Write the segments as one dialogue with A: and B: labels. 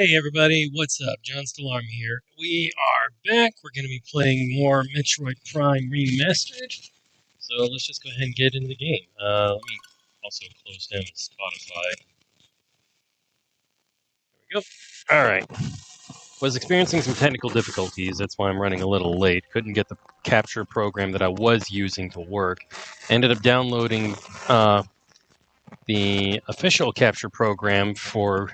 A: Hey everybody, what's up? John Stillarm here. We are back. We're going to be playing more Metroid Prime Remastered. So let's just go ahead and get into the game. Let me also close down Spotify. There we go. Alright. Was experiencing some technical difficulties. That's why I'm running a little late. Couldn't get the capture program that I was using to work. Ended up downloading the official capture program for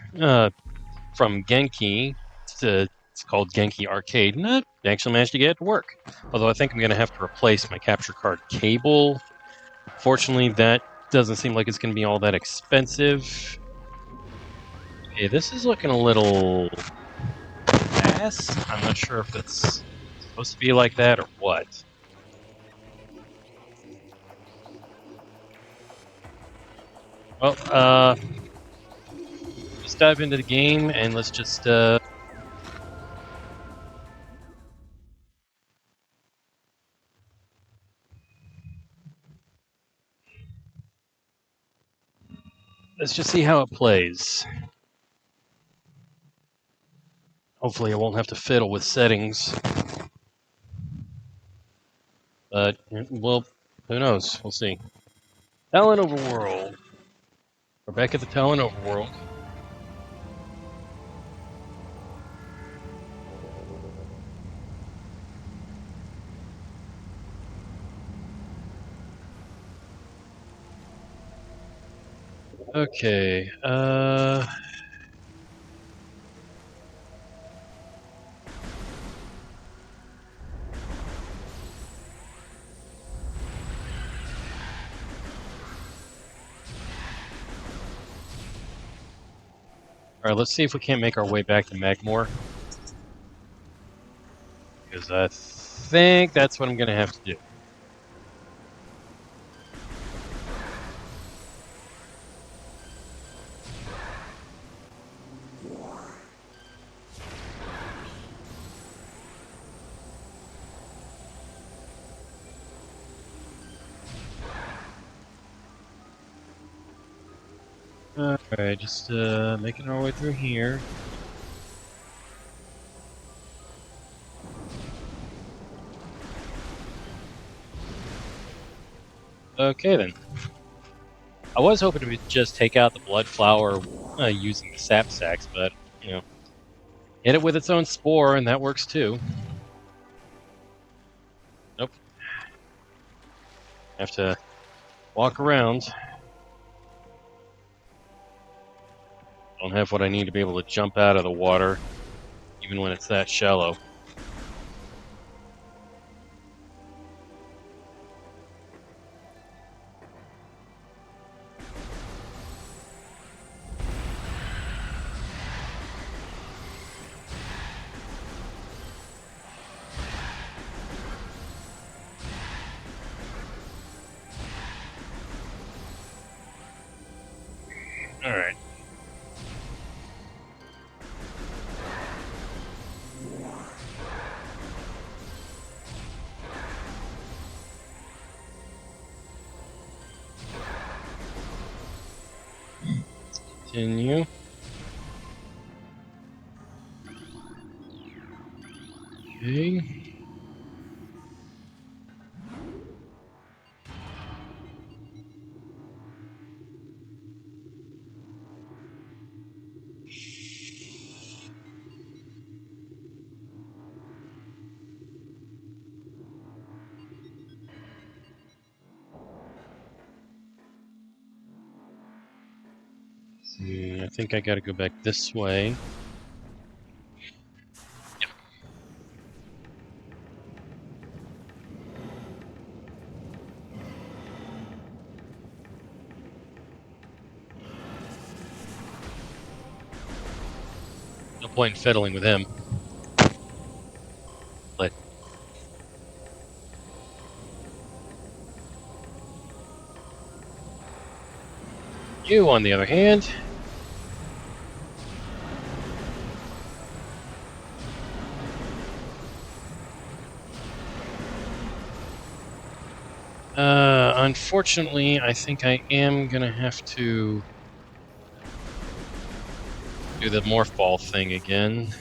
A: from Genki. It's called Genki Arcade, and I actually managed to get it to work. Although I think I'm going to have to replace my capture card cable. Fortunately, that doesn't seem like it's going to be all that expensive. Okay, this is looking a little fast. I'm not sure if it's supposed to be like that or what. Well, let's dive into the game and let's just see how it plays. Hopefully, I won't have to fiddle with settings. But, well, who knows? We'll see. Talon Overworld. We're back at the Talon Overworld. Okay, Alright, let's see if we can't make our way back to Magmore. Because I think that's what I'm going to have to do. Alright, just making our way through here. Okay then. I was hoping to just take out the blood flower using the sap sacks, but, you know, hit it with its own spore and that works too. Nope. Have to walk around. Don't have what I need to be able to jump out of the water, even when it's that shallow. Alright. Continue. Okay. I think I gotta go back this way. Yep. No point in fiddling with him. But you, on the other hand, unfortunately, I think I am gonna have to Do the morph ball thing again.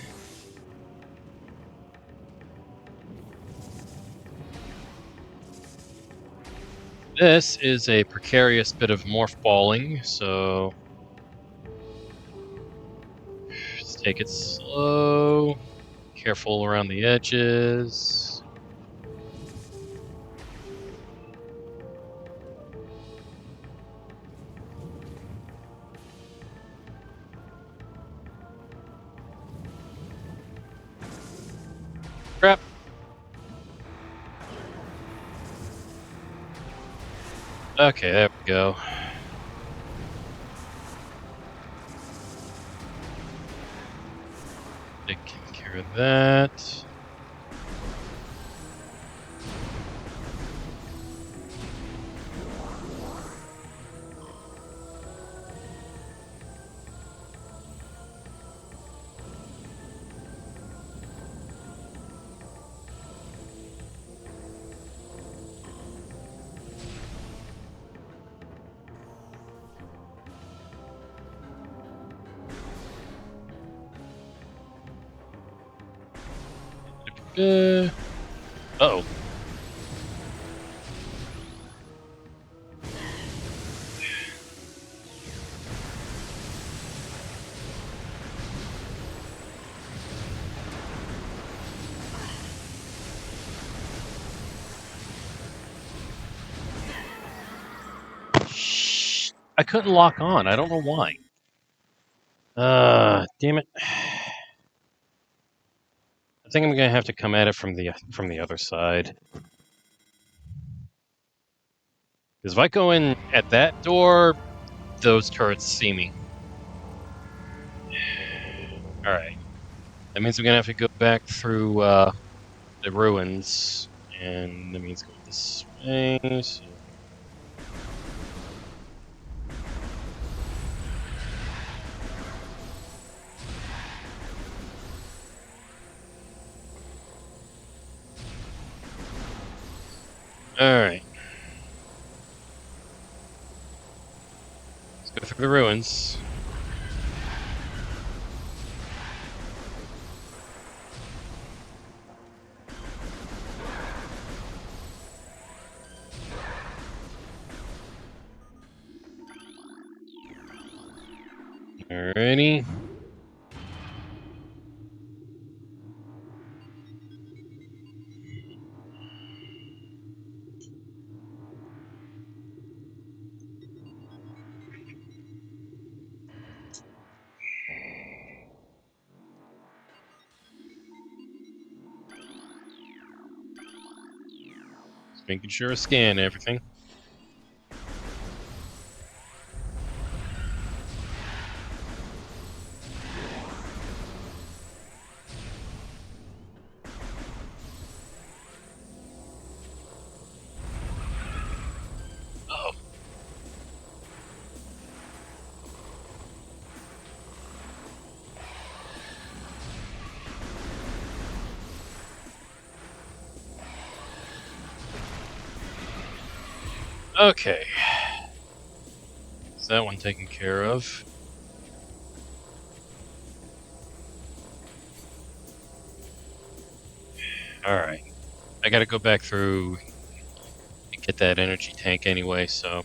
A: This is a precarious bit of morph balling, so just take it slow, careful around the edges. Crap. Okay, there we go. Taking care of that. Uh-oh. Shh. I couldn't lock on. I don't know why. Damn it. I think I'm gonna have to come at it from the other side. Because if I go in at that door, those turrets see me. Alright. That means I'm gonna have to go back through the ruins, and that means go this way. So. Alright. Let's go through the ruins. Alrighty. Just making sure I scan everything. Oh. Okay. Is that one taken care of? Alright. I gotta go back through and get that energy tank anyway, so.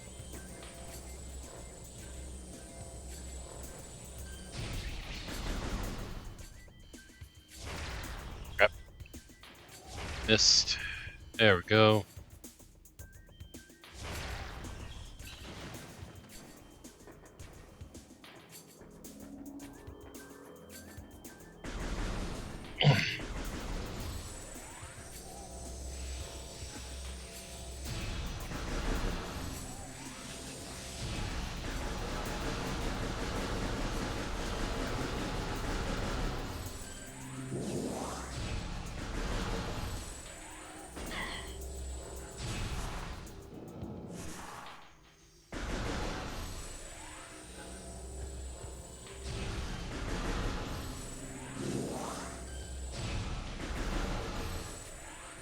A: Crap. Missed. There we go.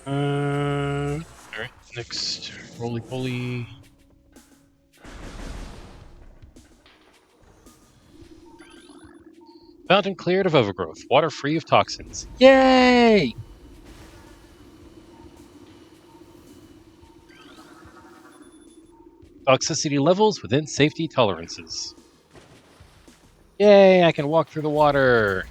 A: Alright, next roly-poly. Fountain cleared of overgrowth. Water free of toxins. Yay! Toxicity levels within safety tolerances. Yay, I can walk through the water.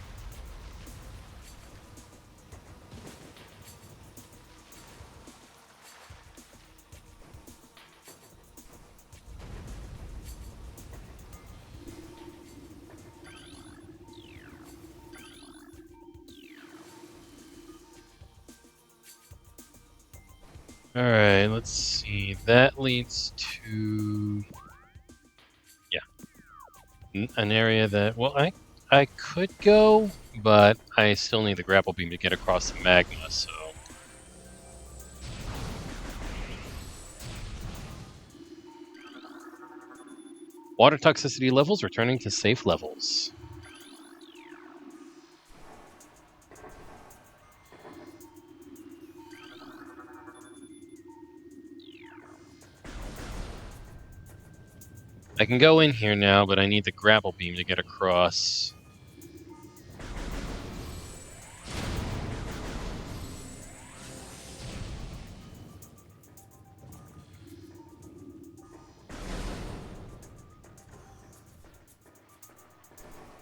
A: Alright, let's see. That leads to... yeah. An area that... well, I could go, but I still need the grapple beam to get across the magma, so... Water toxicity levels returning to safe levels. I can go in here now, but I need the grapple beam to get across.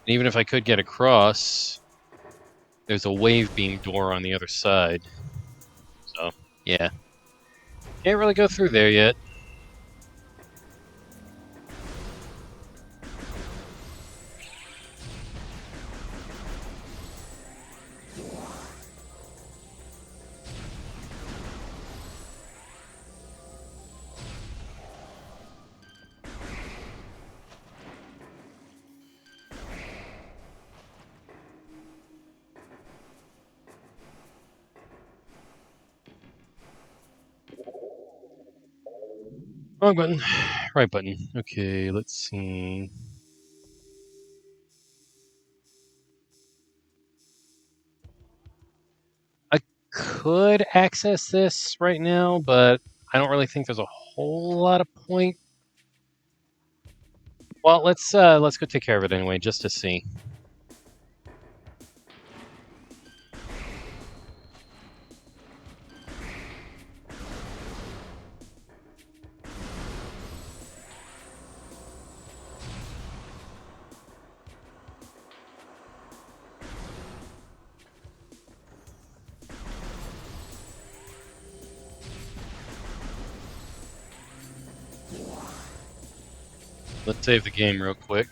A: And even if I could get across, there's a wave beam door on the other side. So, yeah. Can't really go through there yet. Wrong button. Right button. Okay, let's see. I could access this right now, but I don't really think there's a whole lot of point. Well, let's go take care of it anyway, just to see. Let's save the game real quick.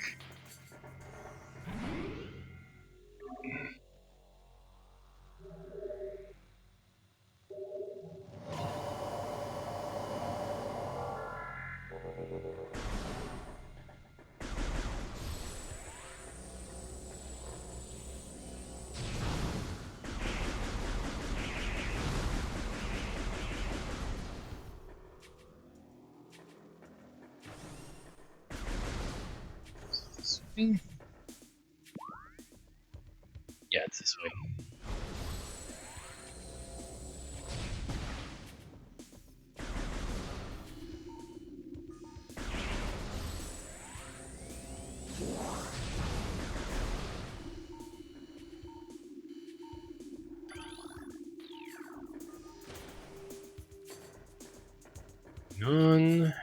A: This way? Yeah, it's this way. None.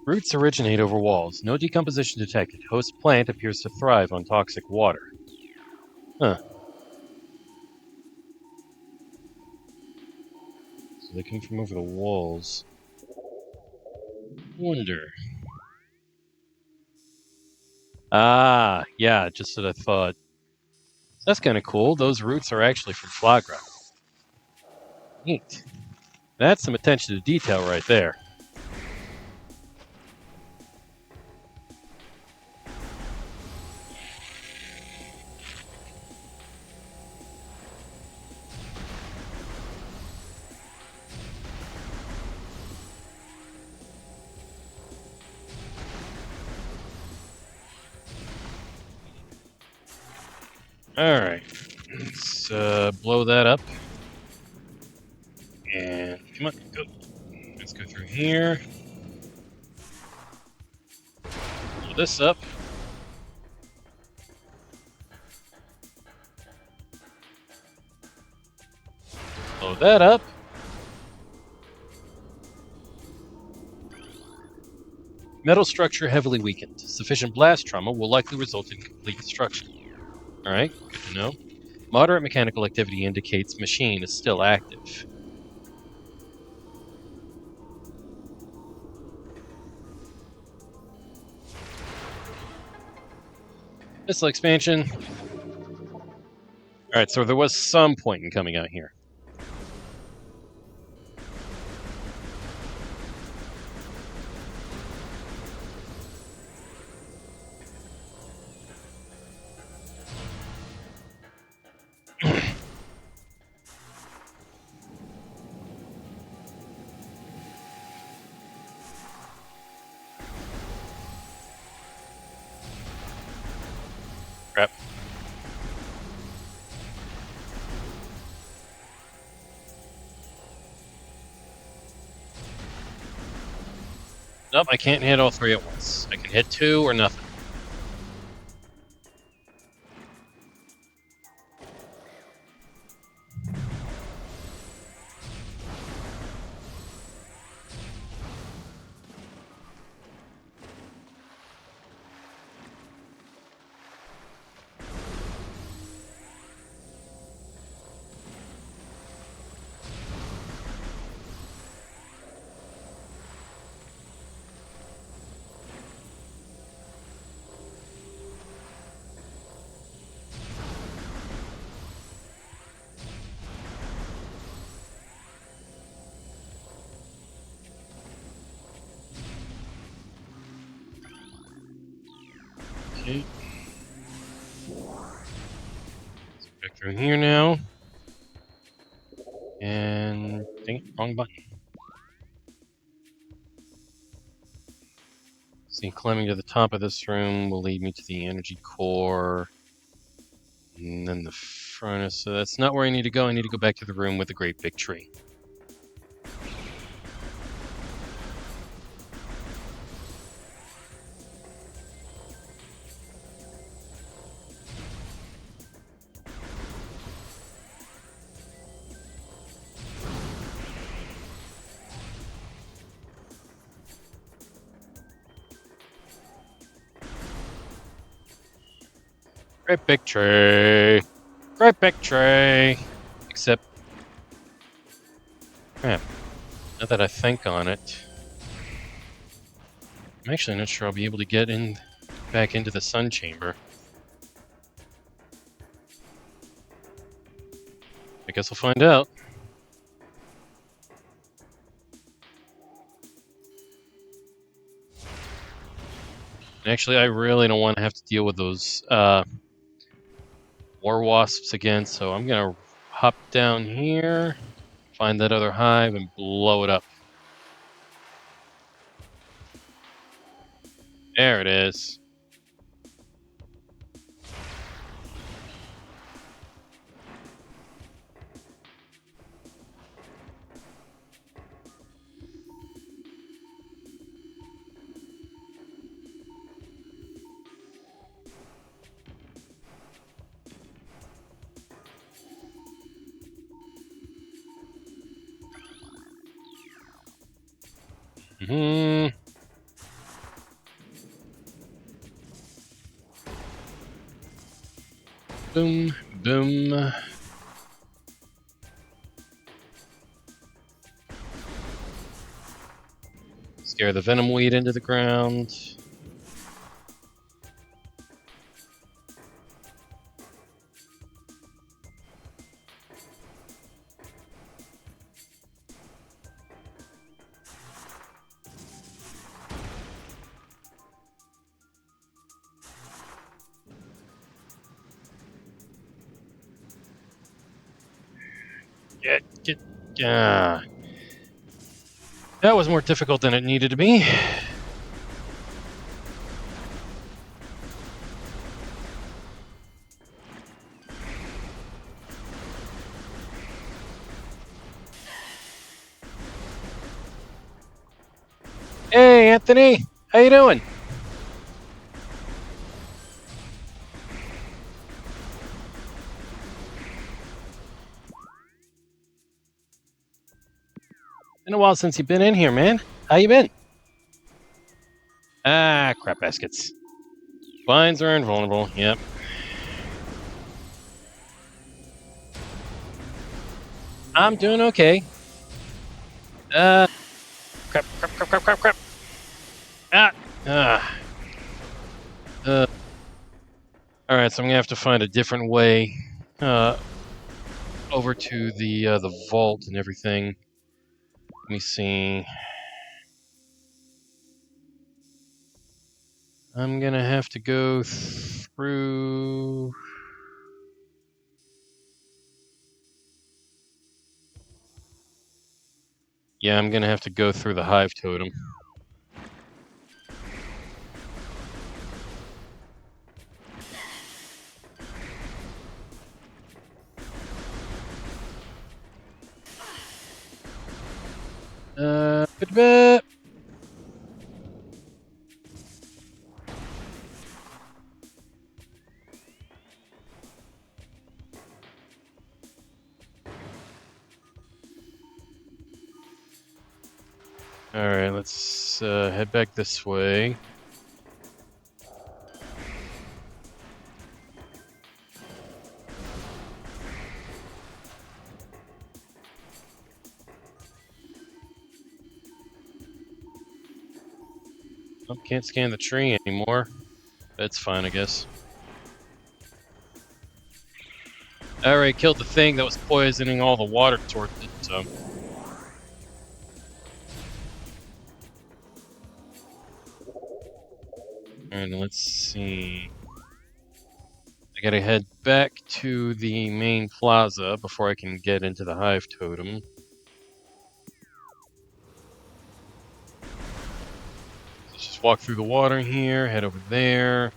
A: Roots originate over walls. No decomposition detected. Host plant appears to thrive on toxic water. Huh. So they come from over the walls. Wonder. Ah, yeah, just what I thought. That's kind of cool. Those roots are actually from foie gras. Neat. That's some attention to detail right there. Alright. Let's blow that up. And come on, go. Let's go through here. Blow this up. Blow that up. Metal structure heavily weakened. Sufficient blast trauma will likely result in complete destruction. Alright, good to know. Moderate mechanical activity indicates machine is still active. Missile expansion. Alright, so there was some point in coming out here. Crap. Nope, I can't hit all three at once. I can hit two or nothing. Okay. Let's go back through here now. And dang it, wrong button. See, climbing to the top of this room will lead me to the energy core. And then the furnace. So that's not where I need to go. I need to go back to the room with the great big tree. Great big tree. Great big tree. Except, crap. Now that I think on it, I'm actually not sure I'll be able to get in back into the sun chamber. I guess we'll find out. Actually, I really don't want to have to deal with those war wasps again, so I'm gonna hop down here, find that other hive, and blow it up. There it is. Hmm. Boom, boom. Scare the venom weed into the ground. Get. That was more difficult than it needed to be. Hey, Anthony, how you doing? Been a while since you've been in here, man. How you been? Ah, crap baskets. Vines are invulnerable. Yep. I'm doing okay. Crap. Ah. Ah. All right, so I'm gonna have to find a different way over to the vault and everything. Let me see. I'm gonna have to go through. Yeah, I'm gonna have to go through the hive totem. Bit. All right, let's head back this way. Oh, can't scan the tree anymore. That's fine, I guess. I already killed the thing that was poisoning all the water towards it, so. Alright, let's see. I gotta head back to the main plaza before I can get into the hive totem. Let's just walk through the water here, head over there.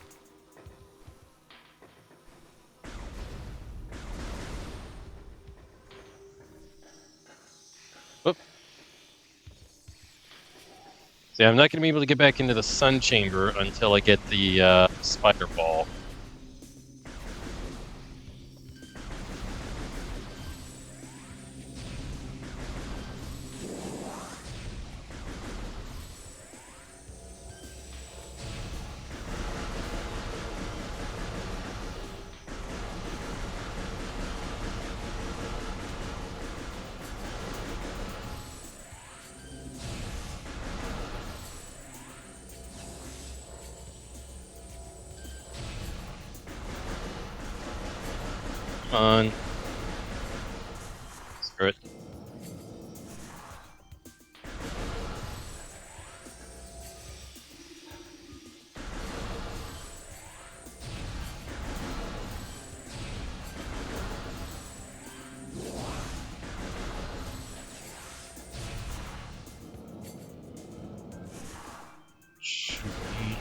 A: Oop. See, I'm not gonna be able to get back into the sun chamber until I get the spider ball. Come on. Screw it.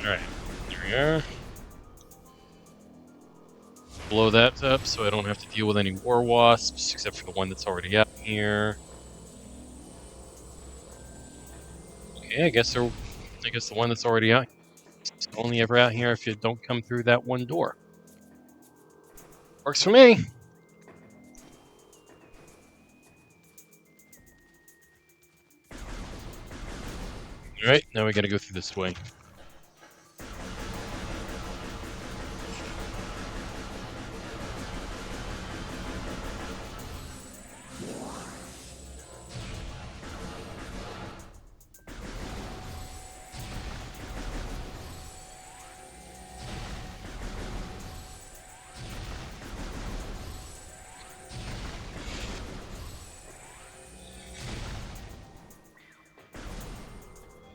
A: Alright, there we are. Blow that up so I don't have to deal with any war wasps, except for the one that's already out here. Okay, I guess the one that's already out is only ever out here if you don't come through that one door. Works for me. Alright, now we gotta go through this way.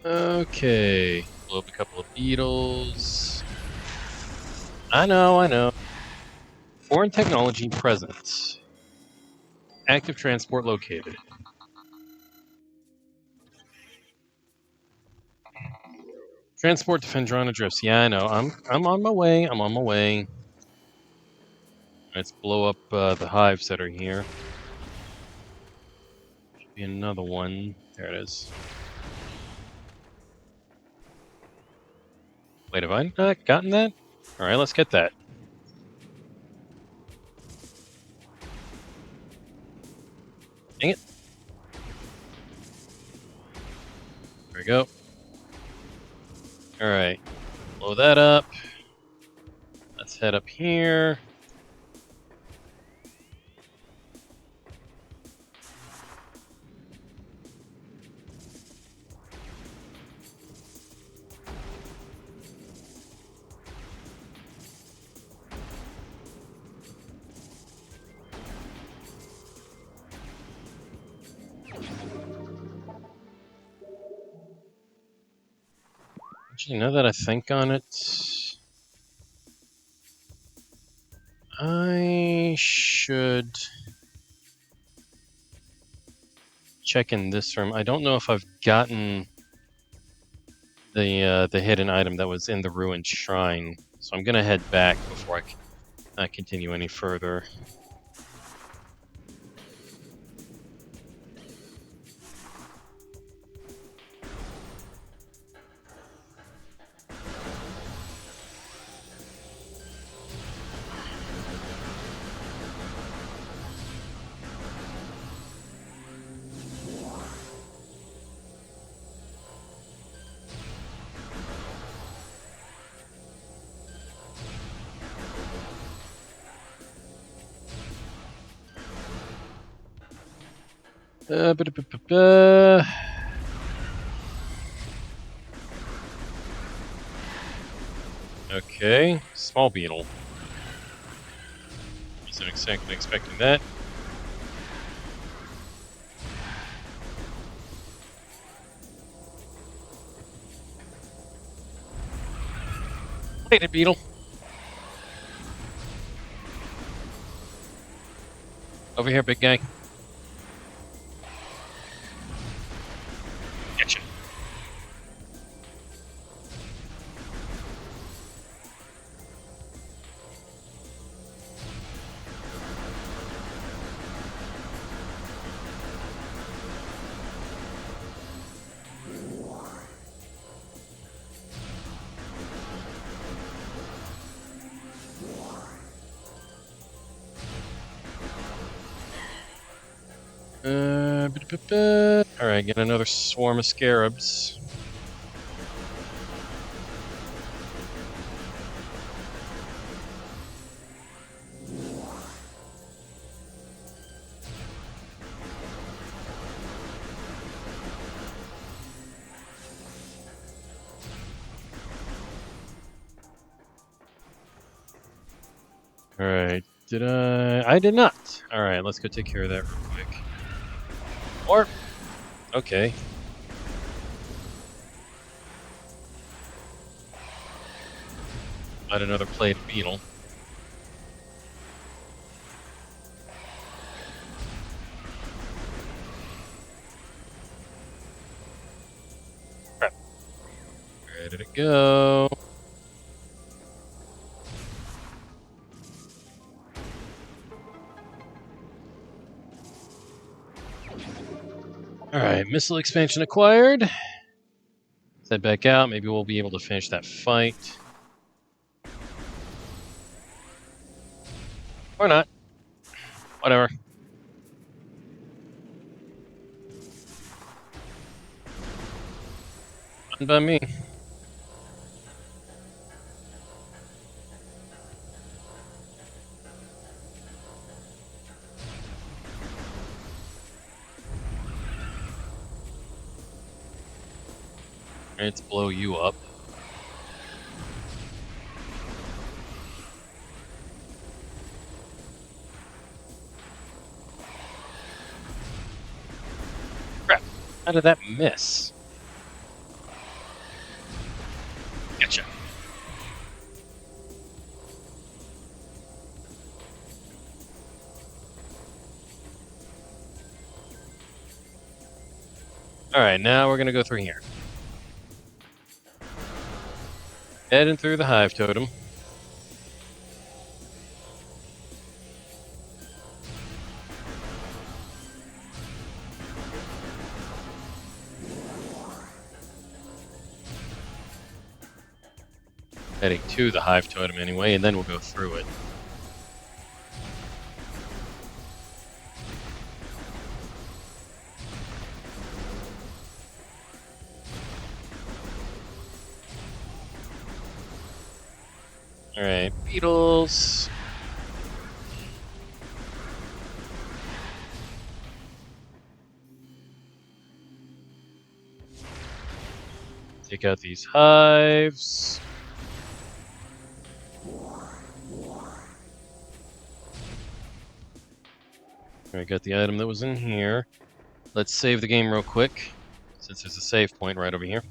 A: Okay, blow up a couple of beetles. I know. Foreign technology present. Active transport located. Transport to Fendron address. Yeah, I know. I'm on my way. Let's blow up the hives that are here. Should be another one. There it is. Wait, have I not gotten that? Alright, let's get that. Dang it. There we go. Alright. Blow that up. Let's head up here. Actually, now that I think on it, I should check in this room. I don't know if I've gotten the hidden item that was in the ruined shrine, so I'm gonna head back before I continue any further. Ba-da-ba-ba-ba. Okay, small beetle. Wasn't exactly expecting that. Bladed beetle. Over here, big guy. Gotcha. Alright, get another swarm of scarabs. Alright, did I did not. Alright, let's go take care of that real quick. Or, okay. Find another plate beetle. Crap. Where did it go? Alright, missile expansion acquired. Let's head back out. Maybe we'll be able to finish that fight. Or not. Whatever. Fine by me. Let's blow you up. Crap. How did that miss? Gotcha. Alright, now we're gonna go through here. Heading through the hive totem. heading to the hive totem anyway, and then we'll go through it. Alright, beetles. Take out these hives. Alright, got the item that was in here. Let's save the game real quick, since there's a save point right over here.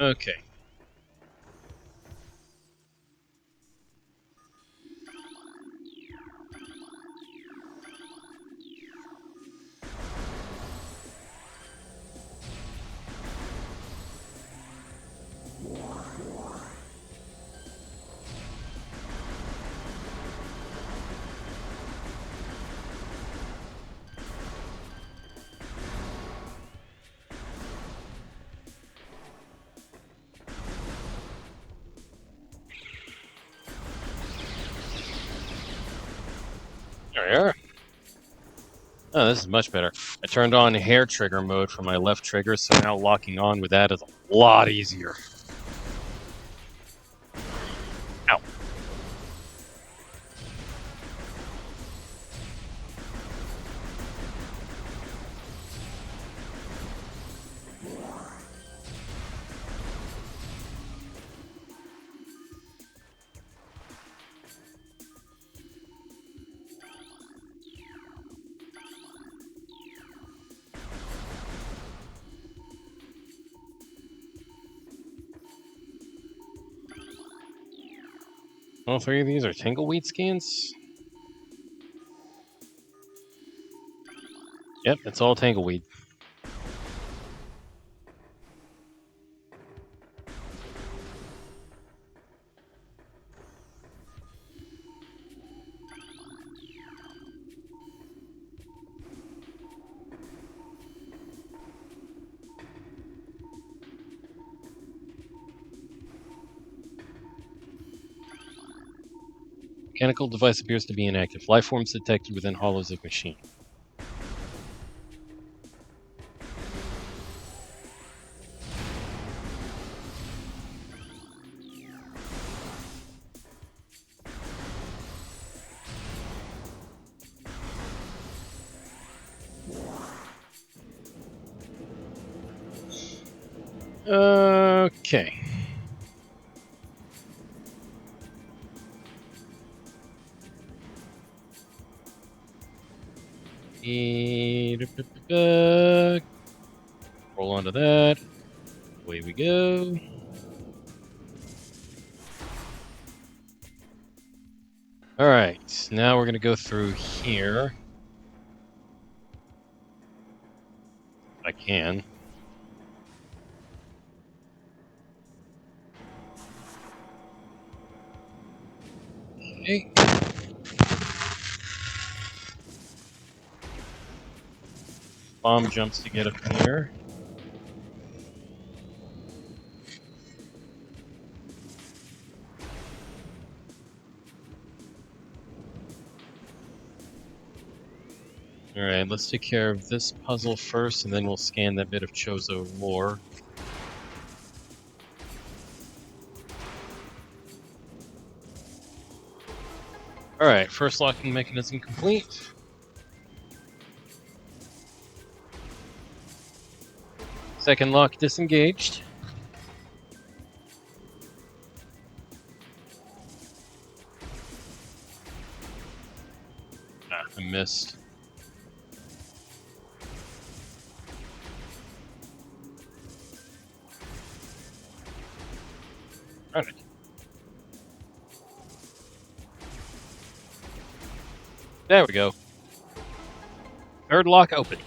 A: Okay. There we are. Oh, this is much better. I turned on hair trigger mode for my left trigger, so now locking on with that is a lot easier. Ow. All three of these are Tangleweed scans? Yep, it's all Tangleweed. Mechanical device appears to be inactive. Life forms detected within hollows of machine. Okay. Roll onto that. Away we go. Alright, now we're going to go through here. If I can. Okay. Bomb jumps to get up here. Alright, let's take care of this puzzle first, and then we'll scan that bit of Chozo lore. Alright, first locking mechanism complete. Second lock disengaged. Ah, I missed. All right. There we go. Third lock open.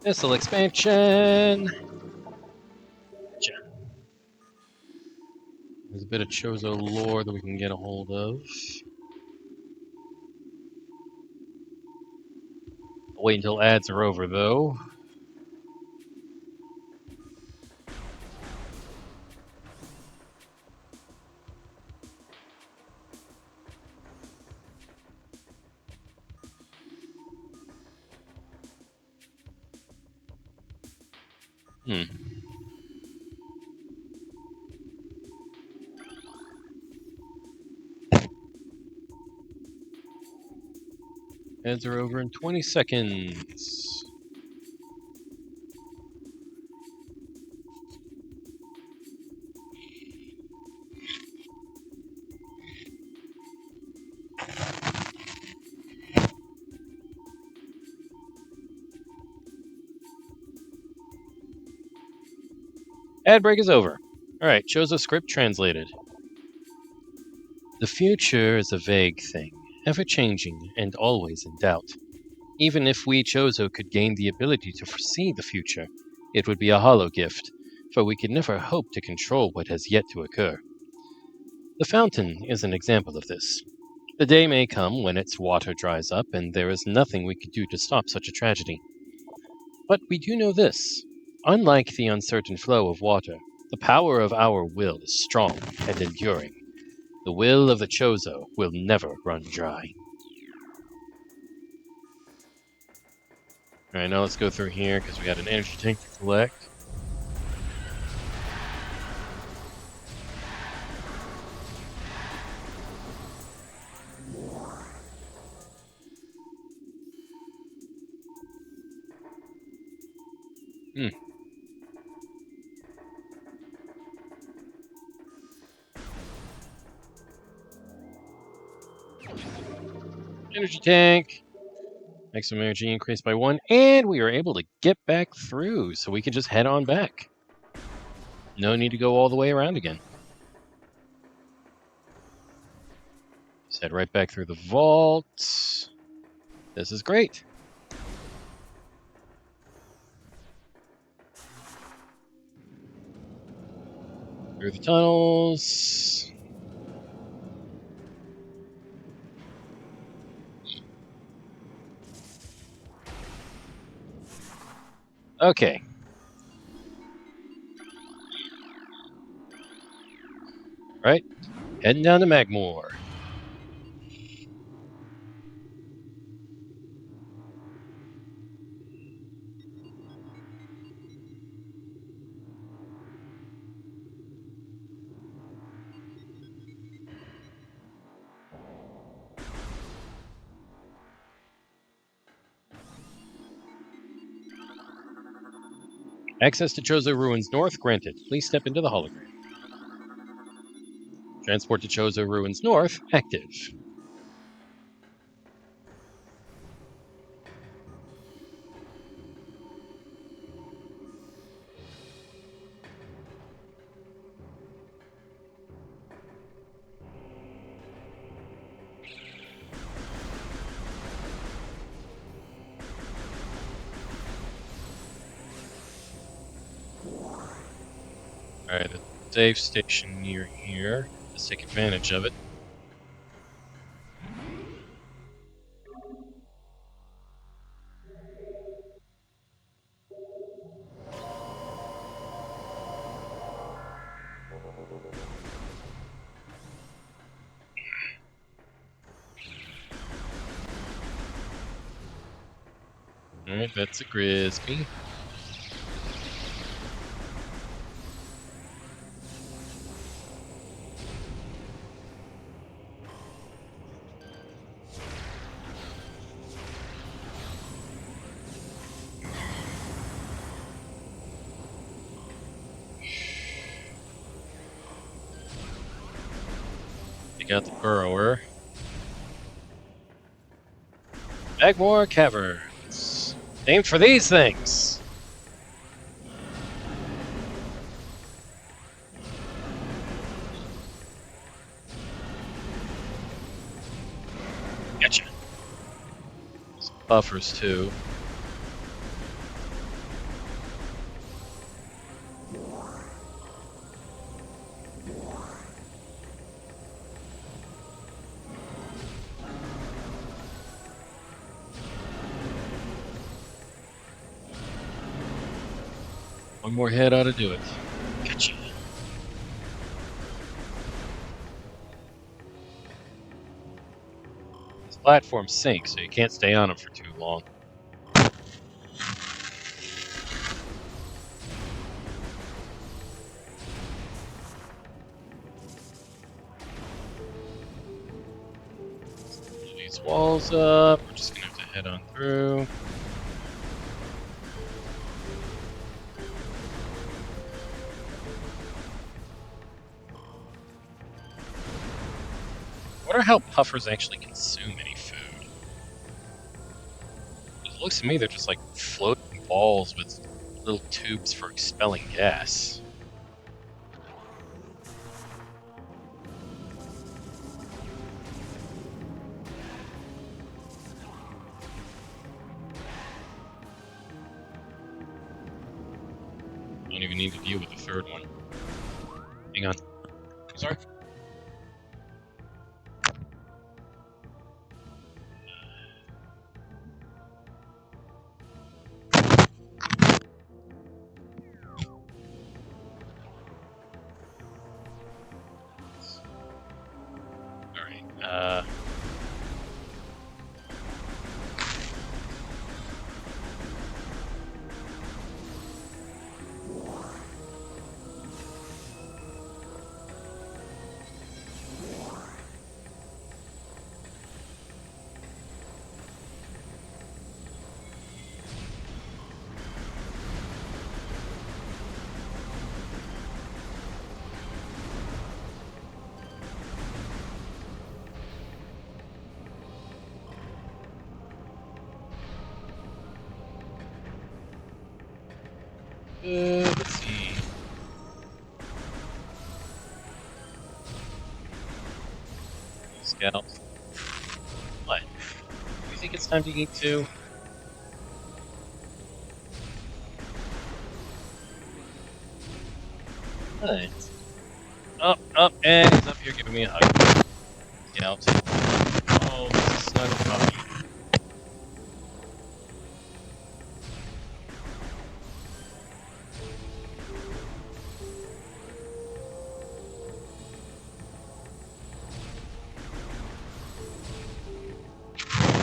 A: Missile expansion. Gotcha. There's a bit of Chozo lore that we can get a hold of. I'll wait until ads are over, though. Ads are over in 20 seconds. Ad break is over. Alright, Chozo script translated. The future is a vague thing, ever-changing and always in doubt. Even if we Chozo could gain the ability to foresee the future, it would be a hollow gift, for we could never hope to control what has yet to occur. The fountain is an example of this. The day may come when its water dries up, and there is nothing we could do to stop such a tragedy. But we do know this. Unlike the uncertain flow of water, the power of our will is strong and enduring. The will of the Chozo will never run dry. Alright, now let's go through here, because we got an energy tank to collect. Energy tank! Maximum energy increased by 1, and we are able to get back through, so we can just head on back. No need to go all the way around again. Just head right back through the vault. This is great. Through the tunnels. Okay. Right. Heading down to Magmore. Access to Chozo Ruins North granted. Please step into the hologram. Transport to Chozo Ruins North active. Alright, the safe station near here. Let's take advantage of it. Alright, that's a Grisby. Take out the burrower. Magmore Caverns. Aim for these things! Gotcha. Some buffers, too. One more hit ought to do it. Gotcha. These platforms sink, so you can't stay on them for too long. Pull these walls up. We're just gonna have to head on through. I wonder how puffers actually consume any food. It looks to me they're just like floating balls with little tubes for expelling gas. Don't even need to deal with the third one. Hang on. Sorry. Alright, let's see. Scout. What? Do you think it's time to eat too? Alright. Up, and he's up here giving me a hug. Scout. Oh, this is snug puppy.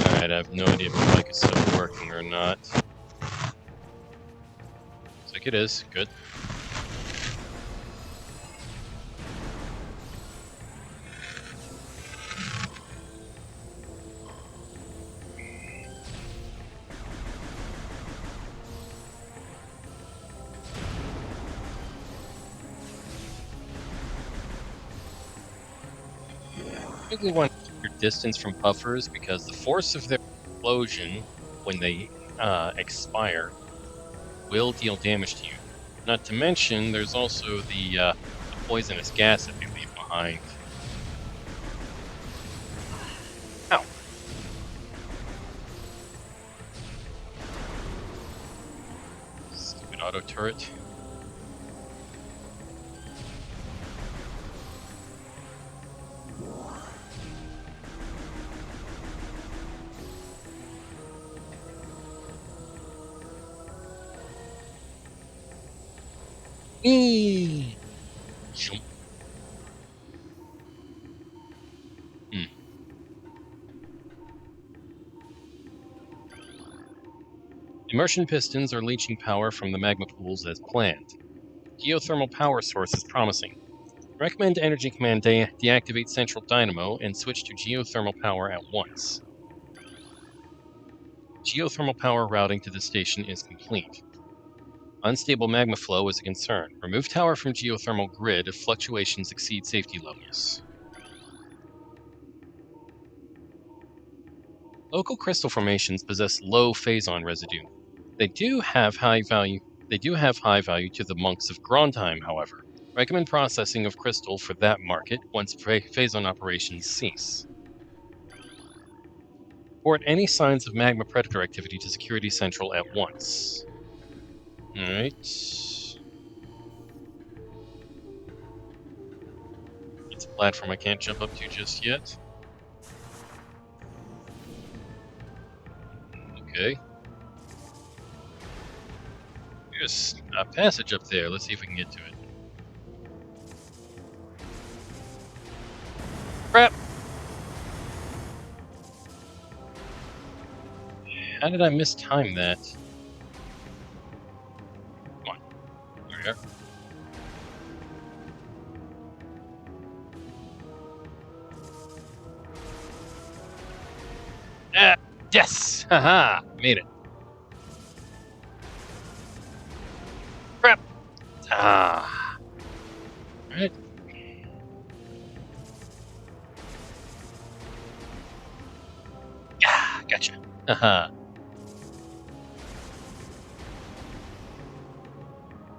A: Alright, I have no idea if the mic is still working or not. Looks like it is. Good. Typically want your distance from buffers because the force of their explosion when they expire will deal damage to you. Not to mention, there's also the poisonous gas that they leave behind. Ow. Stupid auto turret. Jump. Immersion pistons are leaching power from the magma pools as planned. Geothermal power source is promising. Recommend Energy Command deactivate Central Dynamo and switch to geothermal power at once. Geothermal power routing to the station is complete. Unstable magma flow is a concern. Remove tower from geothermal grid if fluctuations exceed safety levels. Local crystal formations possess low phazon residue. They do have high value. They do have high value to the monks of Grondheim, however. Recommend processing of crystal for that market once phazon operations cease. Report any signs of magma predator activity to Security Central at once. Alright. It's a platform I can't jump up to just yet. Okay. There's a passage up there. Let's see if we can get to it. Crap! How did I mistime that? Come on. There we are. Ah! Yes! Haha! Made it. Crap! Ah! Alright. Yeah! Gotcha. Haha.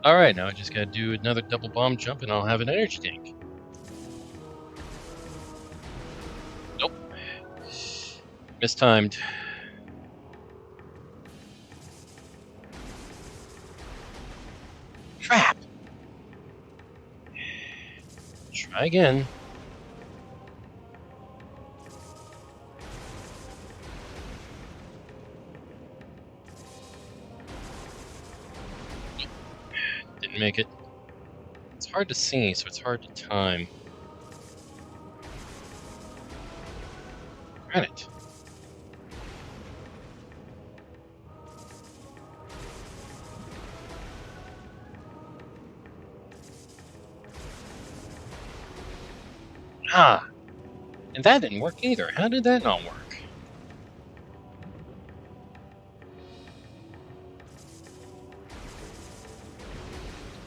A: Alright, now I just gotta do another double bomb jump and I'll have an energy tank. Nope. Mistimed. Crap! Try again. Didn't make it. It's hard to see, so it's hard to time. Granite. Ah! And that didn't work either. How did that not work?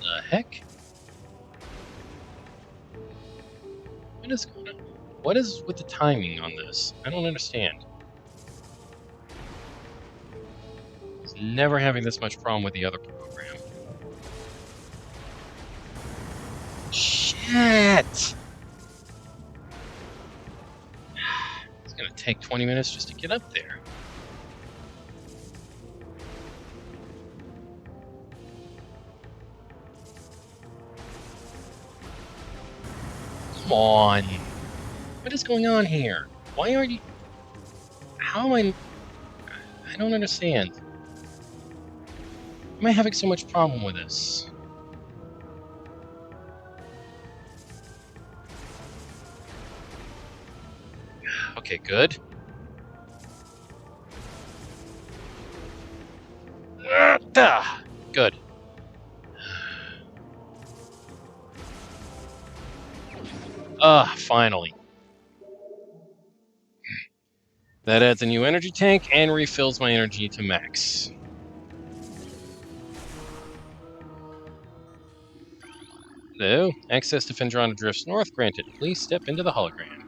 A: The heck? What is going on? What is with the timing on this? I don't understand. I was never having this much problem with the other program. Shit! It's gonna take 20 minutes just to get up there. Come on! What is going on here? Why aren't you... How am I don't understand. Why am I having so much problem with this? Okay, good. Good. Finally. That adds a new energy tank and refills my energy to max. Hello. Access to Fendrana Drifts North granted. Please step into the hologram.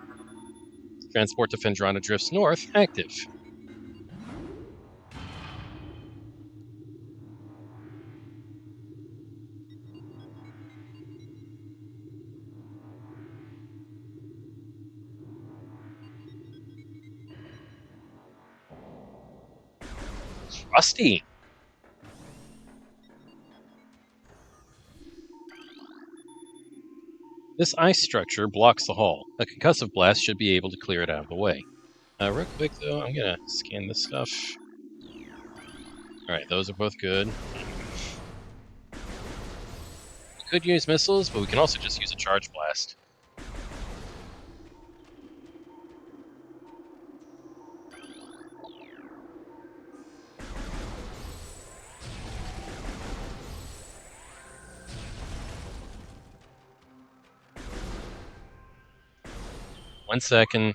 A: Transport to Fendrana Drifts North active. Rusty. This ice structure blocks the hull. A concussive blast should be able to clear it out of the way. Real quick though, I'm gonna scan this stuff. Alright, those are both good. We could use missiles, but we can also just use a charge blast. One second.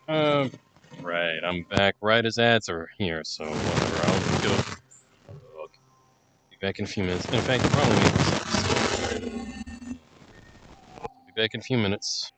A: Uh, right. I'm back right as ads are here, so whatever. I'll go. I'll be back in a few minutes. In fact, probably make this episode. Be back in a few minutes.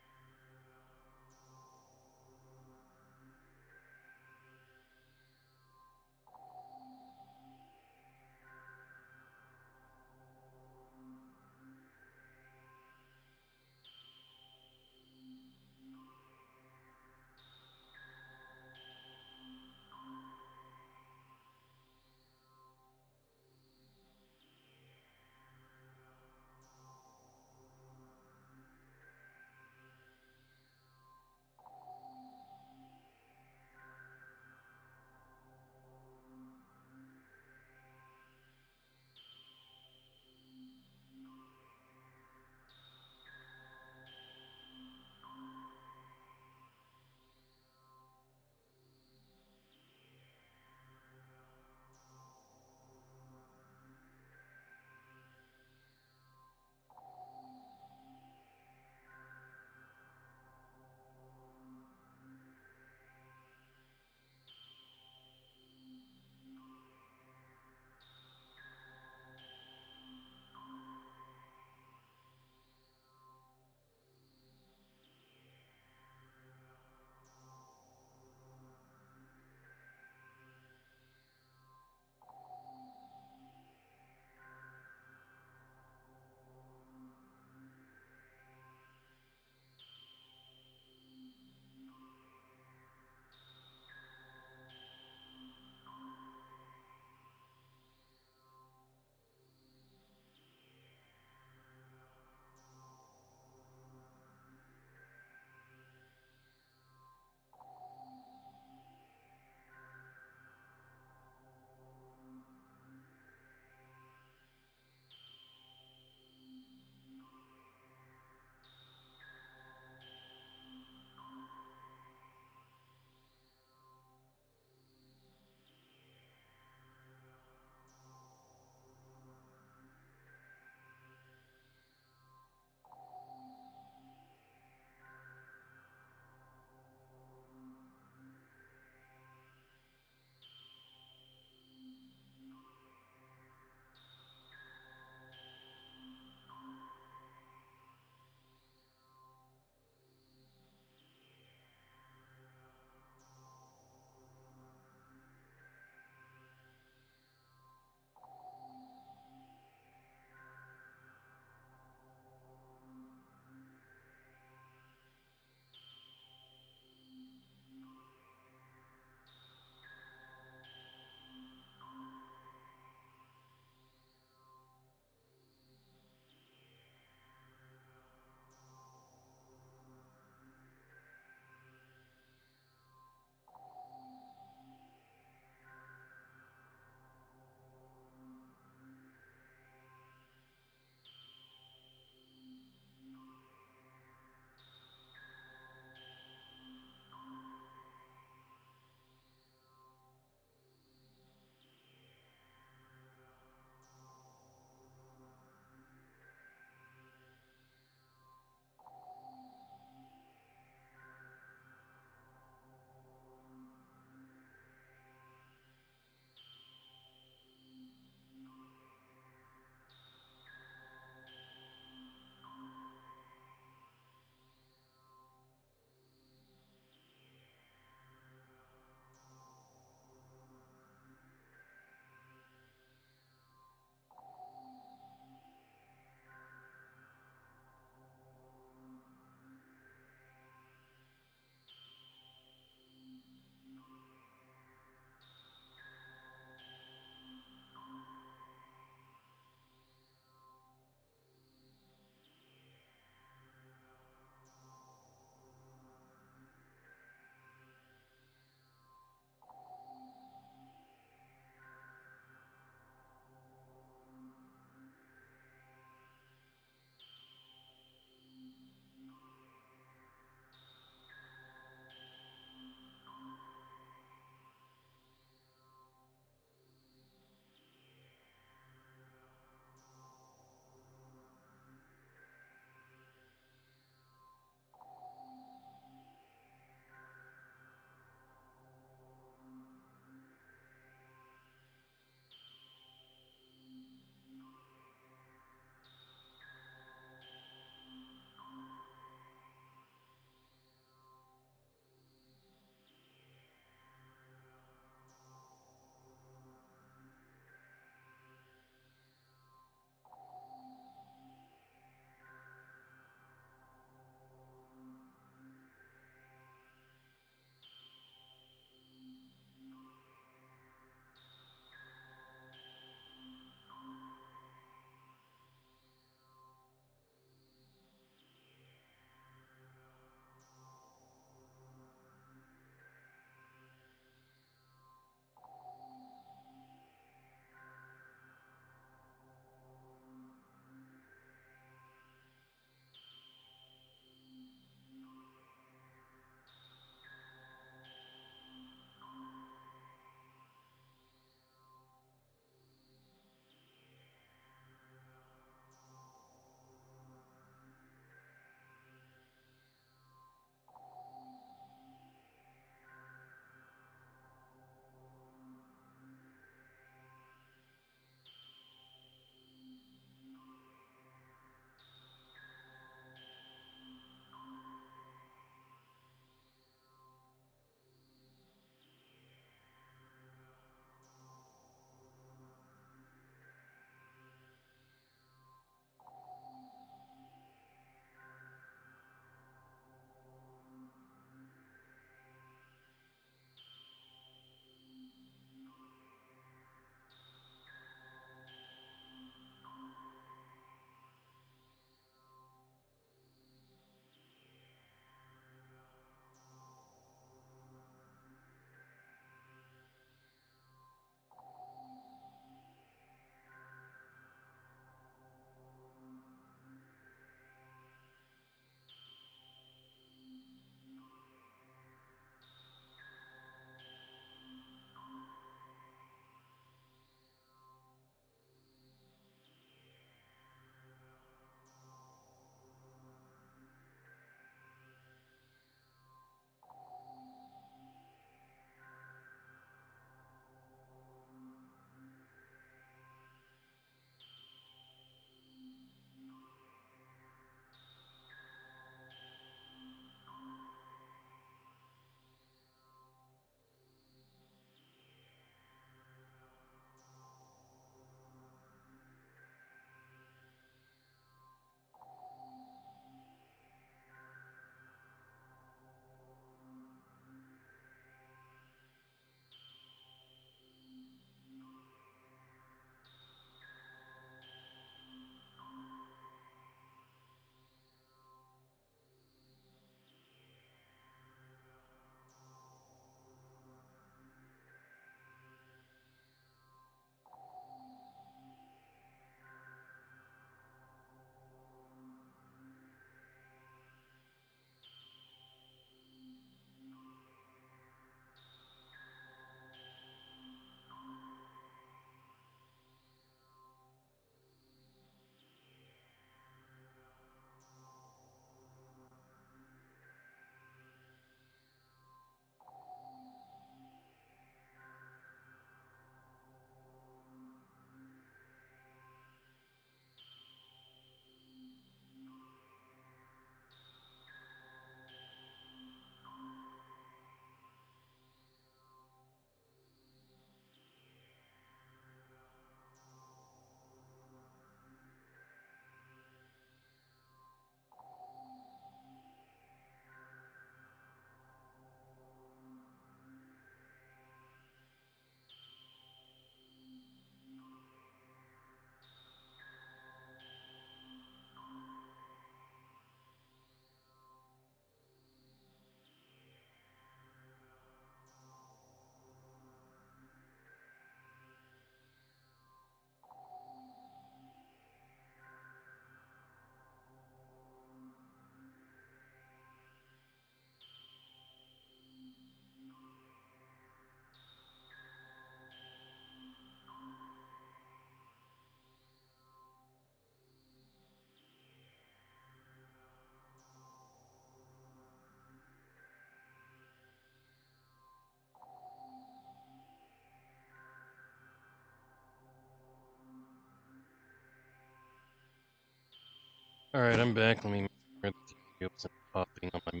A: Alright, I'm back. Let me make sure the popping on my.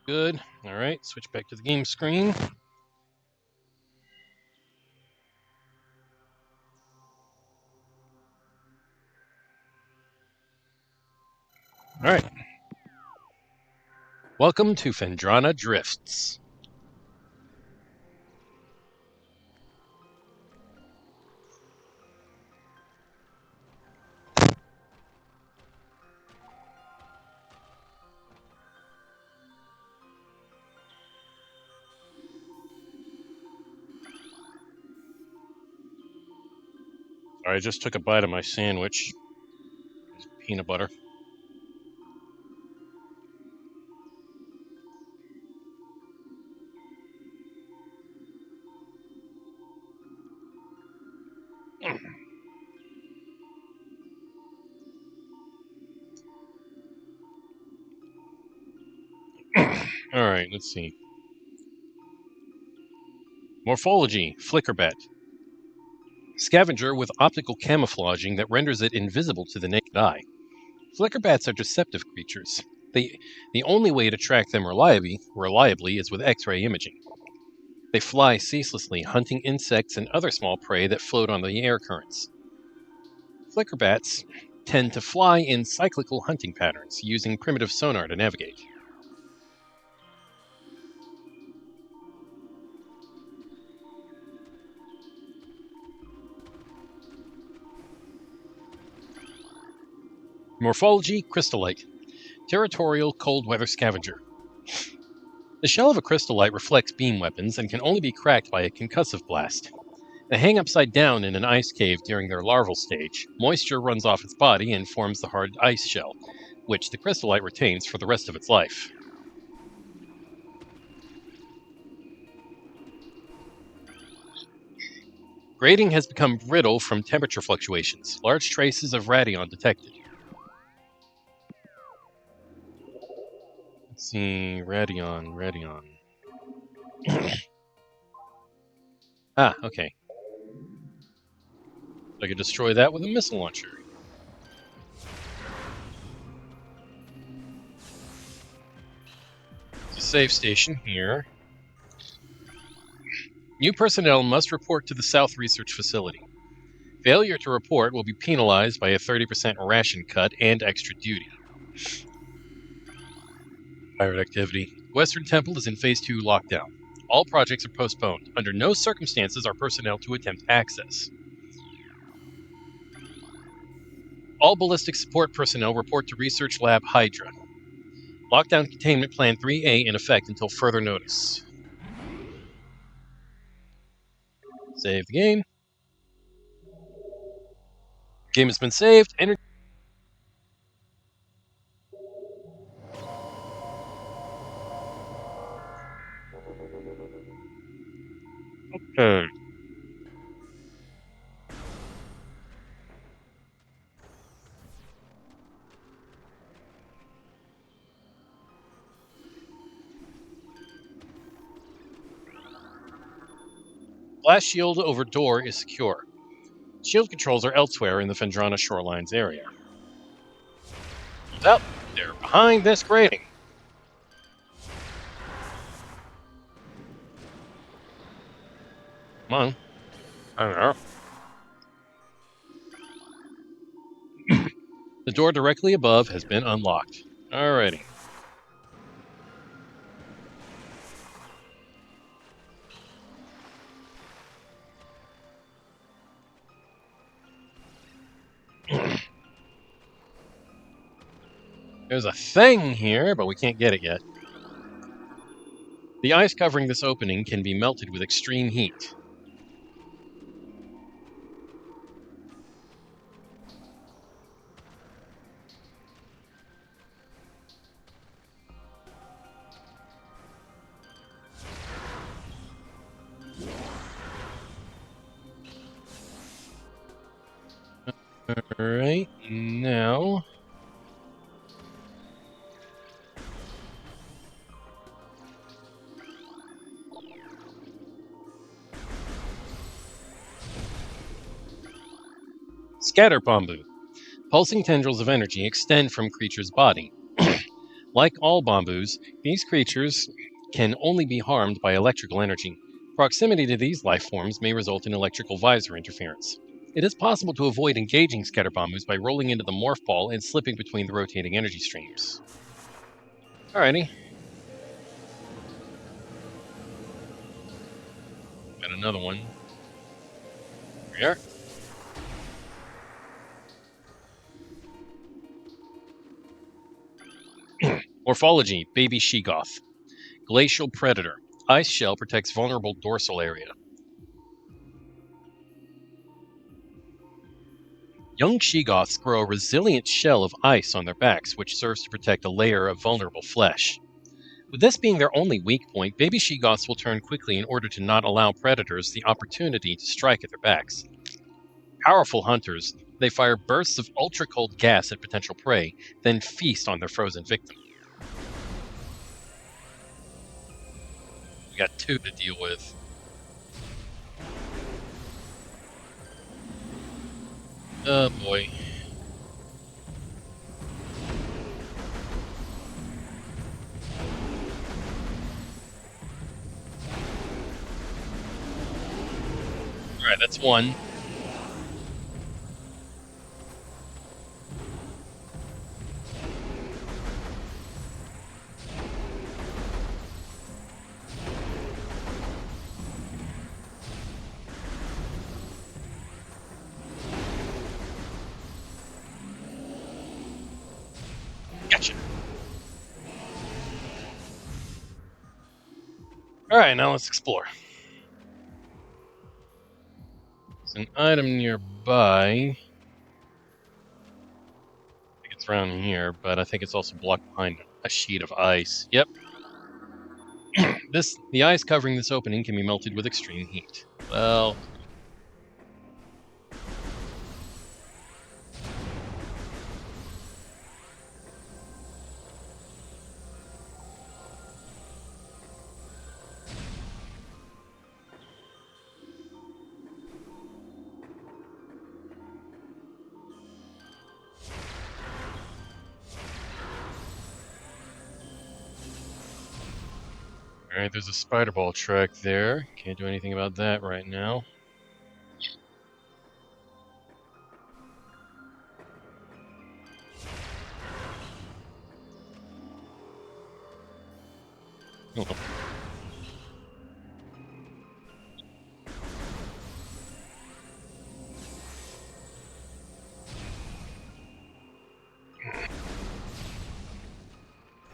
A: Good. Alright, switch back to the game screen. Alright. Welcome to Phendrana Drifts. Sorry, I just took a bite of my sandwich. Peanut butter. Alright, let's see. Morphology, Flickerbat. Scavenger with optical camouflaging that renders it invisible to the naked eye. Flickerbats are deceptive creatures. The only way to track them reliably is with X-ray imaging. They fly ceaselessly, hunting insects and other small prey that float on the air currents. Flickerbats tend to fly in cyclical hunting patterns, using primitive sonar to navigate. Morphology, Crystallite. Territorial cold weather scavenger. The shell of a crystallite reflects beam weapons and can only be cracked by a concussive blast. They hang upside down in an ice cave during their larval stage. Moisture runs off its body and forms the hard ice shell, which the crystallite retains for the rest of its life. Grading has become brittle from temperature fluctuations. Large traces of radion detected. Let's see, radion. Ah, okay. I could destroy that with a missile launcher. It's a save station here. New personnel must report to the South Research Facility. Failure to report will be penalized by a 30% ration cut and extra duty. Pirate activity. Western Temple is in Phase 2 lockdown. All projects are postponed. Under no circumstances are personnel to attempt access. All ballistic support personnel report to Research Lab Hydra. Lockdown Containment Plan 3A in effect until further notice. Save the game. Game has been saved. Okay. Blast shield over door is secure. Shield controls are elsewhere in the Phendrana Shorelines area. Well, they're behind this grating. Come on. I don't know. The door directly above has been unlocked. Alrighty. There's a thing here, but we can't get it yet. The ice covering this opening can be melted with extreme heat. Alright, now... Scatter Bamboo. Pulsing tendrils of energy extend from creature's body. Like all bamboos, these creatures can only be harmed by electrical energy. Proximity to these life forms may result in electrical visor interference. It is possible to avoid engaging scatter bamboos by rolling into the morph ball and slipping between the rotating energy streams. Alrighty. Got another one. Here we are. Morphology, baby she-goth. Glacial predator. Ice shell protects vulnerable dorsal area. Young she-goths grow a resilient shell of ice on their backs, which serves to protect a layer of vulnerable flesh. With this being their only weak point, baby she-goths will turn quickly in order to not allow predators the opportunity to strike at their backs. Powerful hunters, they fire bursts of ultra-cold gas at potential prey, then feast on their frozen victim. We got two to deal with. Oh boy. Alright, that's one. Gotcha. Alright, now let's explore. There's an item nearby. I think it's around here, but I think it's also blocked behind a sheet of ice. Yep. The ice covering this opening can be melted with extreme heat. Well, alright, there's a spider ball track there. Can't do anything about that right now. Oh.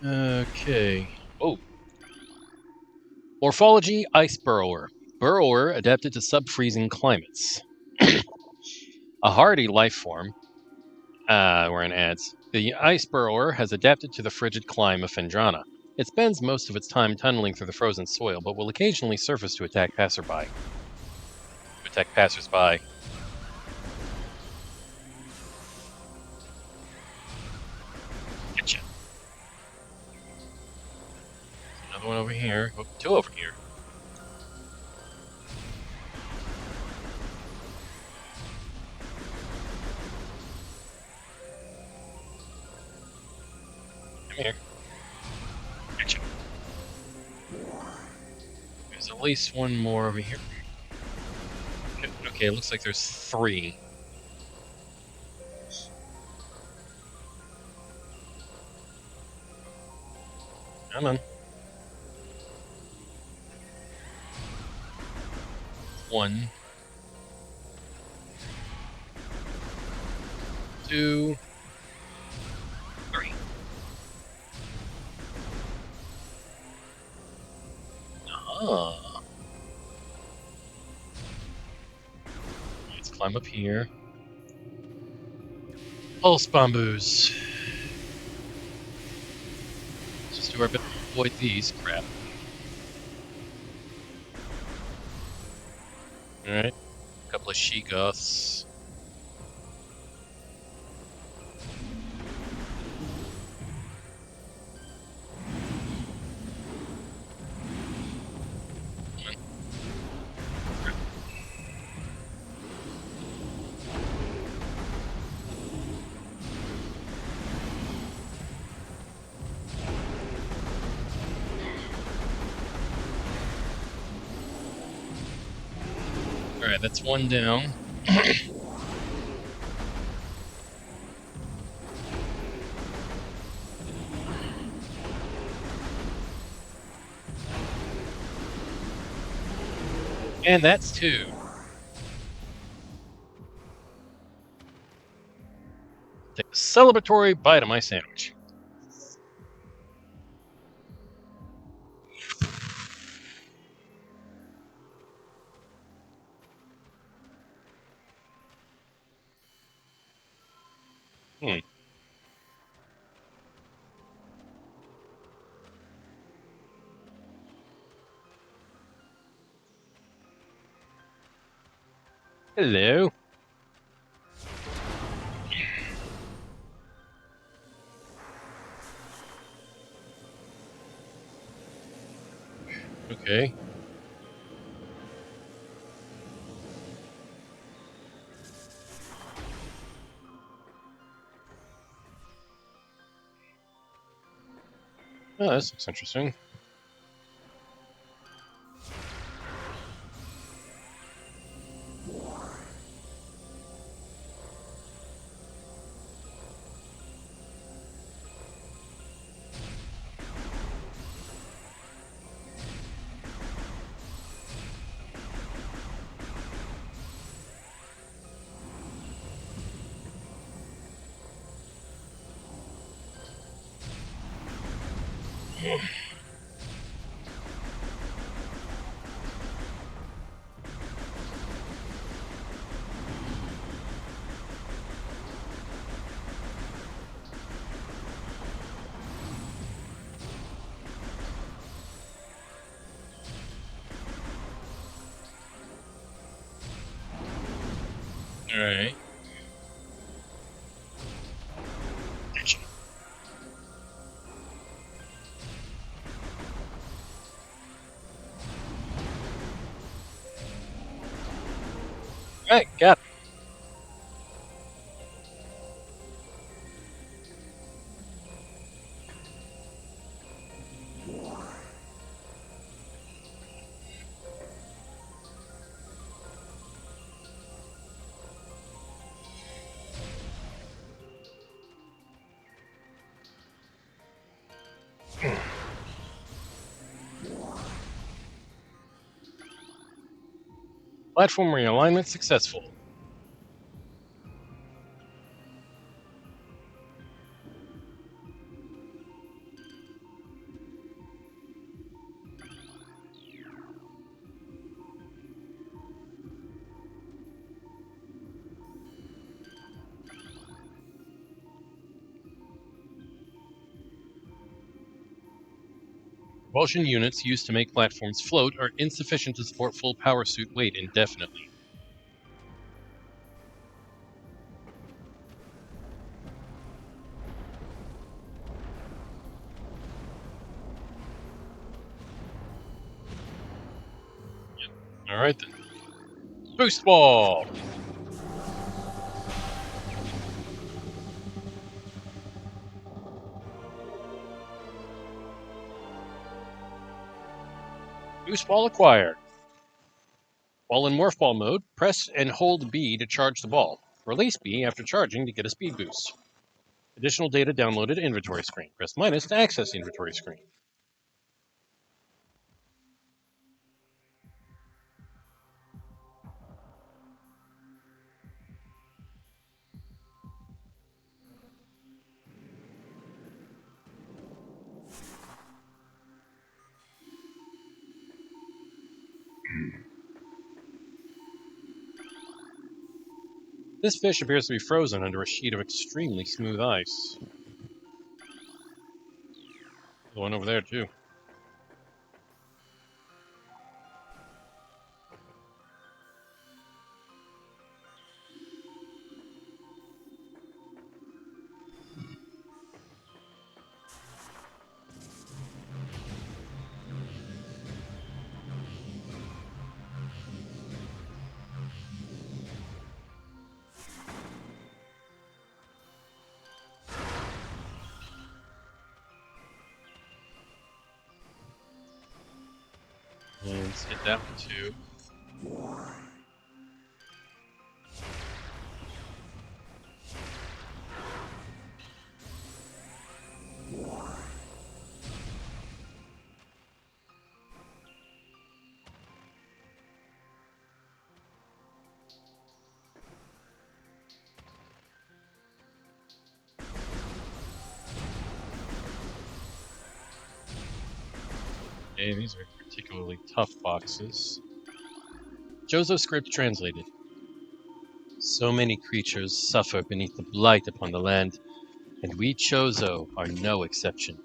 A: Okay. Oh. Morphology, ice burrower. Burrower adapted to sub-freezing climates. A hardy life form. We're in ads. The ice burrower has adapted to the frigid climb of Fendrana. It spends most of its time tunneling through the frozen soil, but will occasionally surface to attack passersby. Gotcha. Another one over here. Oh, two over here. Come here. Gotcha. There's at least one more over here. Okay, it looks like there's three. Come on. One. Two. Three. Ah. Let's climb up here. Pulse bamboos. Let's just do our best to avoid these. Crap. Alright. A couple of she-goths. Alright, that's one down. And that's two. Take a celebratory bite of my sandwich. Hmm. Hello. Okay. Oh, this looks interesting. Alright. Alright, got it. Platform realignment successful. Propulsion units used to make platforms float are insufficient to support full power suit weight indefinitely. Alright then. Boost ball! Boost ball acquired. While in morph ball mode, press and hold B to charge the ball. Release B after charging to get a speed boost. Additional data downloaded inventory screen. Press minus to access the inventory screen. This fish appears to be frozen under a sheet of extremely smooth ice. The one over there, too. And let's hit that one, too. Okay, these are particularly tough boxes. Jozo script translated. So many creatures suffer beneath the blight upon the land, and we Chozo are no exception.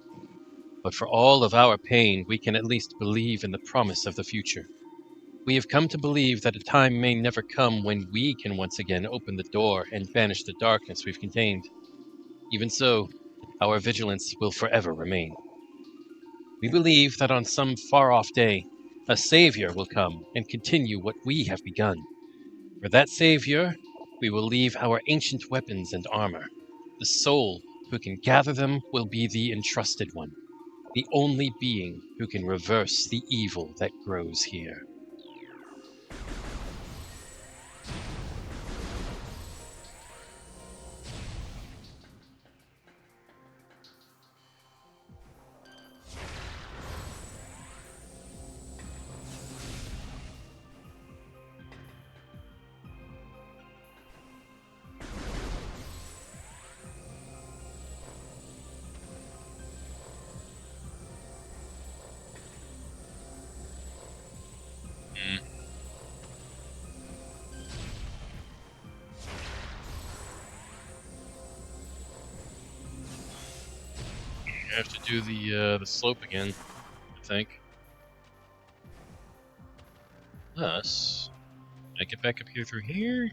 A: But for all of our pain, we can at least believe in the promise of the future. We have come to believe that a time may never come when we can once again open the door and banish the darkness we've contained. Even so, our vigilance will forever remain. We believe that on some far-off day, a savior will come and continue what we have begun. For that savior, we will leave our ancient weapons and armor. The soul who can gather them will be the entrusted one, the only being who can reverse the evil that grows here. I have to do the slope again, I think. Thus, I get back up here through here?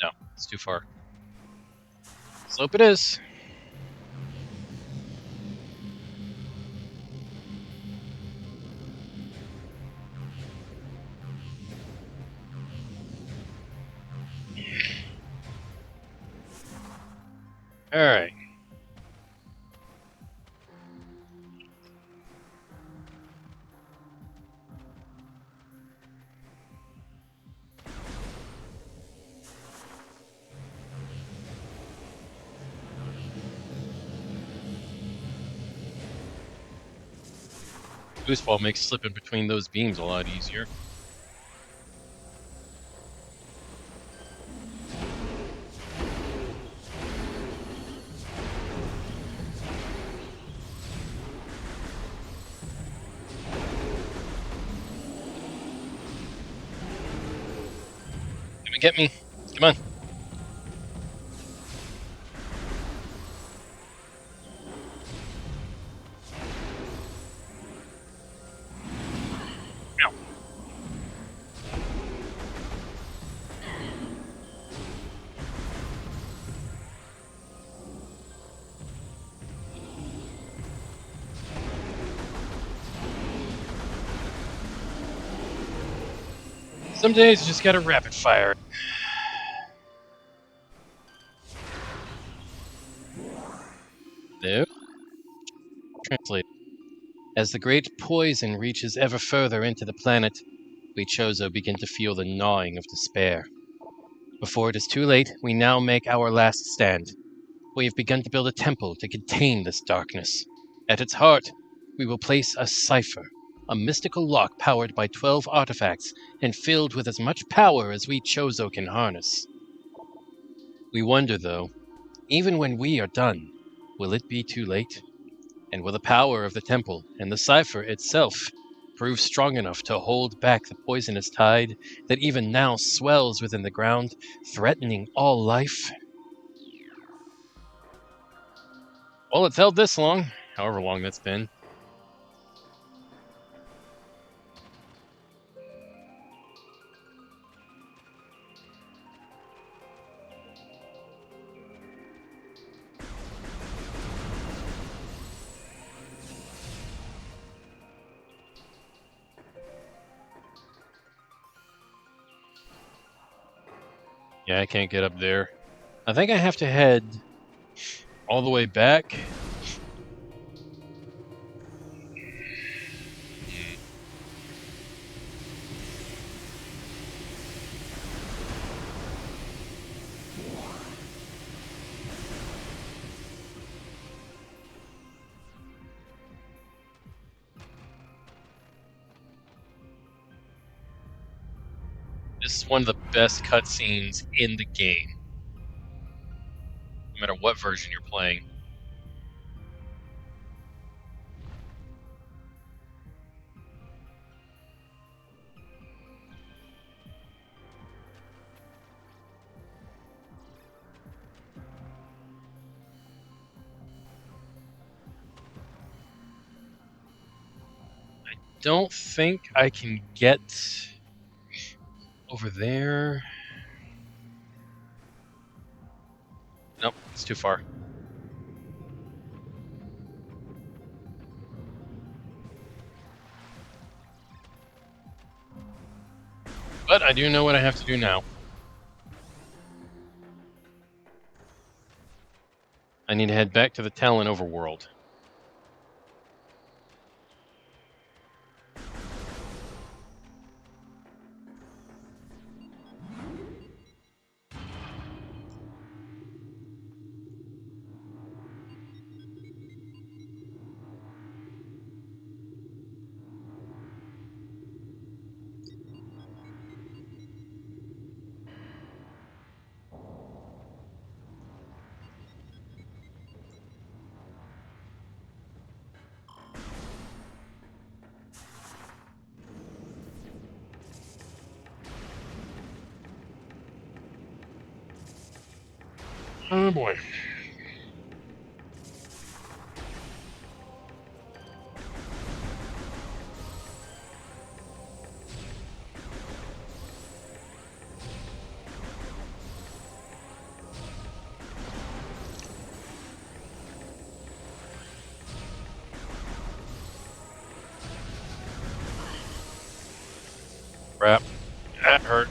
A: No, it's too far. Slope it is. Alright. Gooseball makes slipping between those beams a lot easier. Come and get me. Come on. Ow. Some days you just gotta rapid fire. There. Translate. As the great poison reaches ever further into the planet, we Chozo begin to feel the gnawing of despair. Before it is too late, we now make our last stand. We have begun to build a temple to contain this darkness. At its heart, we will place a cipher, a mystical lock powered by 12 artifacts and filled with as much power as we Chozo can harness. We wonder, though, even when we are done, will it be too late? And will the power of the temple and the cipher itself prove strong enough to hold back the poisonous tide that even now swells within the ground, threatening all life? Well, it's held this long, however long that's been. Yeah, I can't get up there. I think I have to head all the way back. This is one of the best cutscenes in the game, no matter what version you're playing. don't think I can get over there. Nope, it's too far. But I do know what I have to do now. I need to head back to the Talon overworld. Oh boy. Crap. That hurt.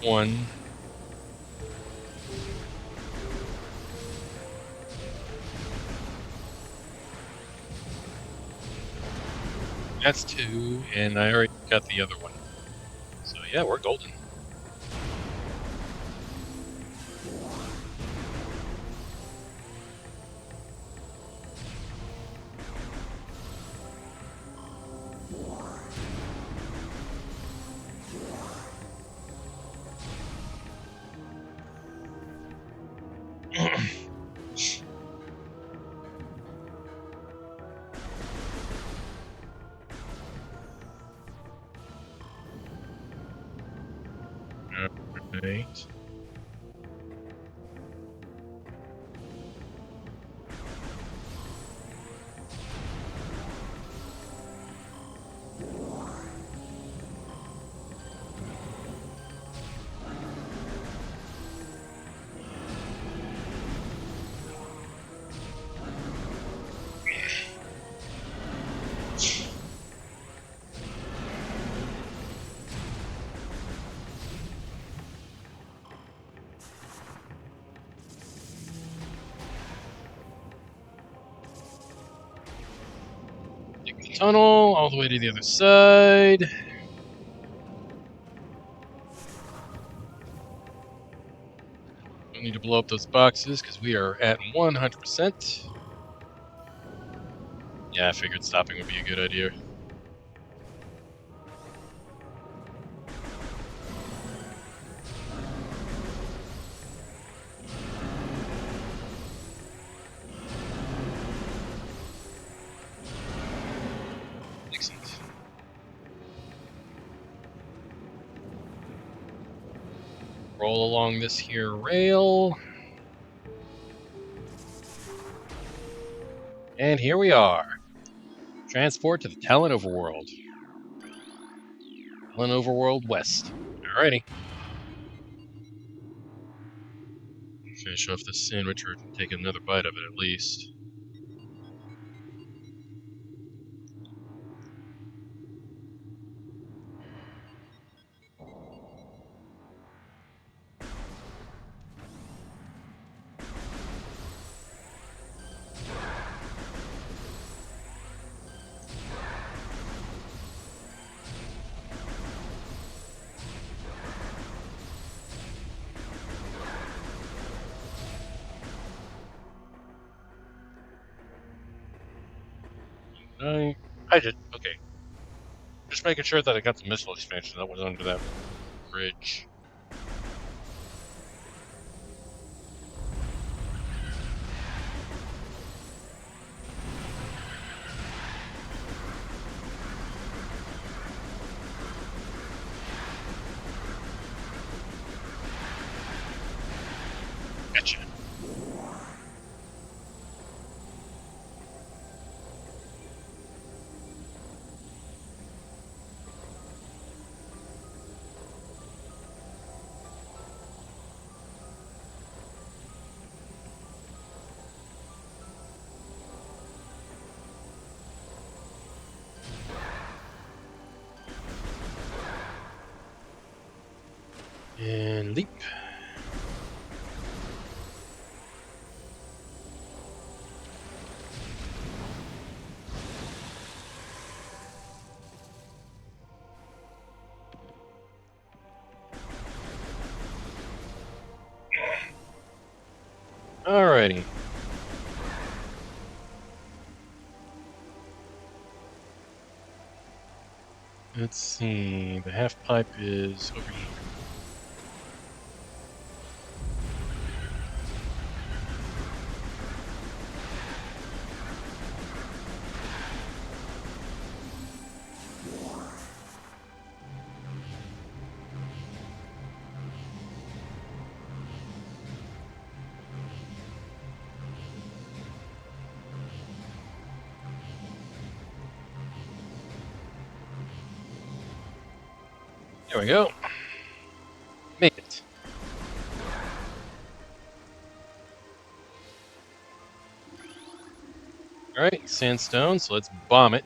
A: One. That's two, and I already got the other one. So yeah, we're golden. Alright. Take the tunnel all the way to the other side. Don't need to blow up those boxes because we are at 100%. Yeah, I figured stopping would be a good idea. Excellent. Roll along this here rail. And here we are. Transport to the Talon overworld. Talon overworld west. Alrighty. Finish off this sandwich or take another bite of it at least. I did. Okay. Just making sure that I got the missile expansion that was under that bridge. Gotcha. And leap. Alrighty. Let's see. The half pipe is over here. There we go. Made it. Alright, sandstone, so let's bomb it.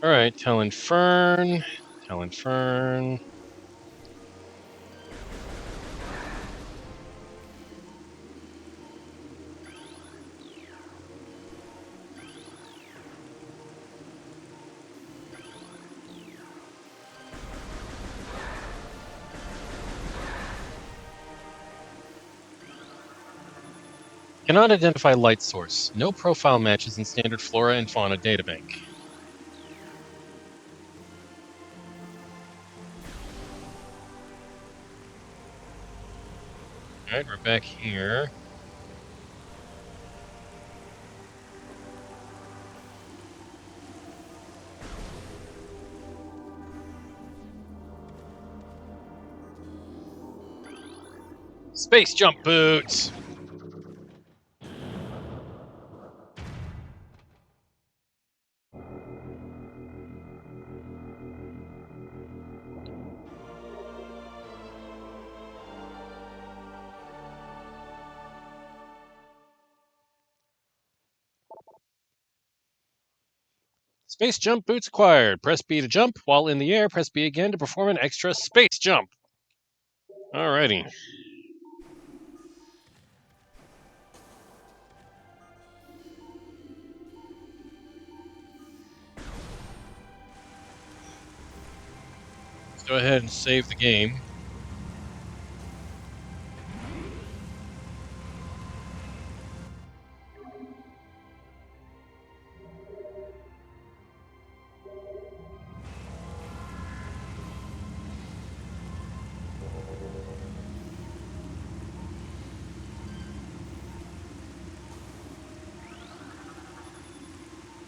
A: Alright, Talon Fern. Talon Fern. Cannot identify light source. No profile matches in standard flora and fauna databank. Alright, we're back here. Space jump boots! Space jump boots acquired. Press B to jump. While in the air, press B again to perform an extra space jump. Alrighty. Let's go ahead and save the game.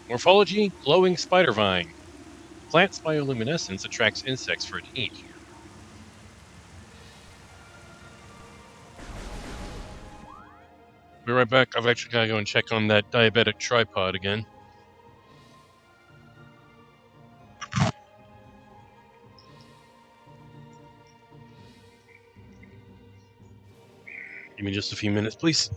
A: Morphology, glowing spider vine. Plant's bioluminescence attracts insects for its eat. Be right back. I've actually got to go and check on that diabetic tripod again. Give me just a few minutes, please.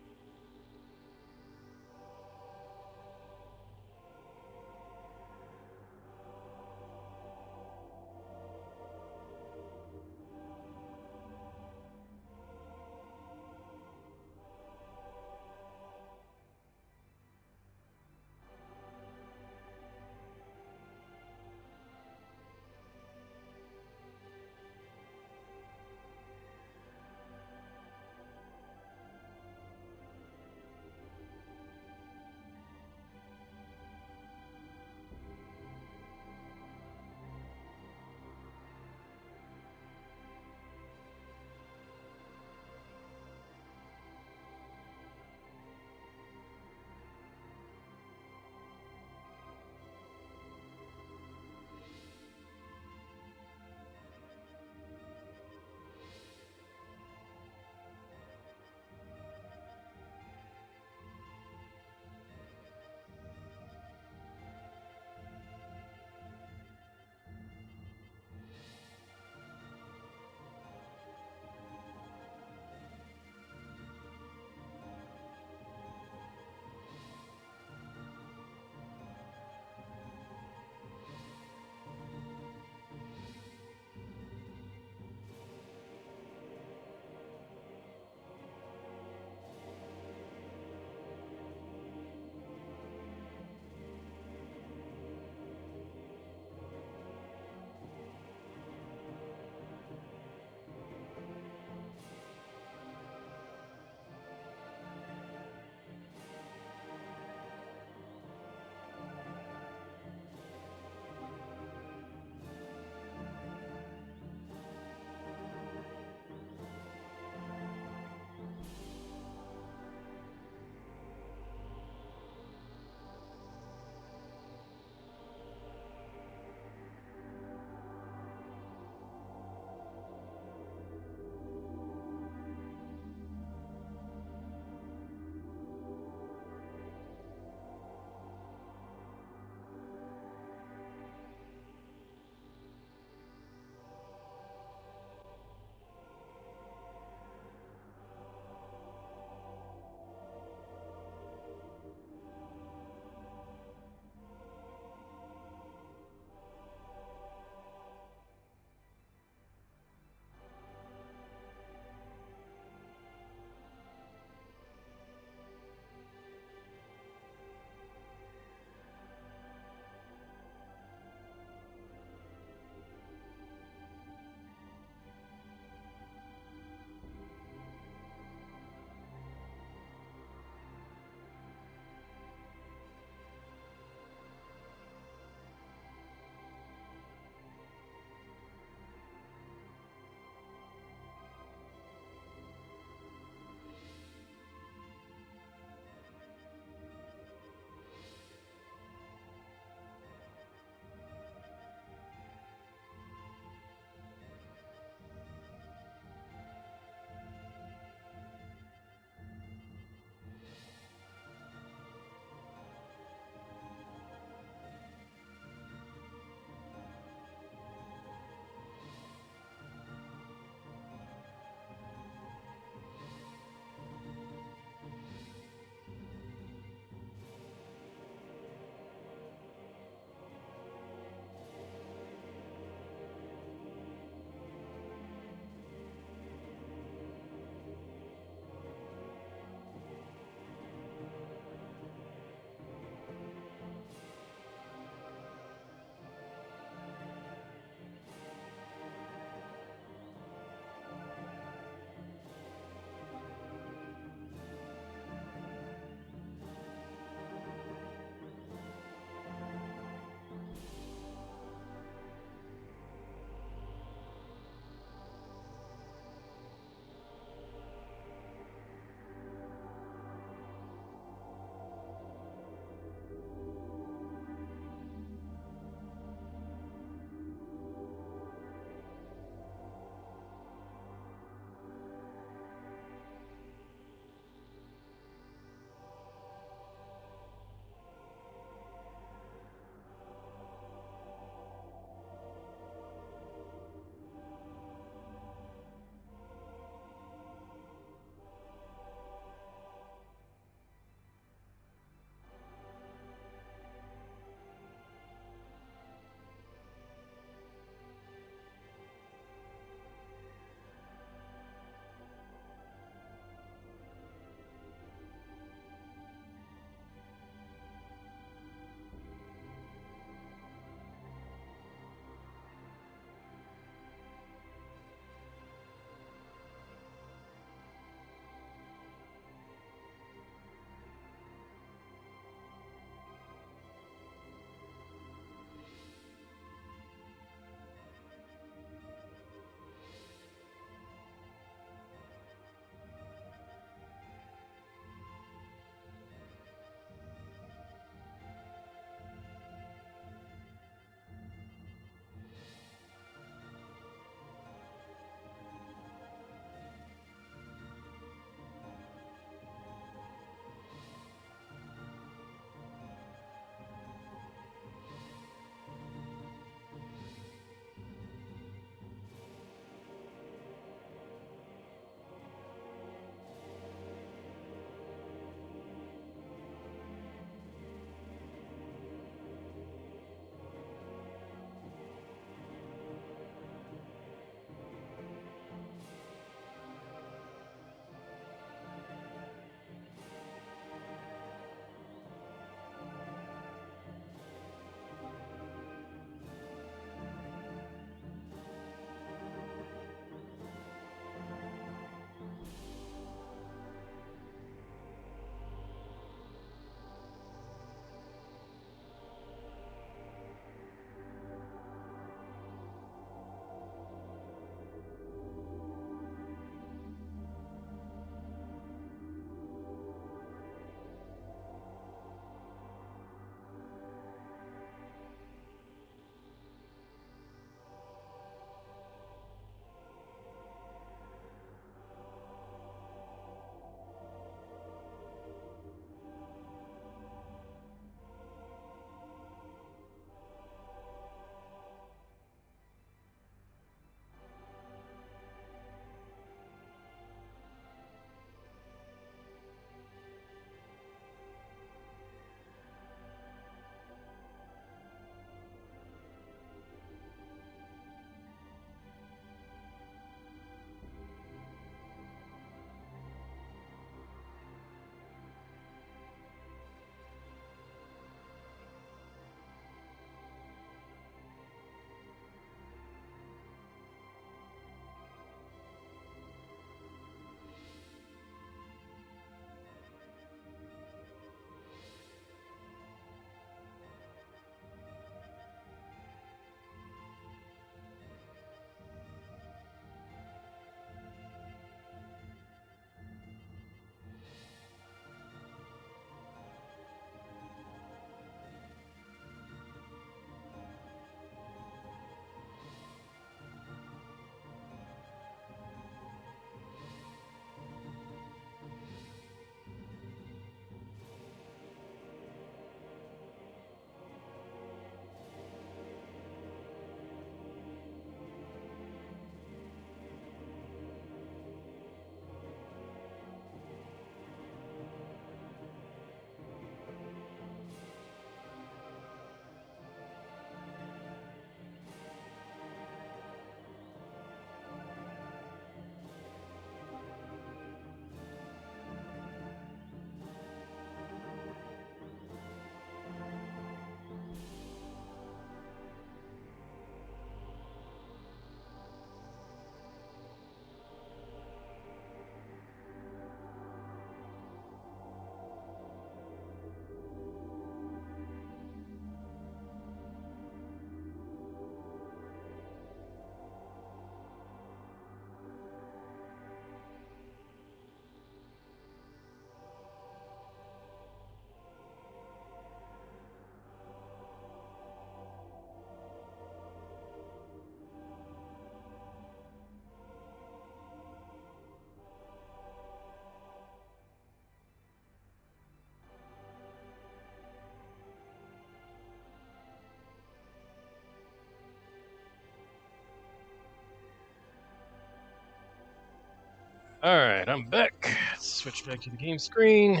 A: Alright, I'm back. Let's switch back to the game screen.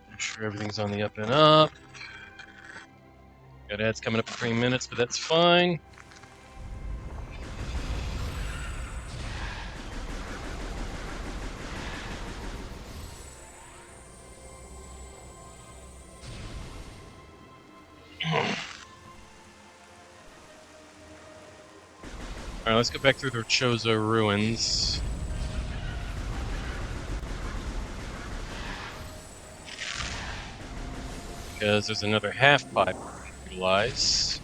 A: Make sure everything's on the up and up. Got ads coming up in 3 minutes, but that's fine. Alright, let's go back through the Chozo ruins. Because there's another half pipe to utilize.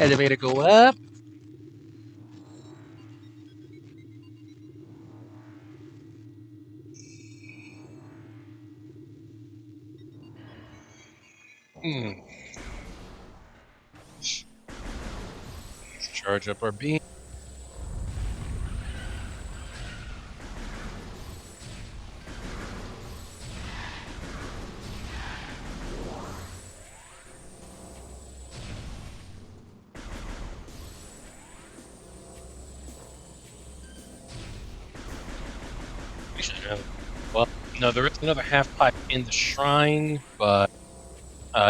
A: Elevator go up. Let's charge up our beam. We should have. Well, no, there is another half pipe in the shrine, but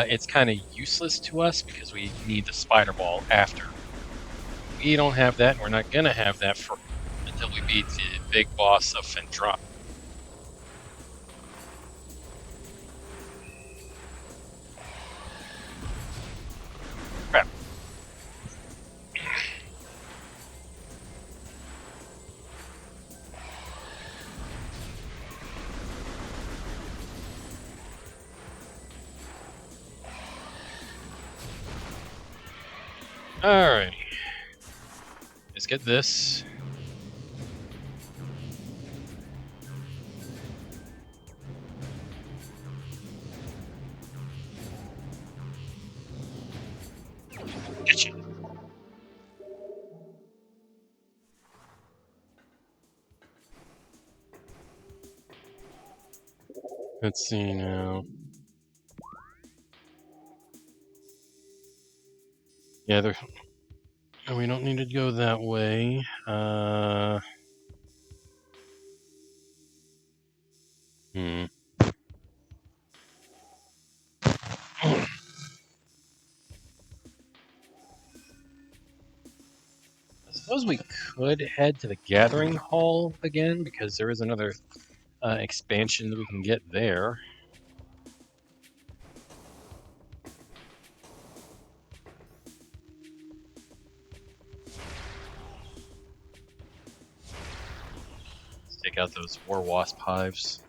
A: it's kind of useless to us because we need the spider ball after. We don't have that, and we're not gonna have that for until we beat the big boss of Fendron. Crap. Alrighty. Let's get this. Get you. Let's see now. Yeah, there. We don't need to go that way. I suppose we could head to the Gathering Hall again, because there is another expansion that we can get there. Let's take out those War Wasp hives.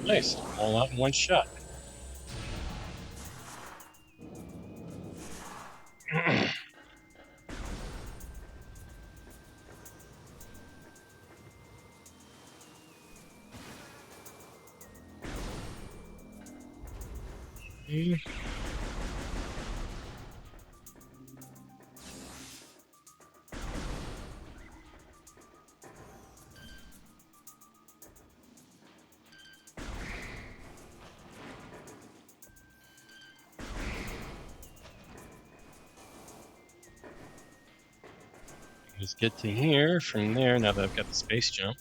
A: Nice, all out in one shot. Just get to here from there now that I've got the space jump.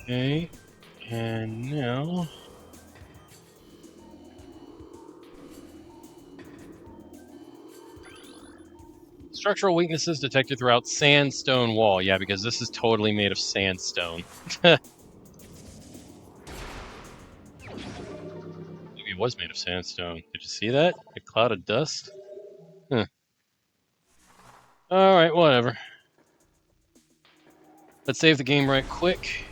A: Okay, and now structural weaknesses detected throughout sandstone wall. Yeah, because this is totally made of sandstone. Maybe it was made of sandstone. Did you see that? A cloud of dust? Huh. Alright, whatever. Let's save the game right quick.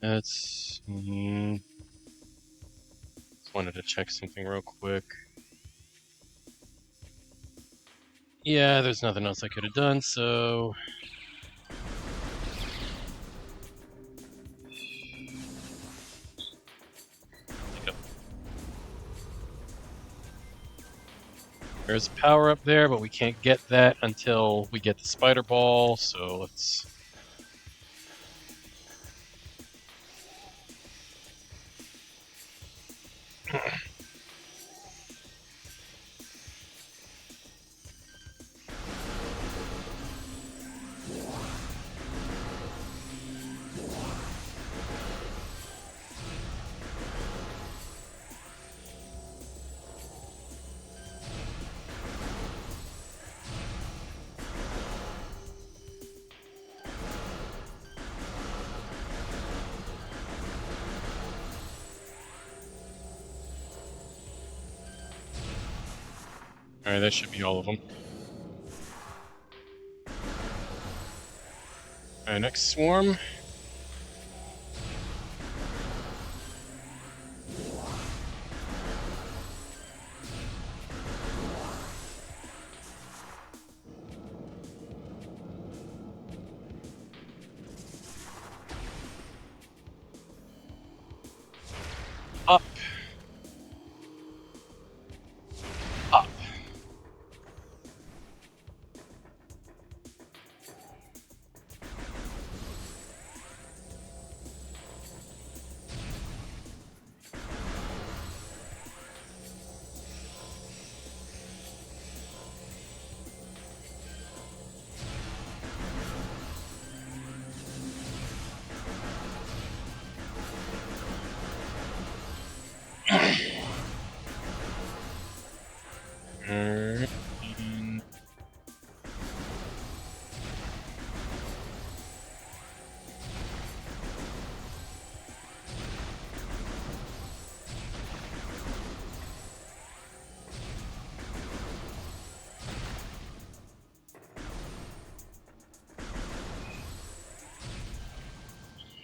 A: That's. Just wanted to check something real quick. Yeah, there's nothing else I could have done, so. There's a power up there, but we can't get that until we get the spider ball, so let's. Alright, that should be all of them. Alright, next swarm. Up. Up. Alright.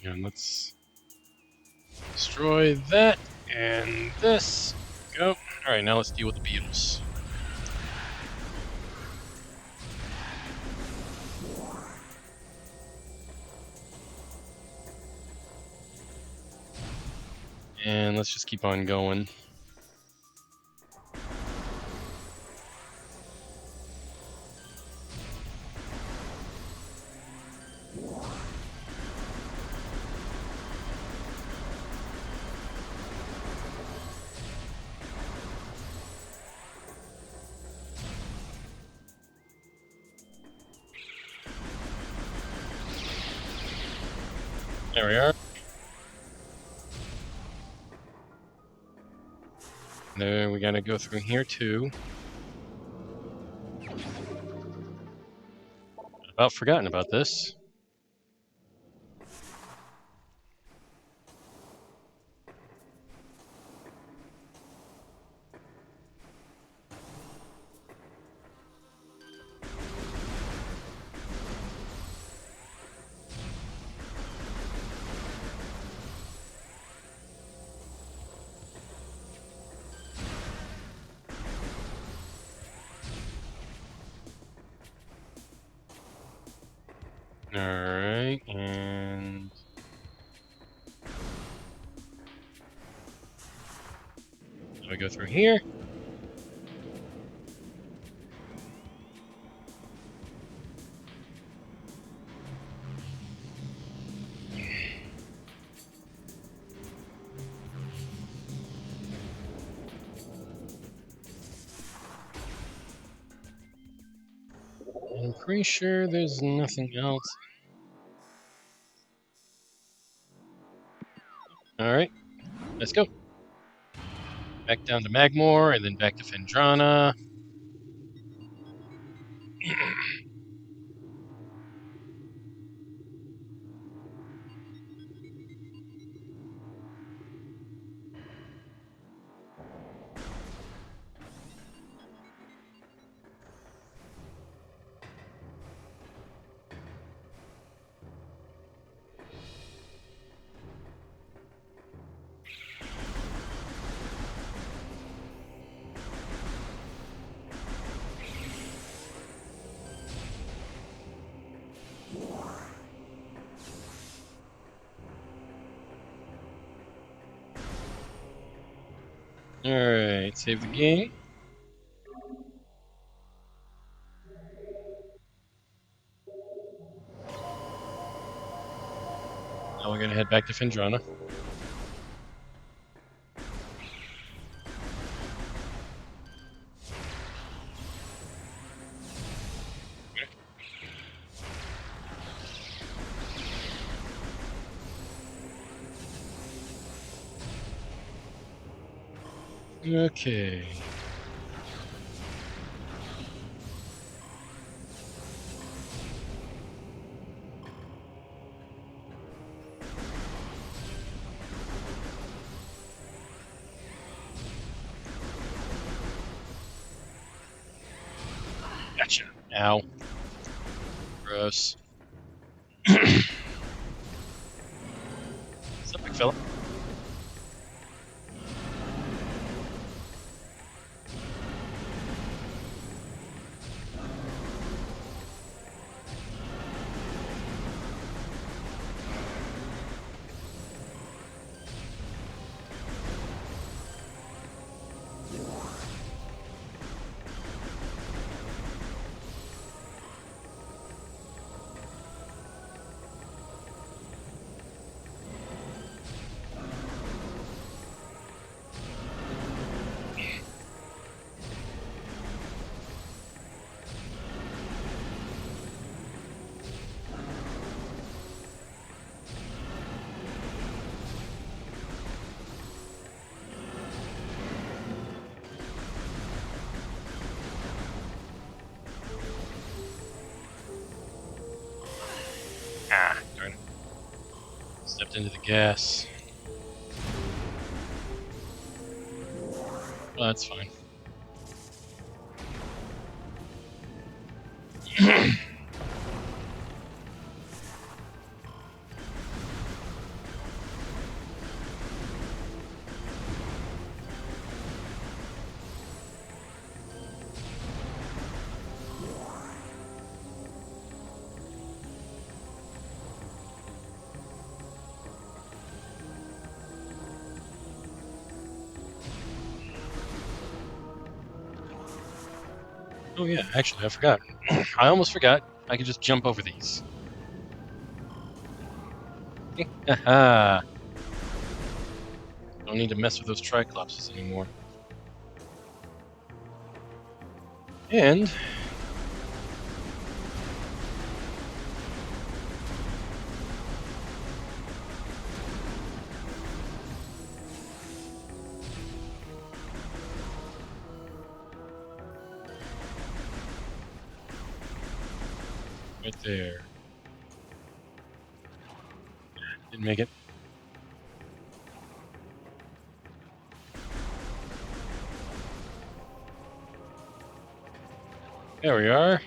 A: And let's destroy that and this. Go. Alright, now let's deal with the beetles. And let's just keep on going. There we are. we gotta go through here too. About forgotten about this. Alright, and we go through here. I'm pretty sure there's nothing else. Alright, let's go. Back down to Magmore, and then back to Fendrana. Alright, save the game. Now we're gonna head back to Fendrana. Okay. Gotcha. Ow. Gross. What's up, big fella? Ah, darn it. Stepped into the gas. Well, that's fine. Oh yeah, actually, I forgot. I almost forgot. I could just jump over these. Haha. Don't need to mess with those Triclopses anymore. And Right there. Didn't make it. There we are.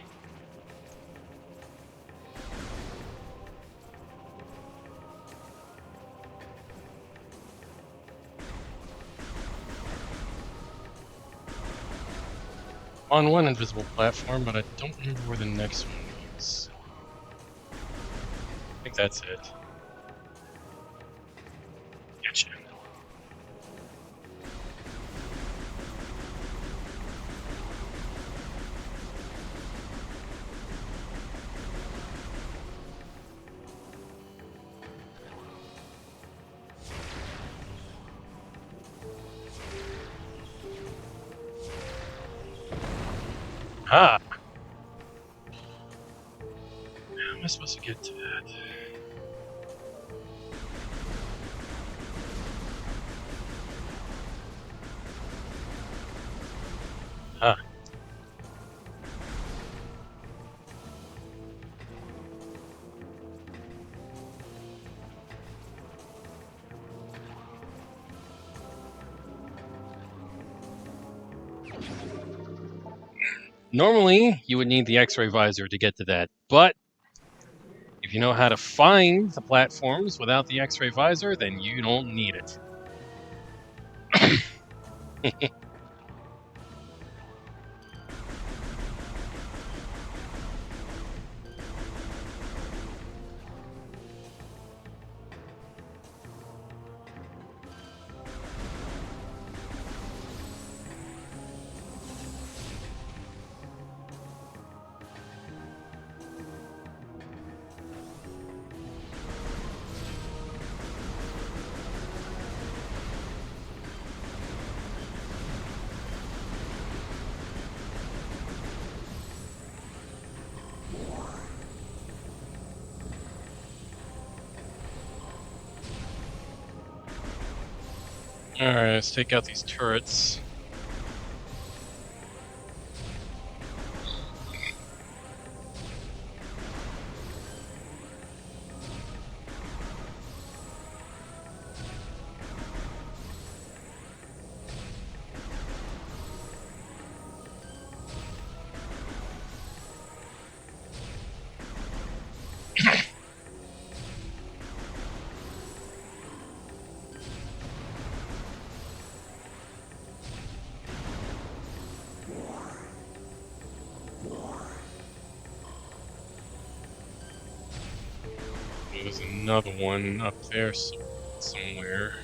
A: On one invisible platform, but I don't remember where the next one is. I think that's it. Gotcha. Ah! How am I supposed to get to that? Ah. Normally, you would need the X-ray visor to get to that, but if you know how to find the platforms without the X-ray visor, then you don't need it. Alright, let's take out these turrets. There's another one up there somewhere.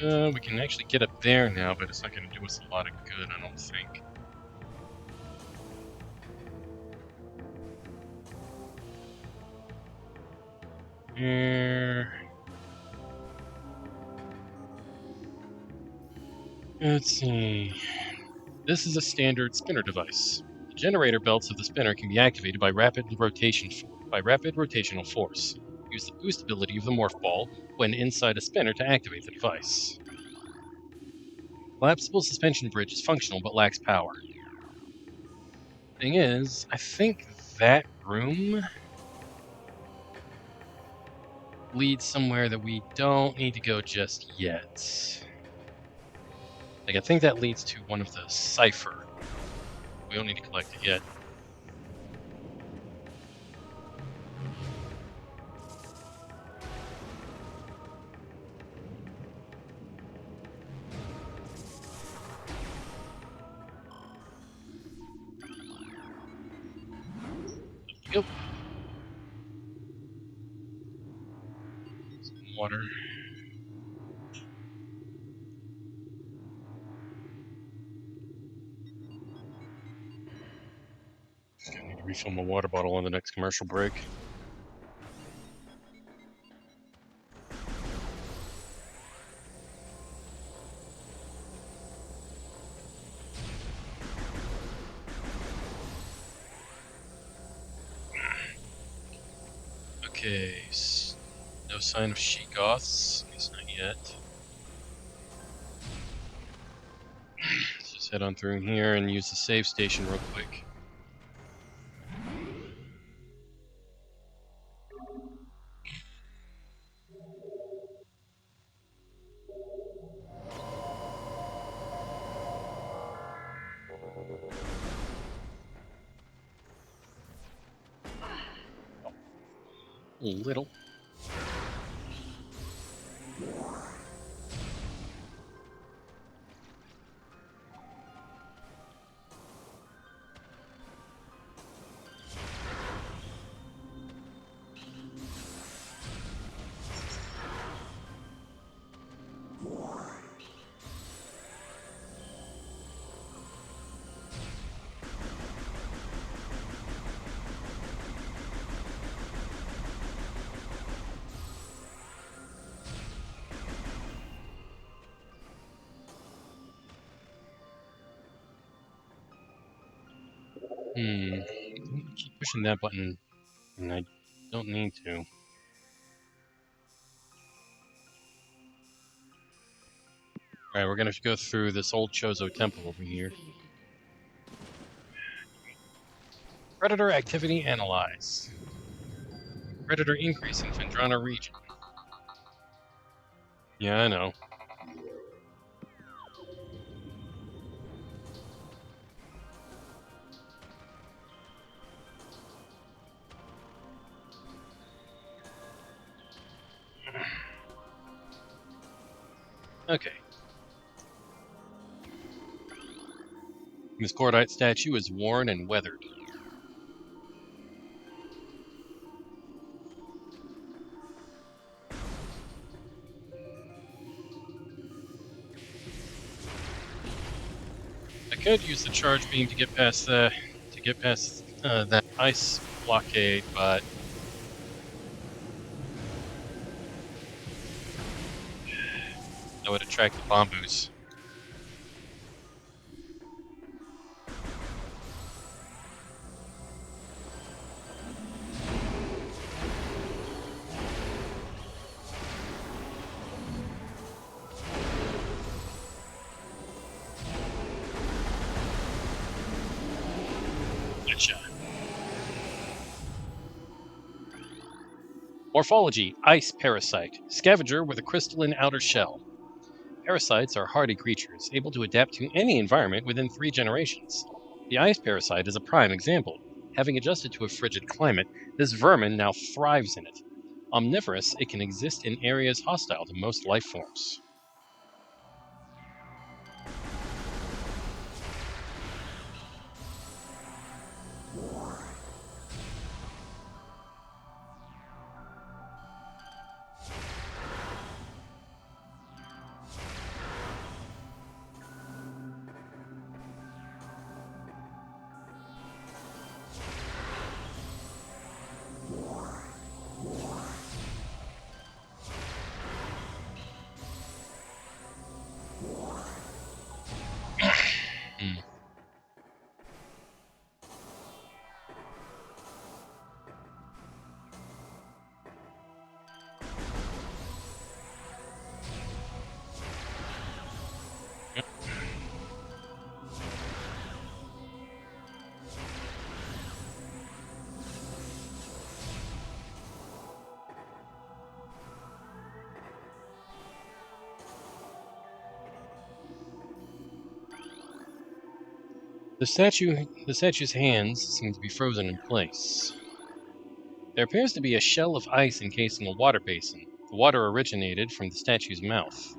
A: We can actually get up there now, but it's not going to do us a lot of good, I don't think. Let's see. This is a standard spinner device. The generator belts of the spinner can be activated by rapid rotational force. Use the boost ability of the morph ball when inside a spinner to activate the device. Collapsible suspension bridge is functional but lacks power. Thing is, I think that room leads somewhere that we don't need to go just yet. Like, I think that leads to one of the cipher. We don't need to collect it yet. Yep. water. I need to refill my water bottle on the next commercial break. Okay, no sign of she-goths. Guess not yet. Let's just head on through here and use the save station real quick. A little. Keep pushing that button, and I don't need to. Alright, we're gonna go through this old Chozo temple over here. Predator activity analyze. Predator increase in Fendrana region. Yeah, I know. Okay. This Cordite statue is worn and weathered. I could use the charge beam to get past that ice blockade, but that would attract the bamboos. Gotcha. Morphology: ice parasite, scavenger with a crystalline outer shell. Parasites are hardy creatures, able to adapt to any environment within 3 generations. The ice parasite is a prime example. Having adjusted to a frigid climate, this vermin now thrives in it. Omnivorous, it can exist in areas hostile to most life forms. The statue's hands seem to be frozen in place. There appears to be a shell of ice encasing a water basin. The water originated from the statue's mouth.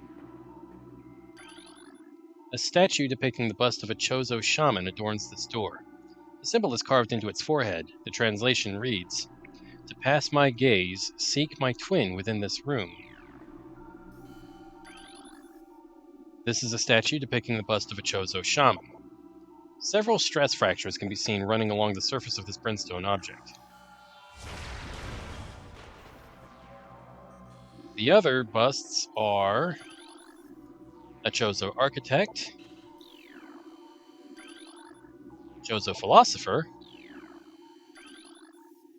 A: A statue depicting the bust of a Chozo shaman adorns this door. The symbol is carved into its forehead. The translation reads, "To pass my gaze, seek my twin within this room." This is a statue depicting the bust of a Chozo shaman. Several stress fractures can be seen running along the surface of this brimstone object. The other busts are a Chozo architect, Chozo philosopher,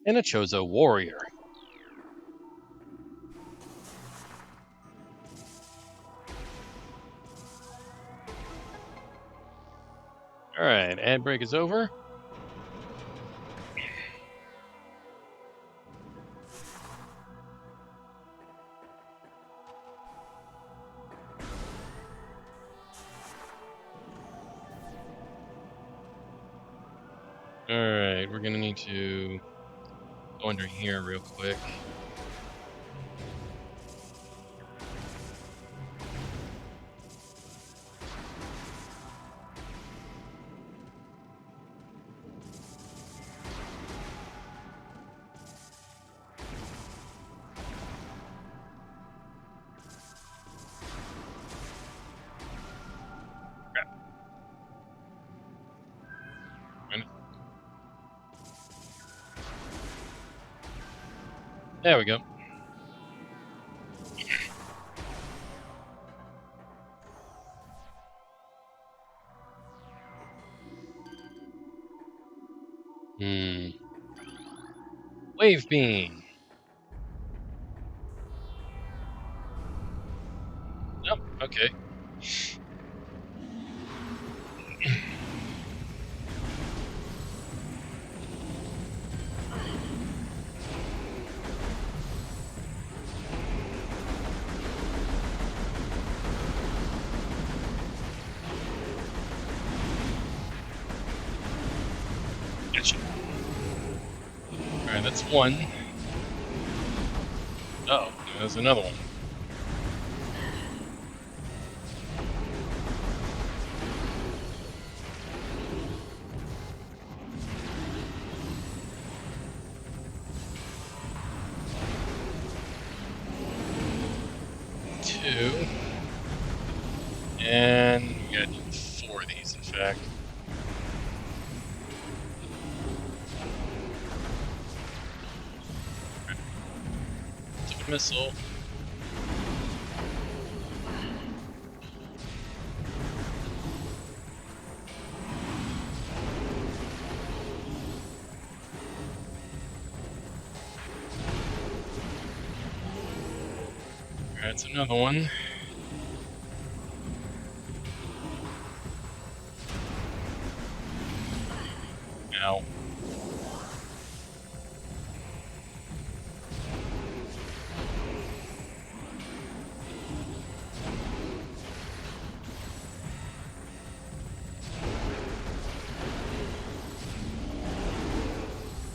A: and a Chozo warrior. Alright, ad break is over. Alright, we're gonna need to go under here real quick. There we go. Wave beam. Oh, okay. Gotcha. Alright, that's one. Oh, there's another one. Two. And we gotta do 4 of these, in fact. Took a missile. Alright, that's another one. Ow.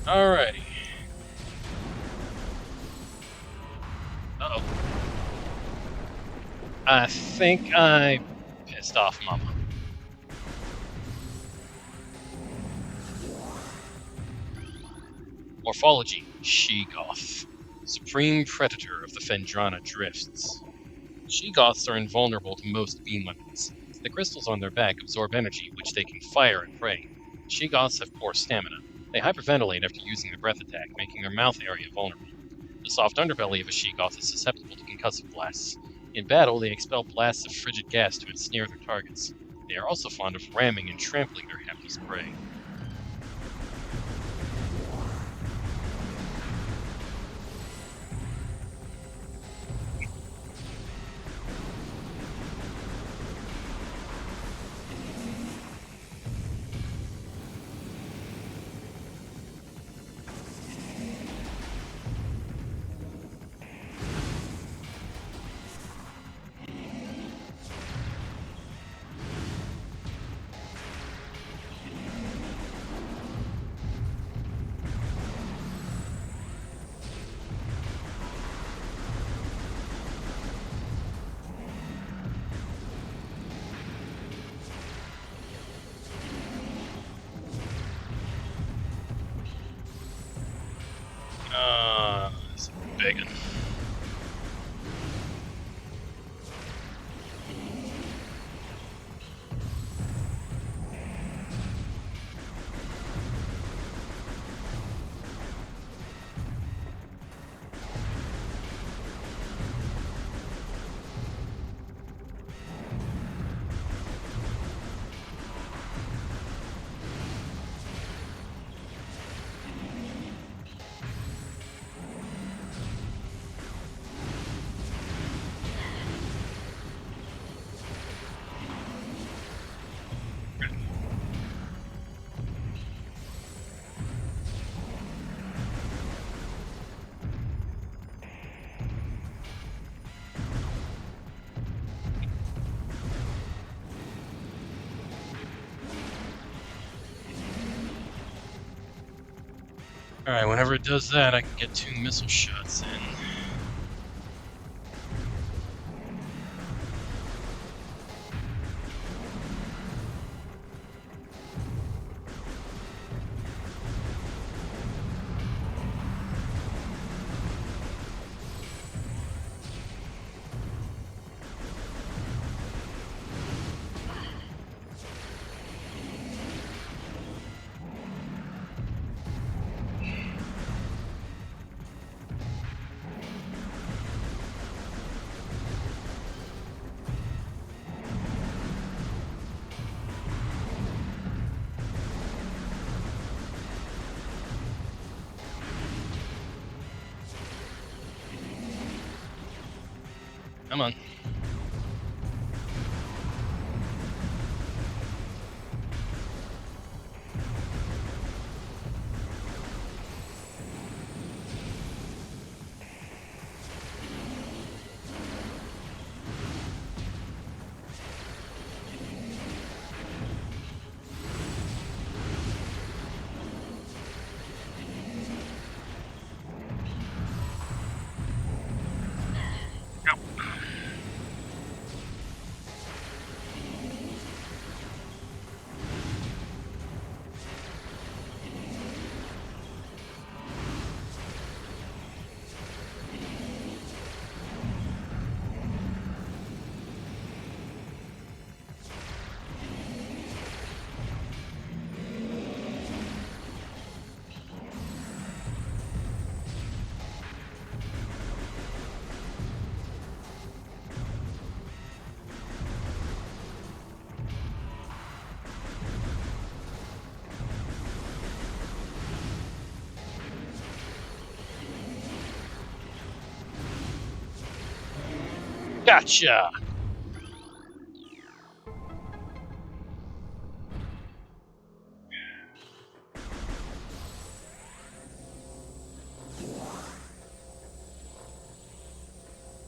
A: Alrighty. Uh-oh. I think I pissed off Mama. Morphology, She-Goth. Supreme predator of the Phendrana drifts. She-Goths are invulnerable to most beam weapons. The crystals on their back absorb energy, which they can fire at prey. She-Goths have poor stamina. They hyperventilate after using their breath attack, making their mouth area vulnerable. The soft underbelly of a She-Goth is susceptible to concussive blasts. In battle, they expel blasts of frigid gas to ensnare their targets. They are also fond of ramming and trampling their hapless prey. It's a big one. Alright, whenever it does that, I can get 2 missile shots in. Come on. Gotcha!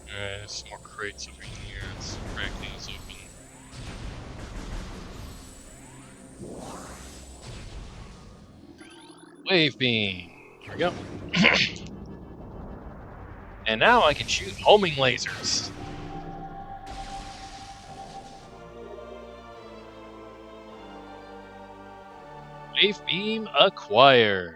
A: There's some more crates over here. Let's crack these open. Wave beam. There we go. And now I can shoot homing lasers. Wave beam acquired.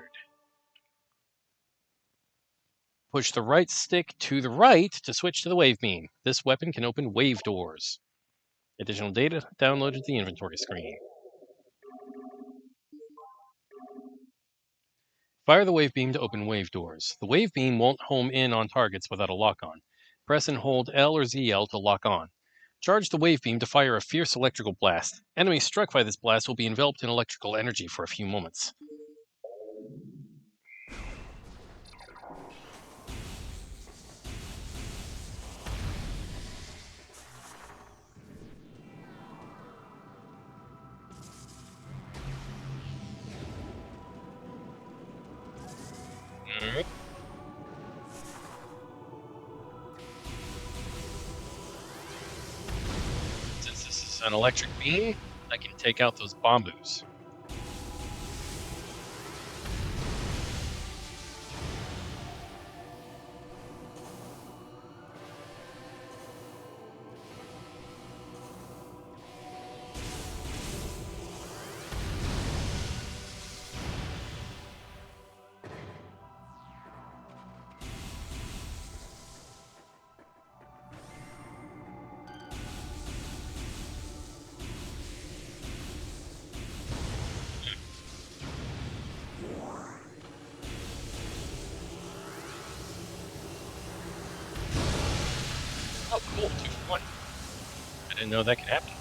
A: Push the right stick to the right to switch to the wave beam. This weapon can open wave doors. Additional data downloaded to the inventory screen. Fire the wave beam to open wave doors. The wave beam won't home in on targets without a lock-on. Press and hold L or ZL to lock on. Charge the wave beam to fire a fierce electrical blast. Enemies struck by this blast will be enveloped in electrical energy for a few moments. Alright. Since this is an electric beam, I can take out those bamboos. Oh, cool, 2 for 1. I didn't know that could happen.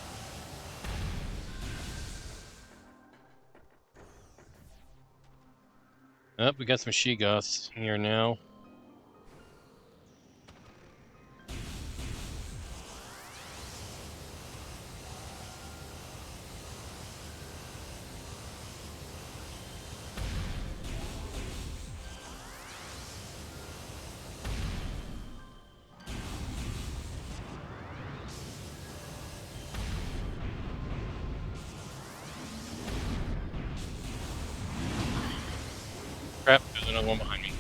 A: Oh, we got some She-Goths here now. Crap, there's another one behind me.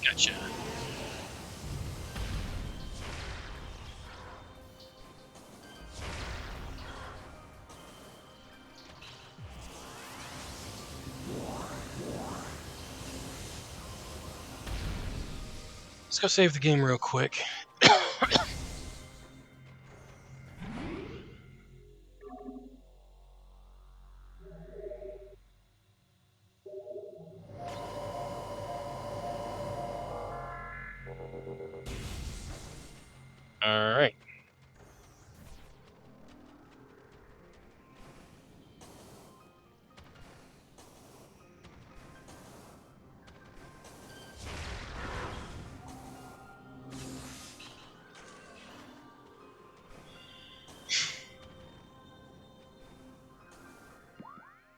A: Gotcha. Let's go save the game real quick. Alright.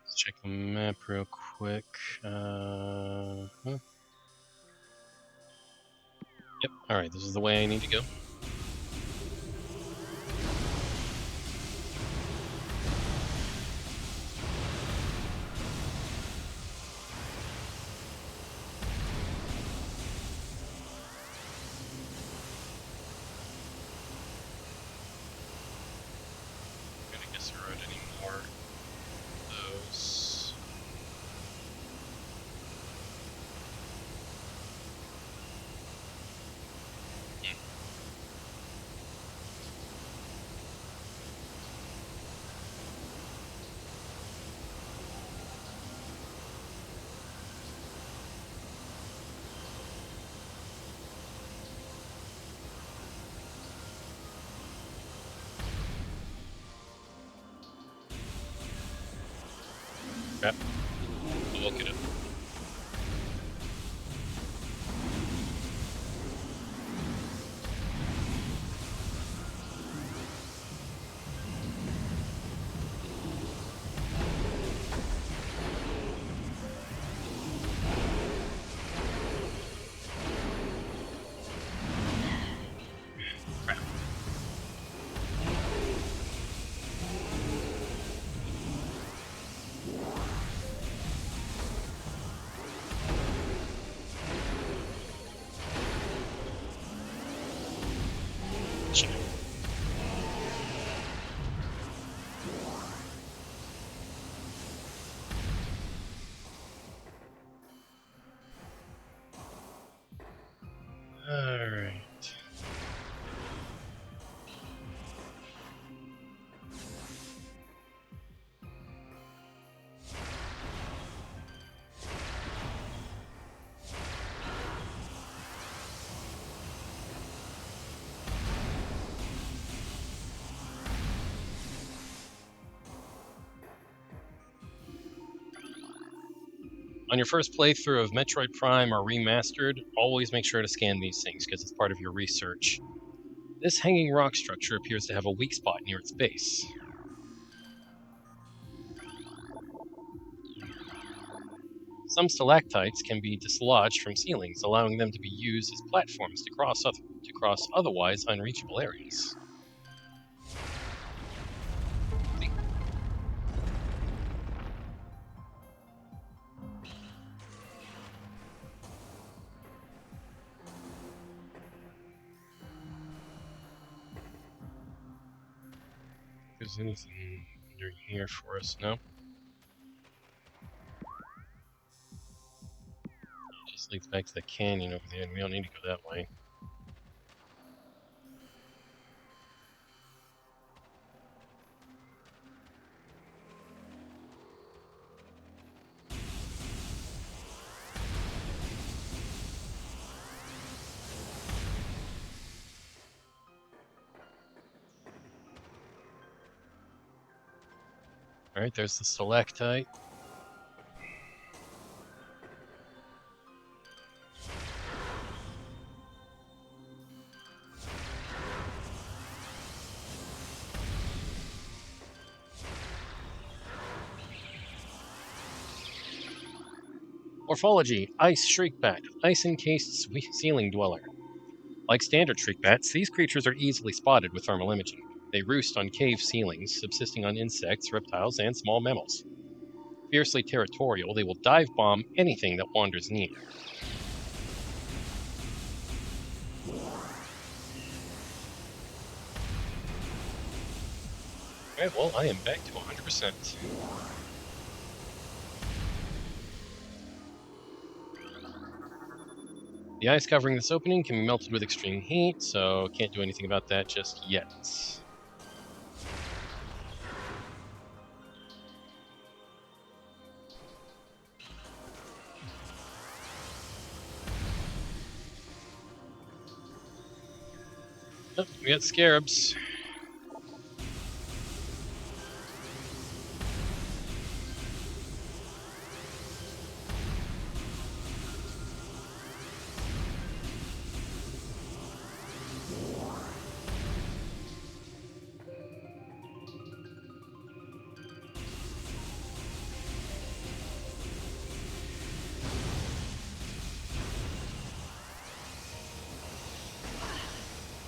A: Let's check the map real quick. Yep, alright, this is the way I need to go. I guess there aren't any more of those. Crap. I'll look it up. Crap. Shit. Alright. On your first playthrough of Metroid Prime or Remastered, always make sure to scan these things because it's part of your research. This hanging rock structure appears to have a weak spot near its base. Some stalactites can be dislodged from ceilings, allowing them to be used as platforms to cross otherwise unreachable areas. See? If there's anything under here for us, no? It just leads back to the canyon over there, and we don't need to go that way. Alright, there's the stalactite. Morphology: Ice Shriekbat, ice-encased ceiling dweller. Like standard shriekbats, these creatures are easily spotted with thermal imaging. They roost on cave ceilings, subsisting on insects, reptiles, and small mammals. Fiercely territorial, they will dive bomb anything that wanders near. Alright, well, I am back to 100%. The ice covering this opening can be melted with extreme heat, so can't do anything about that just yet. Oh, we got scarabs.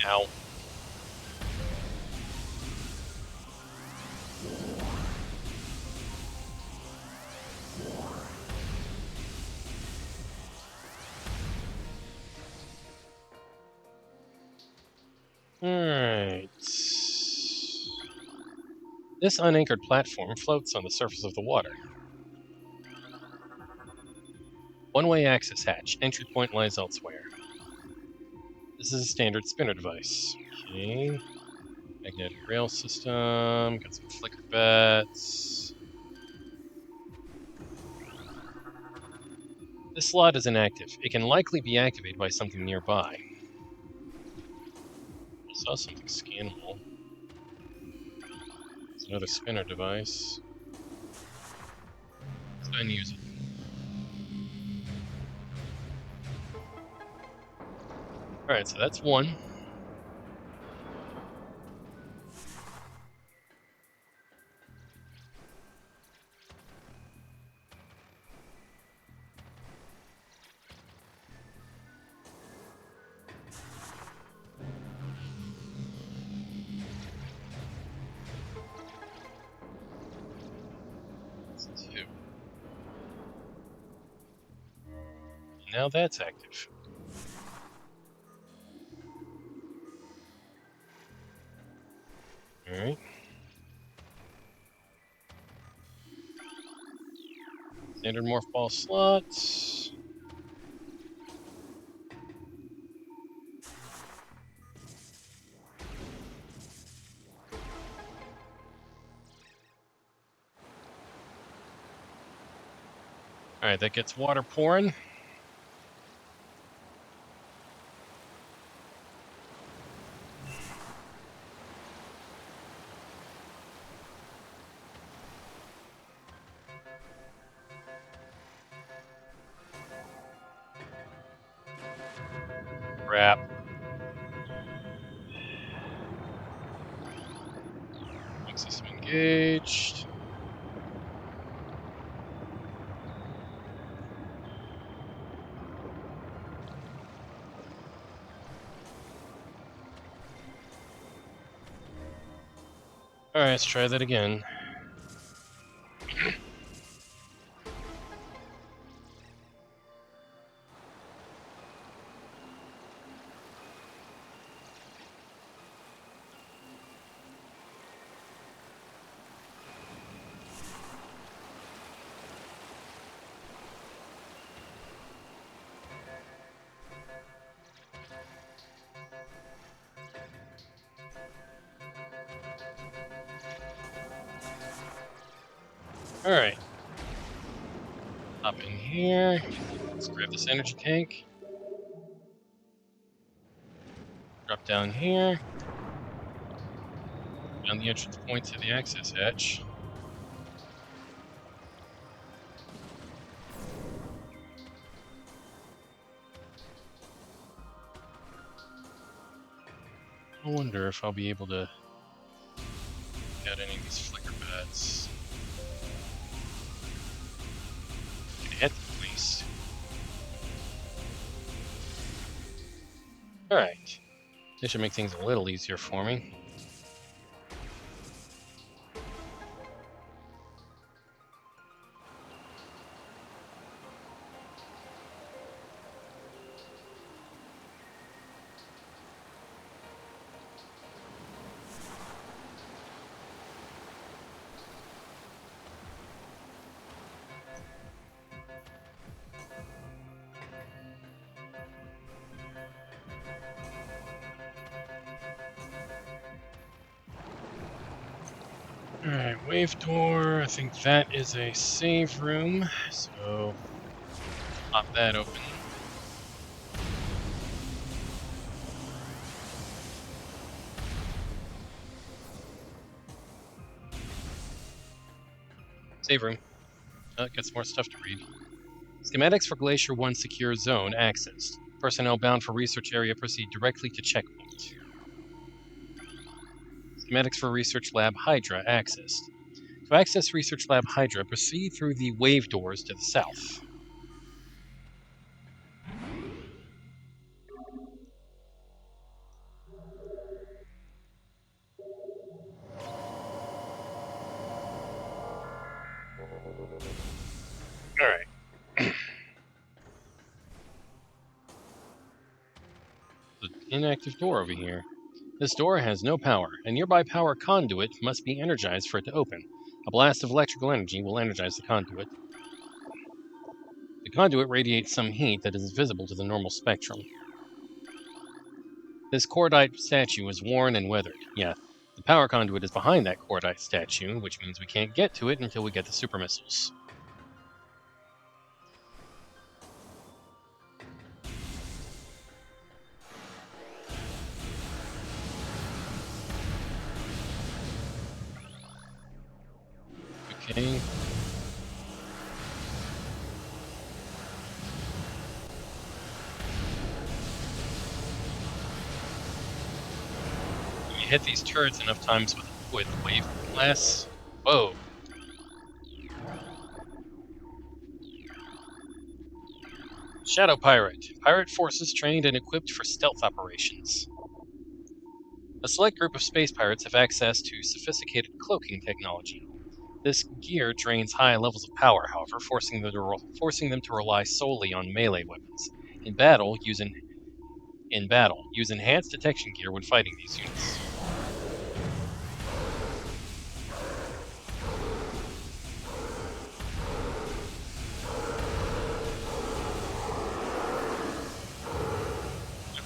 A: Ow. Alright. This unanchored platform floats on the surface of the water. One-way access hatch. Entry point lies elsewhere. This is a standard spinner device. Okay. Magnetic rail system. Got some flicker bats. This slot is inactive. It can likely be activated by something nearby. I saw something scannable. It's another spinner device. Let's go ahead and use it. Alright, so that's one. That's two. Now that's active. Alright. Standard morph ball slots. Alright, that gets water pouring. Crap. System engaged. Alright, let's try that again. Alright. Up in here. Let's grab this energy tank. Drop down here. Down the entrance point to the access hatch. I wonder if I'll be able to get any of these flicker bats. Get hit them at least. Alright. This should make things a little easier for me. Alright, wave door. I think that is a save room, so pop that open. Save room. Got some more stuff to read. Schematics for Glacier 1 secure zone accessed. Personnel bound for research area proceed directly to checkpoint. Schematics for Research Lab Hydra accessed. To access Research Lab Hydra, proceed through the wave doors to the south. Alright. The inactive door over here. This door has no power. A nearby power conduit must be energized for it to open. A blast of electrical energy will energize the conduit. The conduit radiates some heat that is visible to the normal spectrum. This cordite statue is worn and weathered. Yeah, the power conduit is behind that cordite statue, which means we can't get to it until we get the super missiles. Okay. You hit these turrets enough times with wave blasts. Whoa. Shadow Pirate. Pirate forces trained and equipped for stealth operations. A select group of space pirates have access to sophisticated cloaking technology. This gear drains high levels of power, however, forcing them to rely solely on melee weapons. In battle, use enhanced detection gear when fighting these units.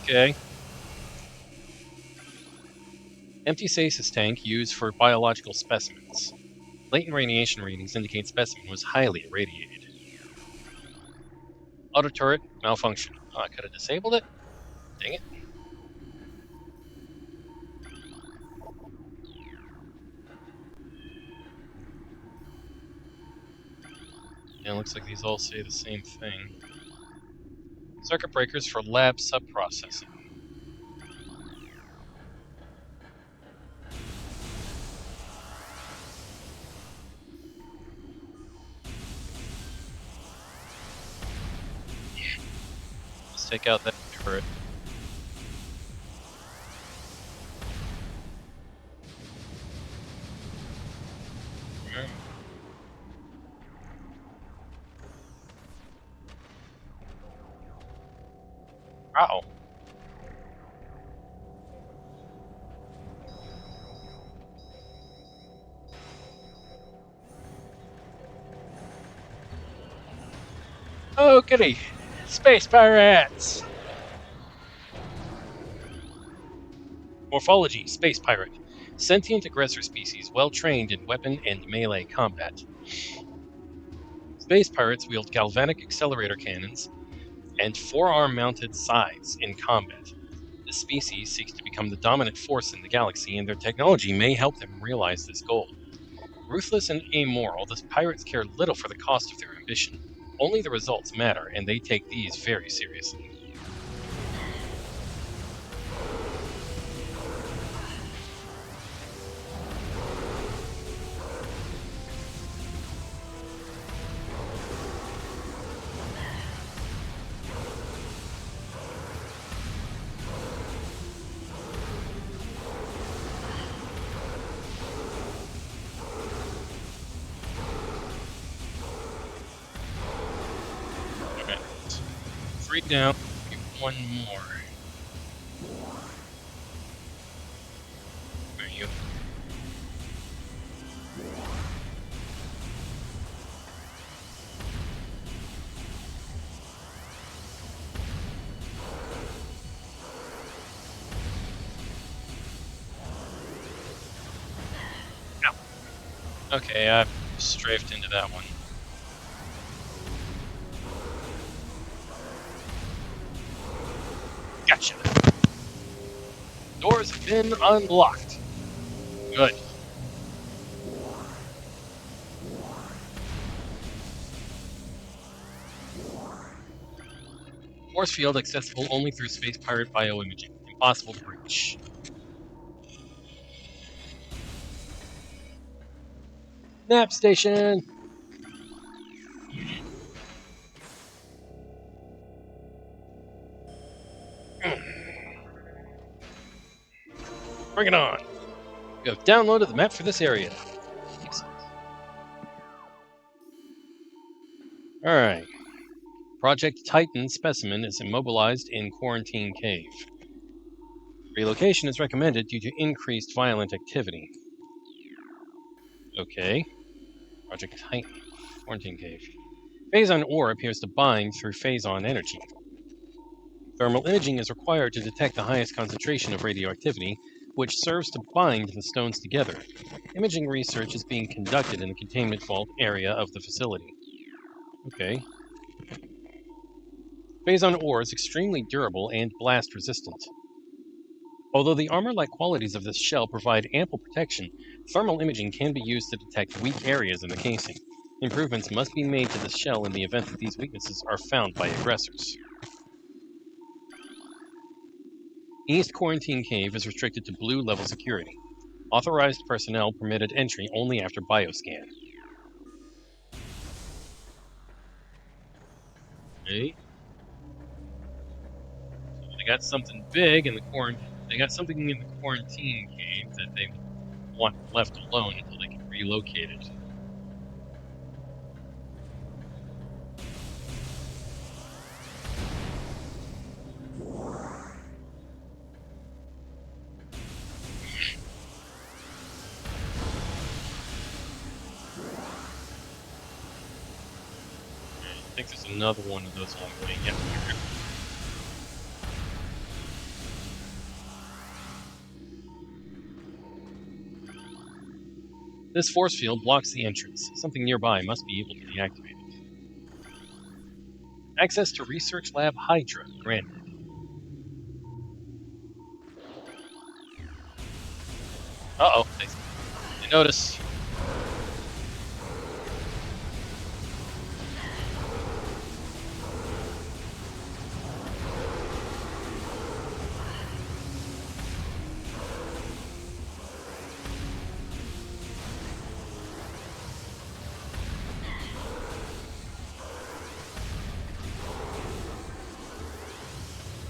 A: Okay. Empty stasis tank used for biological specimens. Latent radiation readings indicate specimen was highly irradiated. Auto turret malfunction. Oh, I could have disabled it? Dang it. Yeah, it looks like these all say the same thing. Circuit breakers for lab subprocessing. Let's take out that turret. Wow. Oh, goody. Space pirates! Morphology, space pirate. Sentient aggressor species, well trained in weapon and melee combat. Space pirates wield galvanic accelerator cannons and forearm-mounted scythes in combat. This species seeks to become the dominant force in the galaxy, and their technology may help them realize this goal. Ruthless and amoral, the pirates care little for the cost of their ambition. Only the results matter, and they take these very seriously. 3 down. Maybe 1 more. Where are you? Okay, I strafed into that one. Gotcha. Doors have been unlocked. Good. Force field accessible only through space pirate bioimaging. Impossible to breach. Nap station. Bring it on. You have downloaded the map for this area. Excellent. Alright. Project Titan specimen is immobilized in quarantine cave. Relocation is recommended due to increased violent activity. Okay. Project Titan. Quarantine cave. Phazon ore appears to bind through phazon energy. Thermal imaging is required to detect the highest concentration of radioactivity, which serves to bind the stones together. Imaging research is being conducted in the containment vault area of the facility. Okay. Phazon ore is extremely durable and blast resistant. Although the armor-like qualities of this shell provide ample protection, thermal imaging can be used to detect weak areas in the casing. Improvements must be made to this shell in the event that these weaknesses are found by aggressors. East Quarantine Cave is restricted to blue level security. Authorized personnel permitted entry only after bioscan. Okay. So they got something big in the quarantine. They got something in the quarantine cave that they want left alone until they can relocate it. I think there's another one of those on the way. Yeah, here. This force field blocks the entrance. Something nearby must be able to deactivate it. Access to Research Lab Hydra granted. Uh-oh, they notice.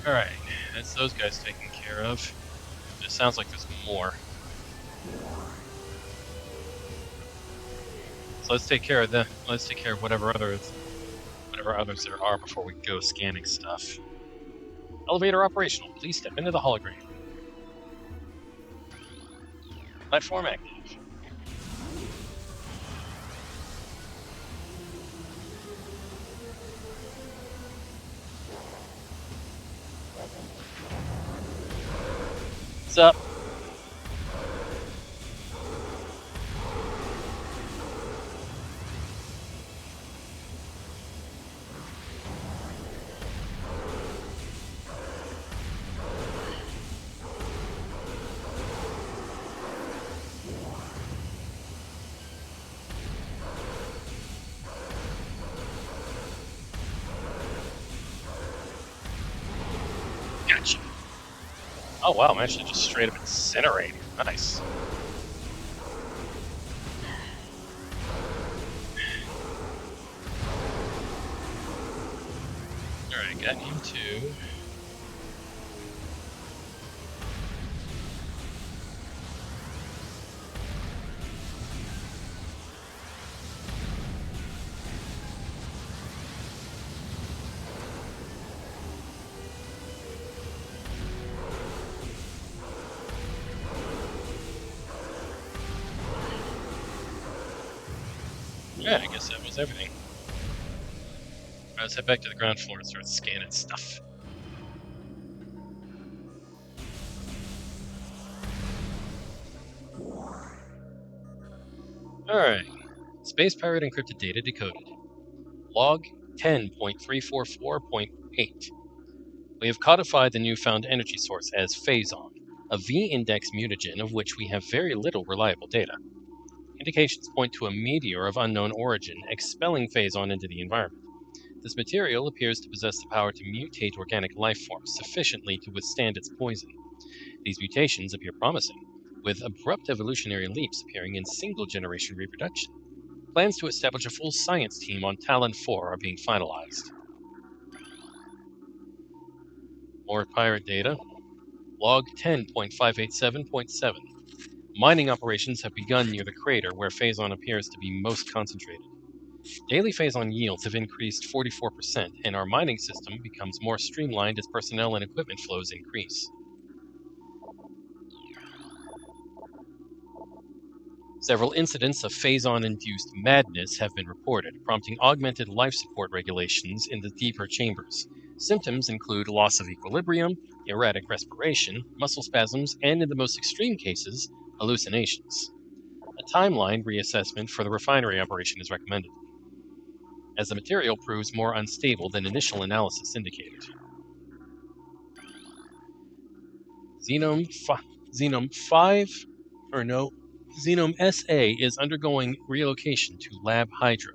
A: Alright, that's those guys taken care of. It sounds like there's more. So let's take care of them. Let's take care of whatever others there are before we go scanning stuff. Elevator operational. Please step into the hologram. Platform active. What's up? Gotcha. Oh wow, I'm actually just straight up incinerating. Nice. Alright, got him too. Yeah, I guess that was everything. Alright, let's head back to the ground floor and start scanning stuff. Alright. Space Pirate encrypted data decoded. Log 10.344.8. We have codified the newfound energy source as phazon, a V-index mutagen of which we have very little reliable data. Indications point to a meteor of unknown origin expelling phazon into the environment. This material appears to possess the power to mutate organic life forms sufficiently to withstand its poison. These mutations appear promising, with abrupt evolutionary leaps appearing in single-generation reproduction. Plans to establish a full science team on Talon 4 are being finalized. More pirate data. Log 10.587.7. Mining operations have begun near the crater where phazon appears to be most concentrated. Daily phazon yields have increased 44%, and our mining system becomes more streamlined as personnel and equipment flows increase. Several incidents of phazon-induced madness have been reported, prompting augmented life support regulations in the deeper chambers. Symptoms include loss of equilibrium, erratic respiration, muscle spasms, and in the most extreme cases, hallucinations. A timeline reassessment for the refinery operation is recommended, as the material proves more unstable than initial analysis indicated. Xenome, Xenome 5, or no, Xenome SA is undergoing relocation to Lab Hydra.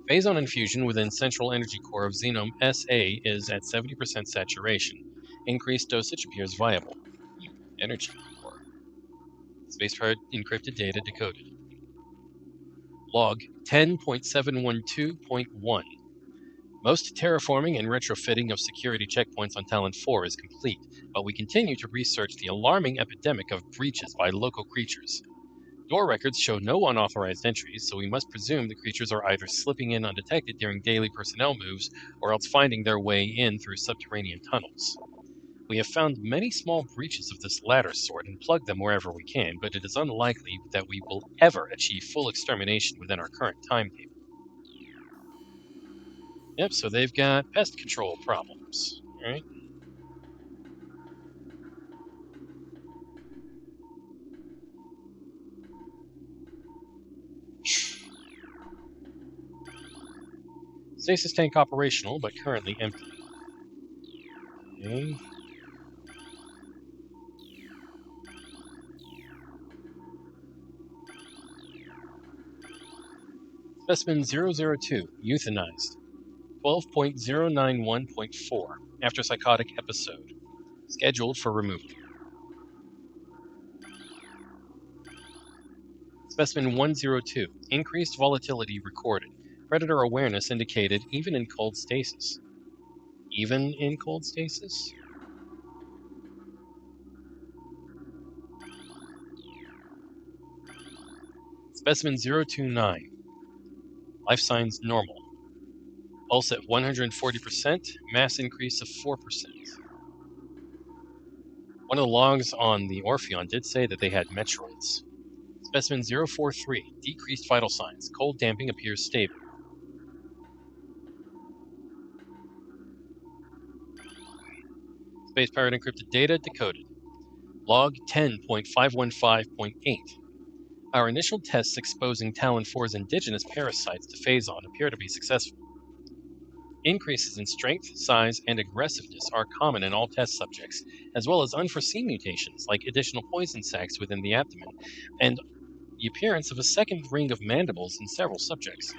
A: Phazon infusion within central energy core of Xenome SA is at 70% saturation. Increased dosage appears viable. Energy core. Space Pirate encrypted data decoded. Log 10.712.1. Most terraforming and retrofitting of security checkpoints on Talon 4 is complete, but we continue to research the alarming epidemic of breaches by local creatures. Door records show no unauthorized entries, so we must presume the creatures are either slipping in undetected during daily personnel moves or else finding their way in through subterranean tunnels. We have found many small breaches of this latter sort and plugged them wherever we can, but it is unlikely that we will ever achieve full extermination within our current timetable. Yep, so they've got pest control problems, right? Stasis tank operational, but currently empty. Okay. Specimen 002, euthanized. 12.091.4, after psychotic episode. Scheduled for removal. Specimen 102, increased volatility recorded. Predator awareness indicated even in cold stasis. Even in cold stasis? Specimen 029, life signs normal. Pulse at 140%, mass increase of 4%. One of the logs on the Orpheon did say that they had Metroids. Specimen 043, decreased vital signs. Cold damping appears stable. Space Pirate encrypted data decoded. Log 10.515.8. Our initial tests exposing Talon 4's indigenous parasites to phazon appear to be successful. Increases in strength, size, and aggressiveness are common in all test subjects, as well as unforeseen mutations like additional poison sacs within the abdomen, and the appearance of a second ring of mandibles in several subjects.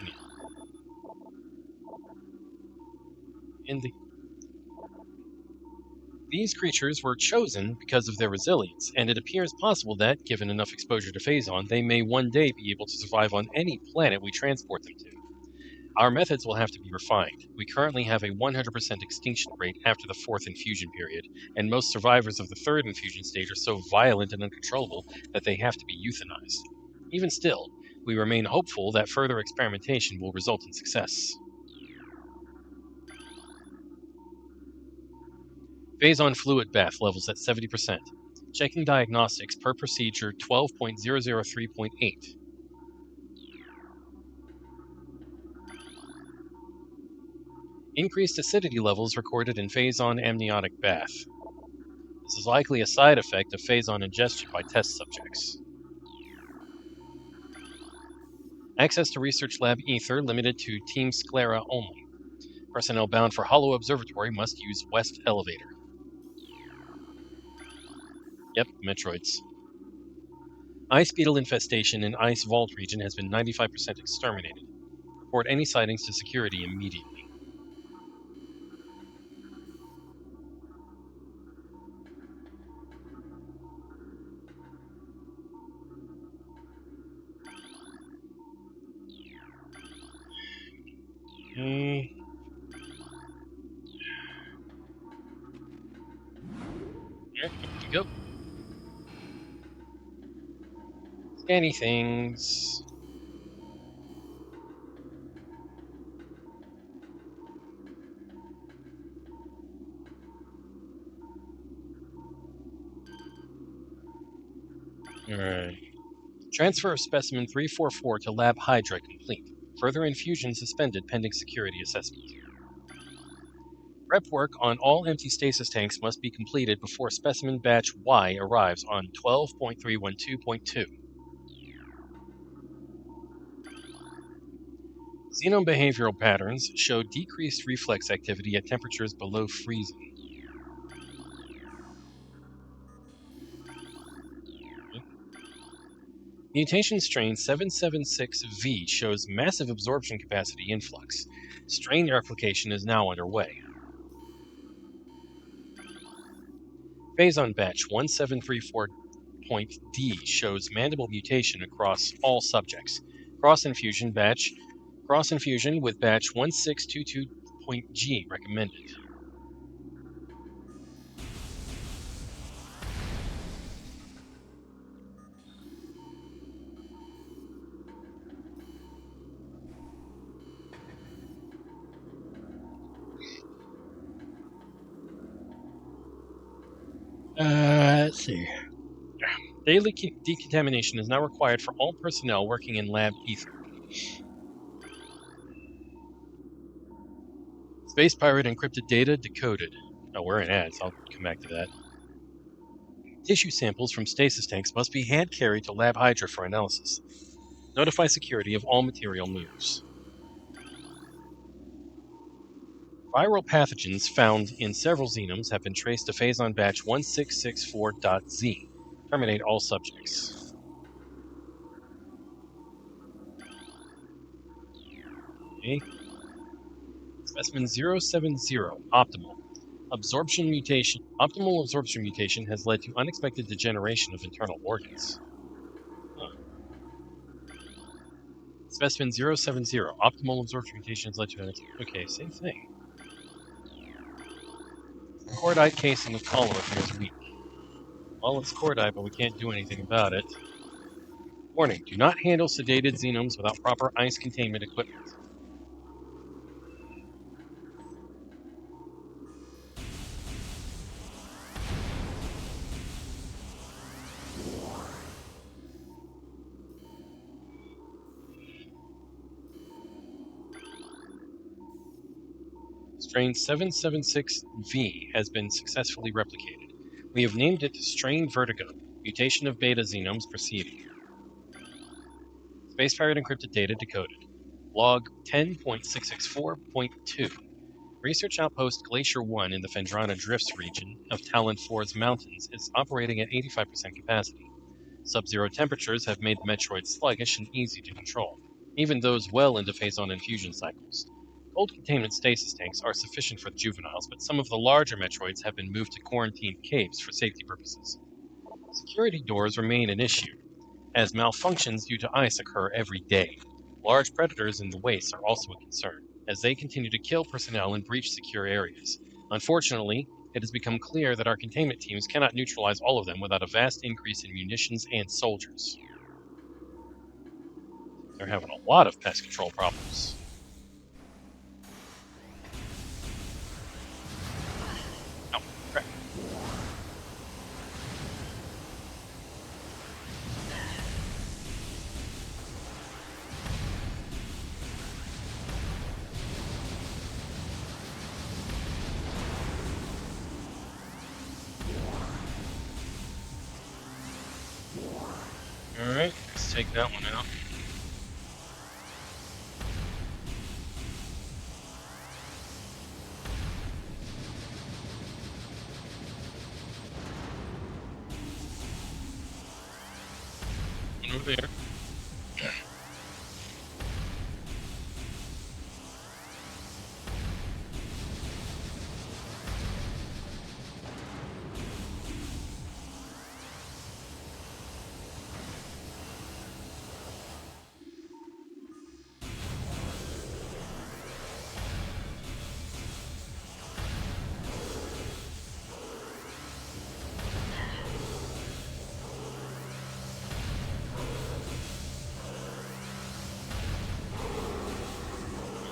A: These creatures were chosen because of their resilience, and it appears possible that, given enough exposure to phazon, they may one day be able to survive on any planet we transport them to. Our methods will have to be refined. We currently have a 100% extinction rate after the fourth infusion period, and most survivors of the third infusion stage are so violent and uncontrollable that they have to be euthanized. Even still, we remain hopeful that further experimentation will result in success. Phazon fluid bath levels at 70%. Checking diagnostics per procedure 12.003.8. Increased acidity levels recorded in phase-on amniotic bath. This is likely a side effect of phase-on ingestion by test subjects. Access to research lab ether limited to Team Sclera only. Personnel bound for Hollow Observatory must use West Elevator. Yep, Metroids. Ice beetle infestation in Ice Vault region has been 95% exterminated. Report any sightings to security immediately. Okay. Here we go. Scanny things. Alright. Transfer of specimen 344 to Lab Hydra complete. Further infusion suspended pending security assessment. Prep work on all empty stasis tanks must be completed before specimen batch Y arrives on 12.312.2. Xenome behavioral patterns show decreased reflex activity at temperatures below freezing. Mutation strain 776V shows massive absorption capacity influx. Strain replication is now underway. Phase-on batch 1734.D shows mandible mutation across all subjects. Cross-infusion with batch 1622.G recommended. Let's see. Daily decontamination is now required for all personnel working in lab ether. Space pirate encrypted data decoded. Oh, we're in ads. I'll come back to that. Tissue samples from stasis tanks must be hand carried to Lab Hydra for analysis. Notify security of all material moves. Viral pathogens found in several xenomes have been traced to phase-on batch 1664.Z. Terminate all subjects. Okay. Specimen 070, optimal. Optimal absorption mutation has led to unexpected degeneration of internal organs. Huh. Specimen 070, optimal absorption mutation has led to okay, same thing. Cordite casing of column appears weak. Well, it's cordite, but we can't do anything about it. Warning, do not handle sedated xenomes without proper ice containment equipment. Strain 776V has been successfully replicated. We have named it Strain Vertigo, mutation of beta xenomes proceeding. Space Pirate encrypted data decoded. Log 10.664.2. Research outpost Glacier 1 in the Fendrana Drifts region of Talon 4's mountains is operating at 85% capacity. Sub-zero temperatures have made the Metroid sluggish and easy to control, even those well into phase-on infusion cycles. Cold containment stasis tanks are sufficient for the juveniles, but some of the larger Metroids have been moved to quarantined caves for safety purposes. Security doors remain an issue, as malfunctions due to ice occur every day. Large predators in the wastes are also a concern, as they continue to kill personnel and breach secure areas. Unfortunately, it has become clear that our containment teams cannot neutralize all of them without a vast increase in munitions and soldiers. They're having a lot of pest control problems. Oh, crap. take that one out. One over there.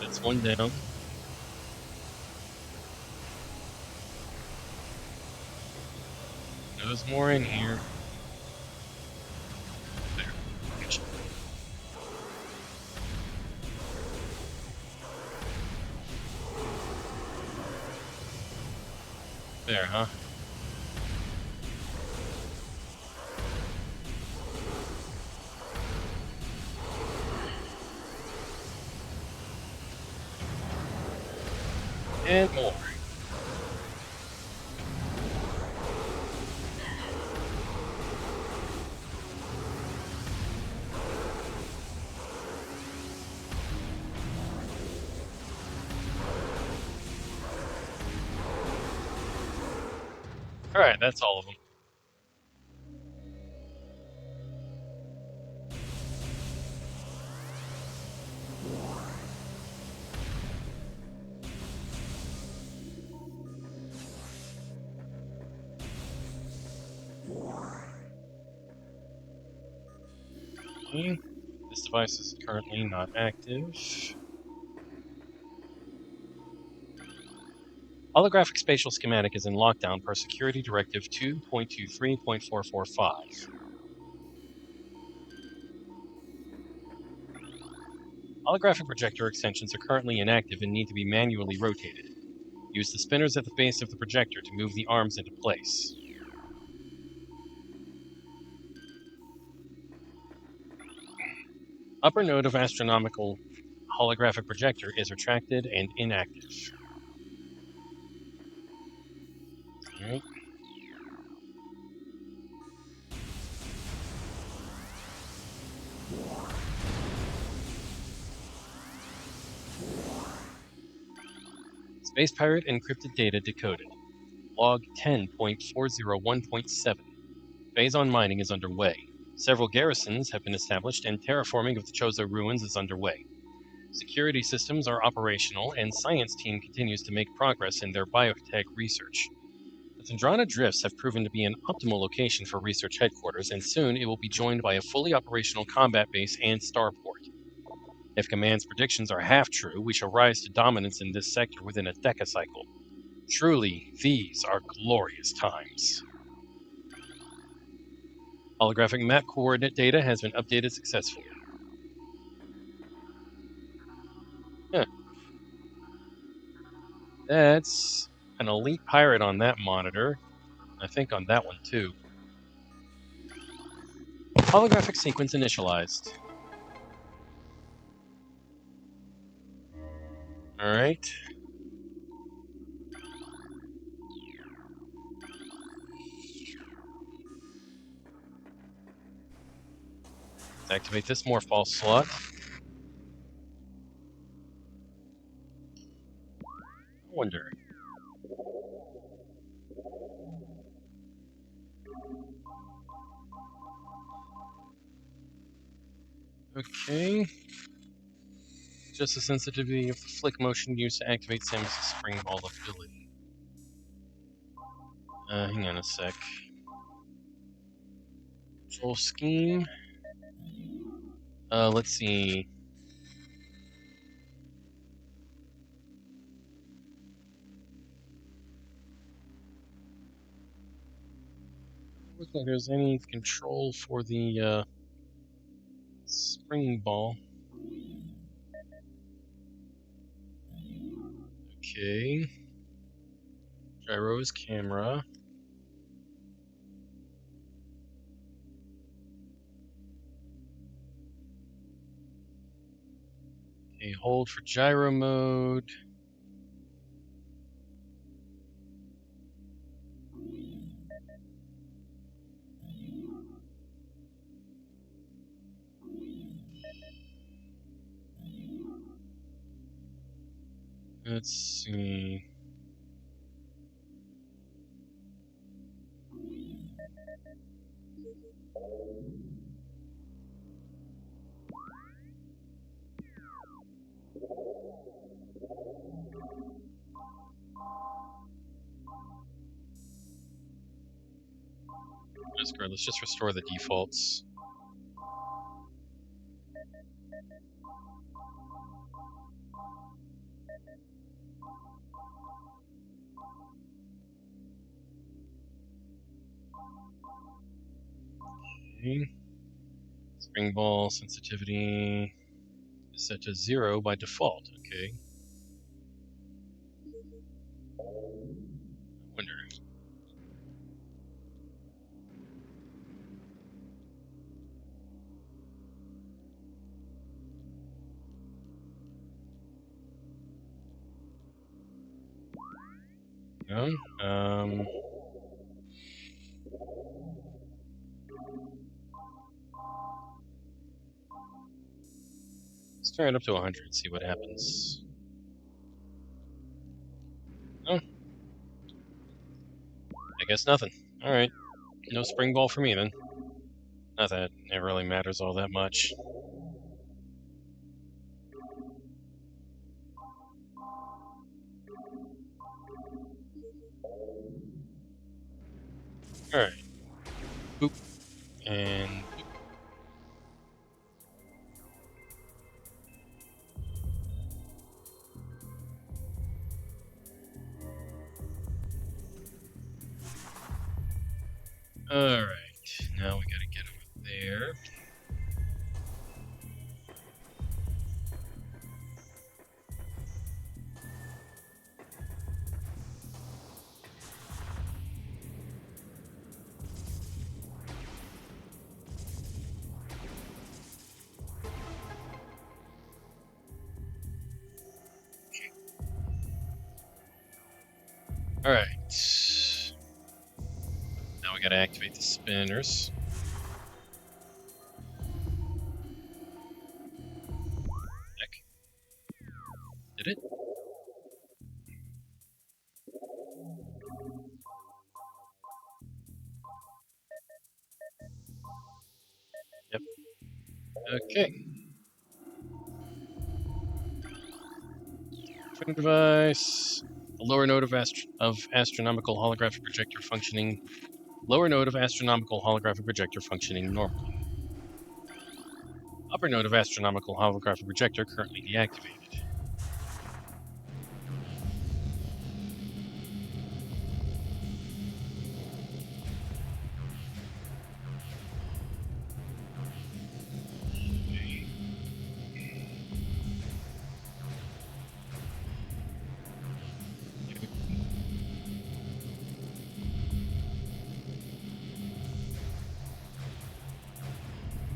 A: That's one down. There's more in here. There. Gotcha. There, huh? And more. Alright, that's all of them. Okay. This device is currently not active. Holographic spatial schematic is in lockdown per Security Directive 2.23.445. Holographic projector extensions are currently inactive and need to be manually rotated. Use the spinners at the base of the projector to move the arms into place. Upper node of astronomical holographic projector is retracted and inactive. Alright. Space Pirate encrypted data decoded. Log 10.401.7. Phase-on mining is underway. Several garrisons have been established and terraforming of the Chozo ruins is underway. Security systems are operational and science team continues to make progress in their biotech research. The Thendrana Drifts have proven to be an optimal location for research headquarters, and soon it will be joined by a fully operational combat base and starport. If Command's predictions are half true, we shall rise to dominance in this sector within a decacycle. Truly, these are glorious times. Holographic map coordinate data has been updated successfully. Huh. That's an elite pirate on that monitor. I think on that one too. Holographic sequence initialized. Alright. Let's activate this morph ball slot. Wonder. Okay. Just the sensitivity of the flick motion used to activate Samus's spring ball ability. Hang on a sec. Control scheme. Let's see. Looks like there's any control for the spring ball. Okay. Gyro's camera. hold for gyro mode. Let's see. Let's just restore the defaults. Okay. Spring ball sensitivity is set to 0 by default. Okay. I wonder. No. Let's turn it up to 100 and see what happens. Oh. I guess nothing. Alright. No spring ball for me then. Not that it really matters all that much. Alright. Boop. And boop. Alright. Now we gotta get over there. Alright. Now we gotta activate the spinners. Heck. Did it? Yep. Okay. Twin device. The lower node of astronomical holographic projector functioning. Lower node of astronomical holographic projector functioning normally. Upper node of astronomical holographic projector currently deactivated.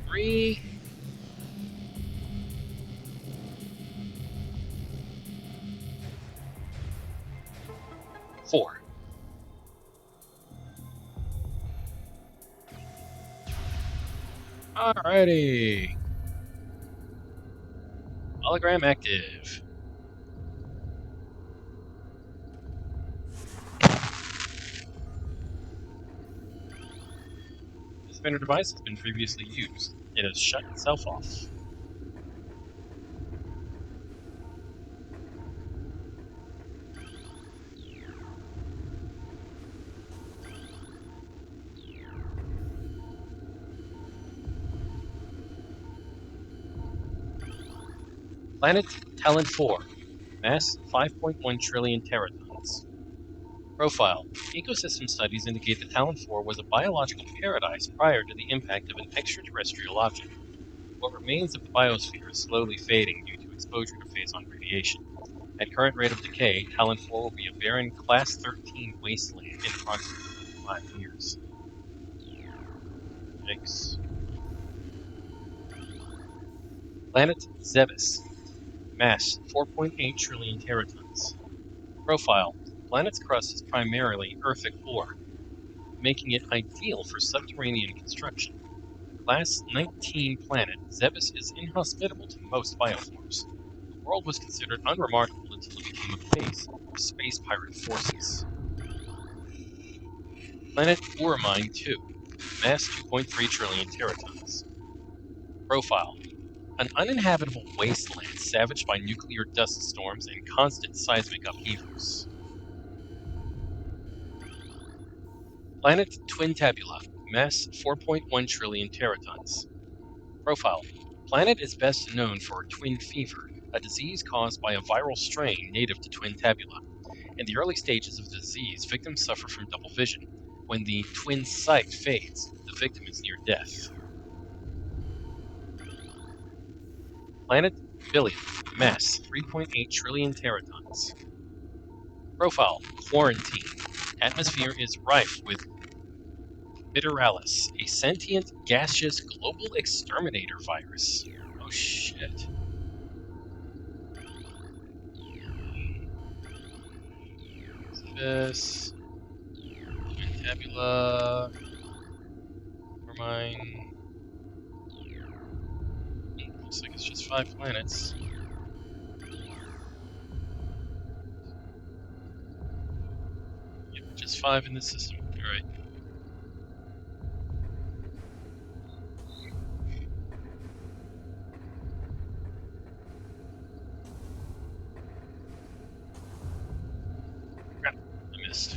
A: Three. 4. Alrighty. Hologram active. The spinner device has been previously used. It has shut itself off. Planet Talent 4. Mass 5.1 trillion teratons. Profile. Ecosystem studies indicate that Talent 4 was a biological paradise prior to the impact of an extraterrestrial object. What remains of the biosphere is slowly fading due to exposure to phazon radiation. At current rate of decay, Talent 4 will be a barren Class 13 wasteland in approximately 5 years. Yikes. Planet Zebes. Mass 4.8 trillion teratons. Profile: planet's crust is primarily earthic ore, making it ideal for subterranean construction. Class 19 planet, Zebes is inhospitable to most bioforms. The world was considered unremarkable until it became a base for space pirate forces. Planet Uramine 2, mass 2.3 trillion teratons. Profile: an uninhabitable wasteland savaged by nuclear dust storms and constant seismic upheavals. Planet Twin Tabula, mass 4.1 trillion teratons. Profile: planet is best known for twin fever, a disease caused by a viral strain native to Twin Tabula. In the early stages of the disease, victims suffer from double vision. When the twin sight fades, the victim is near death. Planet Billion, mass 3.8 trillion teratons. Profile: quarantine. Atmosphere is rife with Biteralis, a sentient, gaseous, global exterminator virus. Oh shit. This. Tabula. Mine. Looks like it's just 5 planets. Yep, just 5 in this system. Alright. Crap, I missed.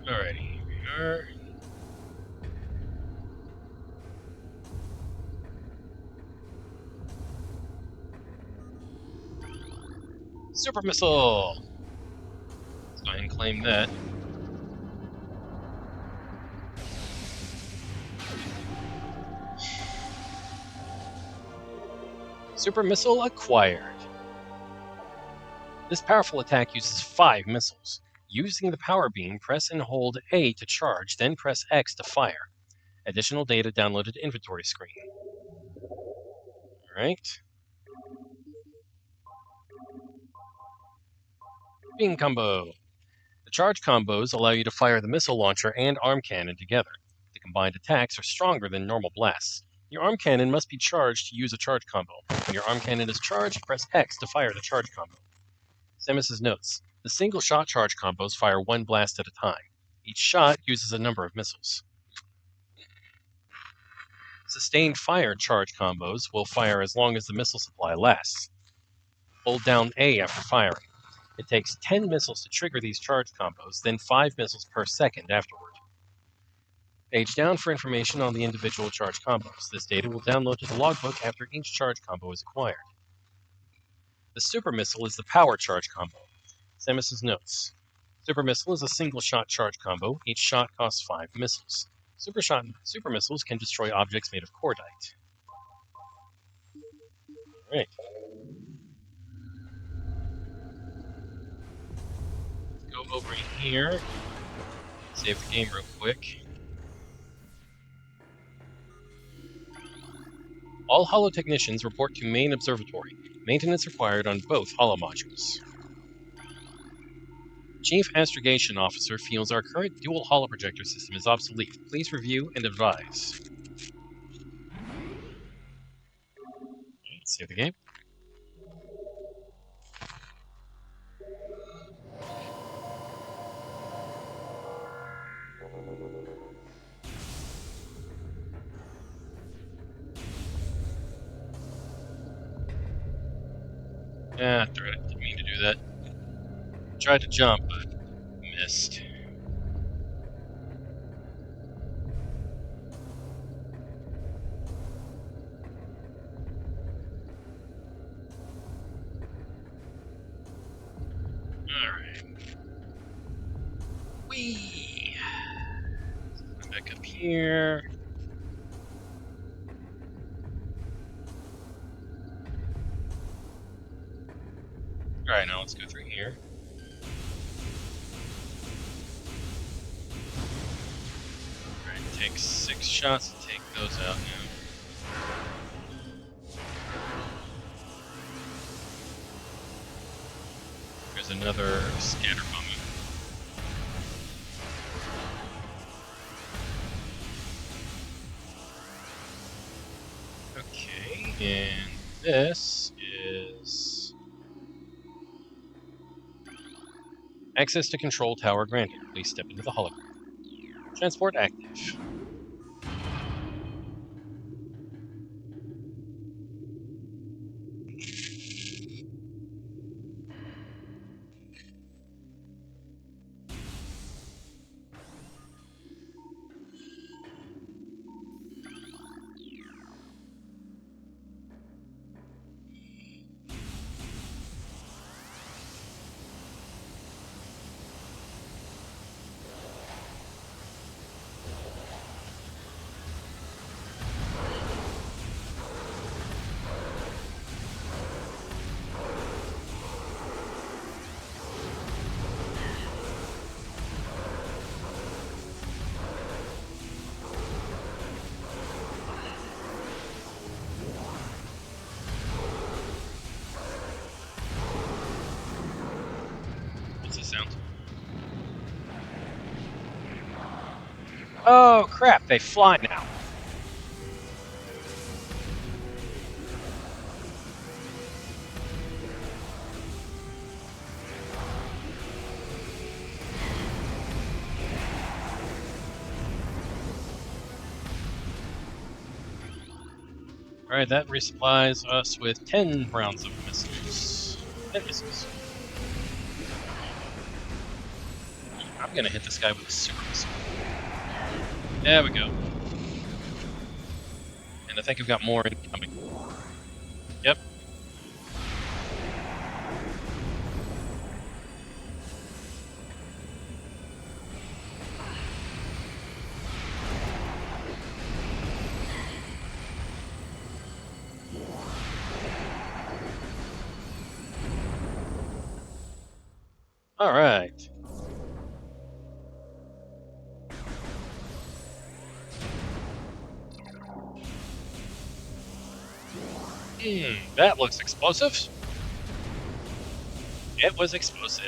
A: Alrighty, here we are. Super missile! Let's go ahead and claim that. Super missile acquired. This powerful attack uses 5 missiles. Using the power beam, press and hold A to charge, then press X to fire. Additional data downloaded to inventory screen. Alright. Beam combo. The charge combos allow you to fire the missile launcher and arm cannon together. The combined attacks are stronger than normal blasts. Your arm cannon must be charged to use a charge combo. When your arm cannon is charged, press X to fire the charge combo. Samus's notes. The single shot charge combos fire 1 blast at a time. Each shot uses a number of missiles. Sustained fire charge combos will fire as long as the missile supply lasts. Hold down A after firing. It takes 10 missiles to trigger these charge combos, then 5 missiles per second afterward. Page down for information on the individual charge combos. This data will download to the logbook after each charge combo is acquired. The super missile is the power charge combo. Samus's notes. Super missile is a single shot charge combo. Each shot costs 5 missiles. Super missiles can destroy objects made of cordite. Alright. Go over here. Save the game real quick. All holo technicians report to main observatory. Maintenance required on both holo modules. Chief Astrogation Officer feels our current dual holoprojector system is obsolete. Please review and advise. Save the game. Ah, darn it. Didn't mean to do that. Tried to jump, but missed. Alright. Whee! Back up here. Alright, now let's go through here. Alright, take 6 shots to take those out now. There's another scatter bomb. Okay, and this is access to control tower granted. Please step into the hologram. Transport active. What's the sound? Oh crap, they fly now. Alright, that resupplies us with 10 rounds of missiles. 10 missiles. I'm gonna hit this guy with a super missile. There we go. And I think I've got more incoming. Yep. Alright. That looks explosive. It was explosive.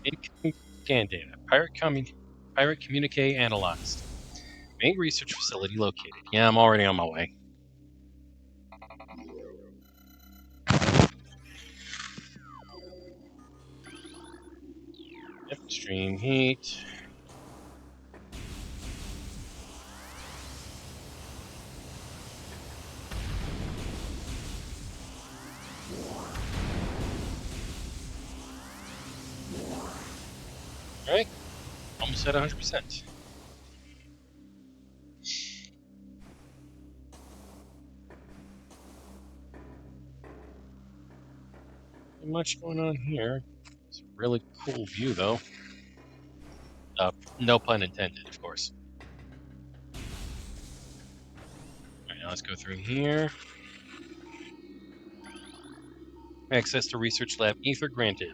A: Incoming scan data. Pirate communique analyzed. Main research facility located. Yeah, I'm already on my way. Extreme heat. Alright. Almost at 100%. Not much going on here. It's a really cool view, though. No pun intended, of course. Alright, now let's go through here. Access to research lab ether granted.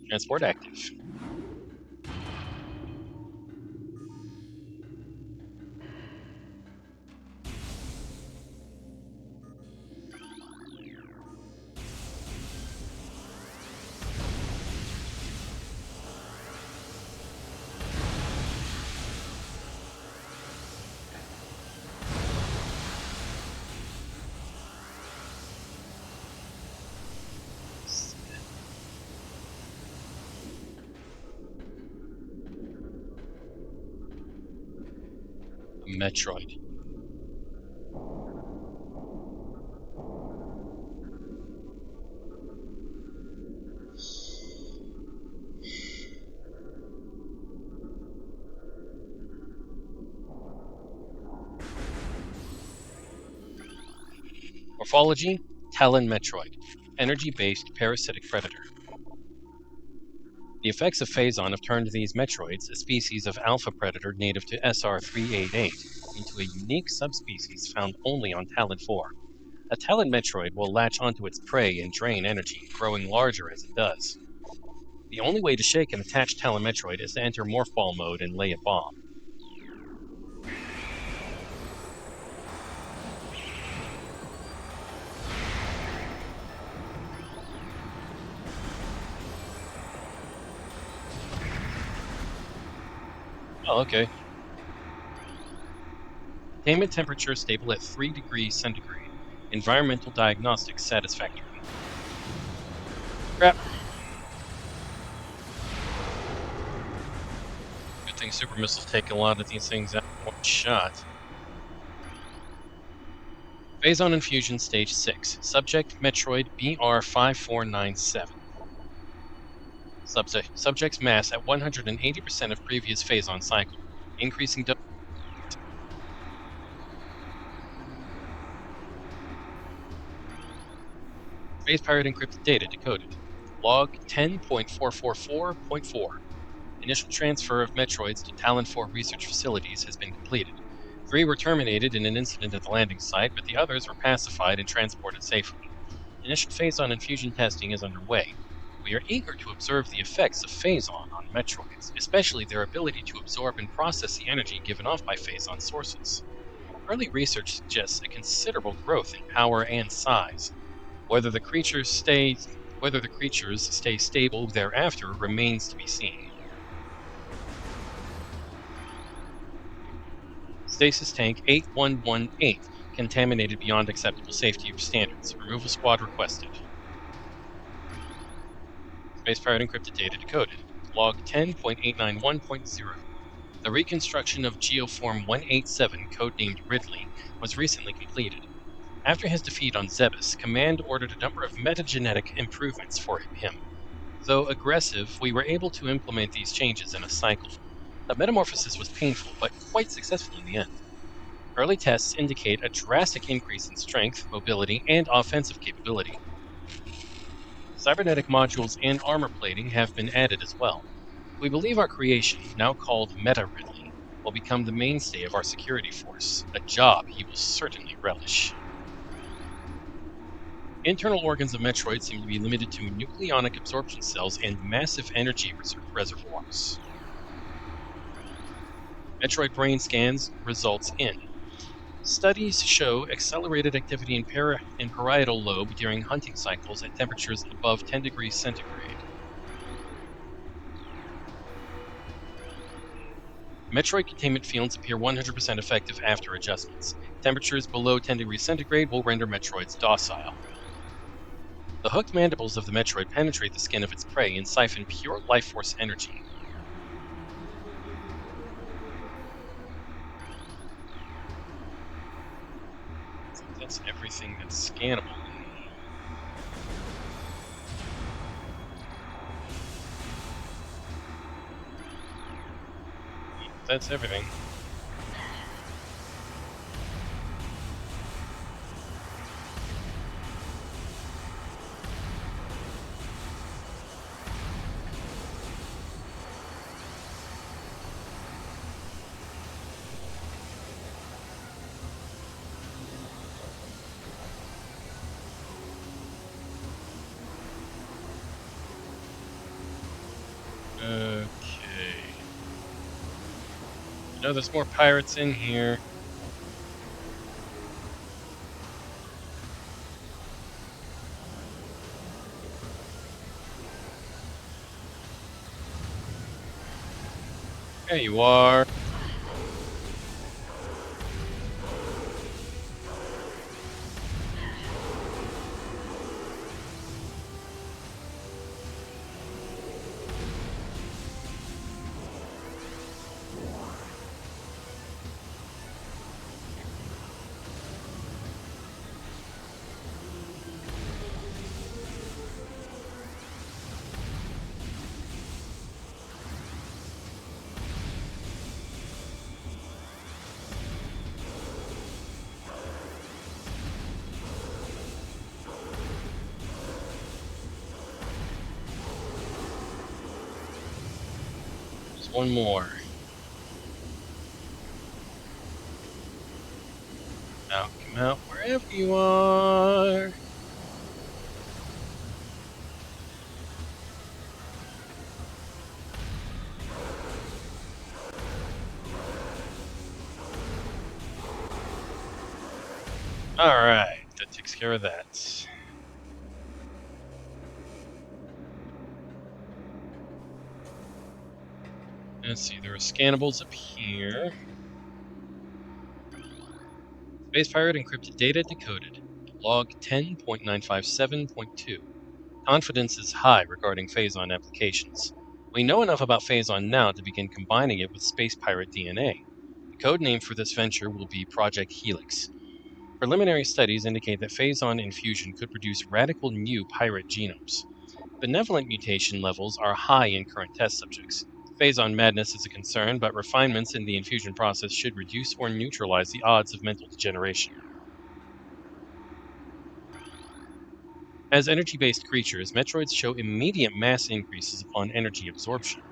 A: Transport active. Metroid. Morphology, Talon Metroid, energy-based parasitic predator. The effects of Phazon have turned these Metroids, a species of alpha predator native to SR388, into a unique subspecies found only on Talon 4. A Talon Metroid will latch onto its prey and drain energy, growing larger as it does. The only way to shake an attached Talon Metroid is to enter Morph Ball mode and lay a bomb. Oh, okay. Containment temperature stable at 3 degrees centigrade. Environmental diagnostics satisfactory. Crap. Good thing super missiles take a lot of these things out in one shot. Phazon Infusion Stage 6. Subject Metroid BR5497. Subject's mass at 180% of previous Phazon cycle. Increasing dose. Space Pirate encrypted data decoded. Log 10.444.4. Initial transfer of Metroids to Talon 4 research facilities has been completed. 3 were terminated in an incident at the landing site, but the others were pacified and transported safely. Initial Phazon infusion testing is underway. We are eager to observe the effects of Phazon on Metroids, especially their ability to absorb and process the energy given off by Phazon sources. Early research suggests a considerable growth in power and size. Whether the creatures stay stable thereafter remains to be seen. Stasis Tank 8118, contaminated beyond acceptable safety standards. Removal squad requested. Space Pirate encrypted data decoded. Log 10.891.0. The reconstruction of Geoform 187, codenamed Ridley, was recently completed. After his defeat on Zebes, Command ordered a number of metagenetic improvements for him. Though aggressive, we were able to implement these changes in a cycle. The metamorphosis was painful, but quite successful in the end. Early tests indicate a drastic increase in strength, mobility, and offensive capability. Cybernetic modules and armor plating have been added as well. We believe our creation, now called Meta Ridley, will become the mainstay of our security force, a job he will certainly relish. Internal organs of Metroid seem to be limited to nucleonic absorption cells and massive energy reservoirs. Metroid brain scans results in. Studies show accelerated activity in parietal lobe during hunting cycles at temperatures above 10 degrees centigrade. Metroid containment fields appear 100% effective after adjustments. Temperatures below 10 degrees centigrade will render Metroids docile. The hooked mandibles of the Metroid penetrate the skin of its prey and siphon pure life force energy. So that's everything that's scannable. That's everything. Okay. I know there's more pirates in here. There you are. One more. Come out wherever you are. Alright, that takes care of that. Let's see, there are scannables up here. Space Pirate encrypted data decoded. Log 10.957.2. Confidence is high regarding Phazon applications. We know enough about Phazon now to begin combining it with Space Pirate DNA. The code name for this venture will be Project Helix. Preliminary studies indicate that Phazon infusion could produce radical new pirate genomes. Benevolent mutation levels are high in current test subjects. Phazon madness is a concern, but refinements in the infusion process should reduce or neutralize the odds of mental degeneration. As energy-based creatures, Metroids show immediate mass increases upon energy absorption.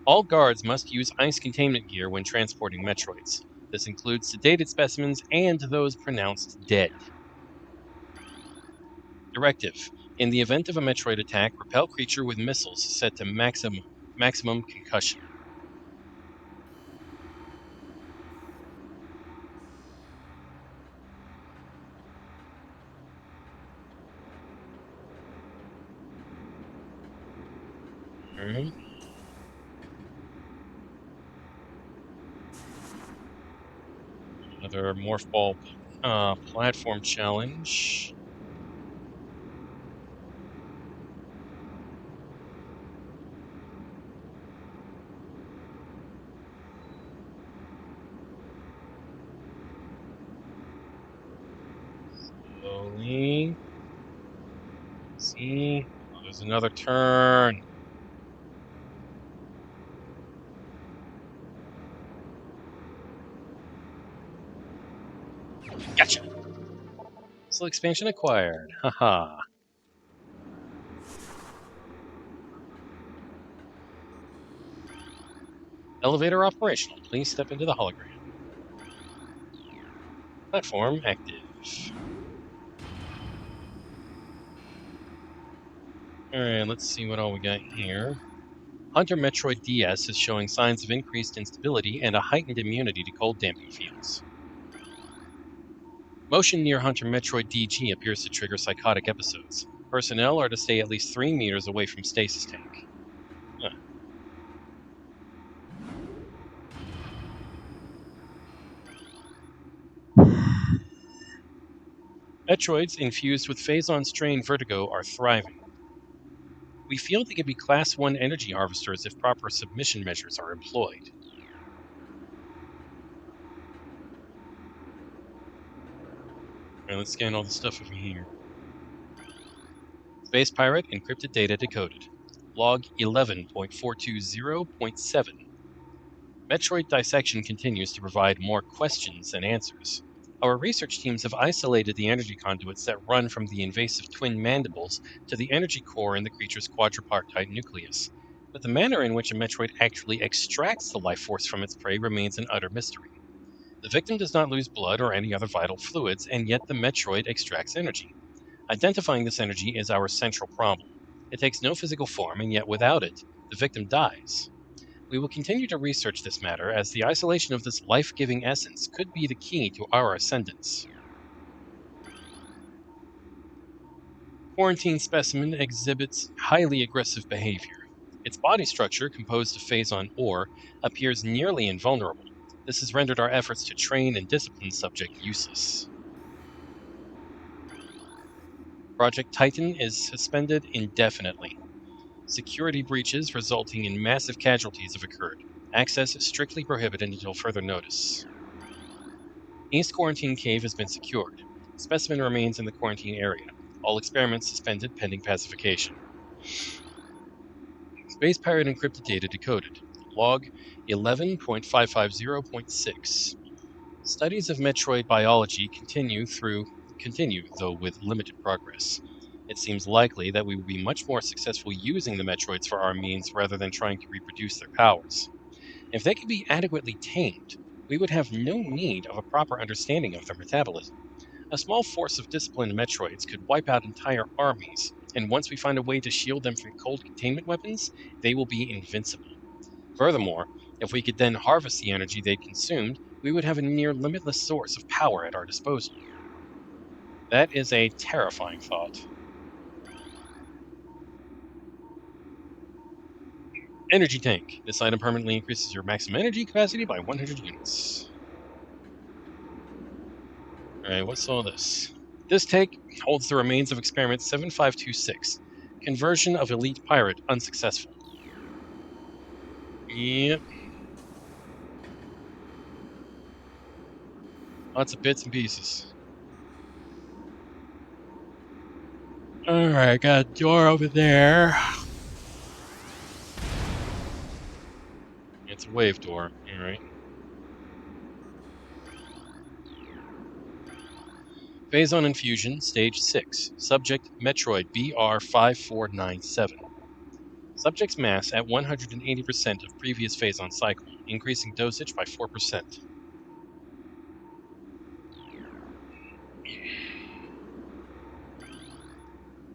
A: All guards must use ice containment gear when transporting Metroids. This includes sedated specimens and those pronounced dead. Directive: in the event of a Metroid attack, repel creature with missiles set to maximum concussion. Alright. Another Morph Ball platform challenge. Slowly. See? Oh, there's another turn. Gotcha. So expansion acquired. Haha. Elevator operational. Please step into the hologram. Platform active. Alright, let's see what all we got here. Hunter Metroid DS is showing signs of increased instability and a heightened immunity to cold damping fields. Motion near Hunter Metroid DG appears to trigger psychotic episodes. Personnel are to stay at least 3 meters away from stasis tank. Huh. Metroids infused with Phazon strain vertigo are thriving. We feel they could be Class 1 energy harvesters if proper submission measures are employed. Alright, let's scan all the stuff over here. Space Pirate encrypted data decoded. Log 11.420.7. Metroid dissection continues to provide more questions than answers. Our research teams have isolated the energy conduits that run from the invasive twin mandibles to the energy core in the creature's quadripartite nucleus. But the manner in which a Metroid actually extracts the life force from its prey remains an utter mystery. The victim does not lose blood or any other vital fluids, and yet the Metroid extracts energy. Identifying this energy is our central problem. It takes no physical form, and yet without it, the victim dies. We will continue to research this matter, as the isolation of this life-giving essence could be the key to our ascendance. Quarantine specimen exhibits highly aggressive behavior. Its body structure, composed of phazon ore, appears nearly invulnerable. This has rendered our efforts to train and discipline subject useless. Project Titan is suspended indefinitely. Security breaches resulting in massive casualties have occurred. Access is strictly prohibited until further notice. East Quarantine Cave has been secured. Specimen remains in the quarantine area. All experiments suspended pending pacification. Space Pirate encrypted data decoded. Log 11.550.6. Studies of Metroid biology continue, though with limited progress. It seems likely that we would be much more successful using the Metroids for our means rather than trying to reproduce their powers. If they could be adequately tamed, we would have no need of a proper understanding of their metabolism. A small force of disciplined Metroids could wipe out entire armies, and once we find a way to shield them from cold containment weapons, they will be invincible. Furthermore, if we could then harvest the energy they consumed, we would have a near limitless source of power at our disposal. That is a terrifying thought. Energy Tank. This item permanently increases your maximum energy capacity by 100 units. Alright, what's all this? This tank holds the remains of experiment 7526. Conversion of elite pirate unsuccessful. Yep. Lots of bits and pieces. Alright, got a door over there. It's a wave door. Alright. Phazon Infusion, Stage 6. Subject Metroid BR5497. Subject's mass at 180% of previous Phazon cycle, increasing dosage by 4%.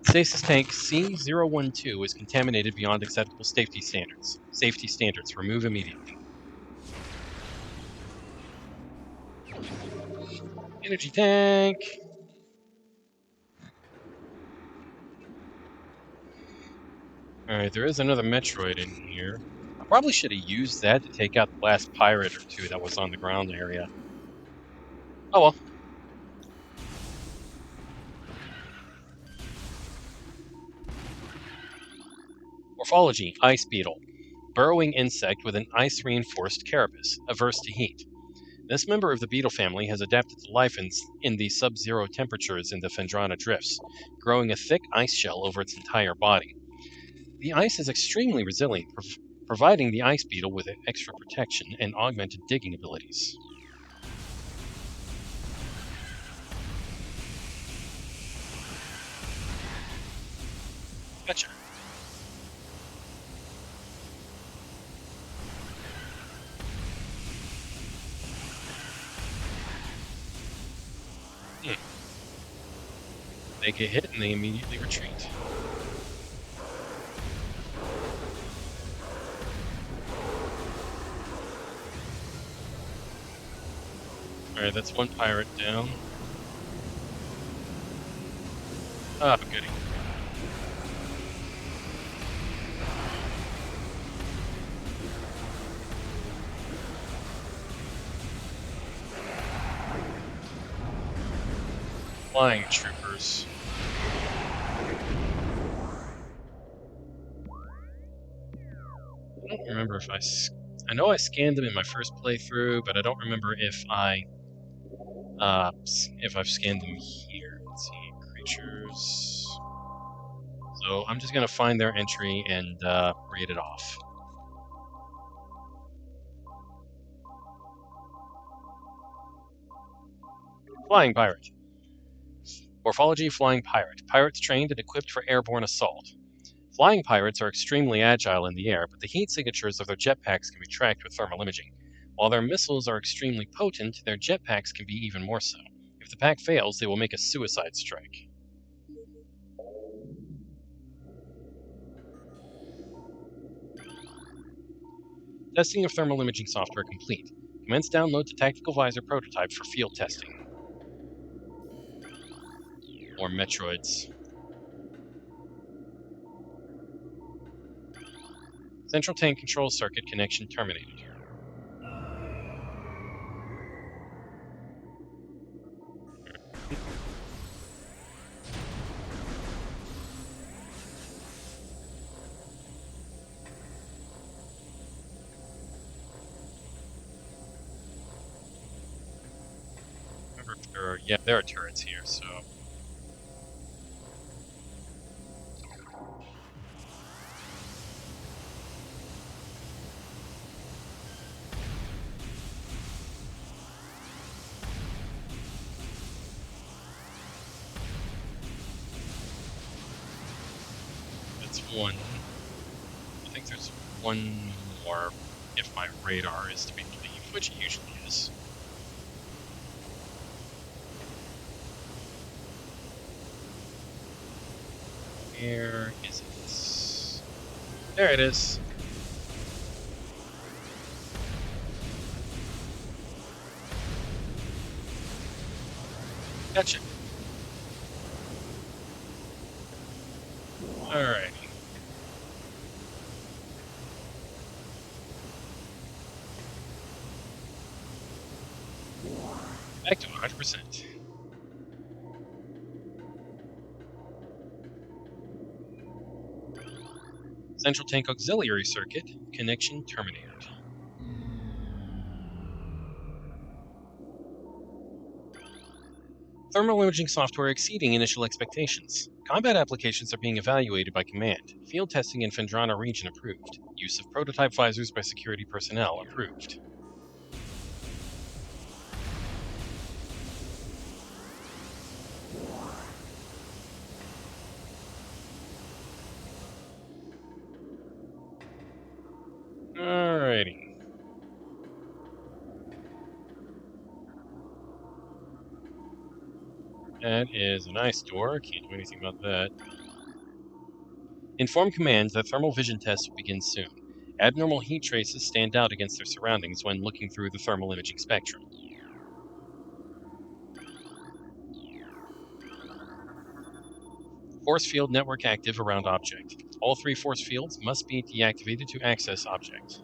A: Stasis tank C012 is contaminated beyond acceptable safety standards. Safety standards. Remove immediately. Energy tank. Alright, there is another Metroid in here. I probably should have used that to take out the last pirate or two that was on the ground area. Oh well. Morphology, Ice Beetle. Burrowing insect with an ice-reinforced carapace, averse to heat. This member of the beetle family has adapted to life in the sub-zero temperatures in the Phendrana drifts, growing a thick ice shell over its entire body. The ice is extremely resilient, providing the ice beetle with extra protection and augmented digging abilities. Gotcha. They get hit and they immediately retreat. Alright, that's one pirate down. Ah, goody. Flying troopers. I don't remember if I know I scanned them in my first playthrough, but I don't remember if I've scanned them here. Let's see, creatures. So I'm just gonna find their entry and read it off. Flying pirate. Morphology: flying pirate. Pirates trained and equipped for airborne assault. Flying pirates are extremely agile in the air, but the heat signatures of their jetpacks can be tracked with thermal imaging. While their missiles are extremely potent, their jetpacks can be even more so. If the pack fails, they will make a suicide strike. Testing of thermal imaging software complete. Commence download to Tactical Visor prototype for field testing. More Metroids. Central tank control circuit connection terminated. Remember, there are turrets here, so. one. I think there's one more if my radar is to be believed, which it usually is. Where is it? There it is. Gotcha. Alright. Back to 100%. Central Tank Auxiliary Circuit, connection terminated. Thermal imaging software exceeding initial expectations. Combat applications are being evaluated by command. Field testing in Fendrana region approved. Use of prototype visors by security personnel approved. Alrighty. That is a nice door. Can't do anything about that. Inform command that thermal vision tests will begin soon. Abnormal heat traces stand out against their surroundings when looking through the thermal imaging spectrum. Force field network active around object. All 3 force fields must be deactivated to access object.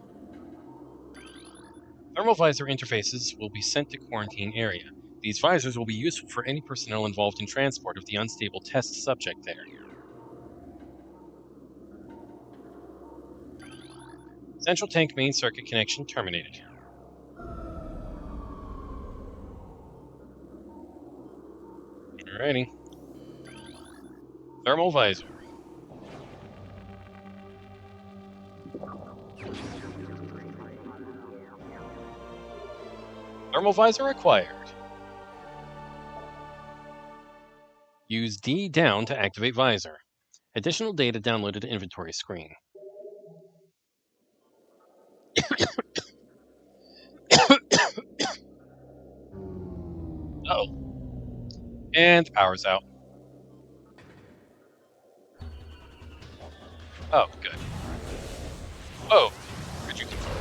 A: Thermal visor interfaces will be sent to quarantine area. These visors will be useful for any personnel involved in transport of the unstable test subject there. Central tank main circuit connection terminated. Alrighty. Thermal visor. Thermal visor acquired. Use D down to activate visor. Additional data downloaded to inventory screen. Uh-oh. And power's out. Oh, good. Whoa. Could you confirm?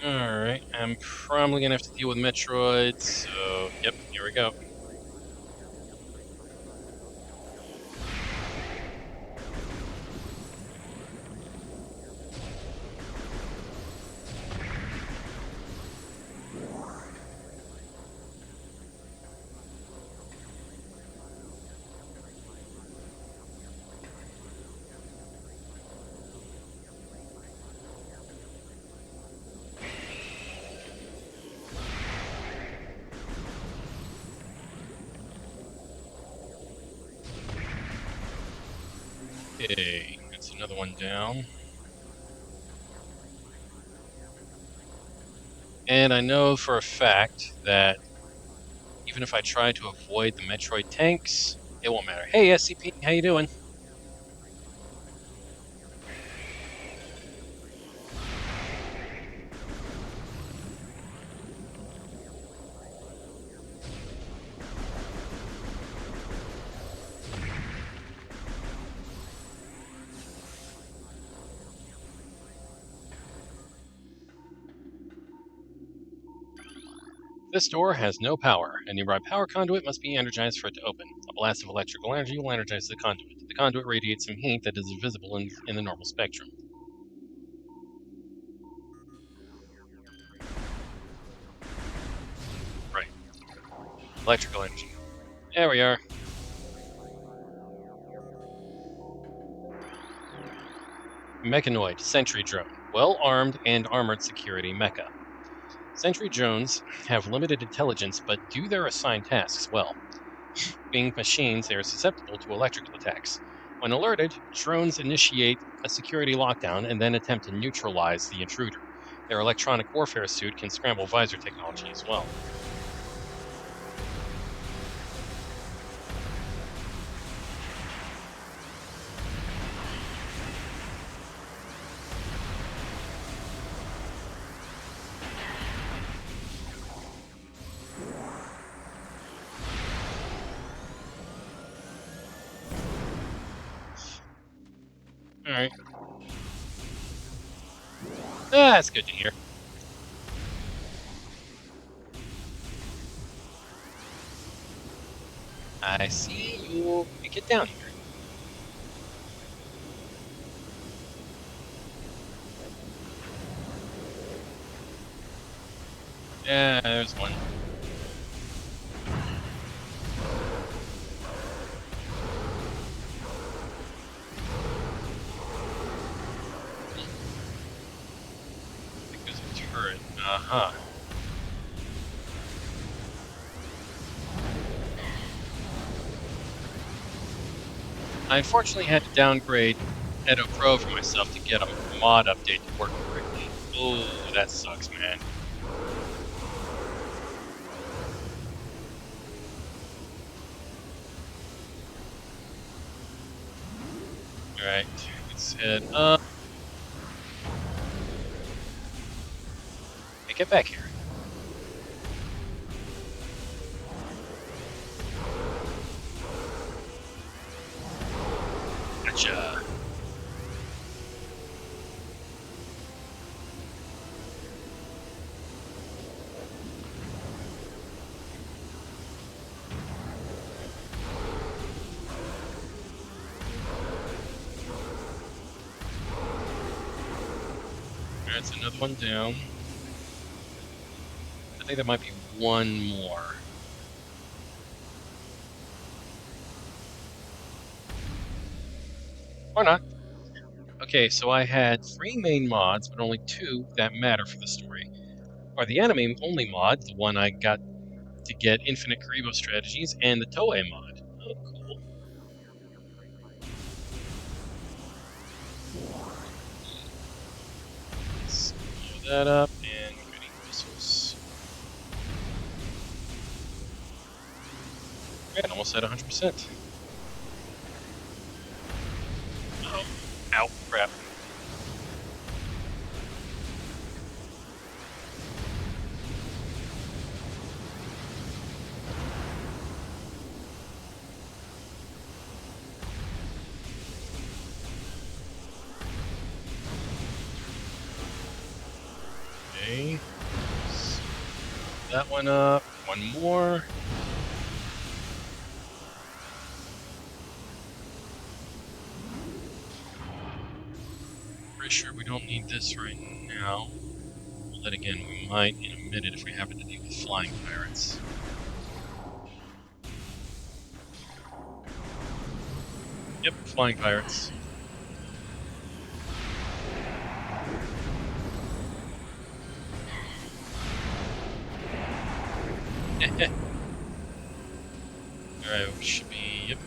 A: Alright, I'm probably gonna have to deal with Metroid, so yep, here we go. Okay, that's another one down. And I know for a fact that even if I try to avoid the Metroid tanks, it won't matter. Hey, SCP, how you doing? This door has no power. A nearby power conduit must be energized for it to open. A blast of electrical energy will energize the conduit. The conduit radiates some heat that is visible in the normal spectrum. Electrical energy. There we are. Mechanoid, sentry drone. Well-armed and armored security mecha. Sentry drones have limited intelligence but do their assigned tasks well. Being machines, they are susceptible to electrical attacks. When alerted, drones initiate a security lockdown and then attempt to neutralize the intruder. Their electronic warfare suit can scramble visor technology as well. Alright. That's good to hear. I see you. Get down here. Yeah, there's one. Because of turret. Uh-huh. I unfortunately had to downgrade Edo Pro for myself to get a mod update to work correctly. Oh, that sucks, man. Alright, let's head up. Hey, get back here. Gotcha. That's another one down. I think there might be one more. Or not. Okay, so I had 3 main mods, but only 2 that matter for the story. Or the anime only mod, the one I got to get infinite Karibo strategies, and the Toei mod. Oh, cool. Let's blow that up, and we're getting missiles. Great, almost at 100%. Oh, ow, crap. Okay. That one up. One more. Pretty sure we don't need this right now. But again, we might in a minute if we happen to deal with flying pirates. Yep, flying pirates. Alright, we should be. Yep.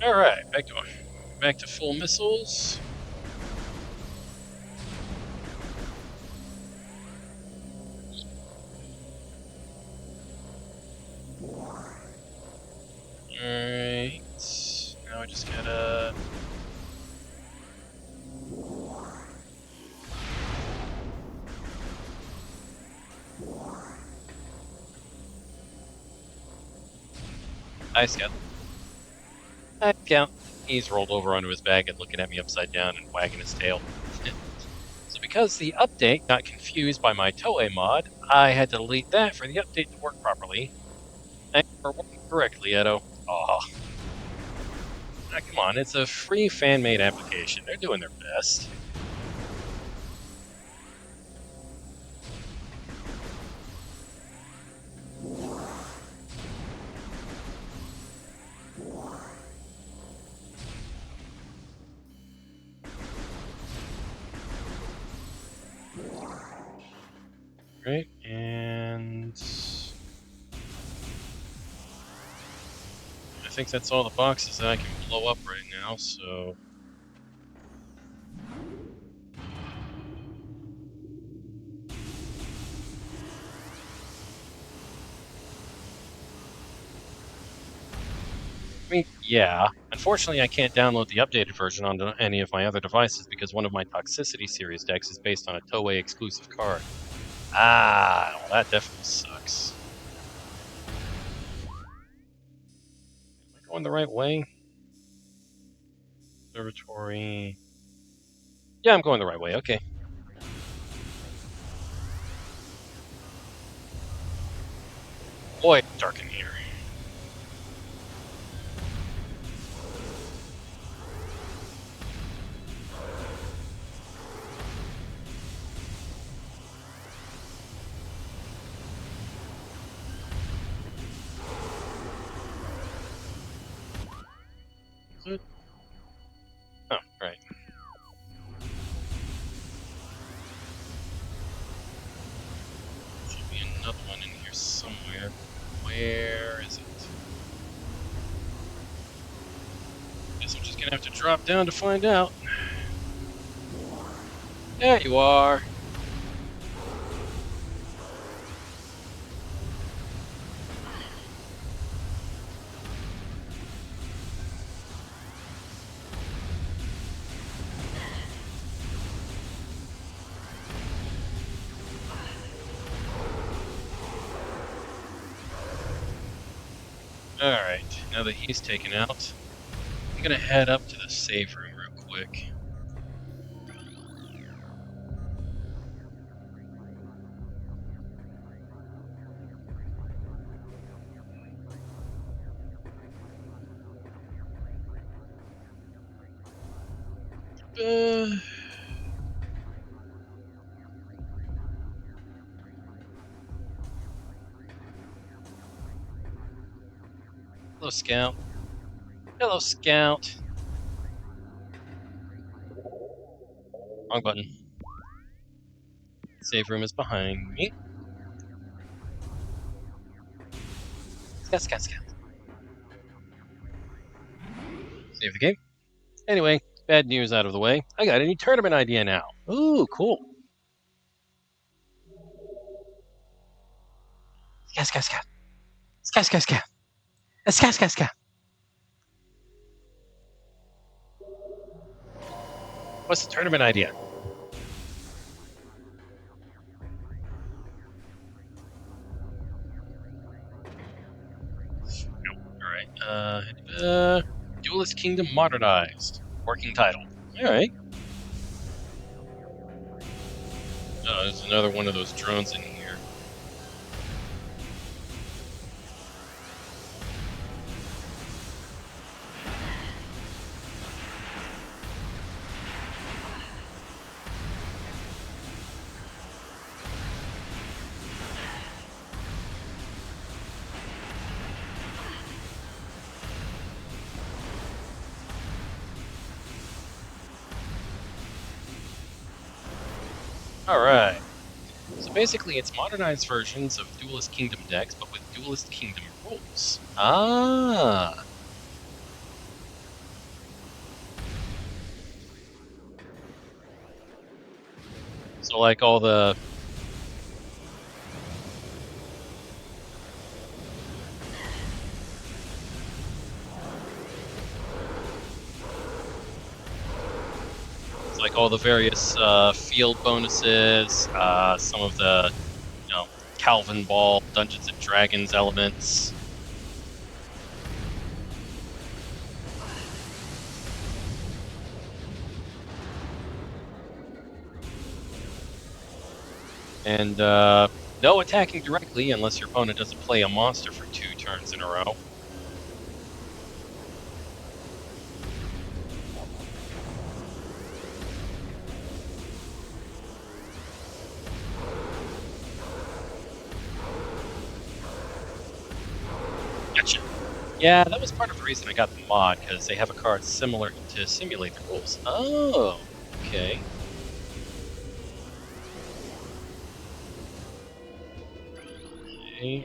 A: Alright, back to full missiles. Alright. Now I just gotta. I scout. I count. He's rolled over onto his back and looking at me upside down and wagging his tail. So because the update got confused by my Toei mod, I had to delete that for the update to work properly. Thanks for working correctly, Edo. Oh, come on, it's a free fan-made application. They're doing their best. Right, and I think that's all the boxes that I can blow up right now, so... I mean, yeah. Unfortunately, I can't download the updated version onto any of my other devices because one of my Toxicity series decks is based on a Toei exclusive card. Ah, well, that definitely sucks. Am I going the right way? Observatory... Yeah, I'm going the right way, okay. Boy, it's dark in here. Is it? Oh, right. Should be another one in here somewhere. Where is it? Guess I'm just gonna have to drop down to find out. There you are. Alright, now that he's taken out, I'm gonna head up to the save room real quick. Uh, Hello, Scout. Hello, Scout. Wrong button. Save room is behind me. Scout, Scout, Scout. Save the game. Anyway, bad news out of the way. I got a new tournament idea now. Ooh, cool. Scout, Scout, Scout. Scout, Scout, Scout. Scout, Scout, Scout. What's the tournament idea? Alright, Duelist Kingdom Modernized. Working title. Alright. Oh, there's another one of those drones in here. Alright. So basically, it's modernized versions of Duelist Kingdom decks, but with Duelist Kingdom rules. Ah. So like all the... It's like all the various field bonuses, some of the, Calvin Ball, Dungeons and Dragons elements. And no attacking directly unless your opponent doesn't play a monster for 2 turns in a row. Yeah, that was part of the reason I got the mod, because they have a card similar to simulate the rules. Oh, okay.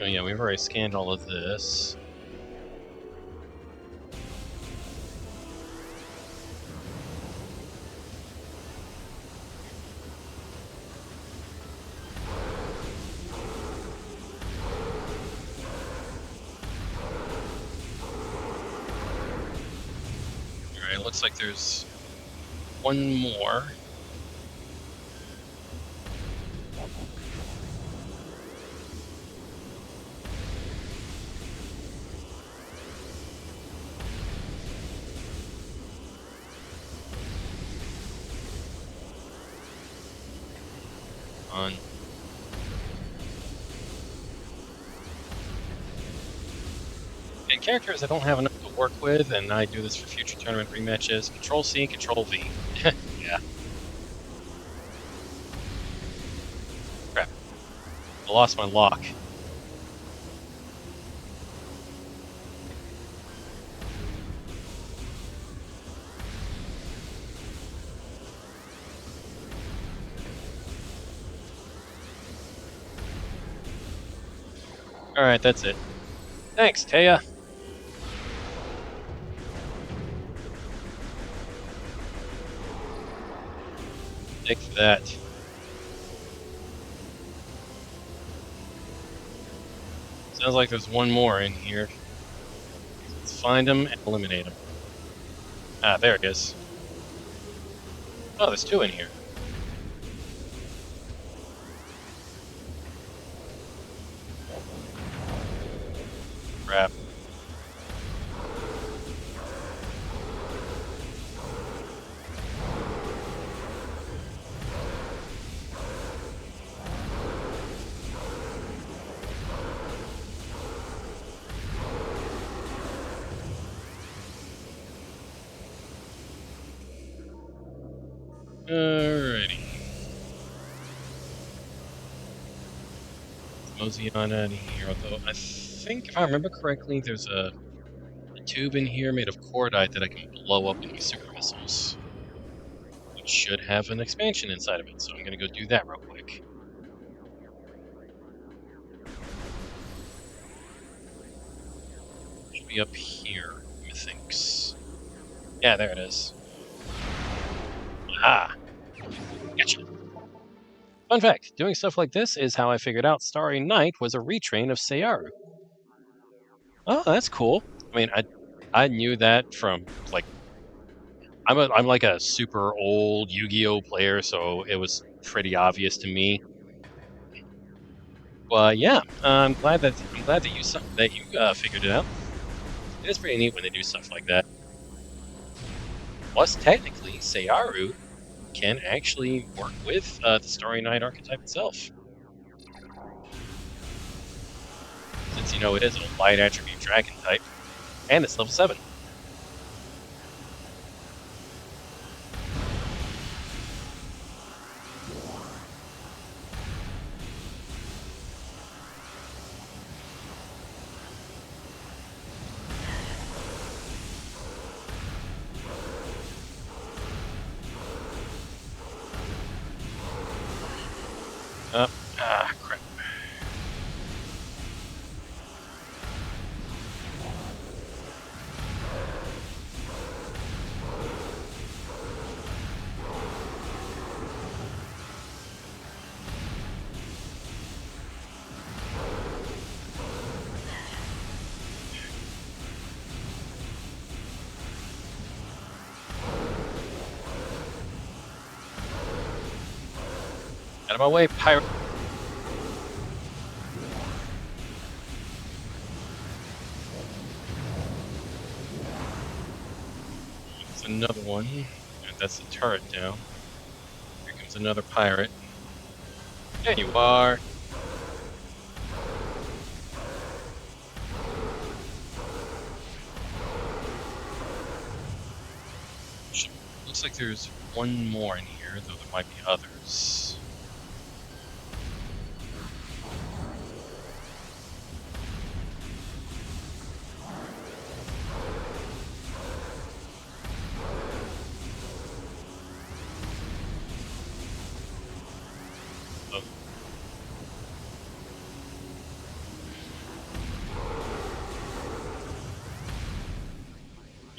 A: Oh yeah, we've already scanned all of this. Alright, looks like there's one more. On. And characters I don't have enough to work with, and I do this for future tournament rematches. Control C, Control V. Yeah, crap. I lost my lock. Alright, that's it. Thanks, Taya. Take that. Sounds like there's one more in here. Let's find him and eliminate him. Ah, there it is. Oh, there's two in here. Crap. Alrighty. Mosey on out of here, although I think, if I remember correctly, there's a tube in here made of cordite that I can blow up into super missiles. Which should have an expansion inside of it, so I'm gonna go do that real quick. Should be up here, methinks. Yeah, there it is. Ah, gotcha. Fun fact, doing stuff like this is how I figured out Starry Night was a retrain of Seiyaru. Oh, that's cool. I mean, I knew that from, like, I'm like a super old Yu-Gi-Oh player, so it was pretty obvious to me. But yeah, I'm glad that you figured it out. It is pretty neat when they do stuff like that. Plus, technically, Seiyaru can actually work with the Starry Night archetype itself, since you know it is a light attribute dragon type, and it's level 7. Crap. Out of my way, pirate. There's another one. And that's the turret down. Here comes another pirate. There you are. Looks like there's one more in here, though there might be others.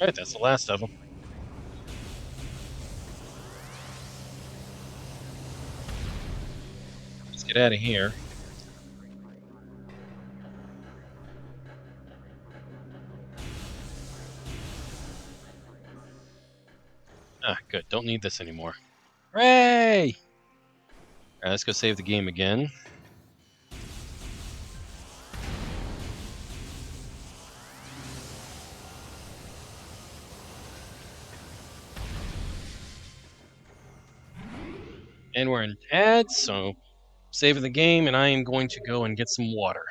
A: Alright, that's the last of them. Let's get out of here. Ah, good. Don't need this anymore. Hooray! Alright, let's go save the game again. And we're in ads, so saving the game, and I am going to go and get some water.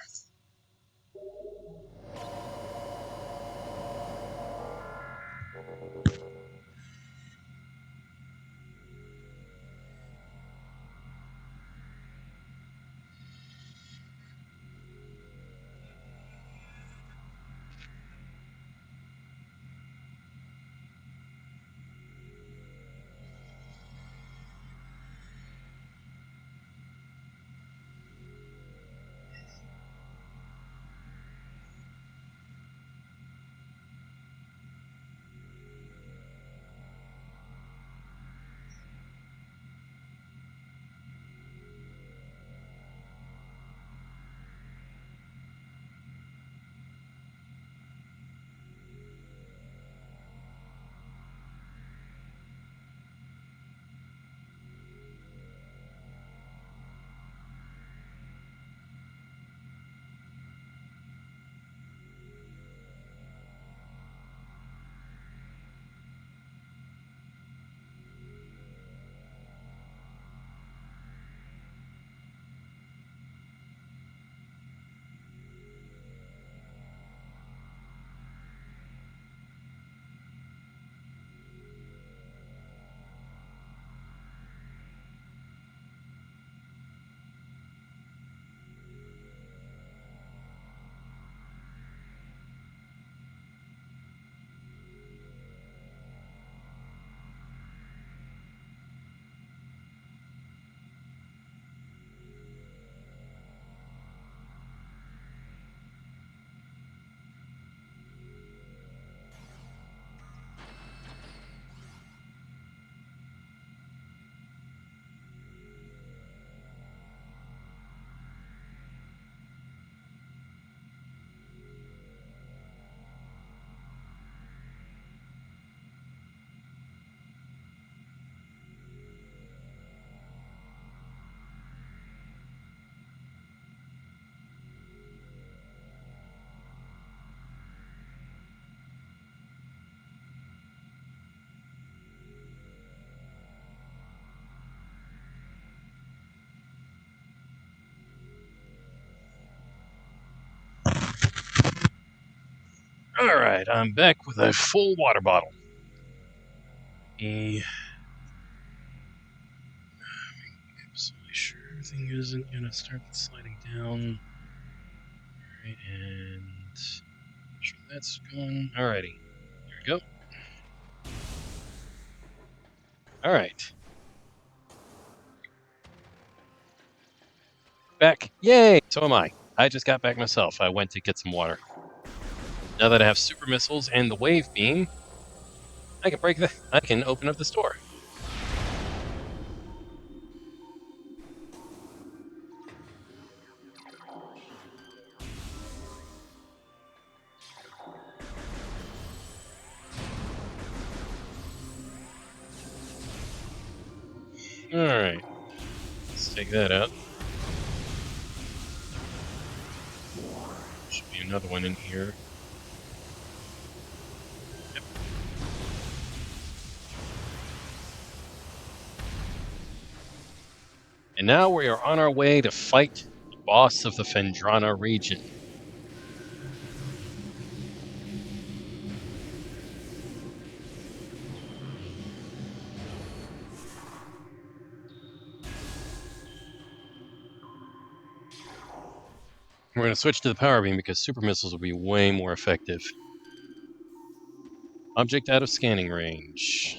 A: Alright, I'm back with a full water bottle. Absolutely sure everything isn't going to start sliding down. Alright, and make sure that's going. Alrighty, here we go. Alright. Back. Yay! So am I. I just got back myself. I went to get some water. Now that I have super missiles and the wave beam, I can open up this door. Alright. Let's take that out. Should be another one in here. Yep. And now we are on our way to fight the boss of the Fendrana region. We're going to switch to the power beam because super missiles will be way more effective. Object out of scanning range.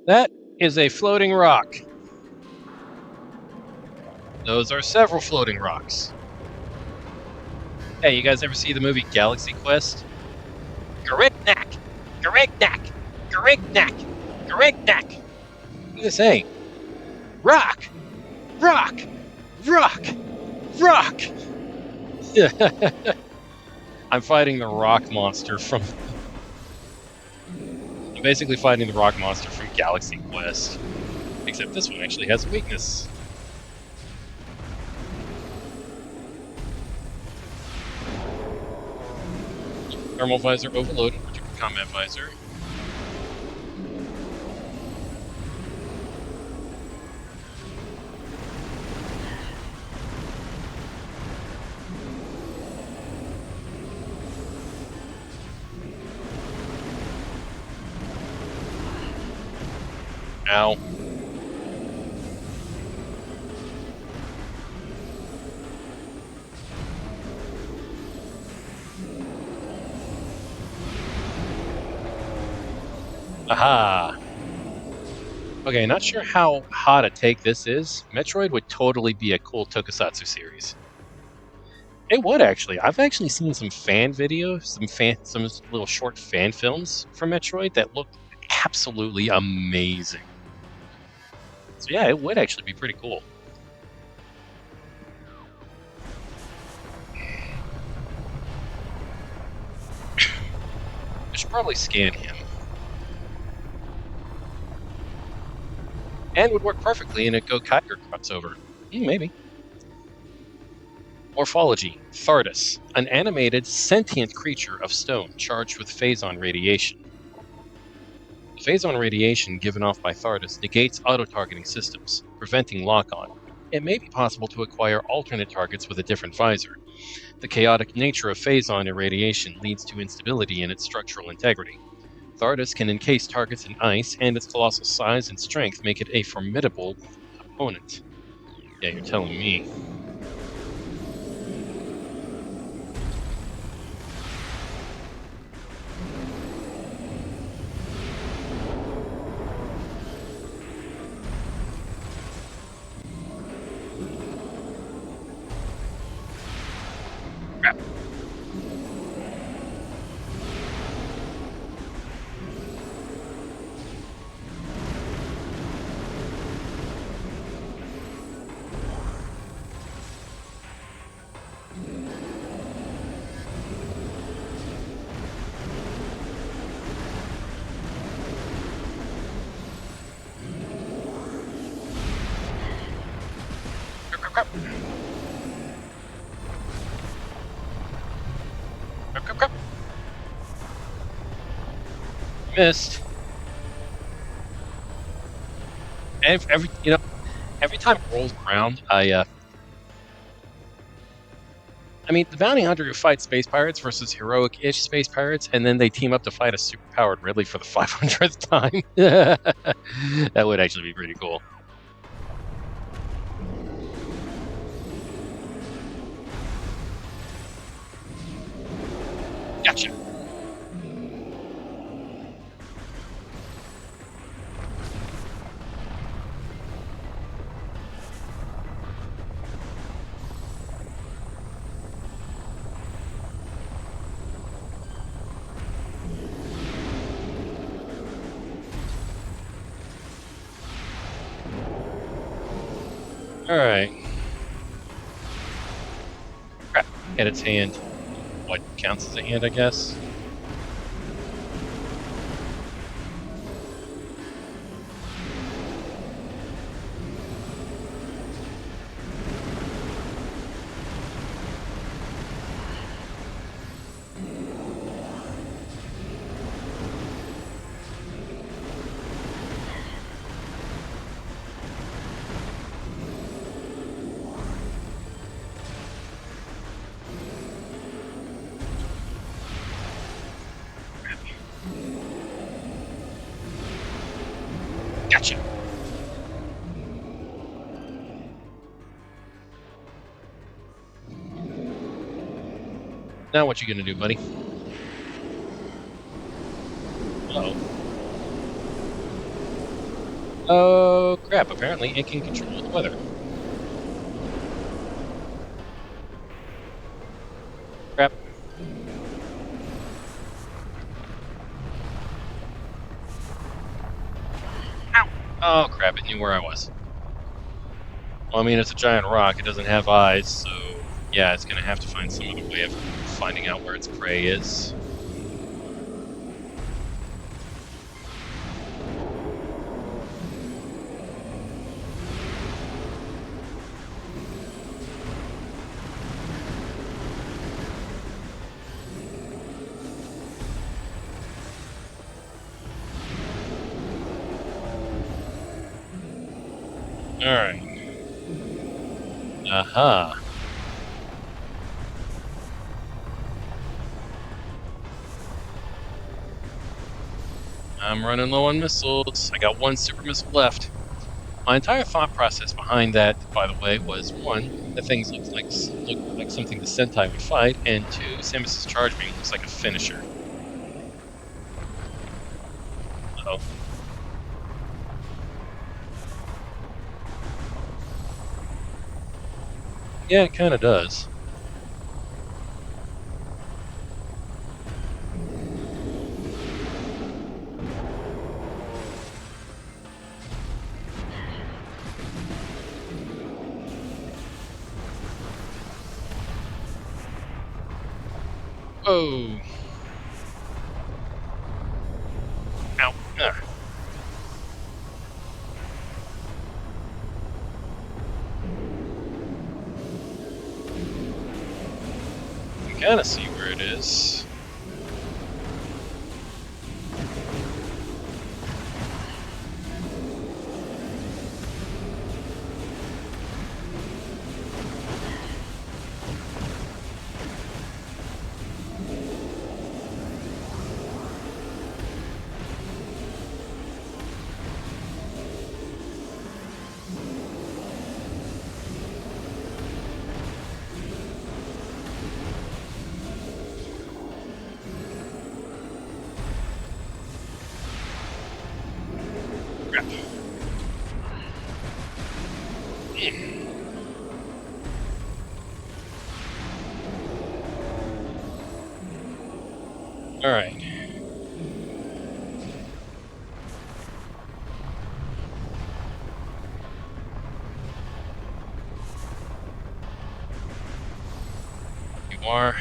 A: That is a floating rock. Those are several floating rocks. Hey, you guys ever see the movie Galaxy Quest? Garignac! Garignac! Garignac! Garignac! What are they saying? Rock! Rock! Rock! Rock! I'm fighting the rock monster from... I'm basically fighting the rock monster from Galaxy Quest. Except this one actually has a weakness. Thermal visor overloaded, particular combat visor. Ow. Aha! Okay, not sure how hot a take this is. Metroid would totally be a cool tokusatsu series. It would actually. I've actually seen some fan videos, some little short fan films for Metroid that look absolutely amazing. So yeah, it would actually be pretty cool. I should probably scan him. And would work perfectly in a Go Kiger crossover. Maybe. Morphology. Thardus. An animated, sentient creature of stone charged with phazon radiation. The phazon radiation given off by Thardus negates auto-targeting systems, preventing lock-on. It may be possible to acquire alternate targets with a different visor. The chaotic nature of phazon irradiation leads to instability in its structural integrity. Thardus can encase targets in ice, and its colossal size and strength make it a formidable opponent. Yeah, you're telling me. Crap. Crap. Crap. Missed. And every time it rolls around, I mean, the bounty hunter who fights space pirates versus heroic-ish space pirates, and then they team up to fight a superpowered Ridley for the 500th time. That would actually be pretty cool. Gotcha. Alright. Crap. At its hand. What counts as a hand, I guess? Gotcha. Now what you gonna do, buddy? Uh-oh. Oh, crap. Apparently it can control the weather. Crap. Ow! Oh, crap. It knew where I was. Well, I mean, it's a giant rock. It doesn't have eyes, so yeah, it's going to have to find some other way of finding out where its prey is. Alright. Aha. I'm running low on missiles. I got one super missile left. My entire thought process behind that, by the way, was one, the things look like something the Sentai would fight, and two, Samus's charge beam looks like a finisher. Uh-oh. Yeah, it kind of does. Whoa. Ow. Ah. I can kind of see where it is. Crap. Alright. You are.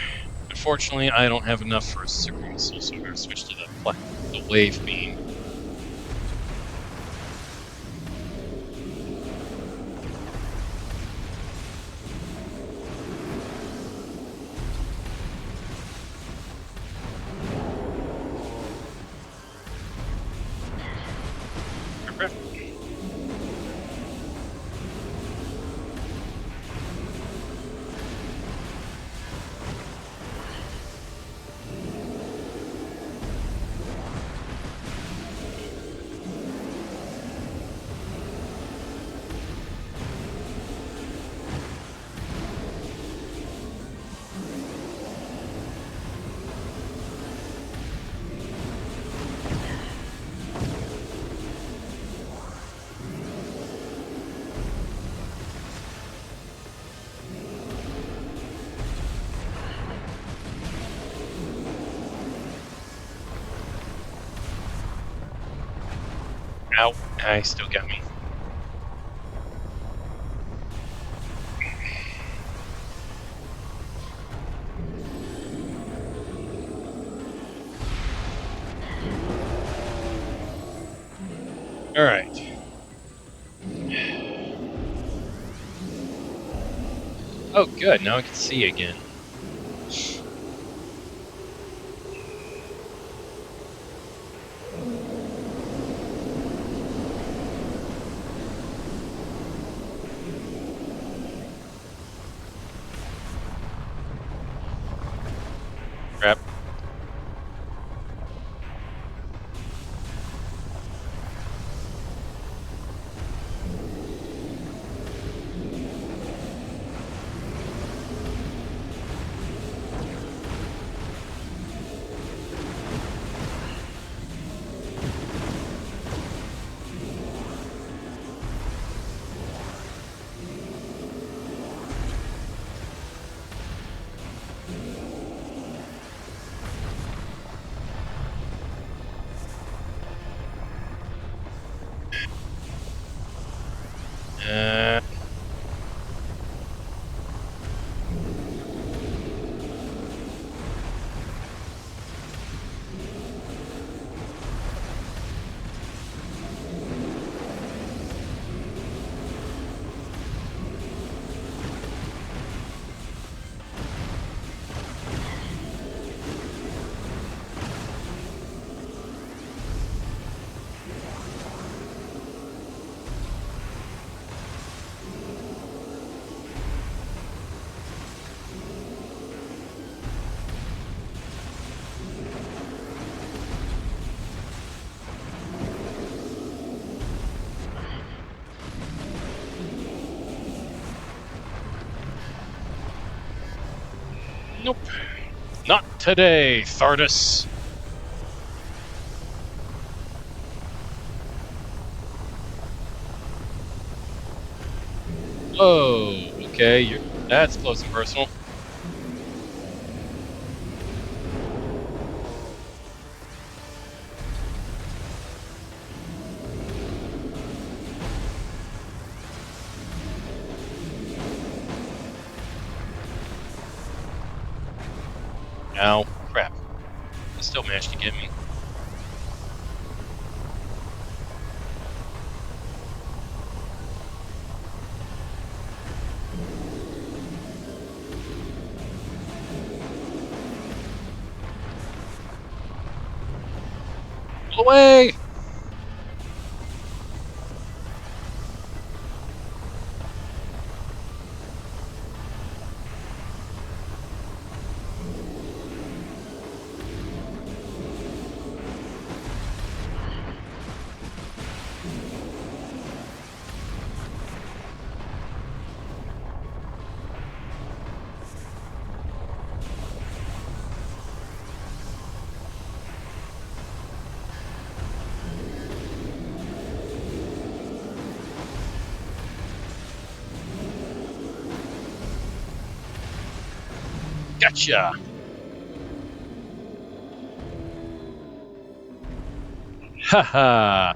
A: Unfortunately, I don't have enough for a super missile, so we're going to switch to the wave beam. Ow. I still got me. Alright. Oh, good. Now I can see again. Crap. Nope. Not today, Thardus. Oh, okay. That's close and personal. Ow, crap. It still managed to get me. Pull away! Gotcha! Haha!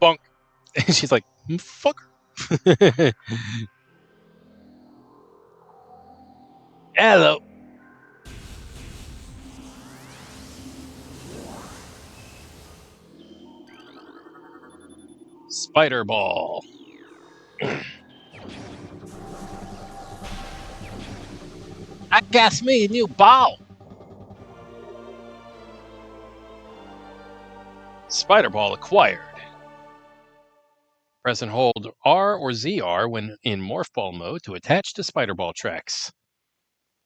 A: Bonk! And she's like, fucker. Hello! Spider Ball. I got me a new ball! Spider Ball acquired. Press and hold R or ZR when in Morph Ball mode to attach to Spider Ball tracks.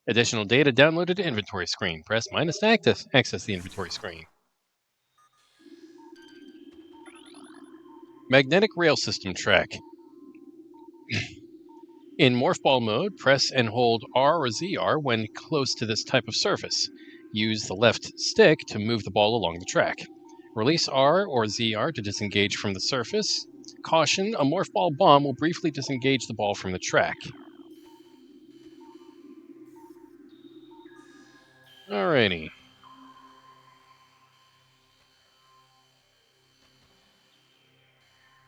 A: Additional data downloaded to inventory screen. Press minus to access the inventory screen. Magnetic rail system track. In Morph Ball mode, press and hold R or ZR when close to this type of surface. Use the left stick to move the ball along the track. Release R or ZR to disengage from the surface. Caution, a Morph Ball bomb will briefly disengage the ball from the track. Alrighty.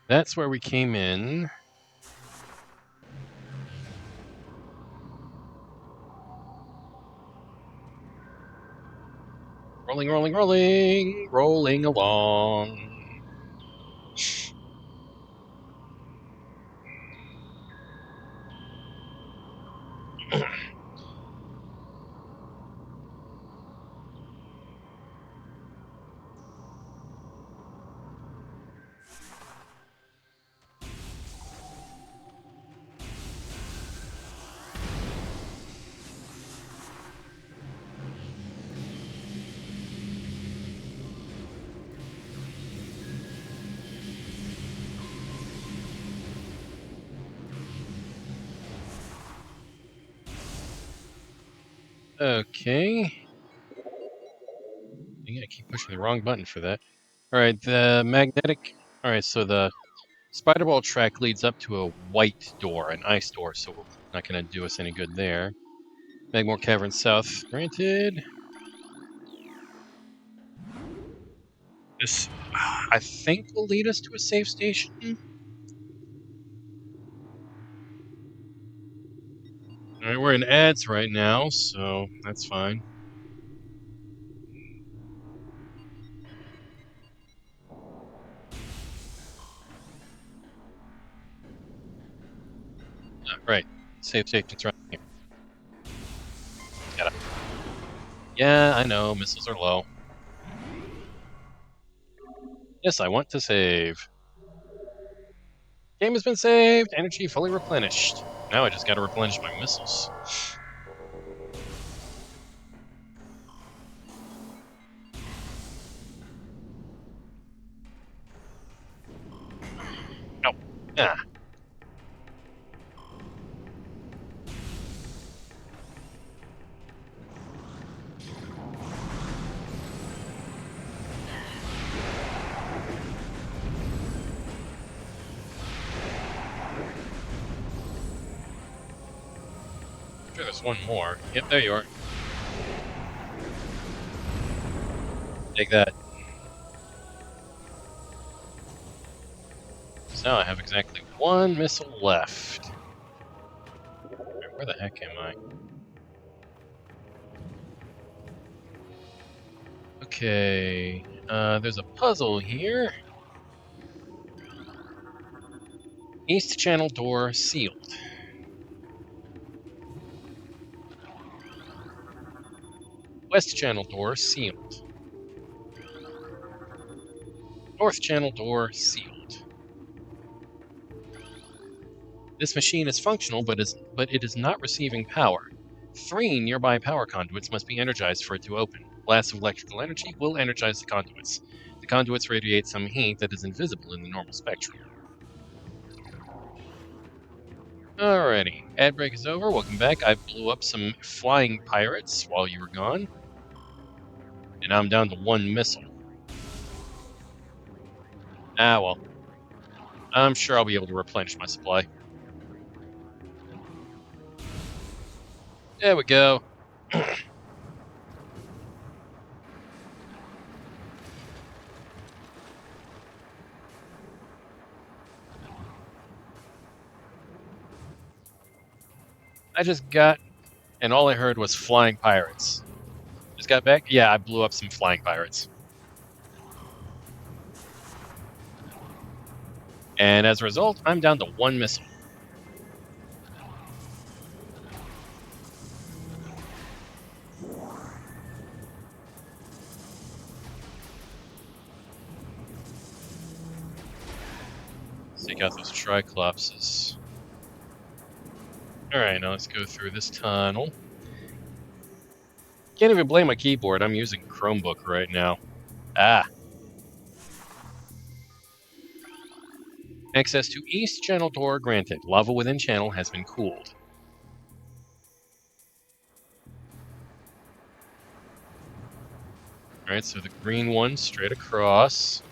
A: That's where we came in. Rolling, rolling, rolling, rolling along. Okay. I keep pushing the wrong button for that. Alright, the magnetic. Alright, so the Spider Ball track leads up to a white door, an ice door, so we're not going to do us any good there. Magmore Cavern South, granted. This, I think, will lead us to a safe station. Alright, we're in ads right now, so that's fine. Right, safe station's right here. Got it. Yeah, I know, missiles are low. Yes, I want to save. Game has been saved, energy fully replenished. Now I just gotta replenish my missiles. Ah. I'm sure there's one more. Yep, there you are. Take that. So I have exactly one missile left. Where the heck am I? Okay, there's a puzzle here. East channel door sealed. West channel door sealed. North channel door sealed. This machine is functional, but it is not receiving power. 3 nearby power conduits must be energized for it to open. Blasts of electrical energy will energize the conduits. The conduits radiate some heat that is invisible in the normal spectrum. Alrighty, ad break is over. Welcome back. I blew up some flying pirates while you were gone. And I'm down to 1 missile. Ah, well. I'm sure I'll be able to replenish my supply. There we go. I just got, and all I heard was flying pirates. Just got back? Yeah, I blew up some flying pirates. And as a result, I'm down to 1 missile. Let's take out those Triclopses. Alright, now let's go through this tunnel. Can't even blame my keyboard. I'm using Chromebook right now. Ah. Access to East Channel door granted. Lava within channel has been cooled. Alright, so the green one straight across.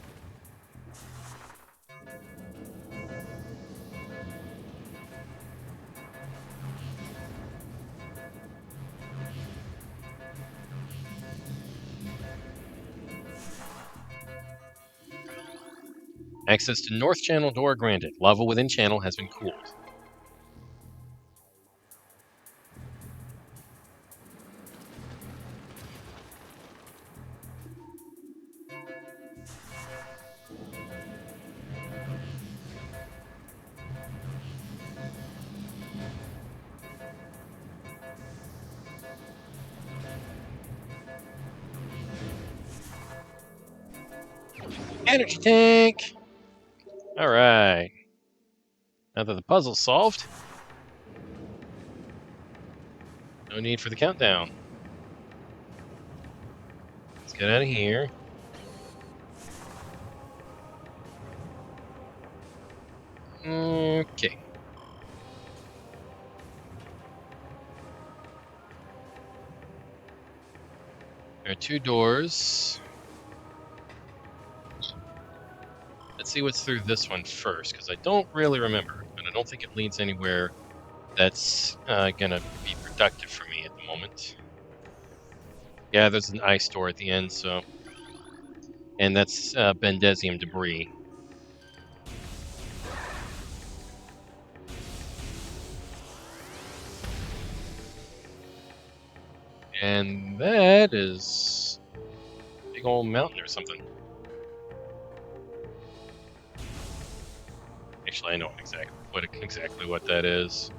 A: Access to North Channel door granted. Lava within channel has been cooled. Energy tank! Alright. Now that the puzzle's solved, no need for the countdown. Let's get out of here. Okay. There are 2 doors. Let's see what's through this one first, because I don't really remember, and I don't think it leads anywhere that's gonna be productive for me at the moment. Yeah, there's an ice door at the end, so... And that's Bendesium debris. And that is... a big old mountain or something. Actually, I know exactly what that is.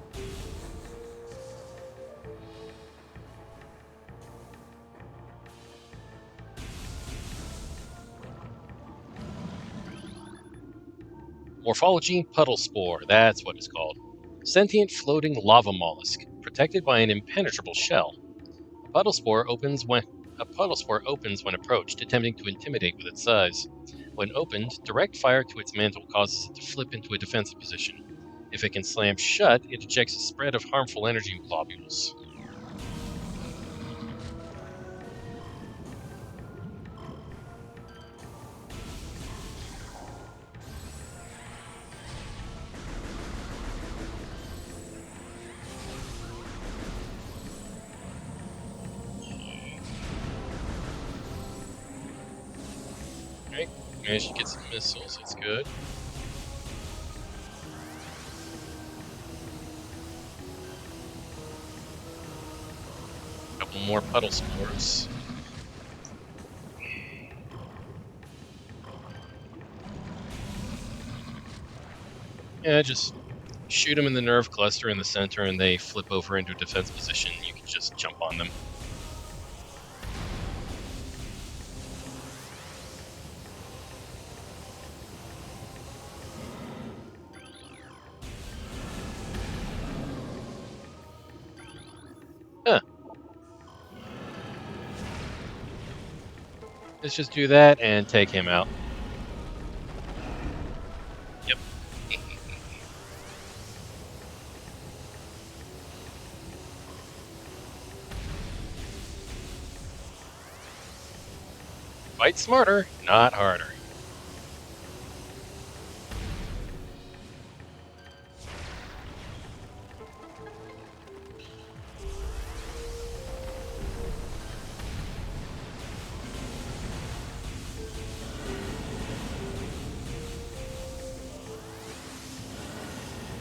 A: Morphology puddle spore, that's what it's called. Sentient floating lava mollusk, protected by an impenetrable shell. A puddle spore opens when approached, attempting to intimidate with its size. When opened, direct fire to its mantle causes it to flip into a defensive position. If it can slam shut, it ejects a spread of harmful energy globules. Alright, managed to get some missiles, that's good. Couple more puddle spores. Yeah, just shoot them in the nerve cluster in the center and they flip over into a defense position. You can just jump on them. Huh. Let's just do that and take him out. Yep. Fight smarter, not harder.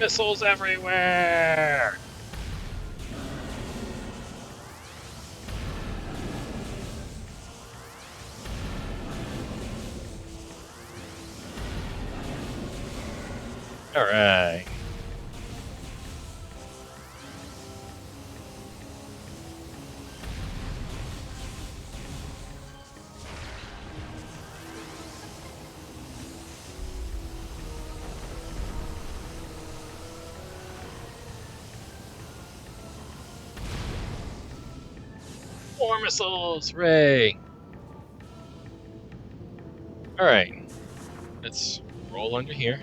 A: Missiles everywhere! Alright. More missiles! Hooray! Alright. Let's roll under here.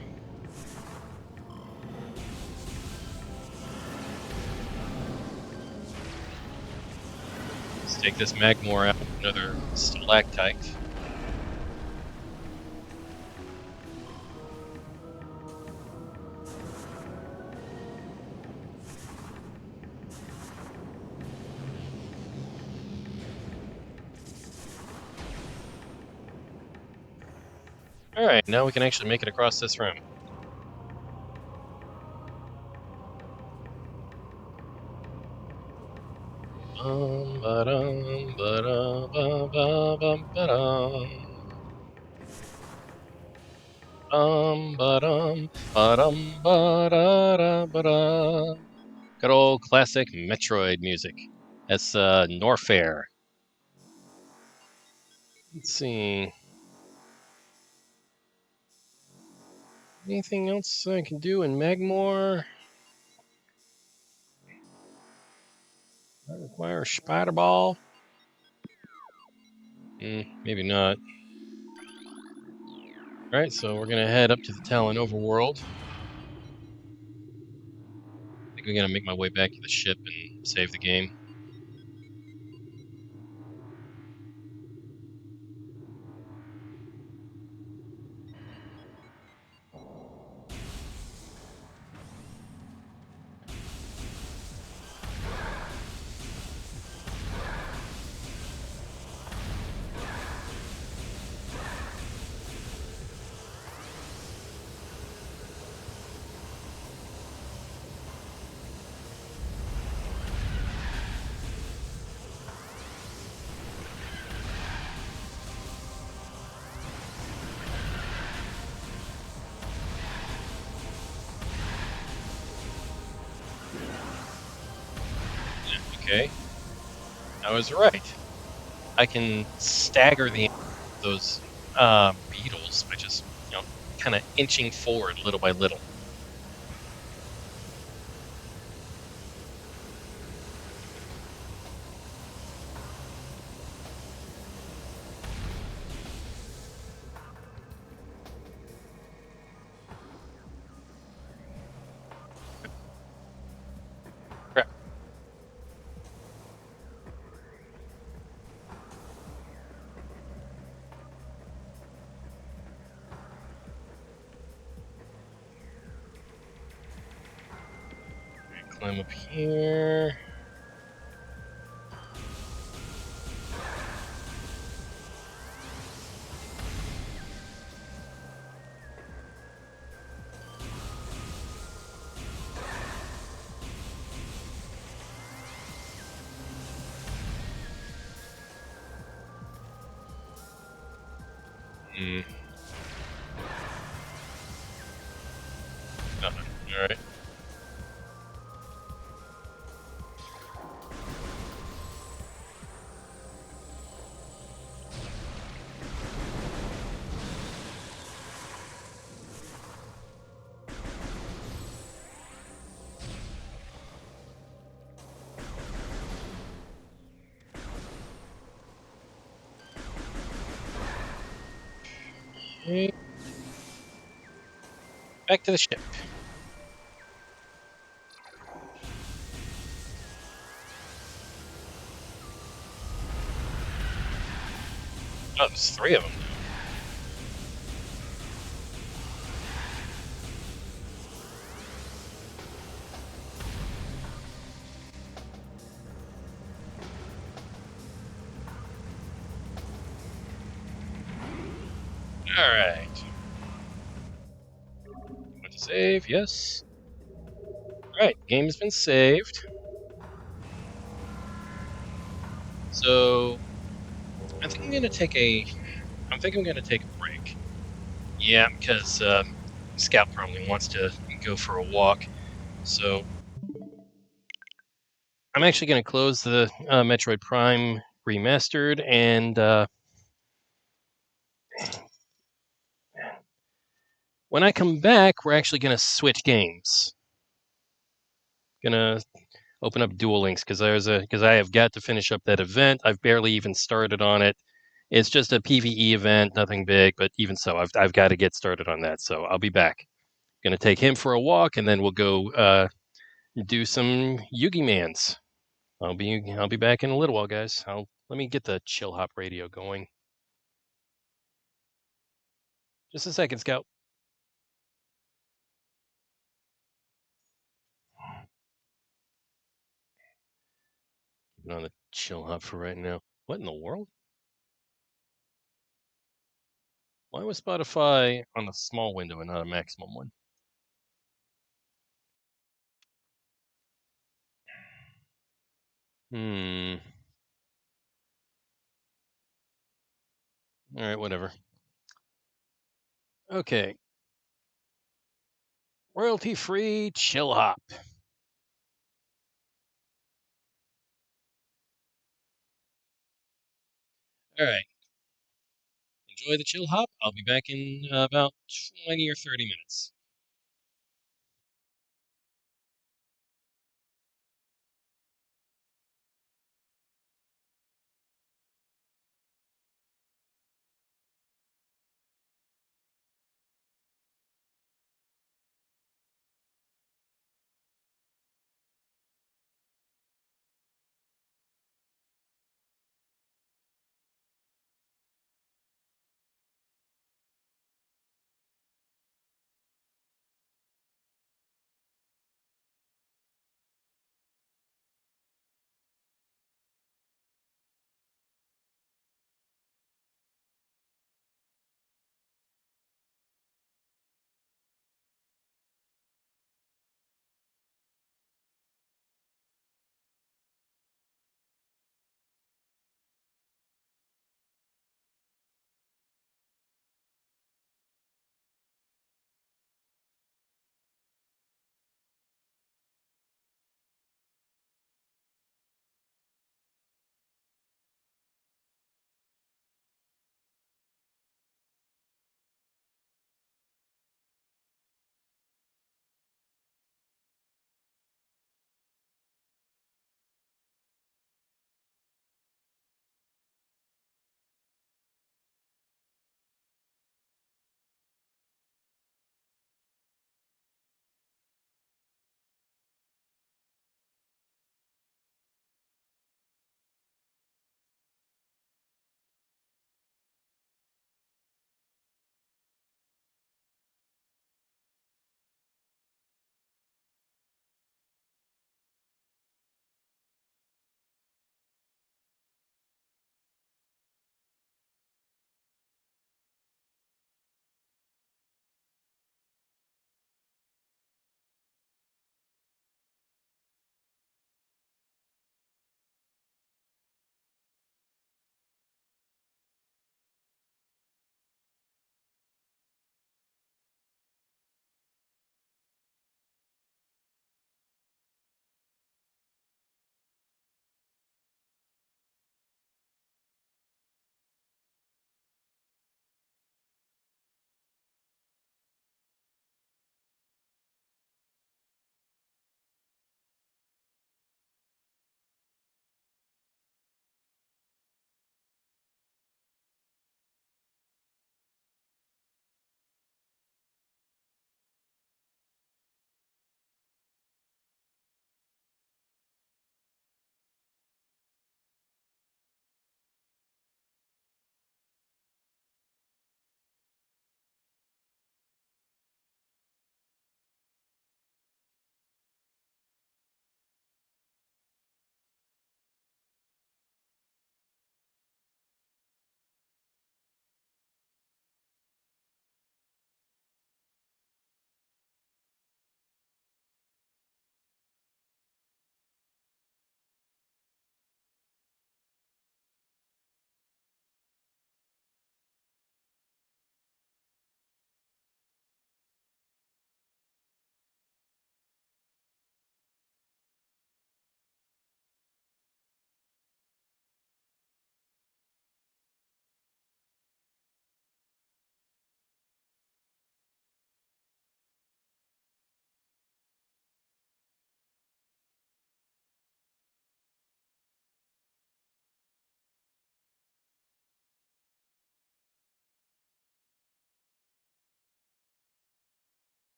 A: Let's take this Magmor out, another stalactite. Alright, now we can actually make it across this room. Ba-dum, ba-dum, ba-ba-bum, ba-dum. Ba-dum, ba-dum, ba-da-da, ba-da. Good old classic Metroid music. That's Norfair. Let's see. Anything else I can do in Magmor? I require a spider ball? Maybe not. Alright, so we're gonna head up to the Talon overworld. I think I'm gonna make my way back to the ship and save the game. Okay. I was right. I can stagger those beetles by just, kind of inching forward little by little. climb up here. Nothing. All right. Okay. Back to the ship. Oh, there's 3 of them. All right. Want to save? Yes. All right. Game has been saved. So I think I'm gonna take a. I'm thinking I'm gonna take a break. Yeah, because Scout probably wants to go for a walk. So I'm actually going to close the Metroid Prime Remastered, and when I come back, we're actually going to switch games. Gonna open up Duel Links because I have got to finish up that event. I've barely even started on it. It's just a PVE event, nothing big, but even so, I've got to get started on that. So I'll be back. Gonna take him for a walk, and then we'll go do some Yugi Mans. I'll be back in a little while, guys. Let me get the chill hop radio going. Just a second, Scout. Keep it on the chill hop for right now. What in the world? Why was Spotify on a small window and not a maximum one? Hmm. All right, whatever. Okay. Royalty free chill hop. All right. Enjoy the chill hop. I'll be back in about 20 or 30 minutes.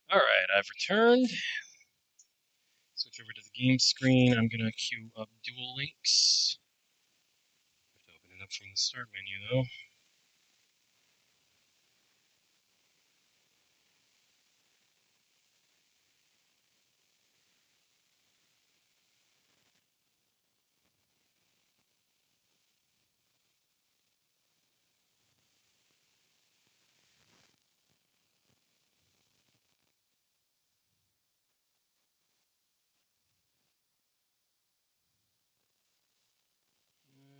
A: Alright, I've returned. Switch over to the game screen. I'm gonna queue up Dual Links. Have to open it up from the start menu though.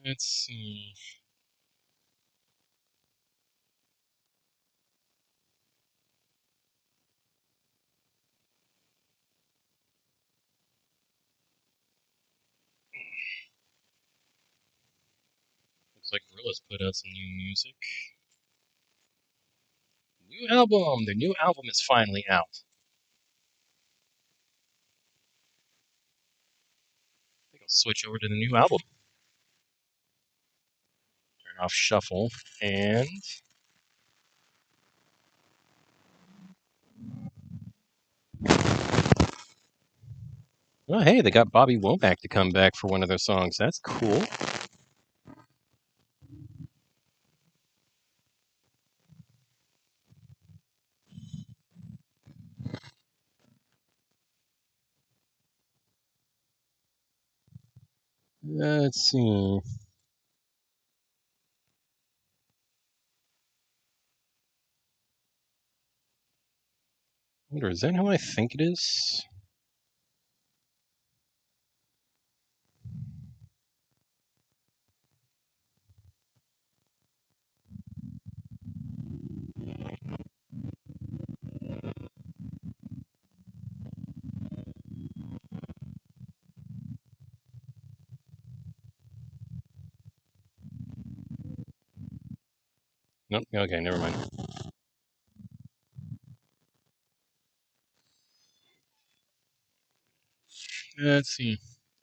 A: Let's see. Looks like Gorilla's put out some new music. New album! Their new album is finally out. I think I'll switch over to the new album. Turn off shuffle and oh hey, they got Bobby Womack to come back for one of their songs. That's cool. Let's see. I wonder, is that who I think it is? Nope. Okay, never mind. Let's see.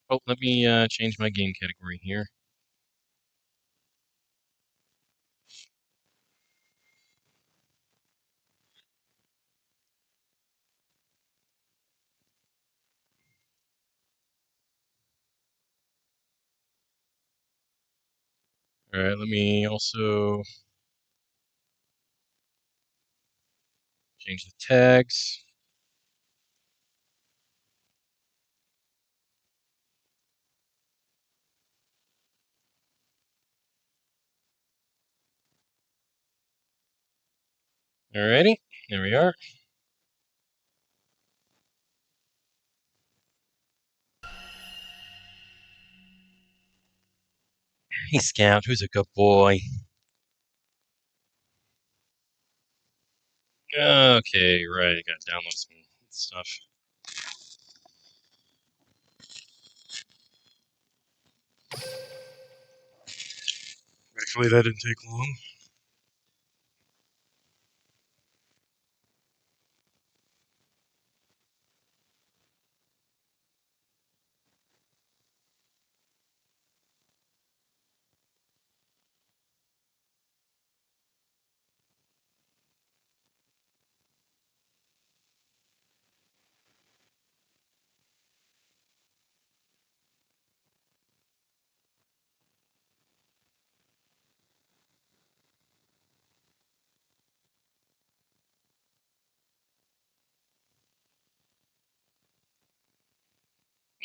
A: Oh, let me change my game category here. All right, let me also change the tags. Alrighty, there we are. Hey, Scout, who's a good boy? Okay, right, I gotta download some stuff. Actually, that didn't take long.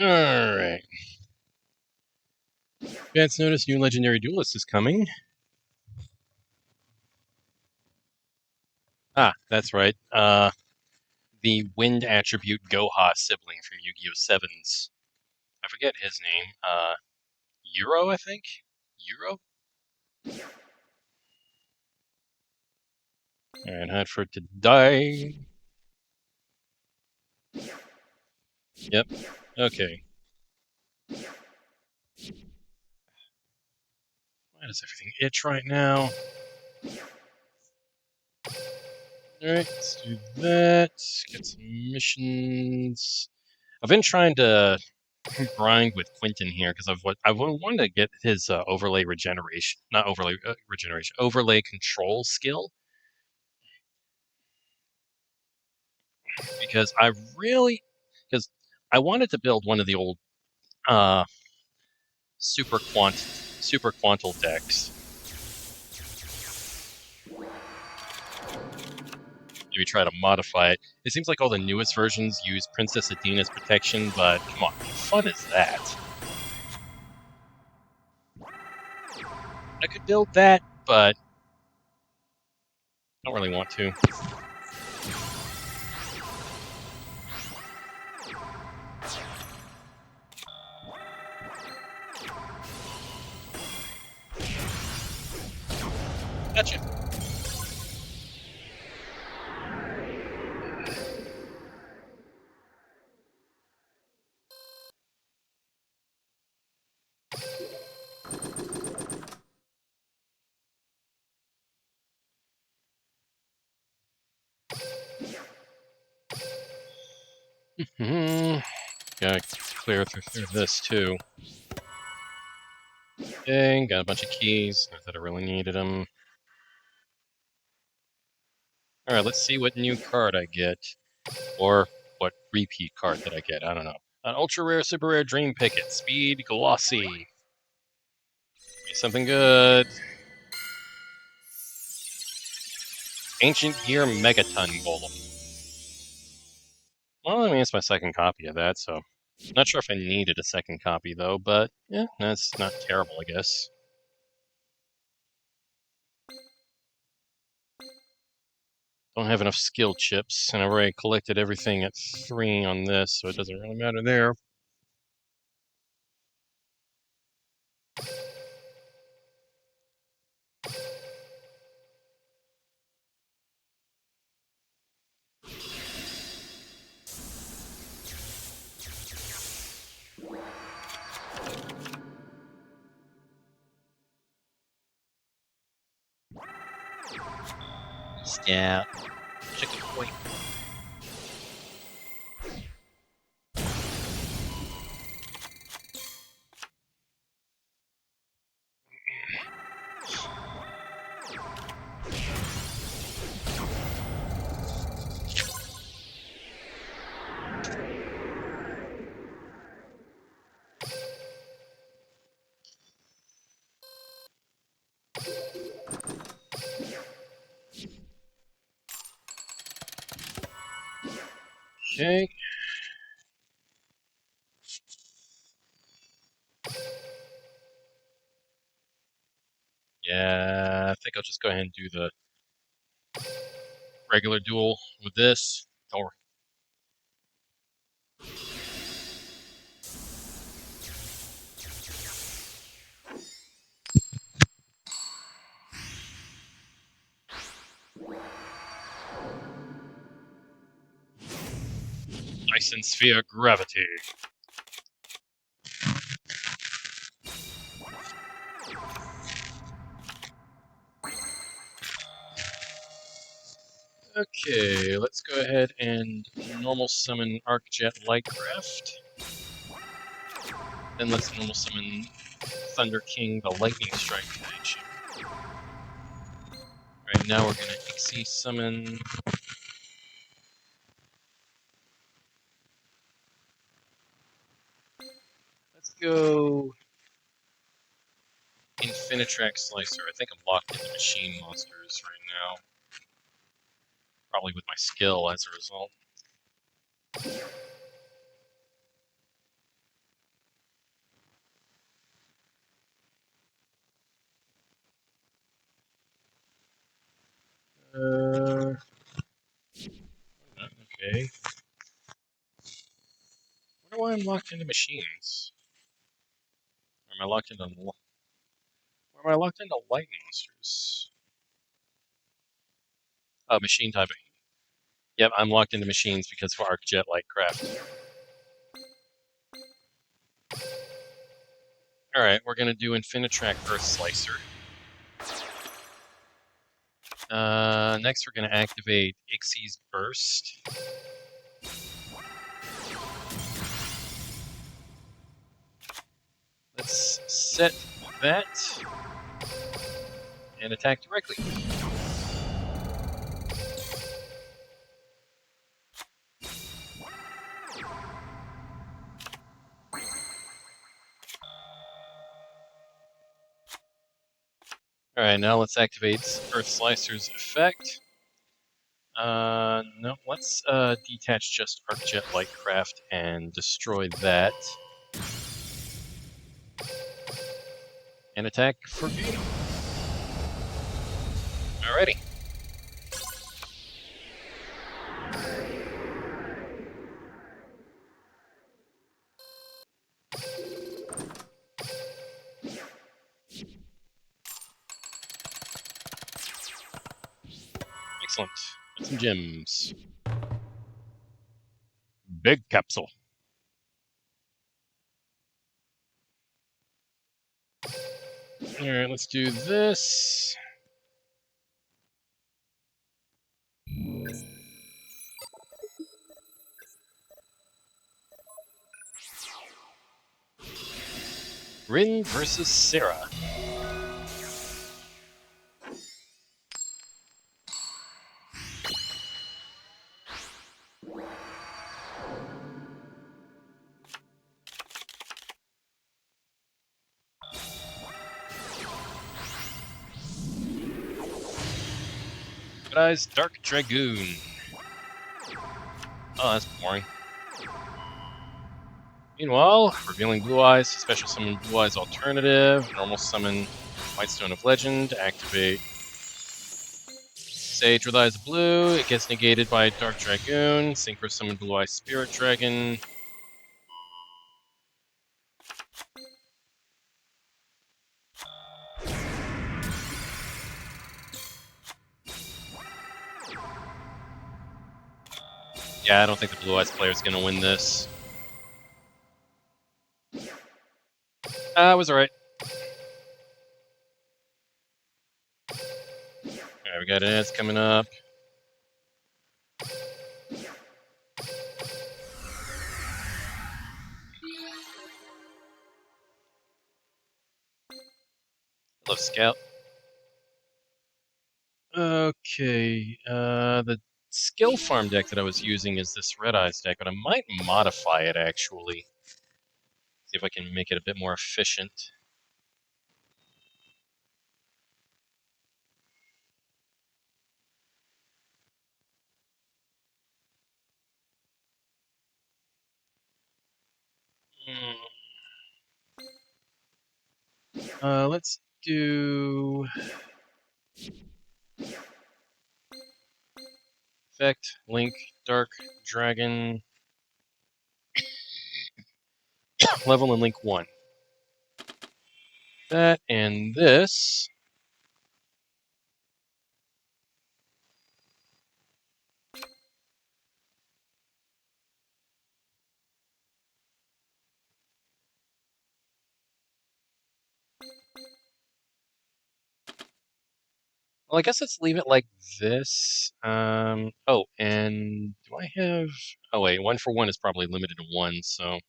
A: Alright. Advance notice, new legendary duelist is coming. Ah, that's right. The wind attribute Goha sibling from Yu-Gi-Oh! 7's. I forget his name. Euro, I think? Euro? Alright, hide for it to die. Yep. Okay. Why does everything itch right now? Alright, let's do that. Get some missions. I've been trying to grind with Quentin here because I've wanted to get his overlay regeneration, not overlay regeneration, overlay control skill. because I wanted to build one of the old super quantal decks. Maybe try to modify it. It seems like all the newest versions use Princess Adina's protection, but come on, how fun is that? I could build that, but I don't really want to. Gotcha. Gotta clear through this too. Okay, got a bunch of keys. Not that I really needed them. Alright, let's see what new card I get. Or what repeat card that I get. I don't know. An ultra rare, super rare Dream Picket. Speed Glossy. Something good. Ancient Gear Megaton Golem. Well, I mean, it's my second copy of that, so. Not sure if I needed a second copy, though, but yeah, that's not terrible, I guess. Don't have enough skill chips, and I've already collected everything at 3 on this, so it doesn't really matter there. Yeah. Chicken point. Okay. Yeah, I think I'll just go ahead and do the regular duel with this. Or Dyson Sphere Gravity. Okay, let's go ahead and normal summon ArcJet Lightcraft. Then let's normal summon Thunder King, the Lightning Strike Connection. Right now we're gonna Ixie summon. Let's go Infinitrack Slicer. I think I'm locked into machine monsters right now. Probably with my skill as a result. Okay. I wonder why I'm locked into machines. Or am I locked into lightning monsters? Oh, machine typing. Yep, I'm locked into machines because of ArcJet Lightcraft. Alright, we're gonna do Infinitrack Earth Slicer. Next we're gonna activate Ixie's Burst. Let's set that and attack directly. Alright, now let's activate Earth Slicer's effect. No, let's detach just Arcjet Lightcraft and destroy that. And attack for Gato. Alrighty. Excellent. Got some gems. Big capsule. Alright, let's do this. Rin versus Sarah. Red Eyes Dark Dragoon. Oh, that's boring. Meanwhile, revealing Blue Eyes, special summon Blue Eyes Alternative, normal summon White Stone of Legend, activate Sage with Eyes Blue, it gets negated by Dark Dragoon, synchro summon Blue Eyes Spirit Dragon. Yeah, I don't think the Blue Eyes player is going to win this. I was alright. Alright, we got ads coming up. Love Scout. Okay, the skill farm deck that I was using is this Red Eyes deck, but I might modify it actually. See if I can make it a bit more efficient. Let's do effect, link, dark, dragon, level and link 1. That and this. Well, I guess let's leave it like this. Oh, and do I have... Oh wait, 1-for-1 is probably limited to 1, so...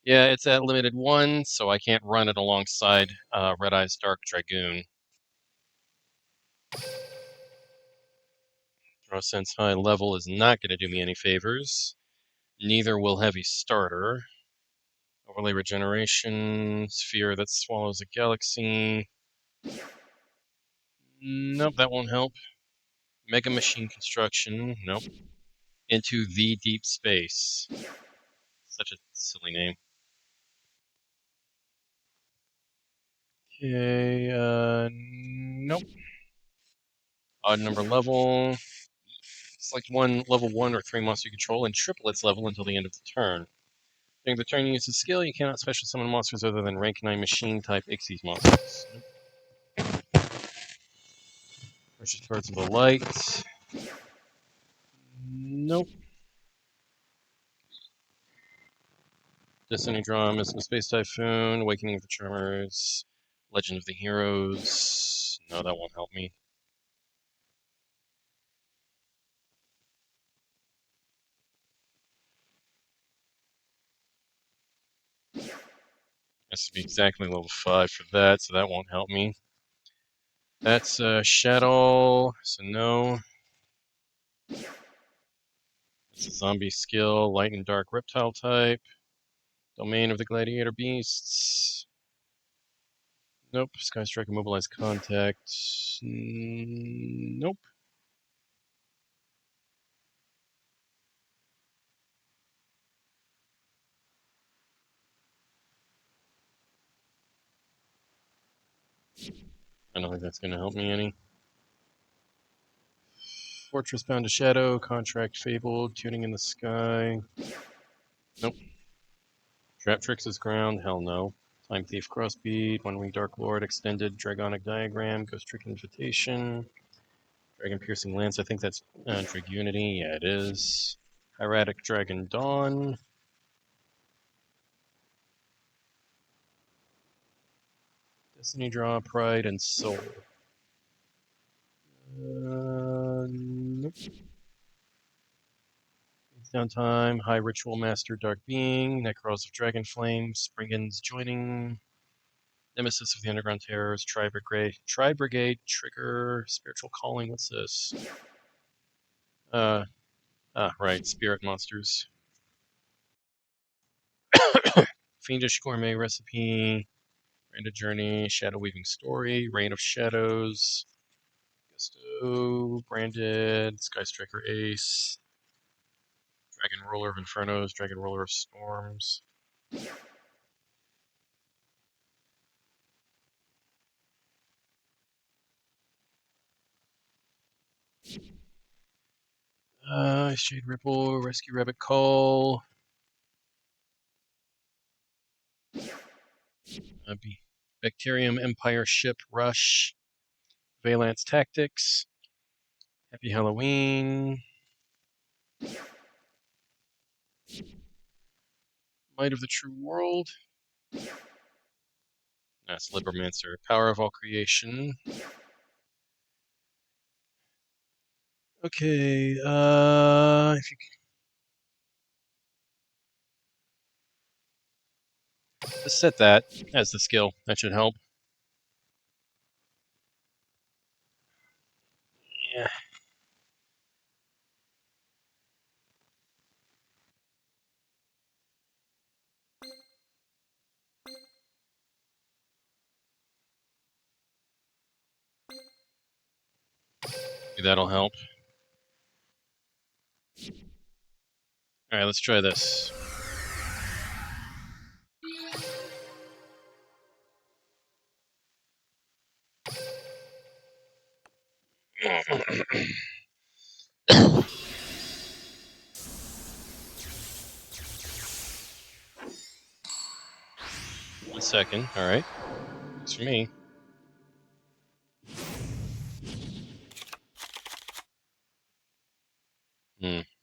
A: Yeah, it's at limited 1, so I can't run it alongside Red Eyes Dark Dragoon. Draw Sense High level is not going to do me any favors. Neither will Heavy Starter. Overlay Regeneration, Sphere that swallows a galaxy. Nope, that won't help. Mega Machine Construction, nope. Into the Deep Space. Such a silly name. Okay, nope. Odd number level. Select one level 1 or 3 monster you control and triple its level until the end of the turn. During the turn you use the skill, you cannot special summon monsters other than rank 9 machine type Ixies monsters. Nope. Precious Cards of the Light. Nope. Destiny Drum, Mystical Space Typhoon, Awakening of the Tremors, Legend of the Heroes. No, that won't help me. Has to be exactly level 5 for that, so that won't help me. That's Shadow, so no. It's a zombie skill, light and dark reptile type. Domain of the gladiator beasts. Nope. Sky Strike immobilize contact. Nope. I don't think that's going to help me any. Fortress Bound to Shadow, Contract Fabled, Tuning in the Sky. Nope. Trap Tricks is ground, hell no. Time Thief Crossbeat, One Wing Dark Lord, Extended Dragonic Diagram, Ghost Trick Invitation, Dragon Piercing Lance, I think that's Dragunity, yeah it is. Hieratic Dragon Dawn. Destiny Draw, Pride, and Soul. Nope. Downtime, High Ritual Master, Dark Being, Necros of Dragonflame, Springan's Joining, Nemesis of the Underground Terrors, Tri-Brigade, Trigger, Spiritual Calling, what's this? Right, Spirit Monsters. Fiendish Gourmet Recipe, Branded Journey, Shadow Weaving Story, Reign of Shadows, Gusto, Branded, Sky Striker Ace, Dragon Roller of Infernos, Dragon Roller of Storms. Shade Ripple, Rescue Rabbit Call. Bacterium Empire Ship Rush. Valance Tactics. Happy Halloween. Might of the True World. That's Libermancer. Power of All Creation. Okay, if you just set that as the skill, that should help. Yeah. That'll help. Alright, let's try this. One second, alright. It's for me.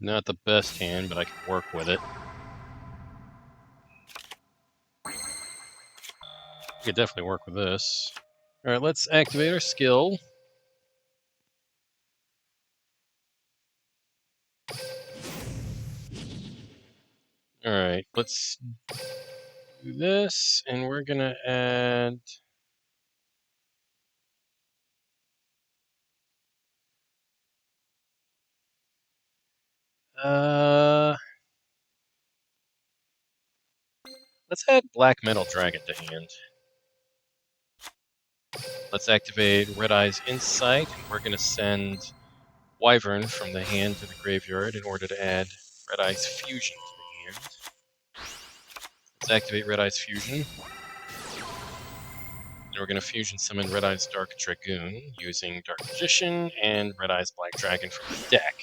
A: Not the best hand, but I can work with it. I could definitely work with this. Alright, let's activate our skill. Alright, let's do this, and we're gonna add... let's add Black Metal Dragon to hand. Let's activate Red Eye's Insight. We're gonna send Wyvern from the hand to the graveyard in order to add Red Eye's Fusion to the hand. Let's activate Red Eye's Fusion. And we're going to fusion summon Red Eye's Dark Dragoon using Dark Magician and Red Eye's Black Dragon from the deck.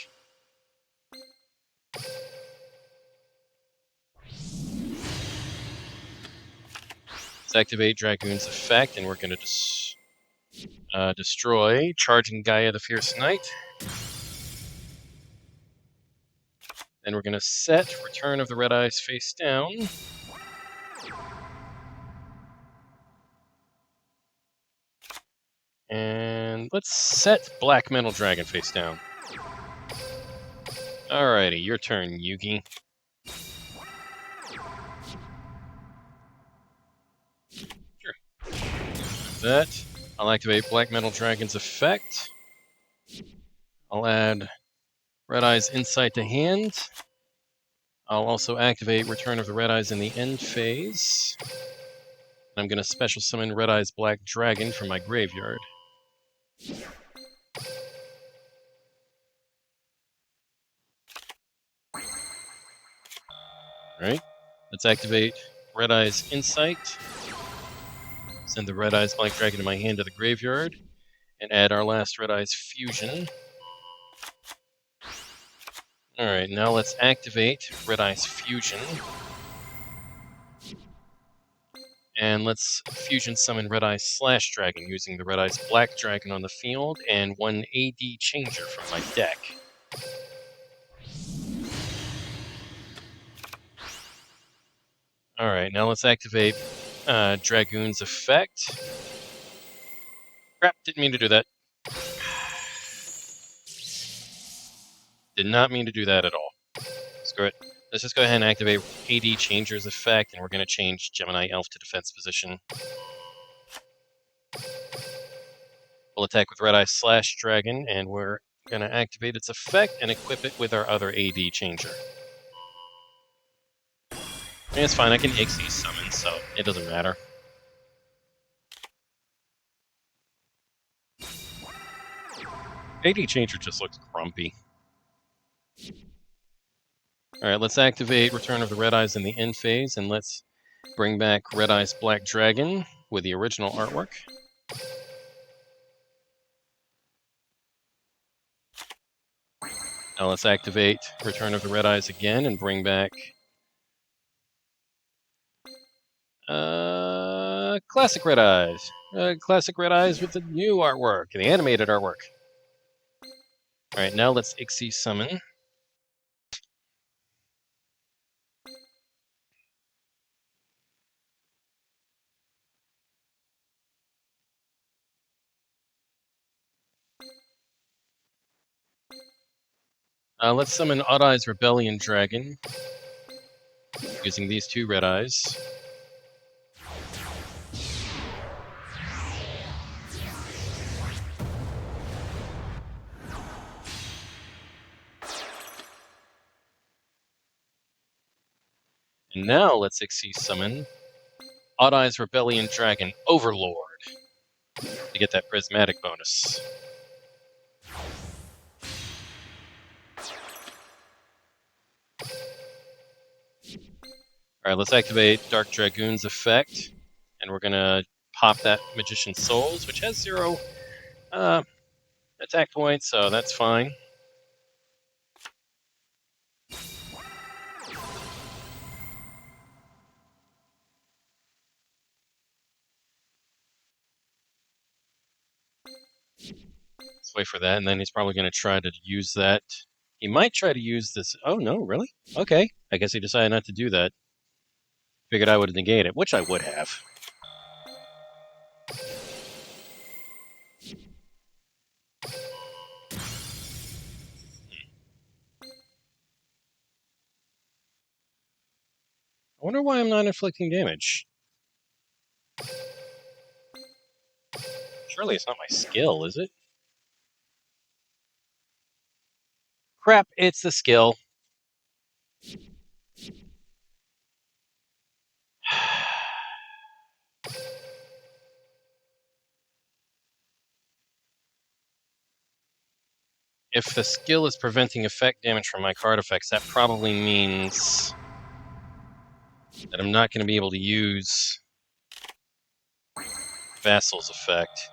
A: Let's activate Dragoon's effect, and we're going to destroy Charging Gaia the Fierce Knight. Then we're going to set Return of the Red Eyes face down. And let's set Black Metal Dragon face down. Alrighty, your turn, Yugi. Sure. That. I'll activate Black Metal Dragon's effect. I'll add Red Eye's Insight to hand. I'll also activate Return of the Red Eyes in the end phase. I'm going to special summon Red Eyes Black Dragon from my graveyard. Alright, let's activate Red Eyes Insight. Send the Red Eyes Black Dragon to my hand to the graveyard. And add our last Red Eyes Fusion. Alright, now let's activate Red Eyes Fusion. And let's Fusion summon Red Eyes Slash Dragon using the Red Eyes Black Dragon on the field and one AD Changer from my deck. Alright, now let's activate Dragoon's Effect. Crap, didn't mean to do that. Did not mean to do that at all. Screw it. Let's just go ahead and activate AD Changer's Effect, and we're going to change Gemini Elf to defense position. We'll attack with Red Eye Slash Dragon, and we're going to activate its effect and equip it with our other AD Changer. I mean, it's fine, I can Ixie summon, so it doesn't matter. AD Changer just looks grumpy. Alright, let's activate Return of the Red Eyes in the end phase, and let's bring back Red Eyes Black Dragon with the original artwork. Now let's activate Return of the Red Eyes again and bring back Classic Red Eyes. Classic Red Eyes with the new artwork, the animated artwork. Alright, now let's Ixie summon. Let's summon Odd Eyes Rebellion Dragon using these two Red Eyes. And now let's Ixie summon Odd Eyes Rebellion Dragon Overlord to get that prismatic bonus. Alright, let's activate Dark Dragoon's effect, and we're gonna pop that Magician's Souls, which has 0 attack points, so that's fine. Let's wait for that, and then he's probably going to try to use that. He might try to use this. Oh, no, really? Okay. I guess he decided not to do that. Figured I would negate it, which I would have. I wonder why I'm not inflicting damage. Surely it's not my skill, is it? Crap, it's the skill. If the skill is preventing effect damage from my card effects, that probably means that I'm not going to be able to use Vassal's effect.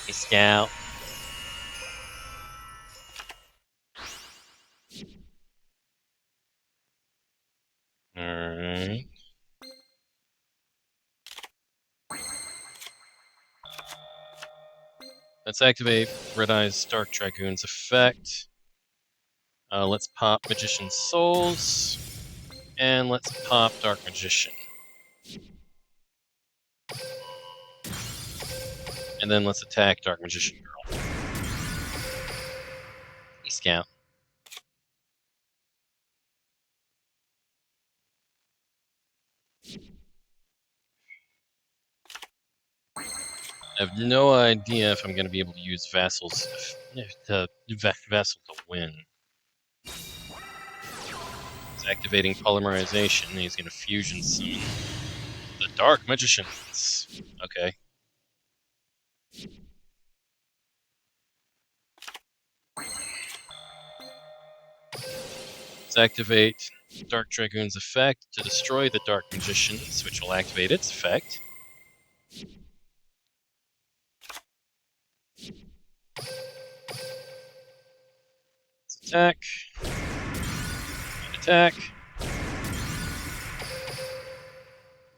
A: Hey, Scout. Alright. Let's activate Red Eye's Dark Dragoon's effect. Let's pop Magician's Souls. And let's pop Dark Magician. And then let's attack Dark Magician Girl. Hey, Scout. I have no idea if I'm going to be able to use Vassal to win. He's activating Polymerization, and he's going to Fusion Summon the Dark Magicians. Okay. Let's activate Dark Dragoon's effect to destroy the Dark Magicians, which will activate its effect. Let's attack. And attack.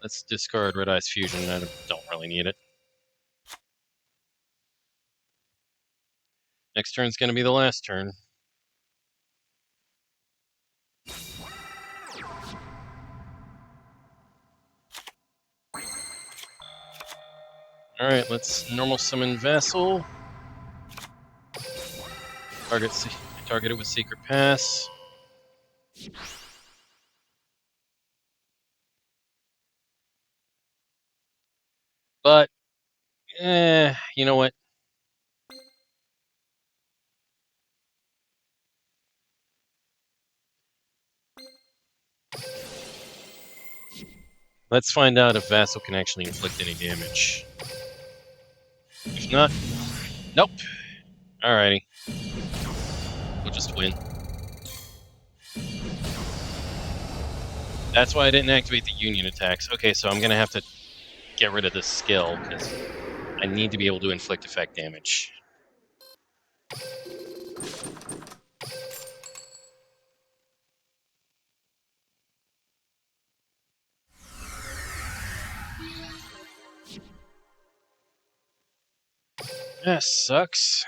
A: Let's discard Red Eye's Fusion. I don't really need it. Next turn's going to be the last turn. Alright, let's normal summon Vassal. Target it with Secret Pass. But, you know what? Let's find out if Vassal can actually inflict any damage. If not, nope. Alrighty. We'll just win. That's why I didn't activate the Union attacks. Okay, so I'm going to have to get rid of this skill, because I need to be able to inflict effect damage. That sucks.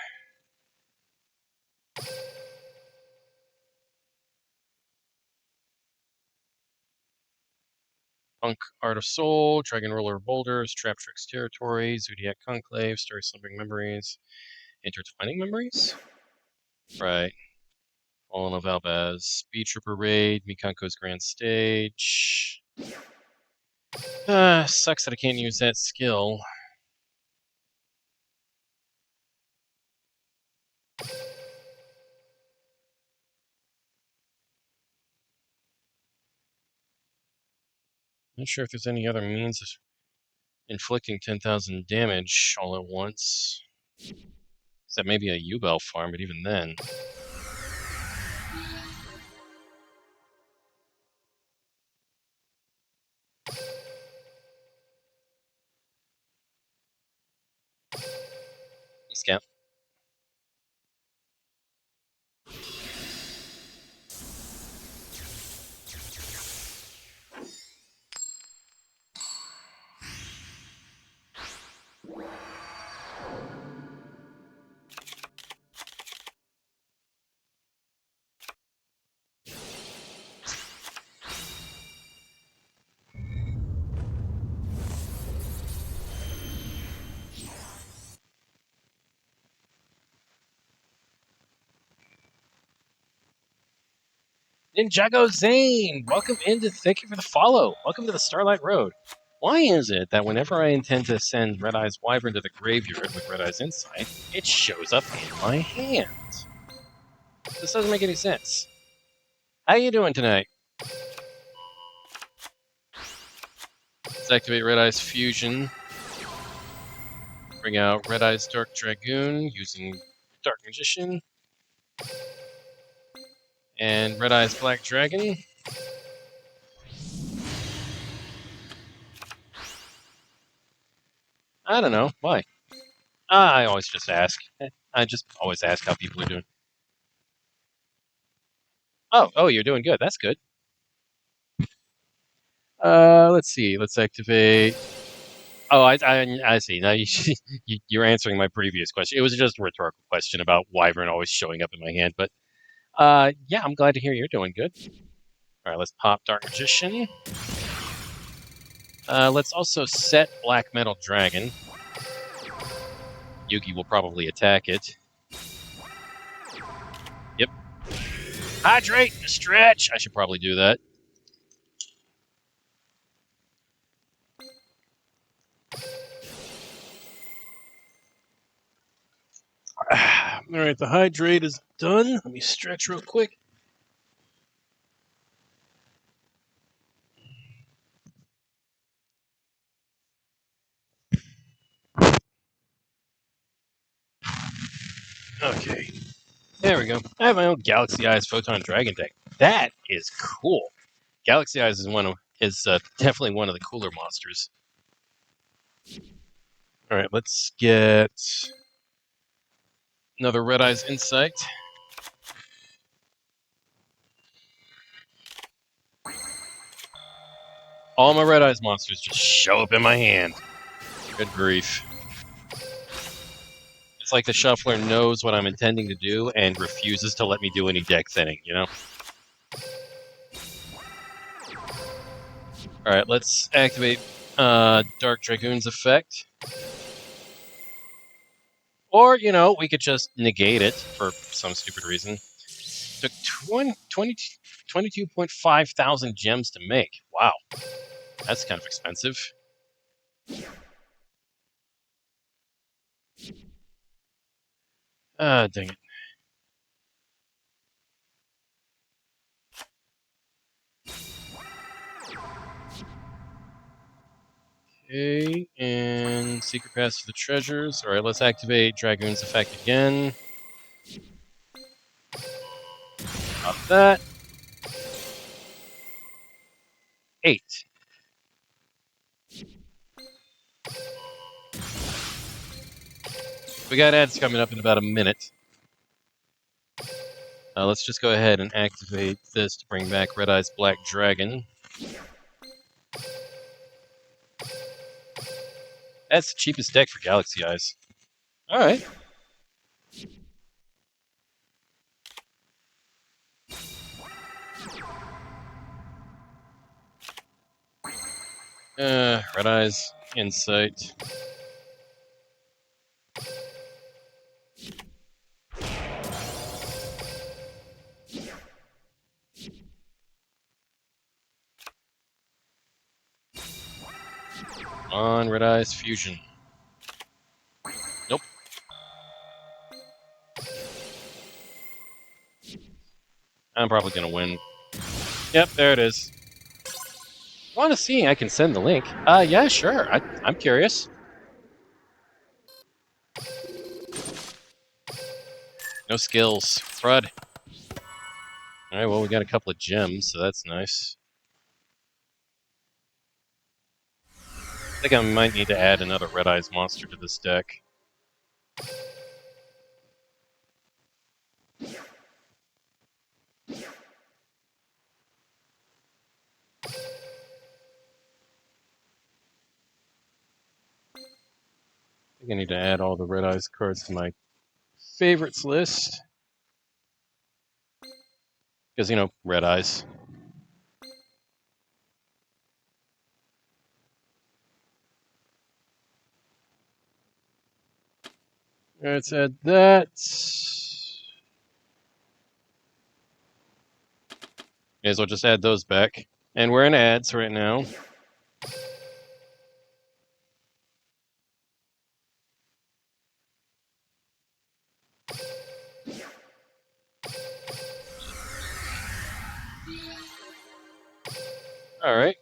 A: Punk Art of Soul, Dragon Roller Boulders, Trap Tricks Territory, Zodiac Conclave, Story Slumbering Memories, Intertwining Memories? Right. Fallen of Albaz, Speed Trooper Raid, Mikanko's Grand Stage. Sucks that I can't use that skill. Not sure if there's any other means of inflicting 10,000 damage all at once. That may be a U-Bell farm, but even then. Hey, Scout. Ninjago Zane! Welcome into, thank you for the follow. Welcome to the Starlight Road. Why is it that whenever I intend to send Red Eye's Wyvern to the graveyard with Red Eye's Insight, it shows up in my hand? This doesn't make any sense. How you doing tonight? Let's activate Red Eye's Fusion. Bring out Red Eye's Dark Dragoon using Dark Magician. And Red Eye's Black Dragon. I don't know. Why? I always just ask. I just always ask how people are doing. Oh, you're doing good. That's good. Let's see. Let's activate. Oh, I see. Now you're answering my previous question. It was just a rhetorical question about Wyvern always showing up in my hand. But yeah, I'm glad to hear you're doing good. All right, let's pop Dark Magician. Let's also set Black Metal Dragon. Yugi will probably attack it. Yep. Hydrate, stretch. I should probably do that. All right, the hydrate is done. Let me stretch real quick. Okay. There we go. I have my own Galaxy Eyes Photon Dragon deck. That is cool. Galaxy Eyes is definitely one of the cooler monsters. All right, let's get another Red Eyes Insight. All my Red Eyes monsters just show up in my hand. Good grief. It's like the shuffler knows what I'm intending to do and refuses to let me do any deck thinning, you know? Alright, let's activate Dark Dragoon's effect. Or, you know, we could just negate it for some stupid reason. Took 22.5 thousand gems to make. Wow. That's kind of expensive. Dang it. Okay, and Secret Pass for the treasures. Alright, let's activate Dragoon's effect again. Got that. 8. We got ads coming up in about a minute. Let's just go ahead and activate this to bring back Red Eyes Black Dragon. That's the cheapest deck for Galaxy Eyes. Alright. Red Eyes Insight. On Red Eyes Fusion. Nope. I'm probably gonna win. Yep, there it is. Want to see? I can send the link. Yeah, sure. I'm curious. No skills. Crud. Alright, well, we got a couple of gems, so that's nice. I think I might need to add another Red Eyes monster to this deck. I think I need to add all the Red Eyes cards to my favorites list. Because, you know, Red Eyes. Let's add that. May as well just add those back. And we're in ads right now. Alright.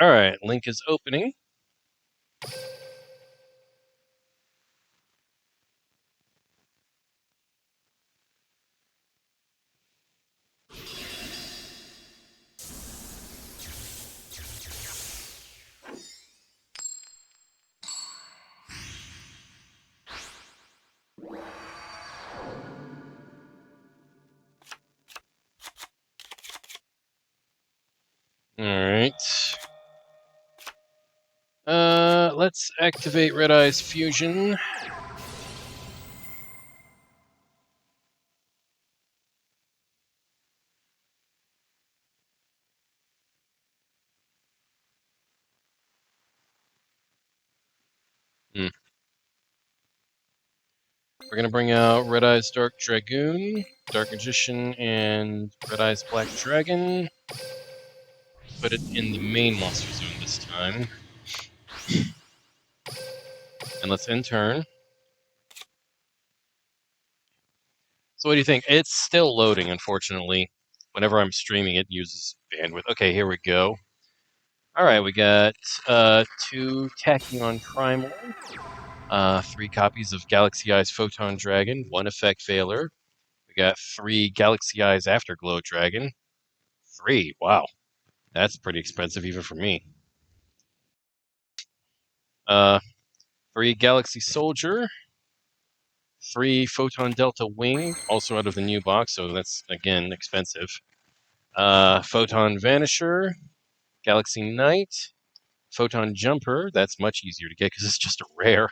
A: Alright, link is opening. Alright. Let's activate Red Eyes Fusion. We're going to bring out Red Eyes Dark Dragoon, Dark Magician, and Red Eyes Black Dragon. Put it in the main monster zone this time. And let's end turn. So what do you think? It's still loading, unfortunately. Whenever I'm streaming, it uses bandwidth. Okay, here we go. All right, we got 2 Tachyon Primal, 3 copies of Galaxy Eyes Photon Dragon, 1 Effect Veiler. We got 3 Galaxy Eyes Afterglow Dragon. 3, wow. That's pretty expensive even for me. 3 Galaxy Soldier, 3 Photon Delta Wing, also out of the new box, so that's, again, expensive. Photon Vanisher, Galaxy Knight, Photon Jumper, that's much easier to get because it's just a rare.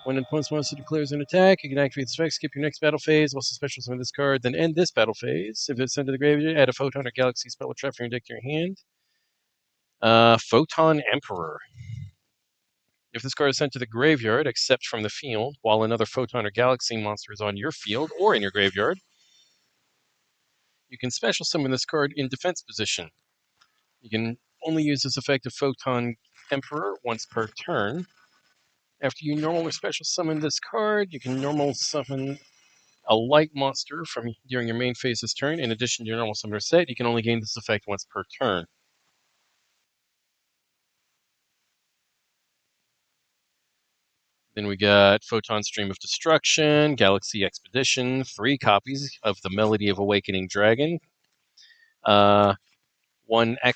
A: When an opponent's monster declares an attack, you can activate this effect, skip your next battle phase, while special summon this card, then end this battle phase. If it's sent to the graveyard, add a Photon or Galaxy spell or trap from your deck to your hand. Photon Emperor. If this card is sent to the graveyard, except from the field, while another Photon or Galaxy monster is on your field or in your graveyard, you can special summon this card in defense position. You can only use this effect of Photon Emperor once per turn. After you normal or special summon this card, you can normal summon a light monster from during your main phase's turn. In addition to your normal summoner set, you can only gain this effect once per turn. Then we got Photon Stream of Destruction, Galaxy Expedition, 3 copies of the Melody of Awakening Dragon, 1